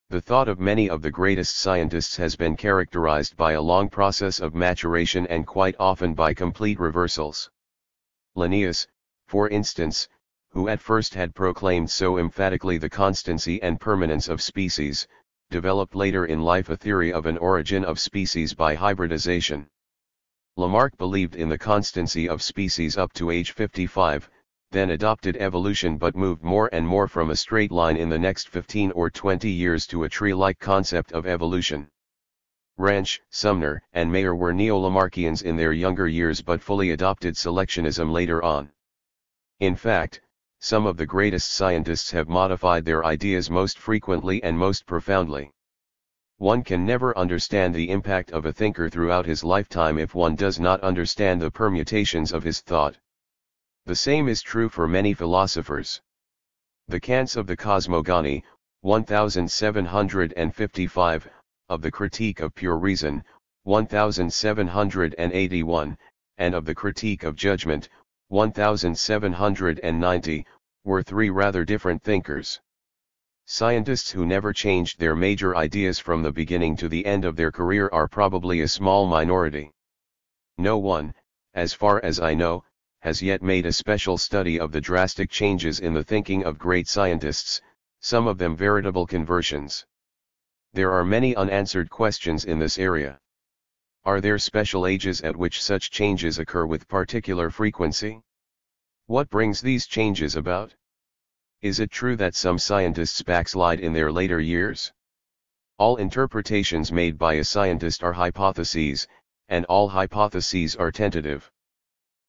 The thought of many of the greatest scientists has been characterized by a long process of maturation and quite often by complete reversals. Linnaeus, for instance, who at first had proclaimed so emphatically the constancy and permanence of species, developed later in life a theory of an origin of species by hybridization. Lamarck believed in the constancy of species up to age 55, then adopted evolution but moved more and more from a straight line in the next 15 or 20 years to a tree-like concept of evolution. Ranch, Sumner, and Mayr were neo-Lamarckians in their younger years but fully adopted selectionism later on. In fact, some of the greatest scientists have modified their ideas most frequently and most profoundly. One can never understand the impact of a thinker throughout his lifetime if one does not understand the permutations of his thought. The same is true for many philosophers. The Kants of the Cosmogony, 1755, of the Critique of Pure Reason, 1781, and of the Critique of Judgment, 1790, were three rather different thinkers. Scientists who never changed their major ideas from the beginning to the end of their career are probably a small minority. No one, as far as I know, has yet made a special study of the drastic changes in the thinking of great scientists, some of them veritable conversions. There are many unanswered questions in this area. Are there special ages at which such changes occur with particular frequency? What brings these changes about? Is it true that some scientists backslide in their later years? All interpretations made by a scientist are hypotheses, and all hypotheses are tentative.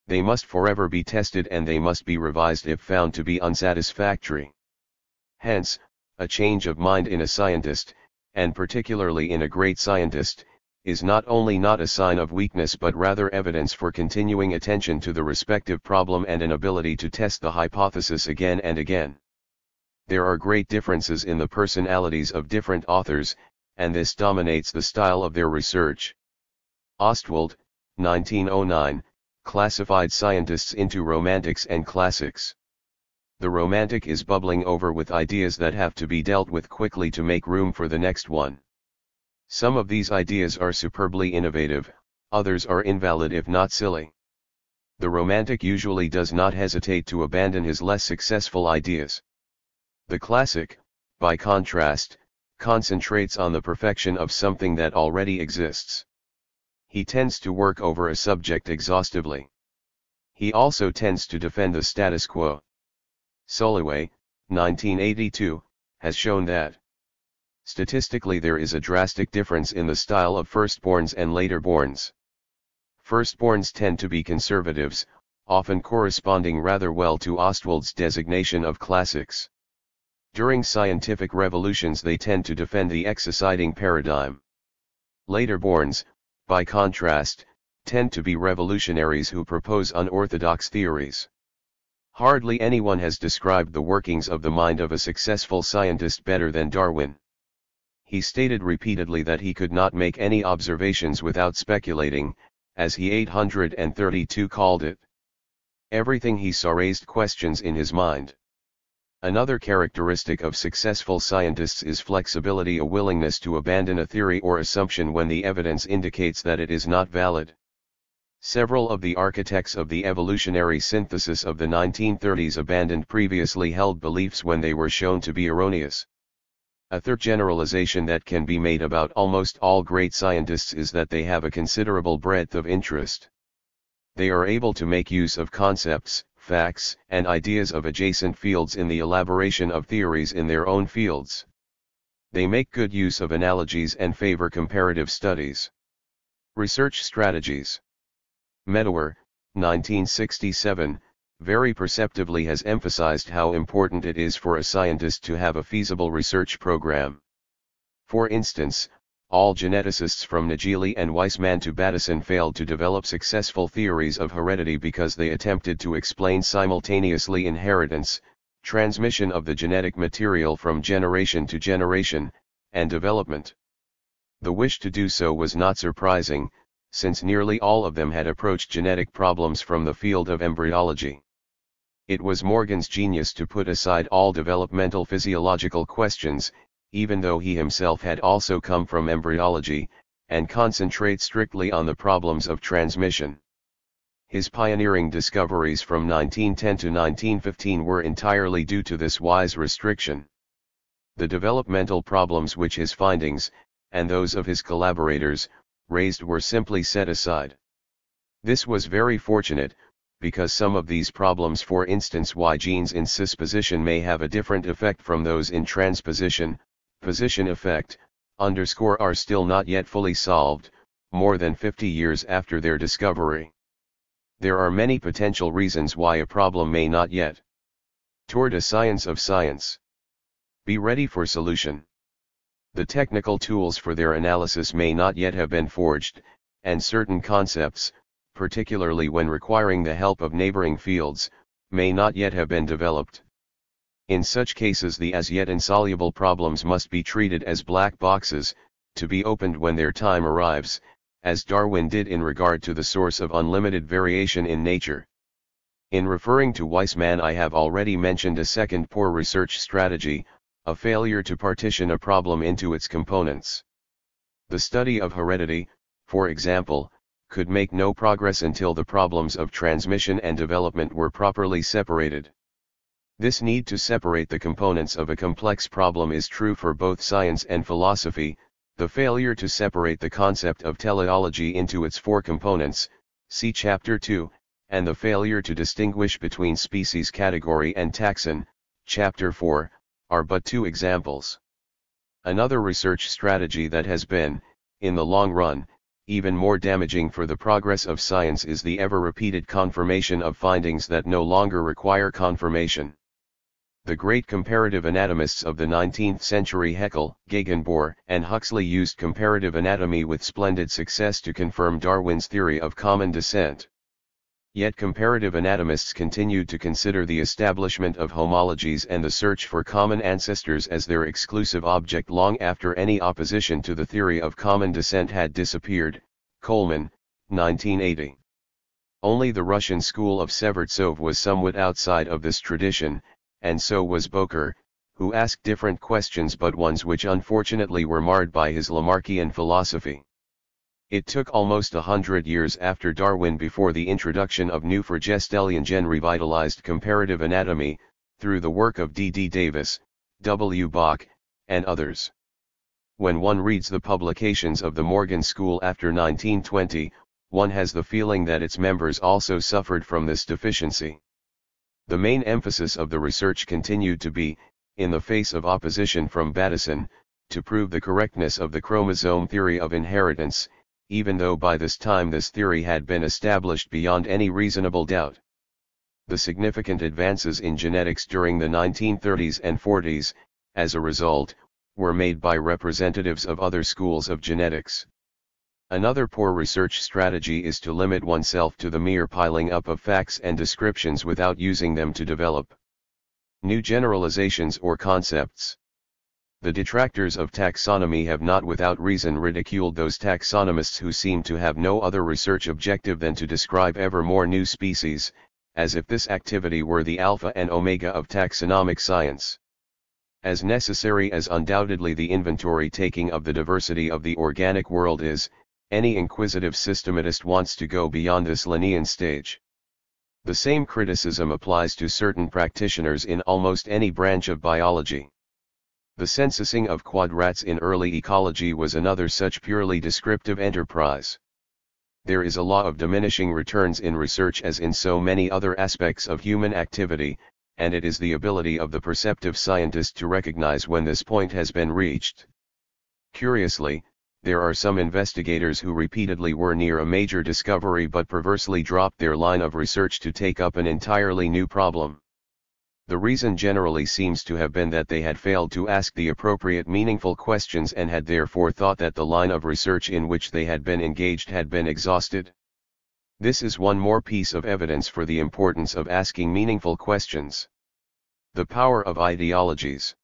They must forever be tested and they must be revised if found to be unsatisfactory. Hence, a change of mind in a scientist, and particularly in a great scientist, is not only not a sign of weakness but rather evidence for continuing attention to the respective problem and an ability to test the hypothesis again and again. There are great differences in the personalities of different authors, and this dominates the style of their research. Ostwald, 1909, classified scientists into romantics and classics. The romantic is bubbling over with ideas that have to be dealt with quickly to make room for the next one. Some of these ideas are superbly innovative, others are invalid if not silly. The romantic usually does not hesitate to abandon his less successful ideas. The classic, by contrast, concentrates on the perfection of something that already exists. He tends to work over a subject exhaustively. He also tends to defend the status quo. Soloway, 1982, has shown that statistically there is a drastic difference in the style of firstborns and laterborns. Firstborns tend to be conservatives, often corresponding rather well to Ostwald's designation of classics. During scientific revolutions they tend to defend the exciting paradigm. Laterborns, by contrast, tend to be revolutionaries who propose unorthodox theories. Hardly anyone has described the workings of the mind of a successful scientist better than Darwin. He stated repeatedly that he could not make any observations without speculating, as he 832 called it. Everything he saw raised questions in his mind. Another characteristic of successful scientists is flexibility, a willingness to abandon a theory or assumption when the evidence indicates that it is not valid. Several of the architects of the evolutionary synthesis of the 1930s abandoned previously held beliefs when they were shown to be erroneous. A third generalization that can be made about almost all great scientists is that they have a considerable breadth of interest. They are able to make use of concepts, facts, and ideas of adjacent fields in the elaboration of theories in their own fields. They make good use of analogies and favor comparative studies. Research strategies. Mayr, 1967, very perceptively has emphasized how important it is for a scientist to have a feasible research program. For instance, all geneticists from Nageli and Weissman to Bateson failed to develop successful theories of heredity because they attempted to explain simultaneously inheritance, transmission of the genetic material from generation to generation, and development. The wish to do so was not surprising, since nearly all of them had approached genetic problems from the field of embryology. It was Morgan's genius to put aside all developmental physiological questions, even though he himself had also come from embryology, and concentrate strictly on the problems of transmission. His pioneering discoveries from 1910 to 1915 were entirely due to this wise restriction. The developmental problems which his findings, and those of his collaborators, raised were simply set aside. This was very fortunate, because some of these problems, for instance why genes in cisposition may have a different effect from those in transposition, position effect, are still not yet fully solved, more than 50 years after their discovery. There are many potential reasons why a problem may not yet. Toward a science of science. Be ready for solution. The technical tools for their analysis may not yet have been forged, and certain concepts, particularly when requiring the help of neighboring fields, may not yet have been developed. In such cases the as yet insoluble problems must be treated as black boxes, to be opened when their time arrives, as Darwin did in regard to the source of unlimited variation in nature. In referring to Weissman, I have already mentioned a second poor research strategy, a failure to partition a problem into its components. The study of heredity, for example, could make no progress until the problems of transmission and development were properly separated. This need to separate the components of a complex problem is true for both science and philosophy. The failure to separate the concept of teleology into its four components, see Chapter 2, and the failure to distinguish between species category and taxon, Chapter 4, are but two examples. Another research strategy that has been, in the long run, even more damaging for the progress of science is the ever-repeated confirmation of findings that no longer require confirmation. The great comparative anatomists of the 19th century Haeckel, Gegenbohr, and Huxley used comparative anatomy with splendid success to confirm Darwin's theory of common descent. Yet comparative anatomists continued to consider the establishment of homologies and the search for common ancestors as their exclusive object long after any opposition to the theory of common descent had disappeared. Coleman, 1980. Only the Russian school of Severtsov was somewhat outside of this tradition, and so was Boker, who asked different questions but ones which unfortunately were marred by his Lamarckian philosophy. It took almost 100 years after Darwin before the introduction of new Fragestelian revitalized comparative anatomy, through the work of D. D. Davis, W. Bach, and others. When one reads the publications of the Morgan School after 1920, one has the feeling that its members also suffered from this deficiency. The main emphasis of the research continued to be, in the face of opposition from Bateson, to prove the correctness of the chromosome theory of inheritance, even though by this time this theory had been established beyond any reasonable doubt. The significant advances in genetics during the 1930s and 40s, as a result, were made by representatives of other schools of genetics. Another poor research strategy is to limit oneself to the mere piling up of facts and descriptions without using them to develop new generalizations or concepts. The detractors of taxonomy have not without reason ridiculed those taxonomists who seem to have no other research objective than to describe ever more new species, as if this activity were the alpha and omega of taxonomic science. As necessary as undoubtedly the inventory taking of the diversity of the organic world is, any inquisitive systematist wants to go beyond this Linnean stage. The same criticism applies to certain practitioners in almost any branch of biology. The censusing of quadrats in early ecology was another such purely descriptive enterprise. There is a law of diminishing returns in research as in so many other aspects of human activity, and it is the ability of the perceptive scientist to recognize when this point has been reached. Curiously, There are some investigators who repeatedly were near a major discovery but perversely dropped their line of research to take up an entirely new problem. The reason generally seems to have been that they had failed to ask the appropriate meaningful questions and had therefore thought that the line of research in which they had been engaged had been exhausted. This is one more piece of evidence for the importance of asking meaningful questions. The power of ideologies.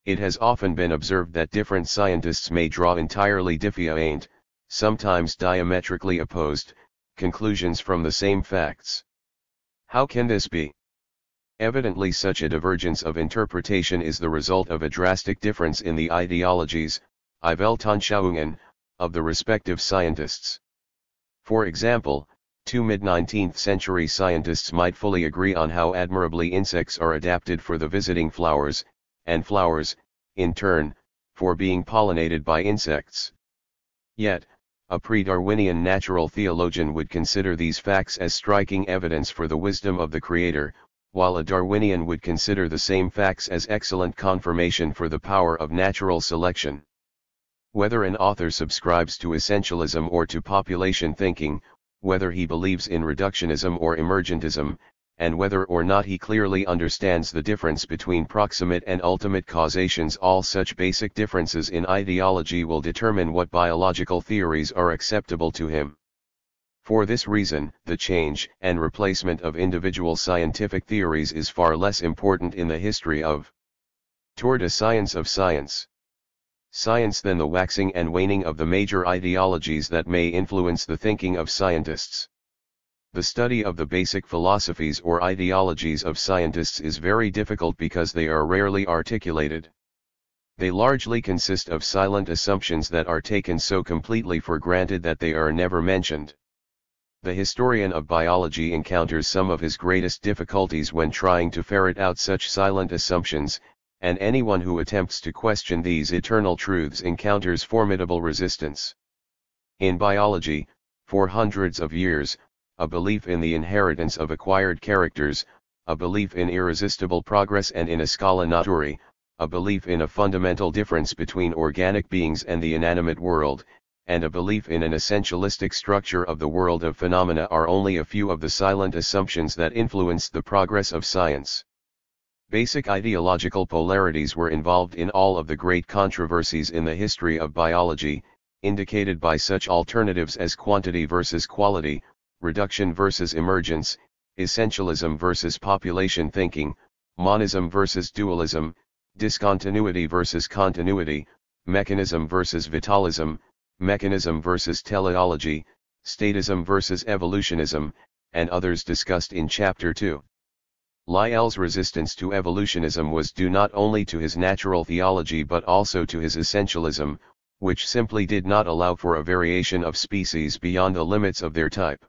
It has often been observed that different scientists may draw entirely different, sometimes diametrically opposed, conclusions from the same facts. How can this be? Evidently such a divergence of interpretation is the result of a drastic difference in the ideologies, Weltanschauungen, of the respective scientists. For example, two mid-19th century scientists might fully agree on how admirably insects are adapted for the visiting flowers, and flowers, in turn, for being pollinated by insects. Yet, a pre-Darwinian natural theologian would consider these facts as striking evidence for the wisdom of the Creator, while a Darwinian would consider the same facts as excellent confirmation for the power of natural selection. Whether an author subscribes to essentialism or to population thinking, whether he believes in reductionism or emergentism, and whether or not he clearly understands the difference between proximate and ultimate causations, all such basic differences in ideology will determine what biological theories are acceptable to him. For this reason, the change and replacement of individual scientific theories is far less important in the history of toward a science of science than the waxing and waning of the major ideologies that may influence the thinking of scientists. The study of the basic philosophies or ideologies of scientists is very difficult because they are rarely articulated. They largely consist of silent assumptions that are taken so completely for granted that they are never mentioned. The historian of biology encounters some of his greatest difficulties when trying to ferret out such silent assumptions, and anyone who attempts to question these eternal truths encounters formidable resistance. In biology, for hundreds of years, a belief in the inheritance of acquired characters, a belief in irresistible progress and in a scala naturae, a belief in a fundamental difference between organic beings and the inanimate world, and a belief in an essentialistic structure of the world of phenomena are only a few of the silent assumptions that influenced the progress of science. Basic ideological polarities were involved in all of the great controversies in the history of biology, indicated by such alternatives as quantity versus quality, reduction versus emergence, essentialism versus population thinking, monism versus dualism, discontinuity versus continuity, mechanism versus vitalism, mechanism versus teleology, statism versus evolutionism, and others discussed in Chapter 2. Lyell's resistance to evolutionism was due not only to his natural theology but also to his essentialism, which simply did not allow for a variation of species beyond the limits of their type.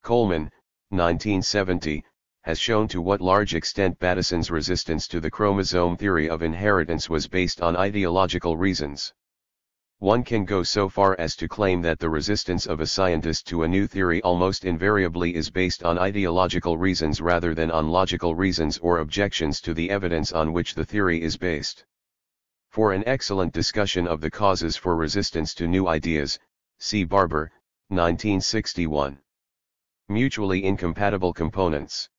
Coleman, 1970, has shown to what large extent Battison's resistance to the chromosome theory of inheritance was based on ideological reasons. One can go so far as to claim that the resistance of a scientist to a new theory almost invariably is based on ideological reasons rather than on logical reasons or objections to the evidence on which the theory is based. For an excellent discussion of the causes for resistance to new ideas, see Barber, 1961. Mutually incompatible components.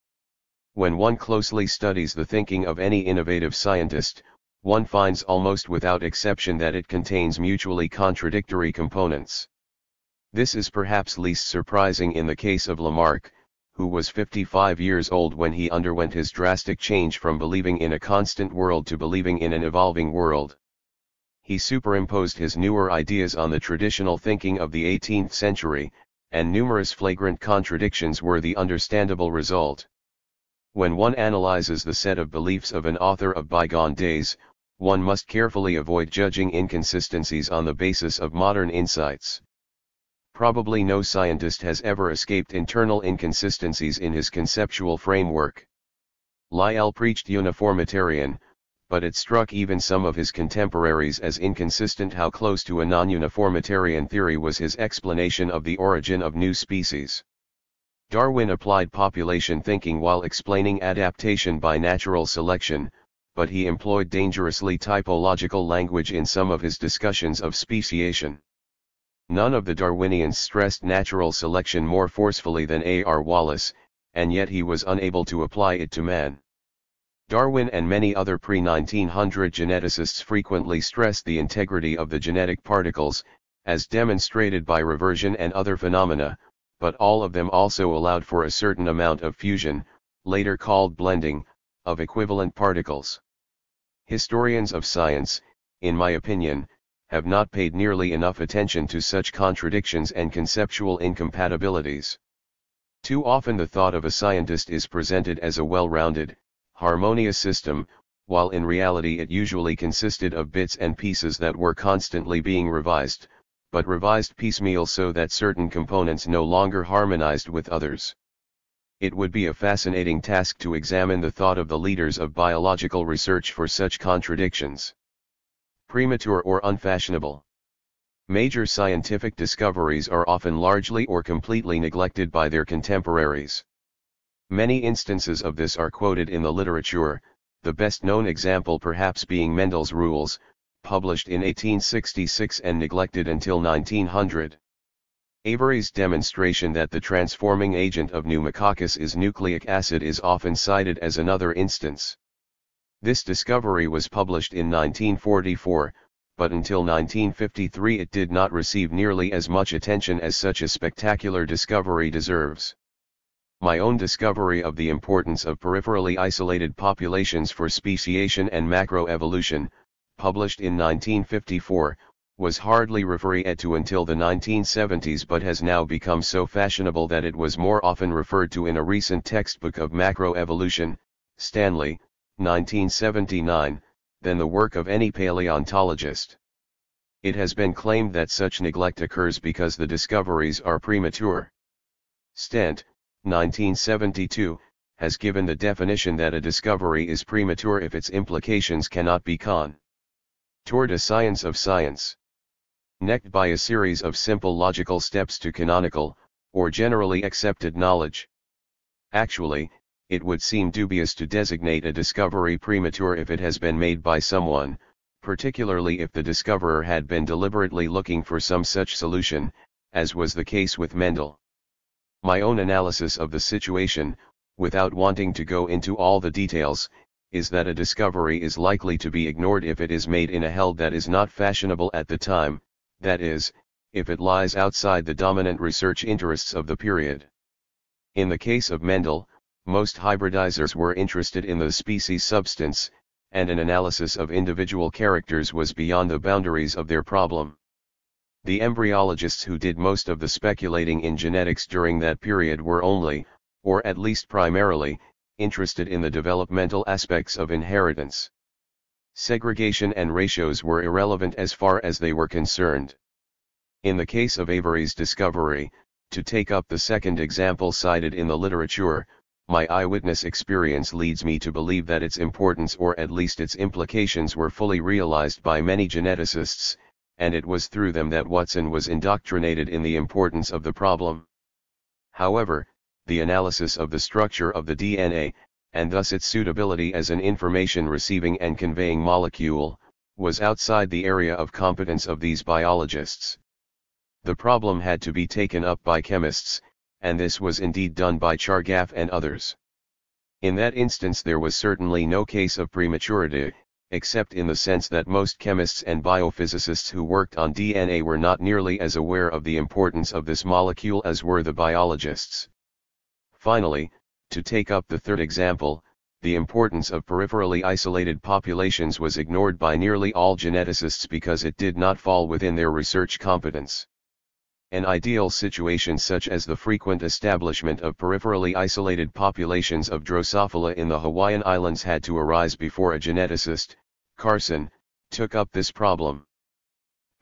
When one closely studies the thinking of any innovative scientist, one finds almost without exception that it contains mutually contradictory components. This is perhaps least surprising in the case of Lamarck, who was 55 years old when he underwent his drastic change from believing in a constant world to believing in an evolving world. He superimposed his newer ideas on the traditional thinking of the 18th century, and numerous flagrant contradictions were the understandable result. When one analyzes the set of beliefs of an author of bygone days, one must carefully avoid judging inconsistencies on the basis of modern insights. Probably no scientist has ever escaped internal inconsistencies in his conceptual framework. Lyell preached uniformitarian, but it struck even some of his contemporaries as inconsistent how close to a non-uniformitarian theory was his explanation of the origin of new species. Darwin applied population thinking while explaining adaptation by natural selection, but he employed dangerously typological language in some of his discussions of speciation. None of the Darwinians stressed natural selection more forcefully than A.R. Wallace, and yet he was unable to apply it to man. Darwin and many other pre-1900 geneticists frequently stressed the integrity of the genetic particles, as demonstrated by reversion and other phenomena, but all of them also allowed for a certain amount of fusion, later called blending, of equivalent particles. Historians of science, in my opinion, have not paid nearly enough attention to such contradictions and conceptual incompatibilities. Too often the thought of a scientist is presented as a well-rounded, harmonious system, while in reality it usually consisted of bits and pieces that were constantly being revised, but revised piecemeal so that certain components no longer harmonized with others. It would be a fascinating task to examine the thought of the leaders of biological research for such contradictions. Premature or unfashionable. Major scientific discoveries are often largely or completely neglected by their contemporaries. Many instances of this are quoted in the literature, the best-known example perhaps being Mendel's rules, published in 1866 and neglected until 1900. Avery's demonstration that the transforming agent of pneumococcus is nucleic acid is often cited as another instance. This discovery was published in 1944, but until 1953 it did not receive nearly as much attention as such a spectacular discovery deserves. My own discovery of the importance of peripherally isolated populations for speciation and macroevolution, published in 1954, was hardly referred to until the 1970s but has now become so fashionable that it was more often referred to in a recent textbook of macroevolution, Stanley, 1979, than the work of any paleontologist. It has been claimed that such neglect occurs because the discoveries are premature. Stent, 1972, has given the definition that a discovery is premature if its implications cannot be toward a science of science. Necked by a series of simple logical steps to canonical, or generally accepted knowledge. Actually, it would seem dubious to designate a discovery premature if it has been made by someone, particularly if the discoverer had been deliberately looking for some such solution, as was the case with Mendel. My own analysis of the situation, without wanting to go into all the details, is that a discovery is likely to be ignored if it is made in a field that is not fashionable at the time, that is, if it lies outside the dominant research interests of the period. In the case of Mendel, most hybridizers were interested in the species substance, and an analysis of individual characters was beyond the boundaries of their problem. The embryologists who did most of the speculating in genetics during that period were only, or at least primarily, interested in the developmental aspects of inheritance. Segregation and ratios were irrelevant as far as they were concerned. In the case of Avery's discovery, to take up the second example cited in the literature, my eyewitness experience leads me to believe that its importance or at least its implications were fully realized by many geneticists, and it was through them that Watson was indoctrinated in the importance of the problem. However, the analysis of the structure of the DNA, and thus its suitability as an information receiving and conveying molecule, was outside the area of competence of these biologists. The problem had to be taken up by chemists, and this was indeed done by Chargaff and others. In that instance there was certainly no case of prematurity, except in the sense that most chemists and biophysicists who worked on DNA were not nearly as aware of the importance of this molecule as were the biologists. Finally, to take up the third example, the importance of peripherally isolated populations was ignored by nearly all geneticists because it did not fall within their research competence. An ideal situation such as the frequent establishment of peripherally isolated populations of Drosophila in the Hawaiian Islands had to arise before a geneticist, Carson, took up this problem.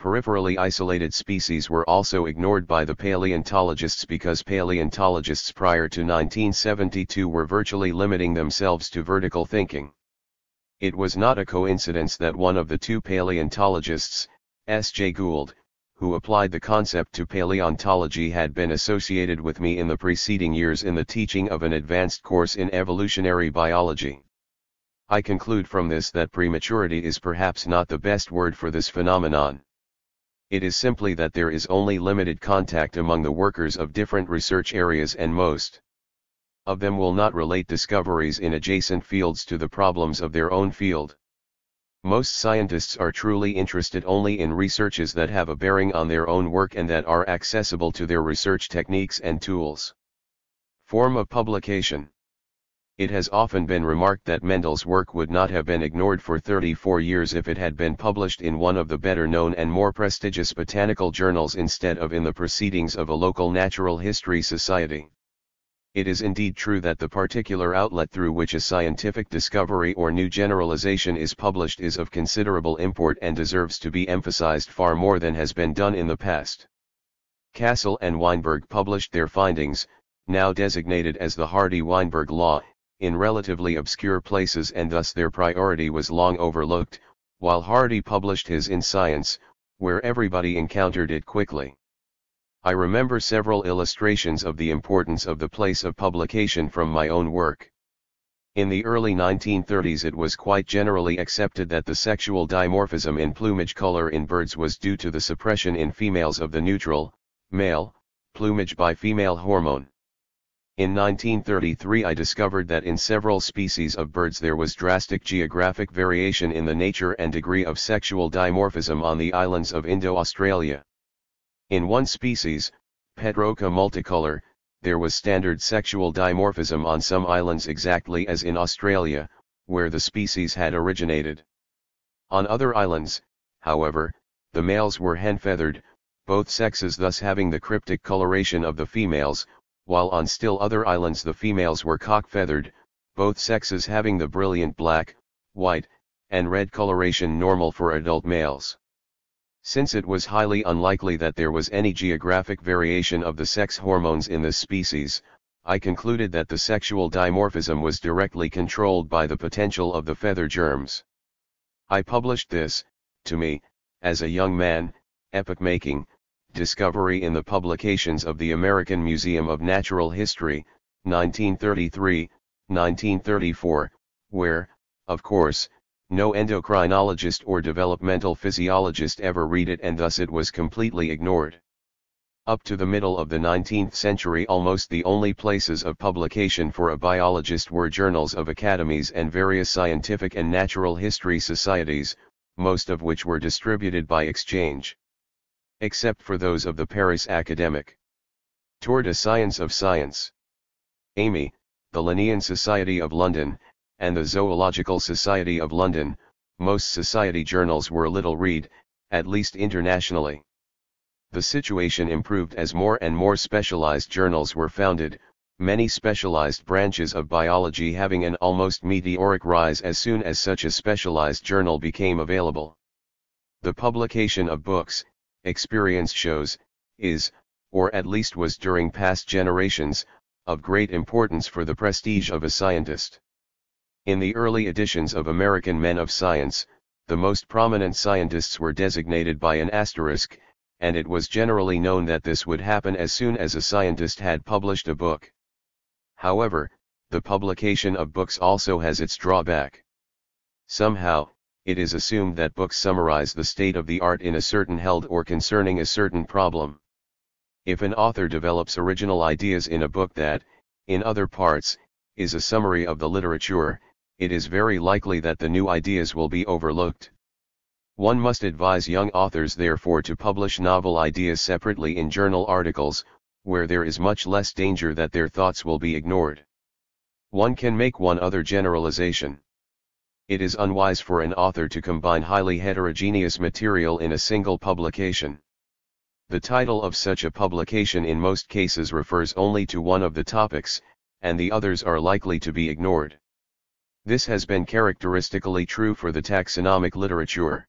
Peripherally isolated species were also ignored by the paleontologists because paleontologists prior to 1972 were virtually limiting themselves to vertical thinking. It was not a coincidence that one of the two paleontologists, S.J. Gould, who applied the concept to paleontology had been associated with me in the preceding years in the teaching of an advanced course in evolutionary biology. I conclude from this that prematurity is perhaps not the best word for this phenomenon. It is simply that there is only limited contact among the workers of different research areas, and most of them will not relate discoveries in adjacent fields to the problems of their own field. Most scientists are truly interested only in researches that have a bearing on their own work and that are accessible to their research techniques and tools. Form of publication. It has often been remarked that Mendel's work would not have been ignored for 34 years if it had been published in one of the better-known and more prestigious botanical journals instead of in the proceedings of a local natural history society. It is indeed true that the particular outlet through which a scientific discovery or new generalization is published is of considerable import and deserves to be emphasized far more than has been done in the past. Cassel and Weinberg published their findings, now designated as the Hardy-Weinberg law, in relatively obscure places, and thus their priority was long overlooked, while Hardy published his in Science, where everybody encountered it quickly. I remember several illustrations of the importance of the place of publication from my own work. In the early 1930s it was quite generally accepted that the sexual dimorphism in plumage color in birds was due to the suppression in females of the neutral, male, plumage by female hormone. In 1933 I discovered that in several species of birds there was drastic geographic variation in the nature and degree of sexual dimorphism on the islands of Indo-Australia. In one species, Pedroca multicolor, there was standard sexual dimorphism on some islands exactly as in Australia, where the species had originated. On other islands, however, the males were hen-feathered, both sexes thus having the cryptic coloration of the females, while on still other islands the females were cock-feathered, both sexes having the brilliant black, white, and red coloration normal for adult males. Since it was highly unlikely that there was any geographic variation of the sex hormones in this species, I concluded that the sexual dimorphism was directly controlled by the potential of the feather germs. I published this, to me, as a young man, epoch-making discovery in the publications of the American Museum of Natural History, 1933, 1934, where, of course, no endocrinologist or developmental physiologist ever read it, and thus it was completely ignored. Up to the middle of the 19th century almost the only places of publication for a biologist were journals of academies and various scientific and natural history societies, most of which were distributed by exchange. Except for those of the Paris Academic Tour de Science of Science, AMI, the Linnean Society of London, and the Zoological Society of London, most society journals were little read, at least internationally. The situation improved as more and more specialized journals were founded, many specialized branches of biology having an almost meteoric rise as soon as such a specialized journal became available. The publication of books, experience shows, is, or at least was during past generations, of great importance for the prestige of a scientist. In the early editions of American Men of Science, the most prominent scientists were designated by an asterisk, and it was generally known that this would happen as soon as a scientist had published a book. However, the publication of books also has its drawback. Somehow, it is assumed that books summarize the state of the art in a certain field or concerning a certain problem. If an author develops original ideas in a book that, in other parts, is a summary of the literature, it is very likely that the new ideas will be overlooked. One must advise young authors therefore to publish novel ideas separately in journal articles, where there is much less danger that their thoughts will be ignored. One can make one other generalization. It is unwise for an author to combine highly heterogeneous material in a single publication. The title of such a publication in most cases refers only to one of the topics, and the others are likely to be ignored. This has been characteristically true for the taxonomic literature.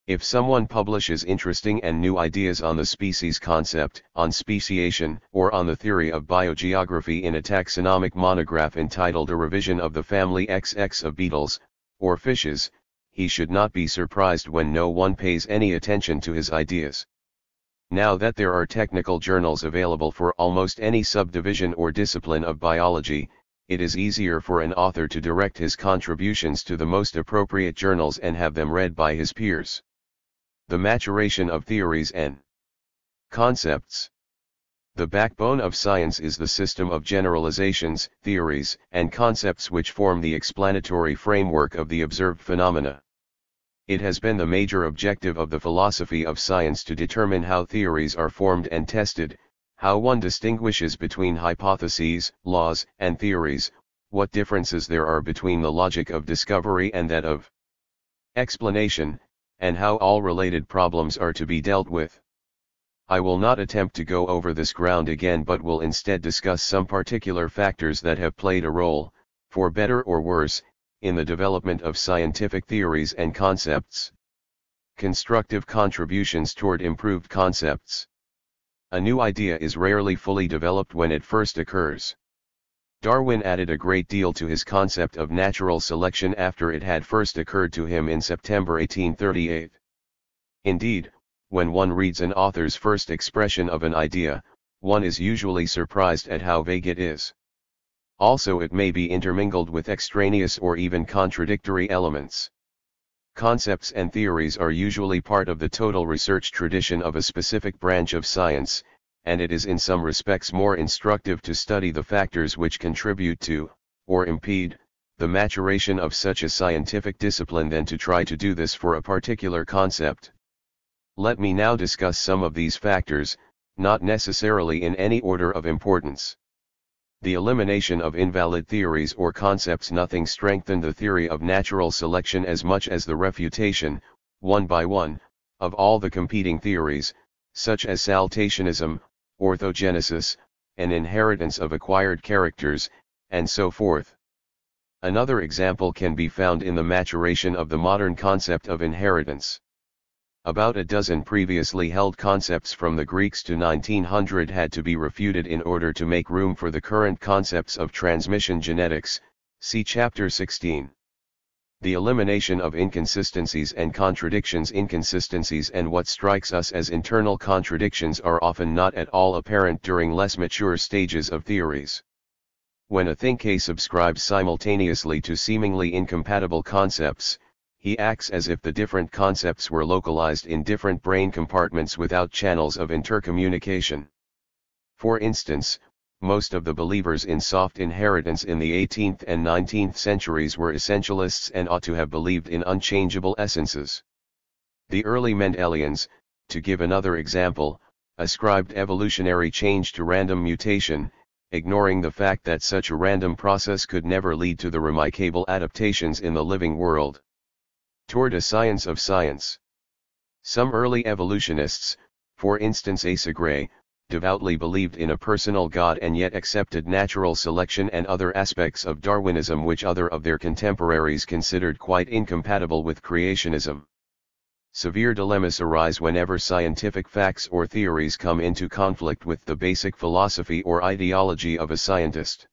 If someone publishes interesting and new ideas on the species concept, on speciation, or on the theory of biogeography in a taxonomic monograph entitled A Revision of the Family XX of Beetles, or Fishes, he should not be surprised when no one pays any attention to his ideas. Now that there are technical journals available for almost any subdivision or discipline of biology, it is easier for an author to direct his contributions to the most appropriate journals and have them read by his peers. The maturation of theories and concepts. The backbone of science is the system of generalizations, theories, and concepts which form the explanatory framework of the observed phenomena. It has been the major objective of the philosophy of science to determine how theories are formed and tested, how one distinguishes between hypotheses, laws, and theories, what differences there are between the logic of discovery and that of explanation, and how all related problems are to be dealt with. I will not attempt to go over this ground again, but will instead discuss some particular factors that have played a role, for better or worse, in the development of scientific theories and concepts. Constructive contributions toward improved concepts. A new idea is rarely fully developed when it first occurs. Darwin added a great deal to his concept of natural selection after it had first occurred to him in September 1838. Indeed, when one reads an author's first expression of an idea, one is usually surprised at how vague it is. Also, it may be intermingled with extraneous or even contradictory elements. Concepts and theories are usually part of the total research tradition of a specific branch of science, and it is in some respects more instructive to study the factors which contribute to, or impede, the maturation of such a scientific discipline than to try to do this for a particular concept. Let me now discuss some of these factors, not necessarily in any order of importance. The elimination of invalid theories or concepts. Nothing strengthened the theory of natural selection as much as the refutation, one by one, of all the competing theories, such as saltationism, orthogenesis, and inheritance of acquired characters, and so forth. Another example can be found in the maturation of the modern concept of inheritance. About a dozen previously held concepts from the Greeks to 1900 had to be refuted in order to make room for the current concepts of transmission genetics, see Chapter 16. The elimination of inconsistencies and contradictions. Inconsistencies and what strikes us as internal contradictions are often not at all apparent during less mature stages of theories. When a think-A subscribes simultaneously to seemingly incompatible concepts, he acts as if the different concepts were localized in different brain compartments without channels of intercommunication. For instance, most of the believers in soft inheritance in the 18th and 19th centuries were essentialists and ought to have believed in unchangeable essences. The early Mendelians, to give another example, ascribed evolutionary change to random mutation, ignoring the fact that such a random process could never lead to the remarkable adaptations in the living world. Toward a science of science. Some early evolutionists, for instance Asa Gray, devoutly believed in a personal God and yet accepted natural selection and other aspects of Darwinism which other of their contemporaries considered quite incompatible with creationism. Severe dilemmas arise whenever scientific facts or theories come into conflict with the basic philosophy or ideology of a scientist.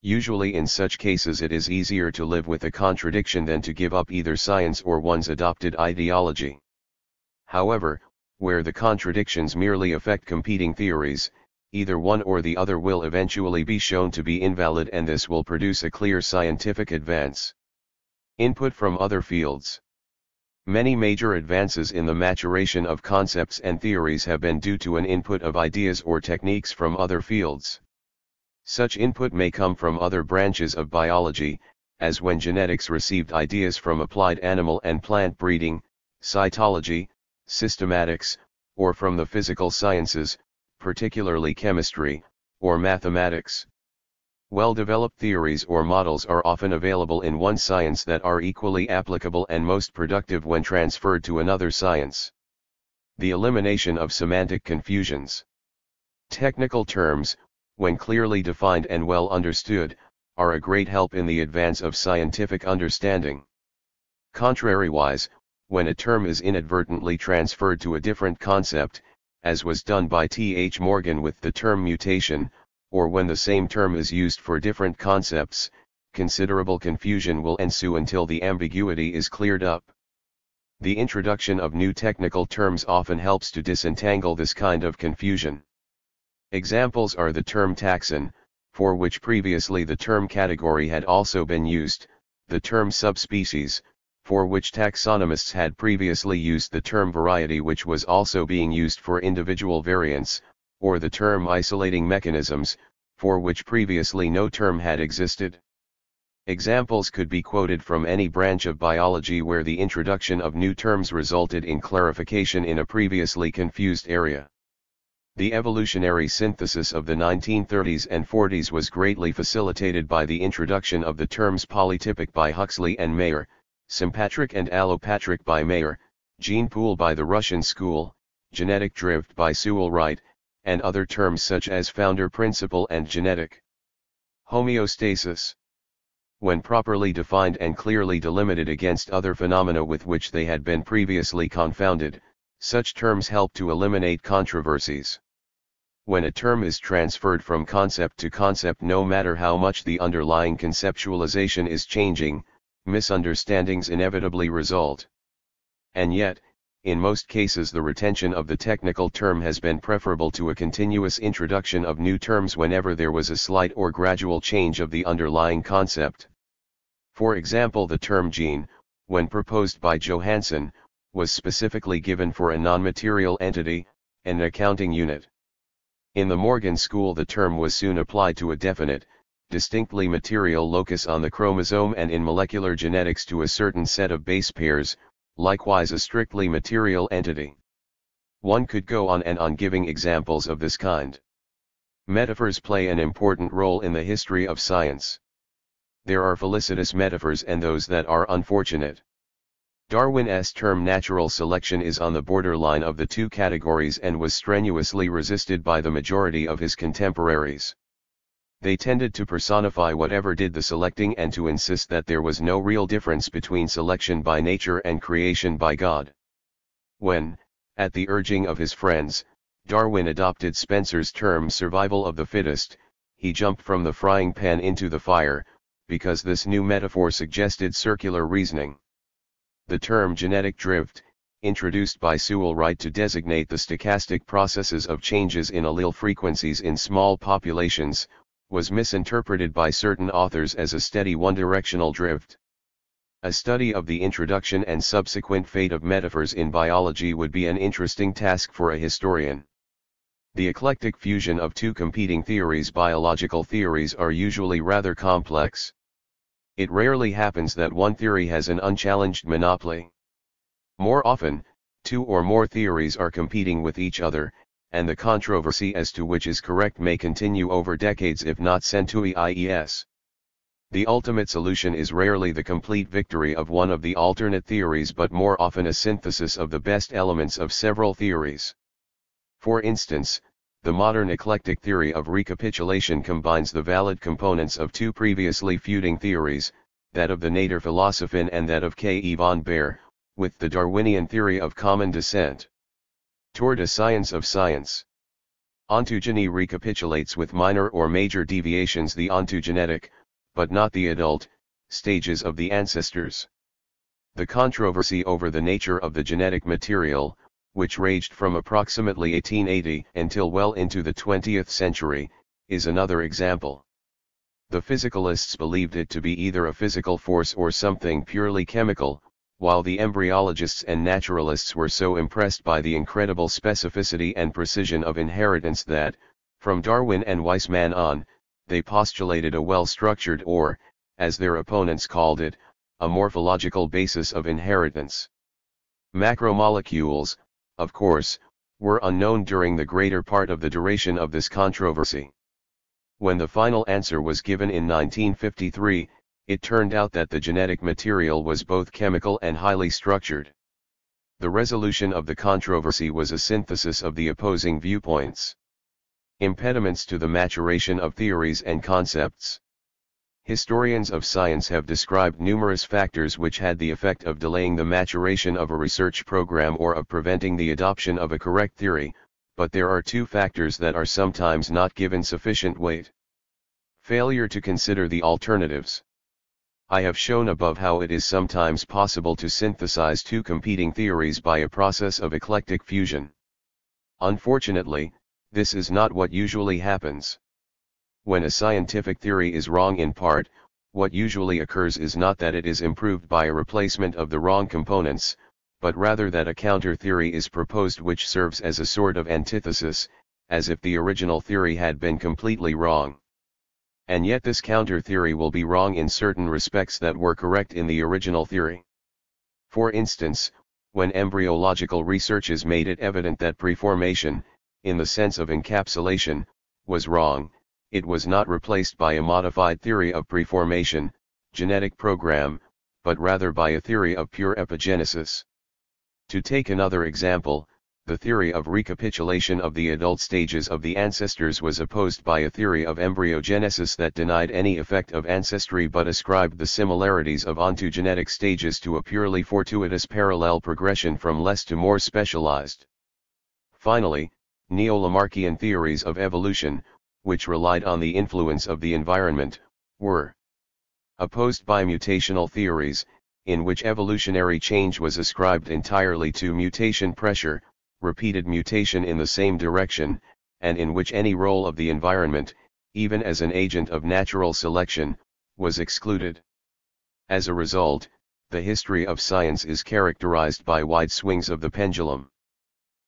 Usually in such cases it is easier to live with a contradiction than to give up either science or one's adopted ideology. However, where the contradictions merely affect competing theories, either one or the other will eventually be shown to be invalid, and this will produce a clear scientific advance. Input from other fields. Many major advances in the maturation of concepts and theories have been due to an input of ideas or techniques from other fields. Such input may come from other branches of biology, as when genetics received ideas from applied animal and plant breeding, cytology, systematics, or from the physical sciences, particularly chemistry, or mathematics. Well-developed theories or models are often available in one science that are equally applicable and most productive when transferred to another science. The elimination of semantic confusions. Technical terms, when clearly defined and well understood, are a great help in the advance of scientific understanding. Contrariwise, when a term is inadvertently transferred to a different concept, as was done by Th. Morgan with the term mutation, or when the same term is used for different concepts, considerable confusion will ensue until the ambiguity is cleared up. The introduction of new technical terms often helps to disentangle this kind of confusion. Examples are the term taxon, for which previously the term category had also been used, the term subspecies, for which taxonomists had previously used the term variety, which was also being used for individual variants, or the term isolating mechanisms, for which previously no term had existed. Examples could be quoted from any branch of biology where the introduction of new terms resulted in clarification in a previously confused area. The evolutionary synthesis of the 1930s and 40s was greatly facilitated by the introduction of the terms polytypic by Huxley and Mayr, sympatric and allopatric by Mayr, gene pool by the Russian school, genetic drift by Sewell Wright, and other terms such as founder principle and genetic homeostasis. When properly defined and clearly delimited against other phenomena with which they had been previously confounded, such terms help to eliminate controversies. When a term is transferred from concept to concept, no matter how much the underlying conceptualization is changing, misunderstandings inevitably result. And yet, in most cases the retention of the technical term has been preferable to a continuous introduction of new terms whenever there was a slight or gradual change of the underlying concept. For example, the term gene, when proposed by Johansen, was specifically given for a non-material entity, an accounting unit. In the Morgan school the term was soon applied to a definite, distinctly material locus on the chromosome, and in molecular genetics to a certain set of base pairs, likewise a strictly material entity. One could go on and on giving examples of this kind. Metaphors play an important role in the history of science. There are felicitous metaphors and those that are unfortunate. Darwin's term natural selection is on the borderline of the two categories and was strenuously resisted by the majority of his contemporaries. They tended to personify whatever did the selecting and to insist that there was no real difference between selection by nature and creation by God. When, at the urging of his friends, Darwin adopted Spencer's term survival of the fittest, he jumped from the frying pan into the fire, because this new metaphor suggested circular reasoning. The term genetic drift, introduced by Sewell Wright to designate the stochastic processes of changes in allele frequencies in small populations, was misinterpreted by certain authors as a steady one-directional drift. A study of the introduction and subsequent fate of metaphors in biology would be an interesting task for a historian. The eclectic fusion of two competing theories, biological theories, are usually rather complex. It rarely happens that one theory has an unchallenged monopoly. More often, two or more theories are competing with each other, and the controversy as to which is correct may continue over decades if not centuries. The ultimate solution is rarely the complete victory of one of the alternate theories, but more often a synthesis of the best elements of several theories. For instance, the modern eclectic theory of recapitulation combines the valid components of two previously feuding theories, that of the Naturphilosophie and that of K. von Baer, with the Darwinian theory of common descent. Toward a science of science. Ontogeny recapitulates with minor or major deviations the ontogenetic, but not the adult, stages of the ancestors. The controversy over the nature of the genetic material, which raged from approximately 1880 until well into the 20th century, is another example. The physicalists believed it to be either a physical force or something purely chemical, while the embryologists and naturalists were so impressed by the incredible specificity and precision of inheritance that, from Darwin and Weismann on, they postulated a well-structured or, as their opponents called it, a morphological basis of inheritance. Macromolecules, of course, were unknown during the greater part of the duration of this controversy. When the final answer was given in 1953, it turned out that the genetic material was both chemical and highly structured. The resolution of the controversy was a synthesis of the opposing viewpoints. Impediments to the maturation of theories and concepts. Historians of science have described numerous factors which had the effect of delaying the maturation of a research program or of preventing the adoption of a correct theory, but there are two factors that are sometimes not given sufficient weight. Failure to consider the alternatives. I have shown above how it is sometimes possible to synthesize two competing theories by a process of eclectic fusion. Unfortunately, this is not what usually happens. When a scientific theory is wrong in part, what usually occurs is not that it is improved by a replacement of the wrong components, but rather that a counter-theory is proposed which serves as a sort of antithesis, as if the original theory had been completely wrong. And yet this counter-theory will be wrong in certain respects that were correct in the original theory. For instance, when embryological researches made it evident that preformation, in the sense of encapsulation, was wrong, it was not replaced by a modified theory of preformation, genetic program, but rather by a theory of pure epigenesis. To take another example, the theory of recapitulation of the adult stages of the ancestors was opposed by a theory of embryogenesis that denied any effect of ancestry but ascribed the similarities of ontogenetic stages to a purely fortuitous parallel progression from less to more specialized. Finally, neo-Lamarckian theories of evolution, which relied on the influence of the environment, were opposed by mutational theories, in which evolutionary change was ascribed entirely to mutation pressure, repeated mutation in the same direction, and in which any role of the environment, even as an agent of natural selection, was excluded. As a result, the history of science is characterized by wide swings of the pendulum.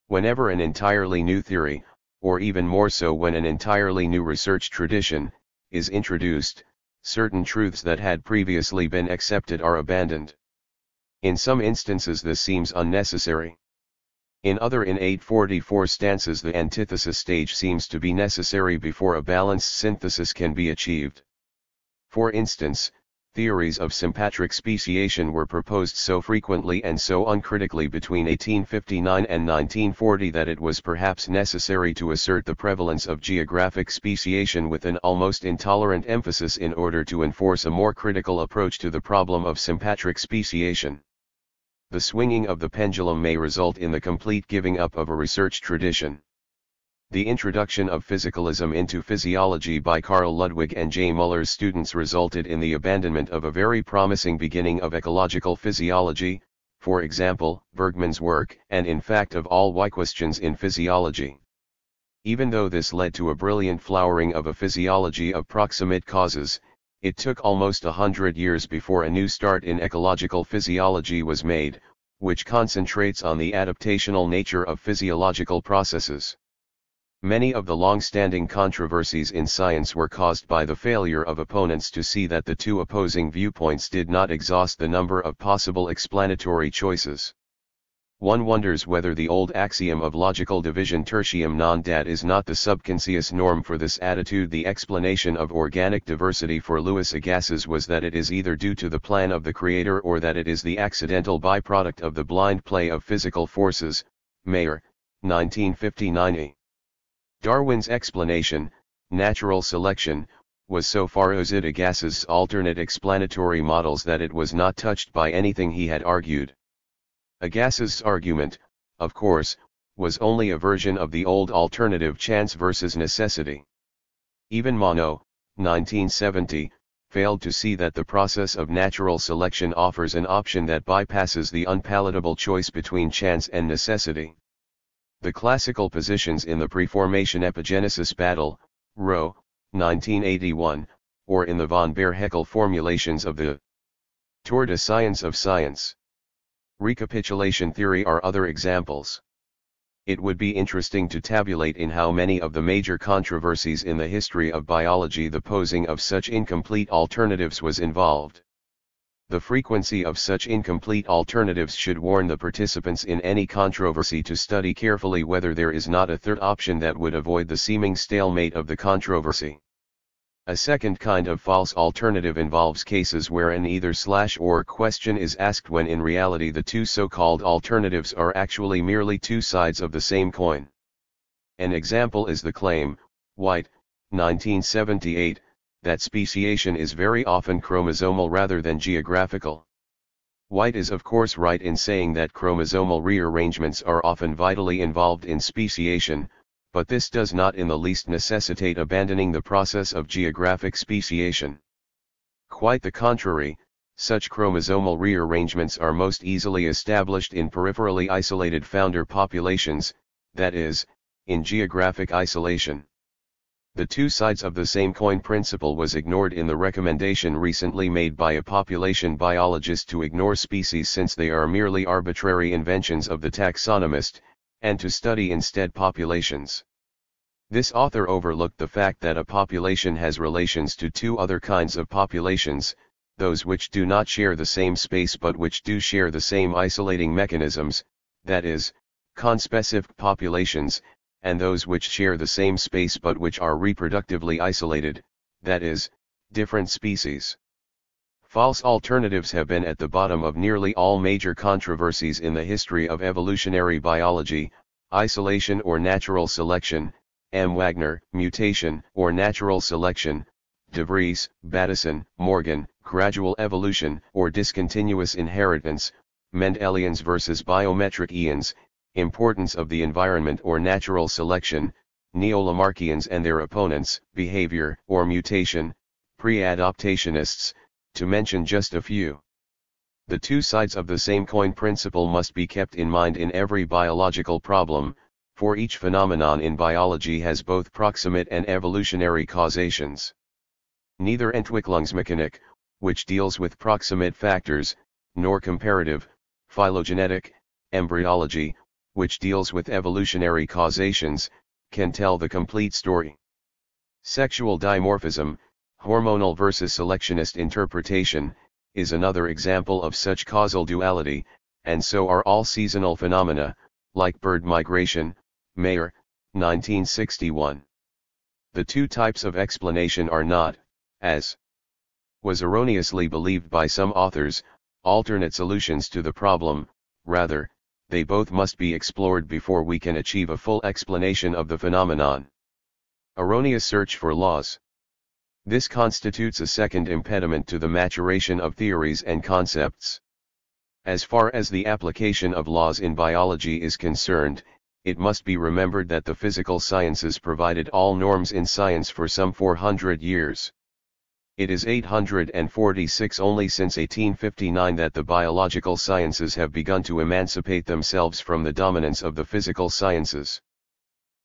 Whenever an entirely new theory, or even more so when an entirely new research tradition, is introduced, certain truths that had previously been accepted are abandoned. In some instances this seems unnecessary. In 844 stances the antithesis stage seems to be necessary before a balanced synthesis can be achieved. For instance, theories of sympatric speciation were proposed so frequently and so uncritically between 1859 and 1940 that it was perhaps necessary to assert the prevalence of geographic speciation with an almost intolerant emphasis in order to enforce a more critical approach to the problem of sympatric speciation. The swinging of the pendulum may result in the complete giving up of a research tradition. The introduction of physicalism into physiology by Carl Ludwig and J. Muller's students resulted in the abandonment of a very promising beginning of ecological physiology, for example, Bergman's work, and in fact of all questions in physiology. Even though this led to a brilliant flowering of a physiology of proximate causes, it took almost 100 years before a new start in ecological physiology was made, which concentrates on the adaptational nature of physiological processes. Many of the long-standing controversies in science were caused by the failure of opponents to see that the two opposing viewpoints did not exhaust the number of possible explanatory choices. One wonders whether the old axiom of logical division tertium non dat is not the subconscious norm for this attitude. The explanation of organic diversity for Louis Agassiz was that it is either due to the plan of the creator or that it is the accidental byproduct of the blind play of physical forces. Mayr, 1959. Darwin's explanation, natural selection, was so far opposite Agassiz's alternate explanatory models that it was not touched by anything he had argued. Agassiz's argument, of course, was only a version of the old alternative chance versus necessity. Even Monod, 1970, failed to see that the process of natural selection offers an option that bypasses the unpalatable choice between chance and necessity. The classical positions in the preformation epigenesis battle, Rowe, 1981, or in the von Baer-Haeckel formulations of the Tour de Science of Science. Recapitulation theory are other examples. It would be interesting to tabulate in how many of the major controversies in the history of biology the posing of such incomplete alternatives was involved. The frequency of such incomplete alternatives should warn the participants in any controversy to study carefully whether there is not a third option that would avoid the seeming stalemate of the controversy. A second kind of false alternative involves cases where an either/or question is asked when in reality the two so-called alternatives are actually merely two sides of the same coin. An example is the claim, White, 1978, that speciation is very often chromosomal rather than geographical. White is of course right in saying that chromosomal rearrangements are often vitally involved in speciation, but this does not in the least necessitate abandoning the process of geographic speciation. Quite the contrary, such chromosomal rearrangements are most easily established in peripherally isolated founder populations, that is, in geographic isolation. The two sides of the same coin principle was ignored in the recommendation recently made by a population biologist to ignore species since they are merely arbitrary inventions of the taxonomist, and to study instead populations. This author overlooked the fact that a population has relations to two other kinds of populations, those which do not share the same space but which do share the same isolating mechanisms, that is, conspecific populations, and those which share the same space but which are reproductively isolated, that is, different species. False alternatives have been at the bottom of nearly all major controversies in the history of evolutionary biology: isolation or natural selection, M. Wagner, mutation or natural selection, De Vries, Bateson, Morgan, gradual evolution or discontinuous inheritance, Mendelians versus biometric eons, importance of the environment or natural selection, Neo-Lamarckians and their opponents, behavior or mutation, pre-adaptationists, to mention just a few. The two sides of the same coin principle must be kept in mind in every biological problem, for each phenomenon in biology has both proximate and evolutionary causations. Neither Entwicklungsmechanik, which deals with proximate factors, nor comparative, phylogenetic, embryology, which deals with evolutionary causations, can tell the complete story. Sexual dimorphism, hormonal versus selectionist interpretation, is another example of such causal duality, and so are all seasonal phenomena, like bird migration, Mayr, 1961. The two types of explanation are not, as was erroneously believed by some authors, alternate solutions to the problem, rather, they both must be explored before we can achieve a full explanation of the phenomenon. Erroneous search for laws. This constitutes a second impediment to the maturation of theories and concepts. As far as the application of laws in biology is concerned, it must be remembered that the physical sciences provided all norms in science for some 400 years. It is 846 only since 1859 that the biological sciences have begun to emancipate themselves from the dominance of the physical sciences.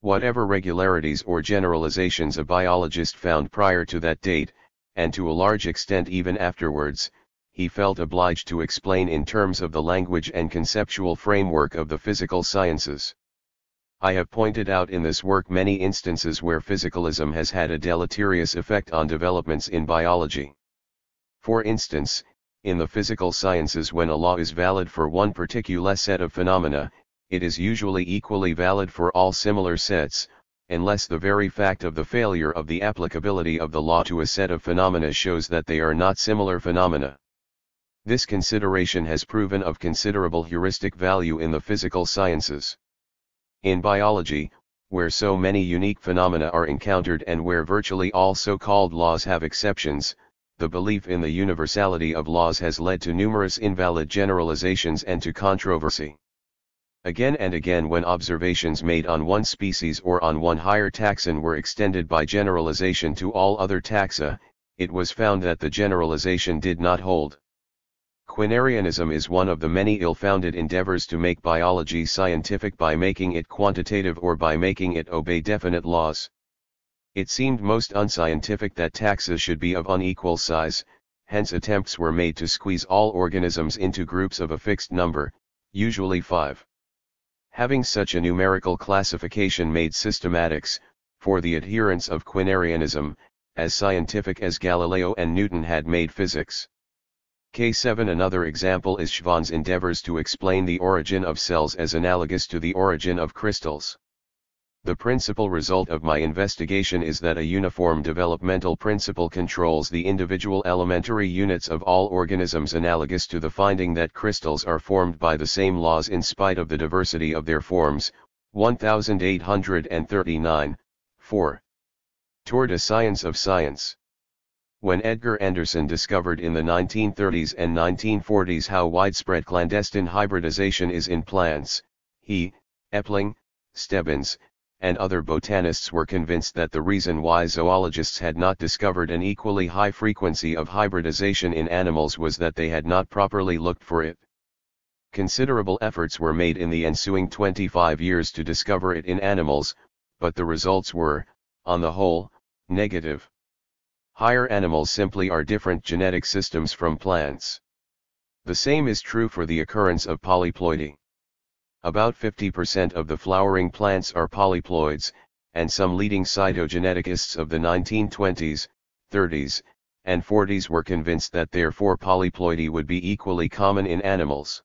Whatever regularities or generalizations a biologist found prior to that date, and to a large extent even afterwards, he felt obliged to explain in terms of the language and conceptual framework of the physical sciences. I have pointed out in this work many instances where physicalism has had a deleterious effect on developments in biology. For instance, in the physical sciences, when a law is valid for one particular set of phenomena, it is usually equally valid for all similar sets, unless the very fact of the failure of the applicability of the law to a set of phenomena shows that they are not similar phenomena. This consideration has proven of considerable heuristic value in the physical sciences. In biology, where so many unique phenomena are encountered and where virtually all so-called laws have exceptions, the belief in the universality of laws has led to numerous invalid generalizations and to controversy. Again and again, when observations made on one species or on one higher taxon were extended by generalization to all other taxa, it was found that the generalization did not hold. Quinarianism is one of the many ill-founded endeavors to make biology scientific by making it quantitative or by making it obey definite laws. It seemed most unscientific that taxa should be of unequal size, hence attempts were made to squeeze all organisms into groups of a fixed number, usually 5. Having such a numerical classification made systematics, for the adherents of Quinarianism, as scientific as Galileo and Newton had made physics. K7. Another example is Schwann's endeavors to explain the origin of cells as analogous to the origin of crystals. The principal result of my investigation is that a uniform developmental principle controls the individual elementary units of all organisms, analogous to the finding that crystals are formed by the same laws in spite of the diversity of their forms. 1839, 4. Toward a Science of Science. When Edgar Anderson discovered in the 1930s and 1940s how widespread clandestine hybridization is in plants, he, Epling, Stebbins, and other botanists were convinced that the reason why zoologists had not discovered an equally high frequency of hybridization in animals was that they had not properly looked for it. Considerable efforts were made in the ensuing 25 years to discover it in animals, but the results were, on the whole, Negative. Higher animals simply are different genetic systems from plants. The same is true for the occurrence of polyploidy. About 50% of the flowering plants are polyploids, and some leading cytogeneticists of the 1920s, 30s, and 40s were convinced that therefore polyploidy would be equally common in animals.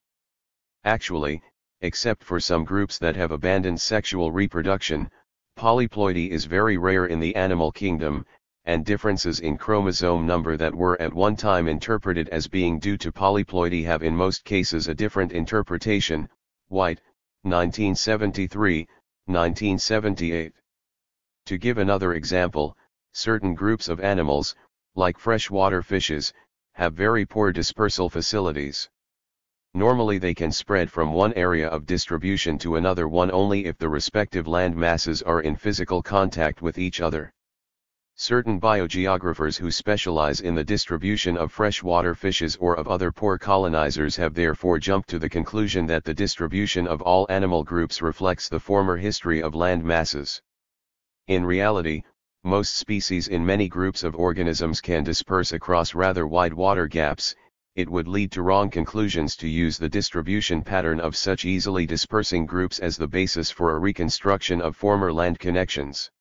Actually, except for some groups that have abandoned sexual reproduction, polyploidy is very rare in the animal kingdom, and differences in chromosome number that were at one time interpreted as being due to polyploidy have in most cases a different interpretation. White, 1973, 1978. To give another example, certain groups of animals, like freshwater fishes, have very poor dispersal facilities. Normally they can spread from one area of distribution to another one only if the respective land masses are in physical contact with each other. Certain biogeographers who specialize in the distribution of freshwater fishes or of other poor colonizers have therefore jumped to the conclusion that the distribution of all animal groups reflects the former history of land masses. In reality, most species in many groups of organisms can disperse across rather wide water gaps. It would lead to wrong conclusions to use the distribution pattern of such easily dispersing groups as the basis for a reconstruction of former land connections.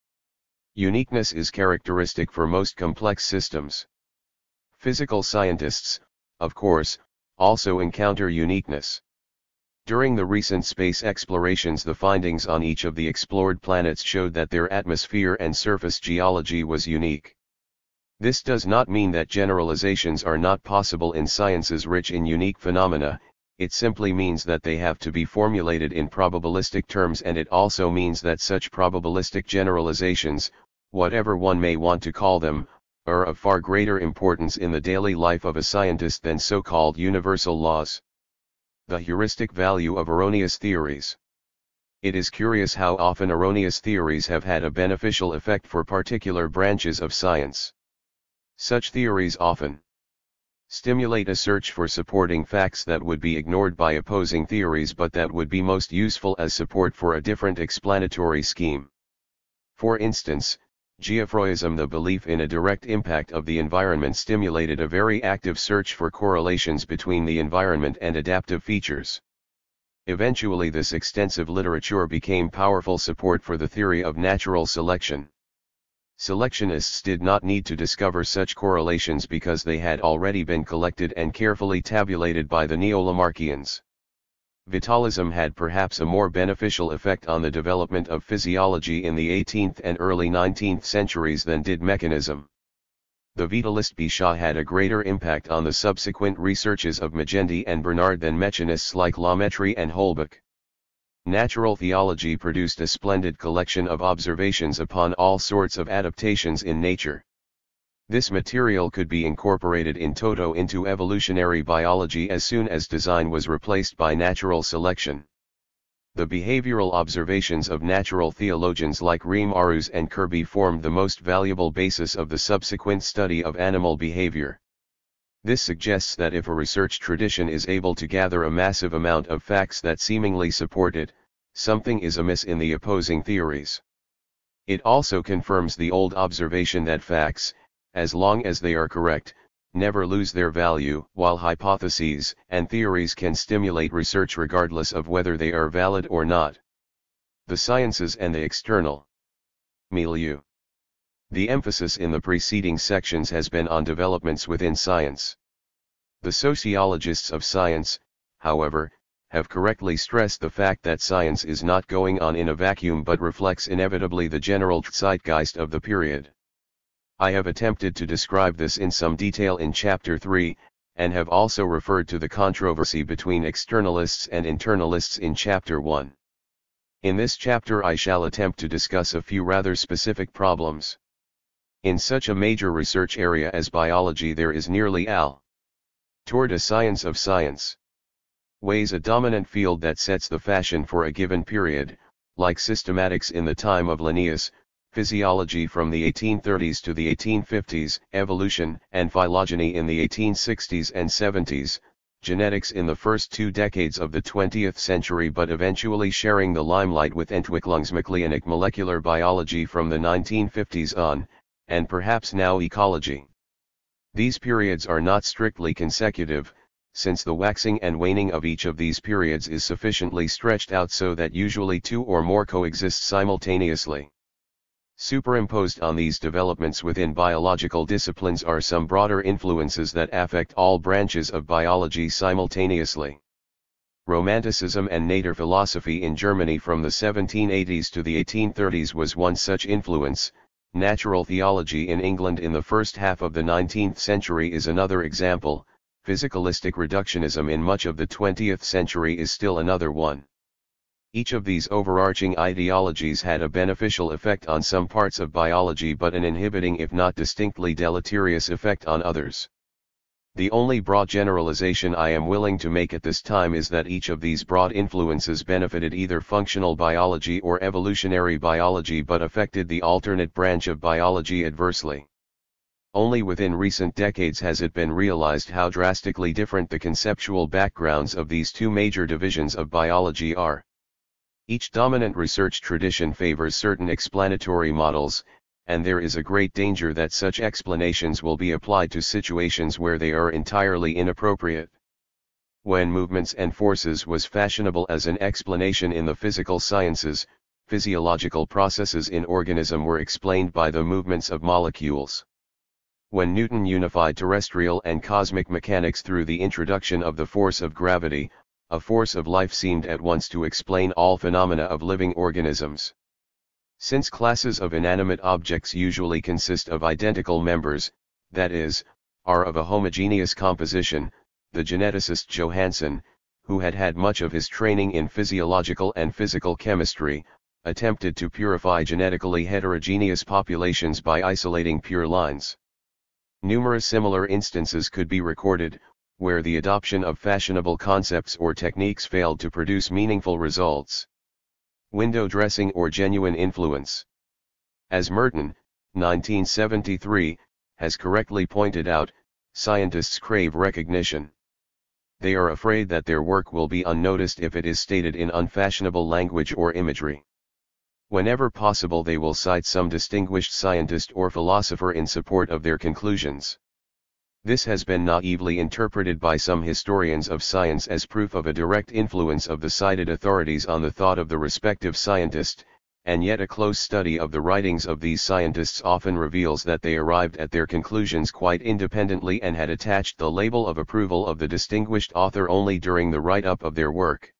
Uniqueness is characteristic for most complex systems. Physical scientists, of course, also encounter uniqueness. During the recent space explorations, the findings on each of the explored planets showed that their atmosphere and surface geology was unique. This does not mean that generalizations are not possible in sciences rich in unique phenomena. It simply means that they have to be formulated in probabilistic terms, and it also means that such probabilistic generalizations, whatever one may want to call them, are of far greater importance in the daily life of a scientist than so-called universal laws. The heuristic value of erroneous theories. It is curious how often erroneous theories have had a beneficial effect for particular branches of science. Such theories often stimulate a search for supporting facts that would be ignored by opposing theories but that would be most useful as support for a different explanatory scheme. For instance, Geoffroyism, the belief in a direct impact of the environment, stimulated a very active search for correlations between the environment and adaptive features. Eventually this extensive literature became powerful support for the theory of natural selection. Selectionists did not need to discover such correlations because they had already been collected and carefully tabulated by the Neo-Lamarckians. Vitalism had perhaps a more beneficial effect on the development of physiology in the 18th and early 19th centuries than did mechanism. The Vitalist Bichat had a greater impact on the subsequent researches of Magendie and Bernard than mechanists like Lametrie and Holbach. Natural theology produced a splendid collection of observations upon all sorts of adaptations in nature. This material could be incorporated in toto into evolutionary biology as soon as design was replaced by natural selection. The behavioral observations of natural theologians like Reem Arus and Kirby formed the most valuable basis of the subsequent study of animal behavior. This suggests that if a research tradition is able to gather a massive amount of facts that seemingly support it, something is amiss in the opposing theories. It also confirms the old observation that facts, as long as they are correct, never lose their value, while hypotheses and theories can stimulate research regardless of whether they are valid or not. The sciences and the external milieu. The emphasis in the preceding sections has been on developments within science. The sociologists of science, however, have correctly stressed the fact that science is not going on in a vacuum but reflects inevitably the general zeitgeist of the period. I have attempted to describe this in some detail in Chapter 3, and have also referred to the controversy between externalists and internalists in Chapter 1. In this chapter I shall attempt to discuss a few rather specific problems. In such a major research area as biology, there is nearly all toward a science of science. Ways a dominant field that sets the fashion for a given period, like systematics in the time of Linnaeus, physiology from the 1830s to the 1850s, evolution and phylogeny in the 1860s and 70s, genetics in the first 2 decades of the 20th century, but eventually sharing the limelight with Entwicklungsmechanik molecular biology from the 1950s on, and perhaps now ecology. These periods are not strictly consecutive, since the waxing and waning of each of these periods is sufficiently stretched out so that usually two or more coexist simultaneously. Superimposed on these developments within biological disciplines are some broader influences that affect all branches of biology simultaneously. Romanticism and nature philosophy in Germany from the 1780s to the 1830s was one such influence. Natural theology in England in the first half of the 19th century is another example. Physicalistic reductionism in much of the 20th century is still another one. Each of these overarching ideologies had a beneficial effect on some parts of biology but an inhibiting if not distinctly deleterious effect on others. The only broad generalization I am willing to make at this time is that each of these broad influences benefited either functional biology or evolutionary biology but affected the alternate branch of biology adversely. Only within recent decades has it been realized how drastically different the conceptual backgrounds of these two major divisions of biology are. Each dominant research tradition favors certain explanatory models, and there is a great danger that such explanations will be applied to situations where they are entirely inappropriate. When movements and forces was fashionable as an explanation in the physical sciences, physiological processes in organism were explained by the movements of molecules. When Newton unified terrestrial and cosmic mechanics through the introduction of the force of gravity, a force of life seemed at once to explain all phenomena of living organisms. Since classes of inanimate objects usually consist of identical members, that is, are of a homogeneous composition, the geneticist Johansen, who had had much of his training in physiological and physical chemistry, attempted to purify genetically heterogeneous populations by isolating pure lines. Numerous similar instances could be recorded, where the adoption of fashionable concepts or techniques failed to produce meaningful results. Window dressing or genuine influence. As Merton, 1973, has correctly pointed out, scientists crave recognition. They are afraid that their work will be unnoticed if it is stated in unfashionable language or imagery. Whenever possible they will cite some distinguished scientist or philosopher in support of their conclusions. This has been naively interpreted by some historians of science as proof of a direct influence of the cited authorities on the thought of the respective scientist, and yet a close study of the writings of these scientists often reveals that they arrived at their conclusions quite independently and had attached the label of approval of the distinguished author only during the write-up of their work.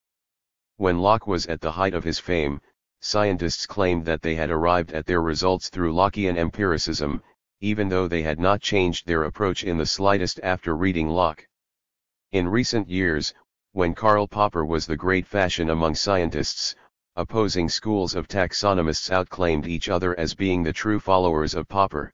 When Locke was at the height of his fame, scientists claimed that they had arrived at their results through Lockean empiricism, even though they had not changed their approach in the slightest after reading Locke. In recent years, when Karl Popper was the great fashion among scientists, opposing schools of taxonomists outclaimed each other as being the true followers of Popper.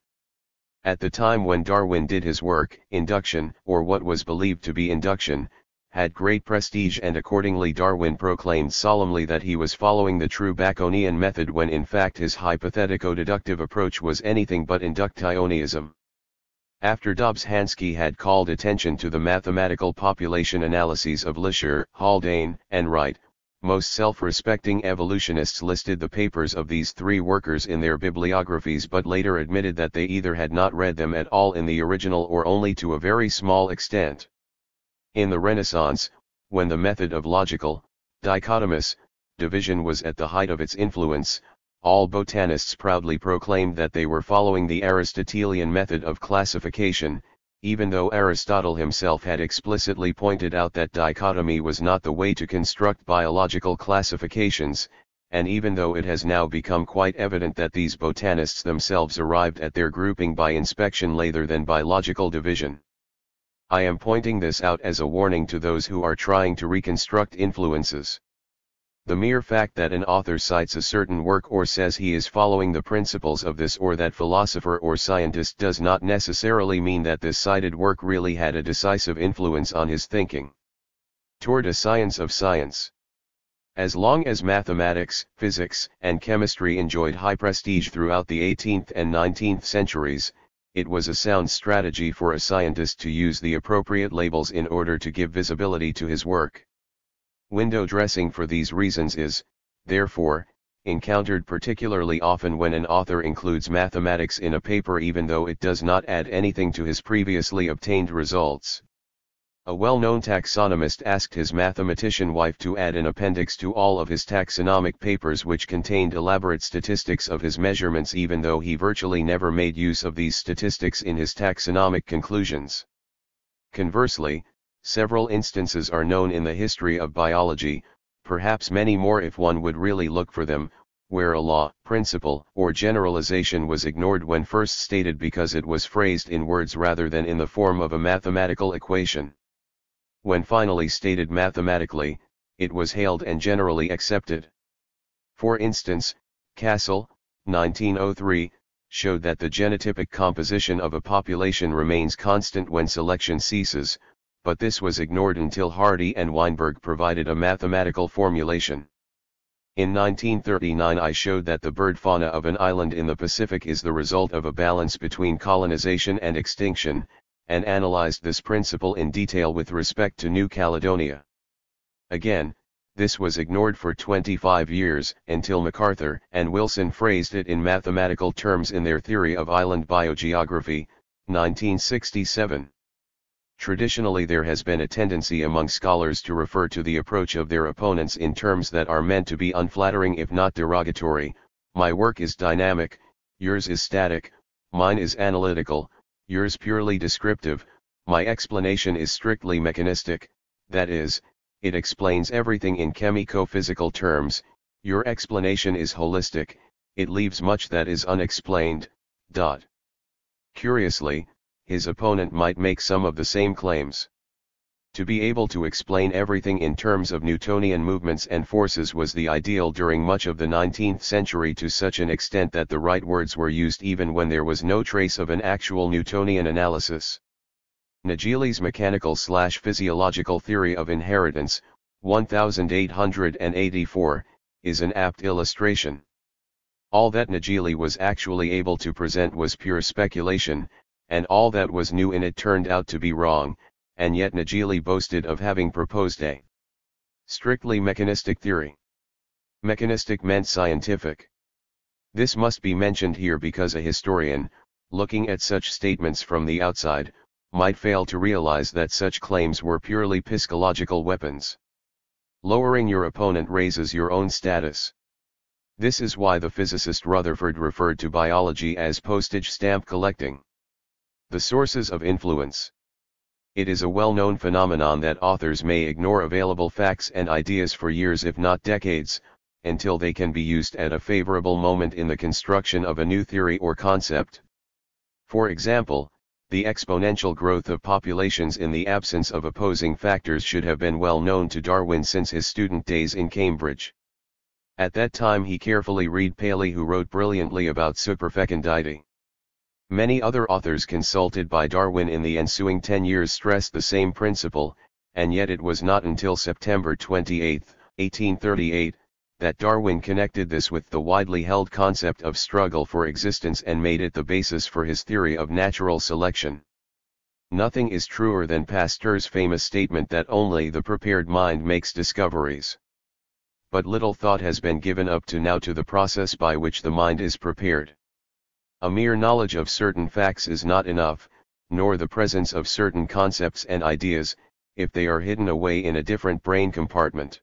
At the time when Darwin did his work, induction, or what was believed to be induction, had great prestige and accordingly Darwin proclaimed solemnly that he was following the true Baconian method when in fact his hypothetico-deductive approach was anything but inductionism. After Dobbs-Hansky had called attention to the mathematical population analyses of Leisure, Haldane, and Wright, most self-respecting evolutionists listed the papers of these three workers in their bibliographies but later admitted that they either had not read them at all in the original or only to a very small extent. In the Renaissance, when the method of logical, dichotomous, division was at the height of its influence, all botanists proudly proclaimed that they were following the Aristotelian method of classification, even though Aristotle himself had explicitly pointed out that dichotomy was not the way to construct biological classifications, and even though it has now become quite evident that these botanists themselves arrived at their grouping by inspection rather than by logical division. I am pointing this out as a warning to those who are trying to reconstruct influences. The mere fact that an author cites a certain work or says he is following the principles of this or that philosopher or scientist does not necessarily mean that this cited work really had a decisive influence on his thinking. Toward a science of science. As long as mathematics, physics, and chemistry enjoyed high prestige throughout the 18th and 19th centuries, it was a sound strategy for a scientist to use the appropriate labels in order to give visibility to his work. Window dressing for these reasons is, therefore, encountered particularly often when an author includes mathematics in a paper even though it does not add anything to his previously obtained results. A well-known taxonomist asked his mathematician wife to add an appendix to all of his taxonomic papers which contained elaborate statistics of his measurements even though he virtually never made use of these statistics in his taxonomic conclusions. Conversely, several instances are known in the history of biology, perhaps many more if one would really look for them, where a law, principle, or generalization was ignored when first stated because it was phrased in words rather than in the form of a mathematical equation. When finally stated mathematically, it was hailed and generally accepted. For instance, Castle, 1903, showed that the genotypic composition of a population remains constant when selection ceases, but this was ignored until Hardy and Weinberg provided a mathematical formulation. In 1939 I showed that the bird fauna of an island in the Pacific is the result of a balance between colonization and extinction, and analyzed this principle in detail with respect to New Caledonia. Again, this was ignored for 25 years, until MacArthur and Wilson phrased it in mathematical terms in their theory of island biogeography, 1967. Traditionally there has been a tendency among scholars to refer to the approach of their opponents in terms that are meant to be unflattering if not derogatory. My work is dynamic, yours is static, mine is analytical, yours purely descriptive, my explanation is strictly mechanistic, that is, it explains everything in chemico-physical terms, your explanation is holistic, it leaves much that is unexplained. Curiously, his opponent might make some of the same claims. To be able to explain everything in terms of Newtonian movements and forces was the ideal during much of the 19th century to such an extent that the right words were used even when there was no trace of an actual Newtonian analysis. Naegeli's mechanical/physiological theory of inheritance, 1884, is an apt illustration. All that Naegeli was actually able to present was pure speculation, and all that was new in it turned out to be wrong, and yet Naegeli boasted of having proposed a strictly mechanistic theory. Mechanistic meant scientific. This must be mentioned here because a historian, looking at such statements from the outside, might fail to realize that such claims were purely psychological weapons. Lowering your opponent raises your own status. This is why the physicist Rutherford referred to biology as postage stamp collecting. The sources of influence. It is a well-known phenomenon that authors may ignore available facts and ideas for years if not decades, until they can be used at a favorable moment in the construction of a new theory or concept. For example, the exponential growth of populations in the absence of opposing factors should have been well known to Darwin since his student days in Cambridge. At that time he carefully read Paley, who wrote brilliantly about superfecundity. Many other authors consulted by Darwin in the ensuing 10 years stressed the same principle, and yet it was not until September 28, 1838, that Darwin connected this with the widely held concept of struggle for existence and made it the basis for his theory of natural selection. Nothing is truer than Pasteur's famous statement that only the prepared mind makes discoveries. But little thought has been given up to now to the process by which the mind is prepared. A mere knowledge of certain facts is not enough, nor the presence of certain concepts and ideas, if they are hidden away in a different brain compartment.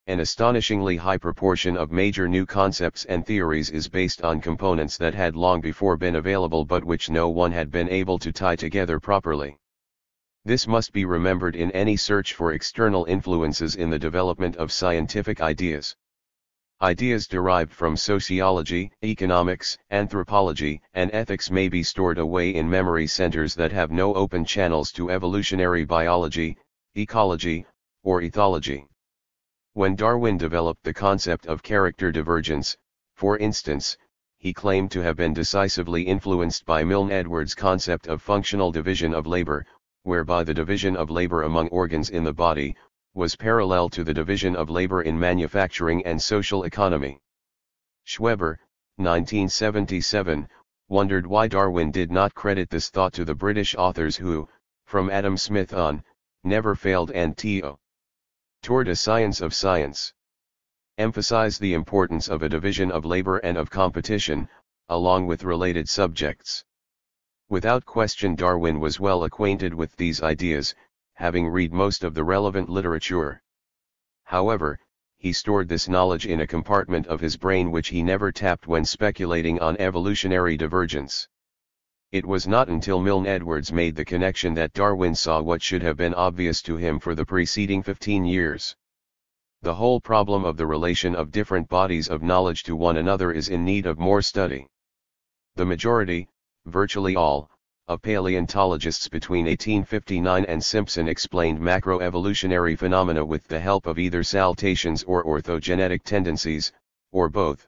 An astonishingly high proportion of major new concepts and theories is based on components that had long before been available but which no one had been able to tie together properly. This must be remembered in any search for external influences in the development of scientific ideas. Ideas derived from sociology, economics, anthropology, and ethics may be stored away in memory centers that have no open channels to evolutionary biology, ecology, or ethology. When Darwin developed the concept of character divergence, for instance, he claimed to have been decisively influenced by Milne Edwards' concept of functional division of labor, whereby the division of labor among organs in the body was parallel to the division of labor in manufacturing and social economy. Schweber, 1977, wondered why Darwin did not credit this thought to the British authors who, from Adam Smith on, never failed and T.O. toward a science of science. emphasized the importance of a division of labor and of competition, along with related subjects. Without question, Darwin was well acquainted with these ideas, having read most of the relevant literature. However, he stored this knowledge in a compartment of his brain which he never tapped when speculating on evolutionary divergence. It was not until Milne Edwards made the connection that Darwin saw what should have been obvious to him for the preceding 15 years. The whole problem of the relation of different bodies of knowledge to one another is in need of more study. The majority, virtually all, of paleontologists between 1859 and Simpson explained macroevolutionary phenomena with the help of either saltations or orthogenetic tendencies, or both.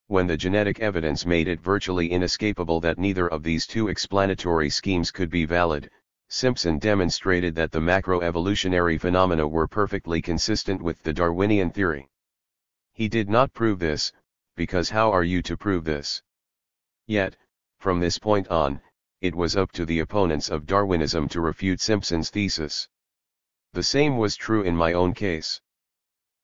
When the genetic evidence made it virtually inescapable that neither of these two explanatory schemes could be valid, Simpson demonstrated that the macroevolutionary phenomena were perfectly consistent with the Darwinian theory. He did not prove this, because how are you to prove this? Yet, from this point on, it was up to the opponents of Darwinism to refute Simpson's thesis. The same was true in my own case.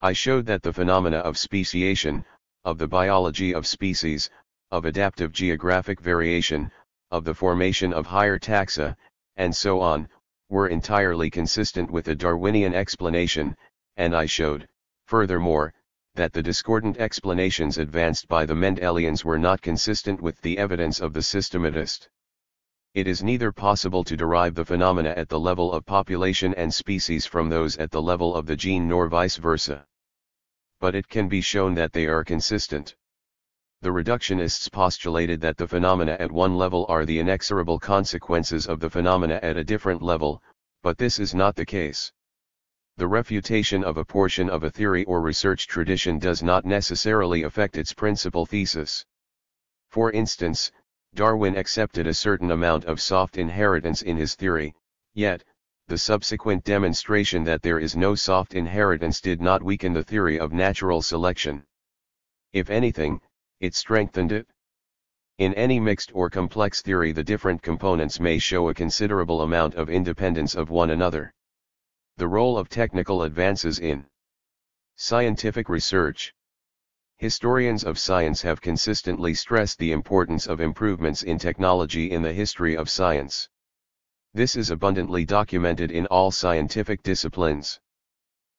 I showed that the phenomena of speciation, of the biology of species, of adaptive geographic variation, of the formation of higher taxa, and so on, were entirely consistent with a Darwinian explanation, and I showed, furthermore, that the discordant explanations advanced by the Mendelians were not consistent with the evidence of the systematist. It is neither possible to derive the phenomena at the level of population and species from those at the level of the gene nor vice versa. But it can be shown that they are consistent. The reductionists postulated that the phenomena at one level are the inexorable consequences of the phenomena at a different level, but this is not the case. The refutation of a portion of a theory or research tradition does not necessarily affect its principal thesis. For instance, Darwin accepted a certain amount of soft inheritance in his theory, yet, the subsequent demonstration that there is no soft inheritance did not weaken the theory of natural selection. If anything, it strengthened it. In any mixed or complex theory, the different components may show a considerable amount of independence of one another. The role of technical advances in scientific research. Historians of science have consistently stressed the importance of improvements in technology in the history of science. This is abundantly documented in all scientific disciplines.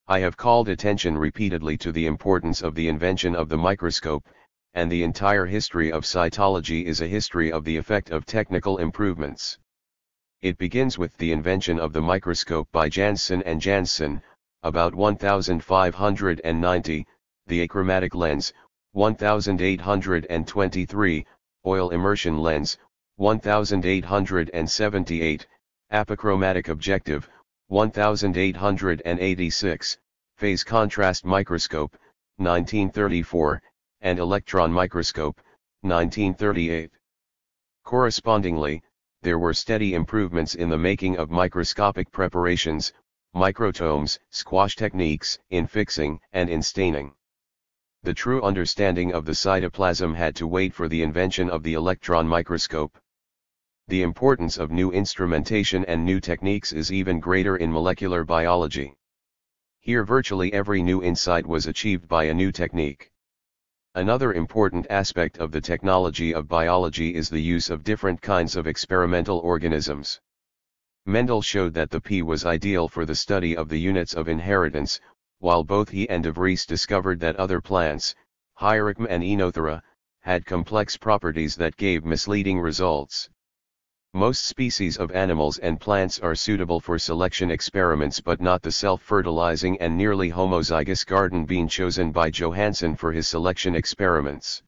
I have called attention repeatedly to the importance of the invention of the microscope, and the entire history of cytology is a history of the effect of technical improvements. It begins with the invention of the microscope by Janssen and Janssen, about 1590, the achromatic lens, 1823, oil immersion lens, 1878, apochromatic objective, 1886, phase contrast microscope, 1934, and electron microscope, 1938. Correspondingly, there were steady improvements in the making of microscopic preparations, microtomes, squash techniques, in fixing and in staining. The true understanding of the cytoplasm had to wait for the invention of the electron microscope. The importance of new instrumentation and new techniques is even greater in molecular biology. Here virtually every new insight was achieved by a new technique. Another important aspect of the technology of biology is the use of different kinds of experimental organisms. Mendel showed that the pea was ideal for the study of the units of inheritance, while both he and de Vries discovered that other plants, Hieracum and Oenothera, had complex properties that gave misleading results. Most species of animals and plants are suitable for selection experiments, but not the self-fertilizing and nearly homozygous garden bean chosen by Johansen for his selection experiments.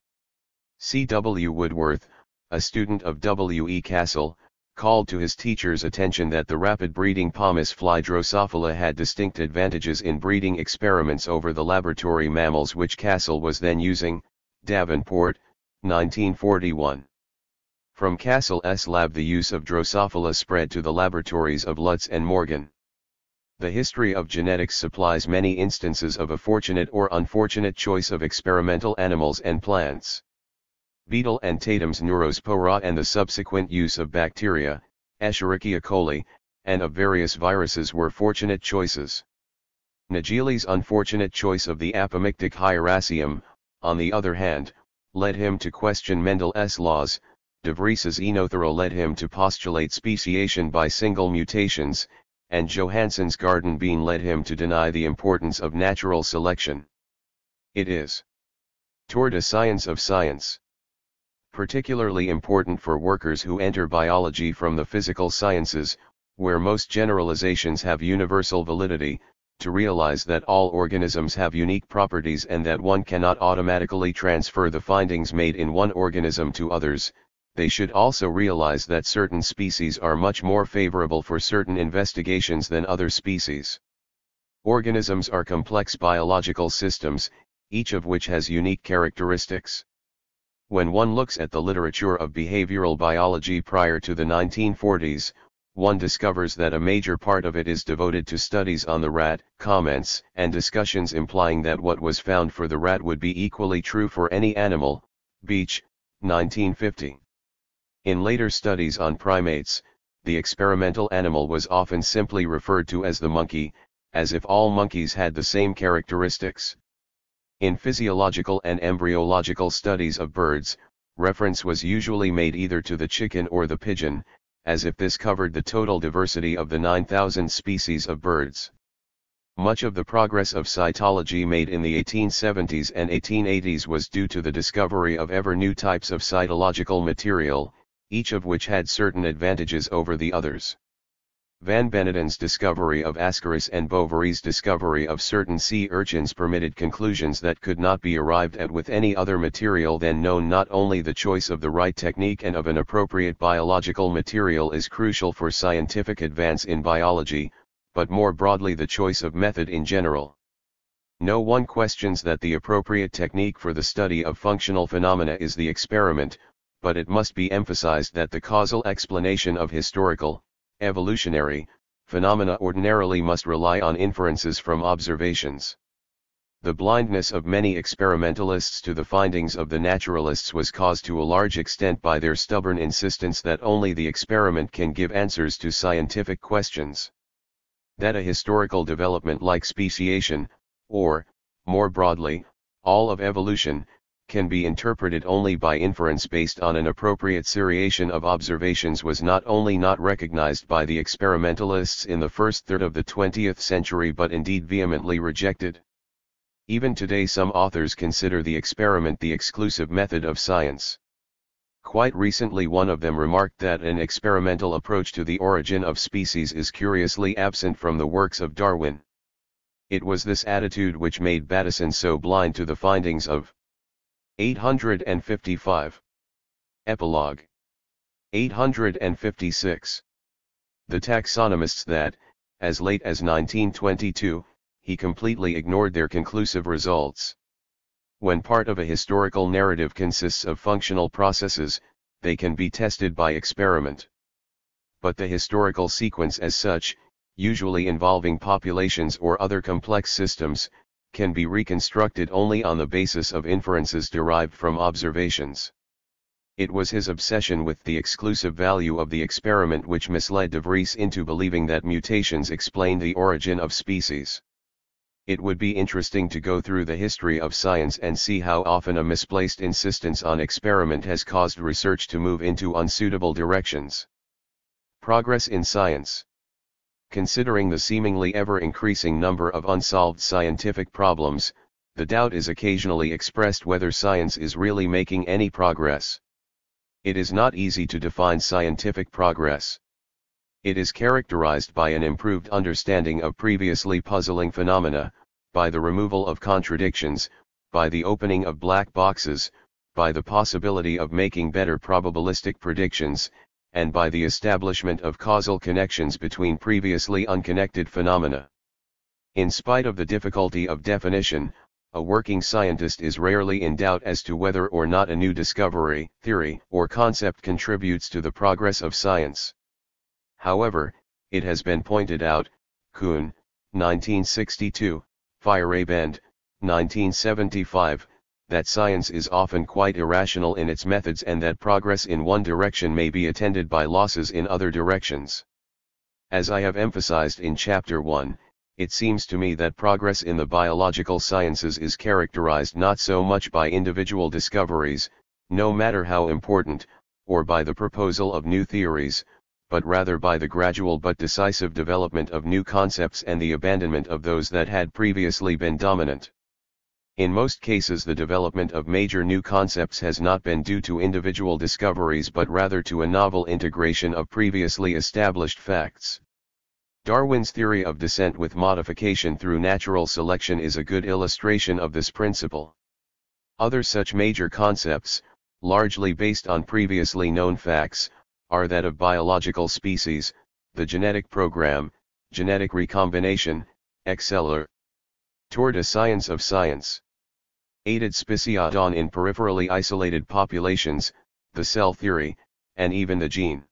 C. W. Woodworth, a student of W. E. Cassel, called to his teacher's attention that the rapid breeding pomace fly Drosophila had distinct advantages in breeding experiments over the laboratory mammals which Cassel was then using. Davenport, 1941. From Cassel's lab the use of Drosophila spread to the laboratories of Lutz and Morgan. The history of genetics supplies many instances of a fortunate or unfortunate choice of experimental animals and plants. Beetle and Tatum's Neurospora and the subsequent use of bacteria, Escherichia coli, and of various viruses were fortunate choices. Nageli's unfortunate choice of the apomictic hieracium, on the other hand, led him to question Mendel's laws. De Vries's Enothero led him to postulate speciation by single mutations, and Johansson's garden bean led him to deny the importance of natural selection. It is toward a science of science. Particularly important for workers who enter biology from the physical sciences, where most generalizations have universal validity, to realize that all organisms have unique properties and that one cannot automatically transfer the findings made in one organism to others. They should also realize that certain species are much more favorable for certain investigations than other species. Organisms are complex biological systems, each of which has unique characteristics. When one looks at the literature of behavioral biology prior to the 1940s, one discovers that a major part of it is devoted to studies on the rat, comments and discussions implying that what was found for the rat would be equally true for any animal. Beach, 1950. In later studies on primates, the experimental animal was often simply referred to as the monkey, as if all monkeys had the same characteristics. In physiological and embryological studies of birds, reference was usually made either to the chicken or the pigeon, as if this covered the total diversity of the 9,000 species of birds. Much of the progress of cytology made in the 1870s and 1880s was due to the discovery of ever new types of cytological material, each of which had certain advantages over the others. Van Beneden's discovery of Ascaris and Bovary's discovery of certain sea urchins permitted conclusions that could not be arrived at with any other material than known. Not only the choice of the right technique and of an appropriate biological material is crucial for scientific advance in biology, but more broadly the choice of method in general. No one questions that the appropriate technique for the study of functional phenomena is the experiment, but it must be emphasized that the causal explanation of historical, evolutionary, phenomena ordinarily must rely on inferences from observations. The blindness of many experimentalists to the findings of the naturalists was caused to a large extent by their stubborn insistence that only the experiment can give answers to scientific questions. That a historical development like speciation, or, more broadly, all of evolution, can be interpreted only by inference based on an appropriate seriation of observations was not only not recognized by the experimentalists in the first third of the 20th century but indeed vehemently rejected. Even today some authors consider the experiment the exclusive method of science. Quite recently one of them remarked that an experimental approach to the origin of species is curiously absent from the works of Darwin. It was this attitude which made Bateson so blind to the findings of 855. Epilogue. 856. The taxonomists that, as late as 1922, he completely ignored their conclusive results. When part of a historical narrative consists of functional processes, they can be tested by experiment. But the historical sequence as such, usually involving populations or other complex systems, can be reconstructed only on the basis of inferences derived from observations. It was his obsession with the exclusive value of the experiment which misled de Vries into believing that mutations explained the origin of species. It would be interesting to go through the history of science and see how often a misplaced insistence on experiment has caused research to move into unsuitable directions. Progress in science. Considering the seemingly ever-increasing number of unsolved scientific problems, the doubt is occasionally expressed whether science is really making any progress. It is not easy to define scientific progress. It is characterized by an improved understanding of previously puzzling phenomena, by the removal of contradictions, by the opening of black boxes, by the possibility of making better probabilistic predictions, and by the establishment of causal connections between previously unconnected phenomena. In spite of the difficulty of definition, a working scientist is rarely in doubt as to whether or not a new discovery, theory, or concept contributes to the progress of science. However, it has been pointed out, Kuhn, 1962, Feyerabend, 1975, that science is often quite irrational in its methods and that progress in one direction may be attended by losses in other directions. As I have emphasized in Chapter 1, It seems to me that progress in the biological sciences is characterized not so much by individual discoveries, no matter how important, or by the proposal of new theories, but rather by the gradual but decisive development of new concepts and the abandonment of those that had previously been dominant. In most cases the development of major new concepts has not been due to individual discoveries but rather to a novel integration of previously established facts. Darwin's theory of descent with modification through natural selection is a good illustration of this principle. Other such major concepts, largely based on previously known facts, are that of biological species, the genetic program, genetic recombination, etc. Toward a science of science. Aided speciation in peripherally isolated populations, the cell theory, and even the gene.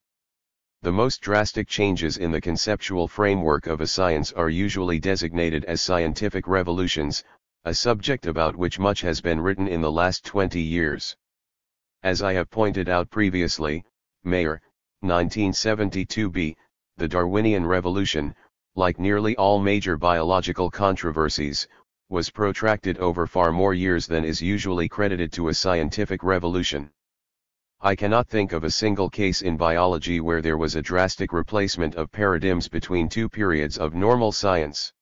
The most drastic changes in the conceptual framework of a science are usually designated as scientific revolutions, a subject about which much has been written in the last 20 years. As I have pointed out previously, Mayr, 1972b, the Darwinian Revolution, like nearly all major biological controversies, was protracted over far more years than is usually credited to a scientific revolution. I cannot think of a single case in biology where there was a drastic replacement of paradigms between two periods of normal science.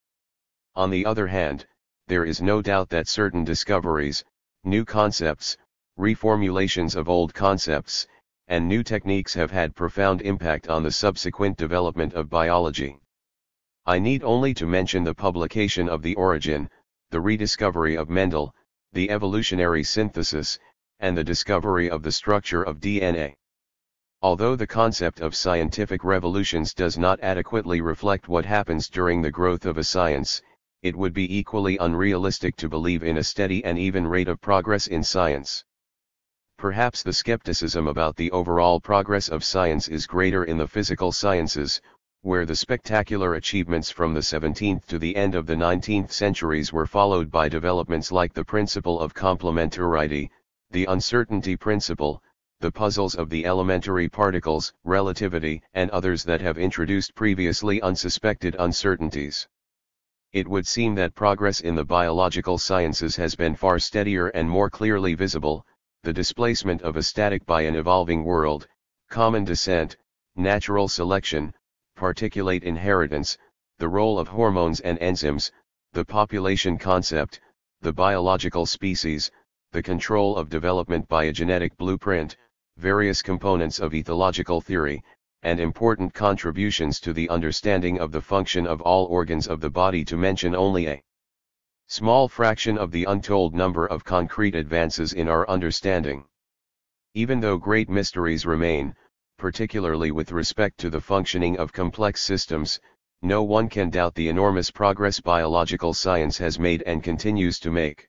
On the other hand, there is no doubt that certain discoveries, new concepts, reformulations of old concepts, and new techniques have had profound impact on the subsequent development of biology. I need only to mention the publication of The Origin, the rediscovery of Mendel, the evolutionary synthesis, and the discovery of the structure of DNA. Although the concept of scientific revolutions does not adequately reflect what happens during the growth of a science, it would be equally unrealistic to believe in a steady and even rate of progress in science. Perhaps the skepticism about the overall progress of science is greater in the physical sciences, where the spectacular achievements from the 17th to the end of the 19th centuries were followed by developments like the principle of complementarity, the uncertainty principle, the puzzles of the elementary particles, relativity, and others that have introduced previously unsuspected uncertainties. It would seem that progress in the biological sciences has been far steadier and more clearly visible, the displacement of a static by an evolving world, common descent, natural selection, particulate inheritance, the role of hormones and enzymes, the population concept, the biological species, the control of development by a genetic blueprint, various components of ethological theory, and important contributions to the understanding of the function of all organs of the body, to mention only a small fraction of the untold number of concrete advances in our understanding. Even though great mysteries remain, particularly with respect to the functioning of complex systems, no one can doubt the enormous progress biological science has made and continues to make.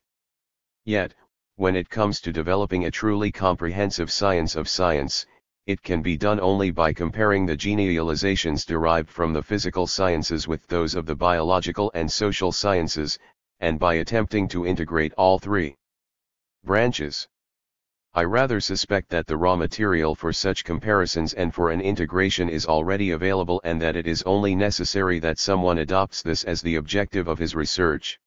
Yet, when it comes to developing a truly comprehensive science of science, it can be done only by comparing the generalizations derived from the physical sciences with those of the biological and social sciences, and by attempting to integrate all three branches. I rather suspect that the raw material for such comparisons and for an integration is already available, and that it is only necessary that someone adopts this as the objective of his research.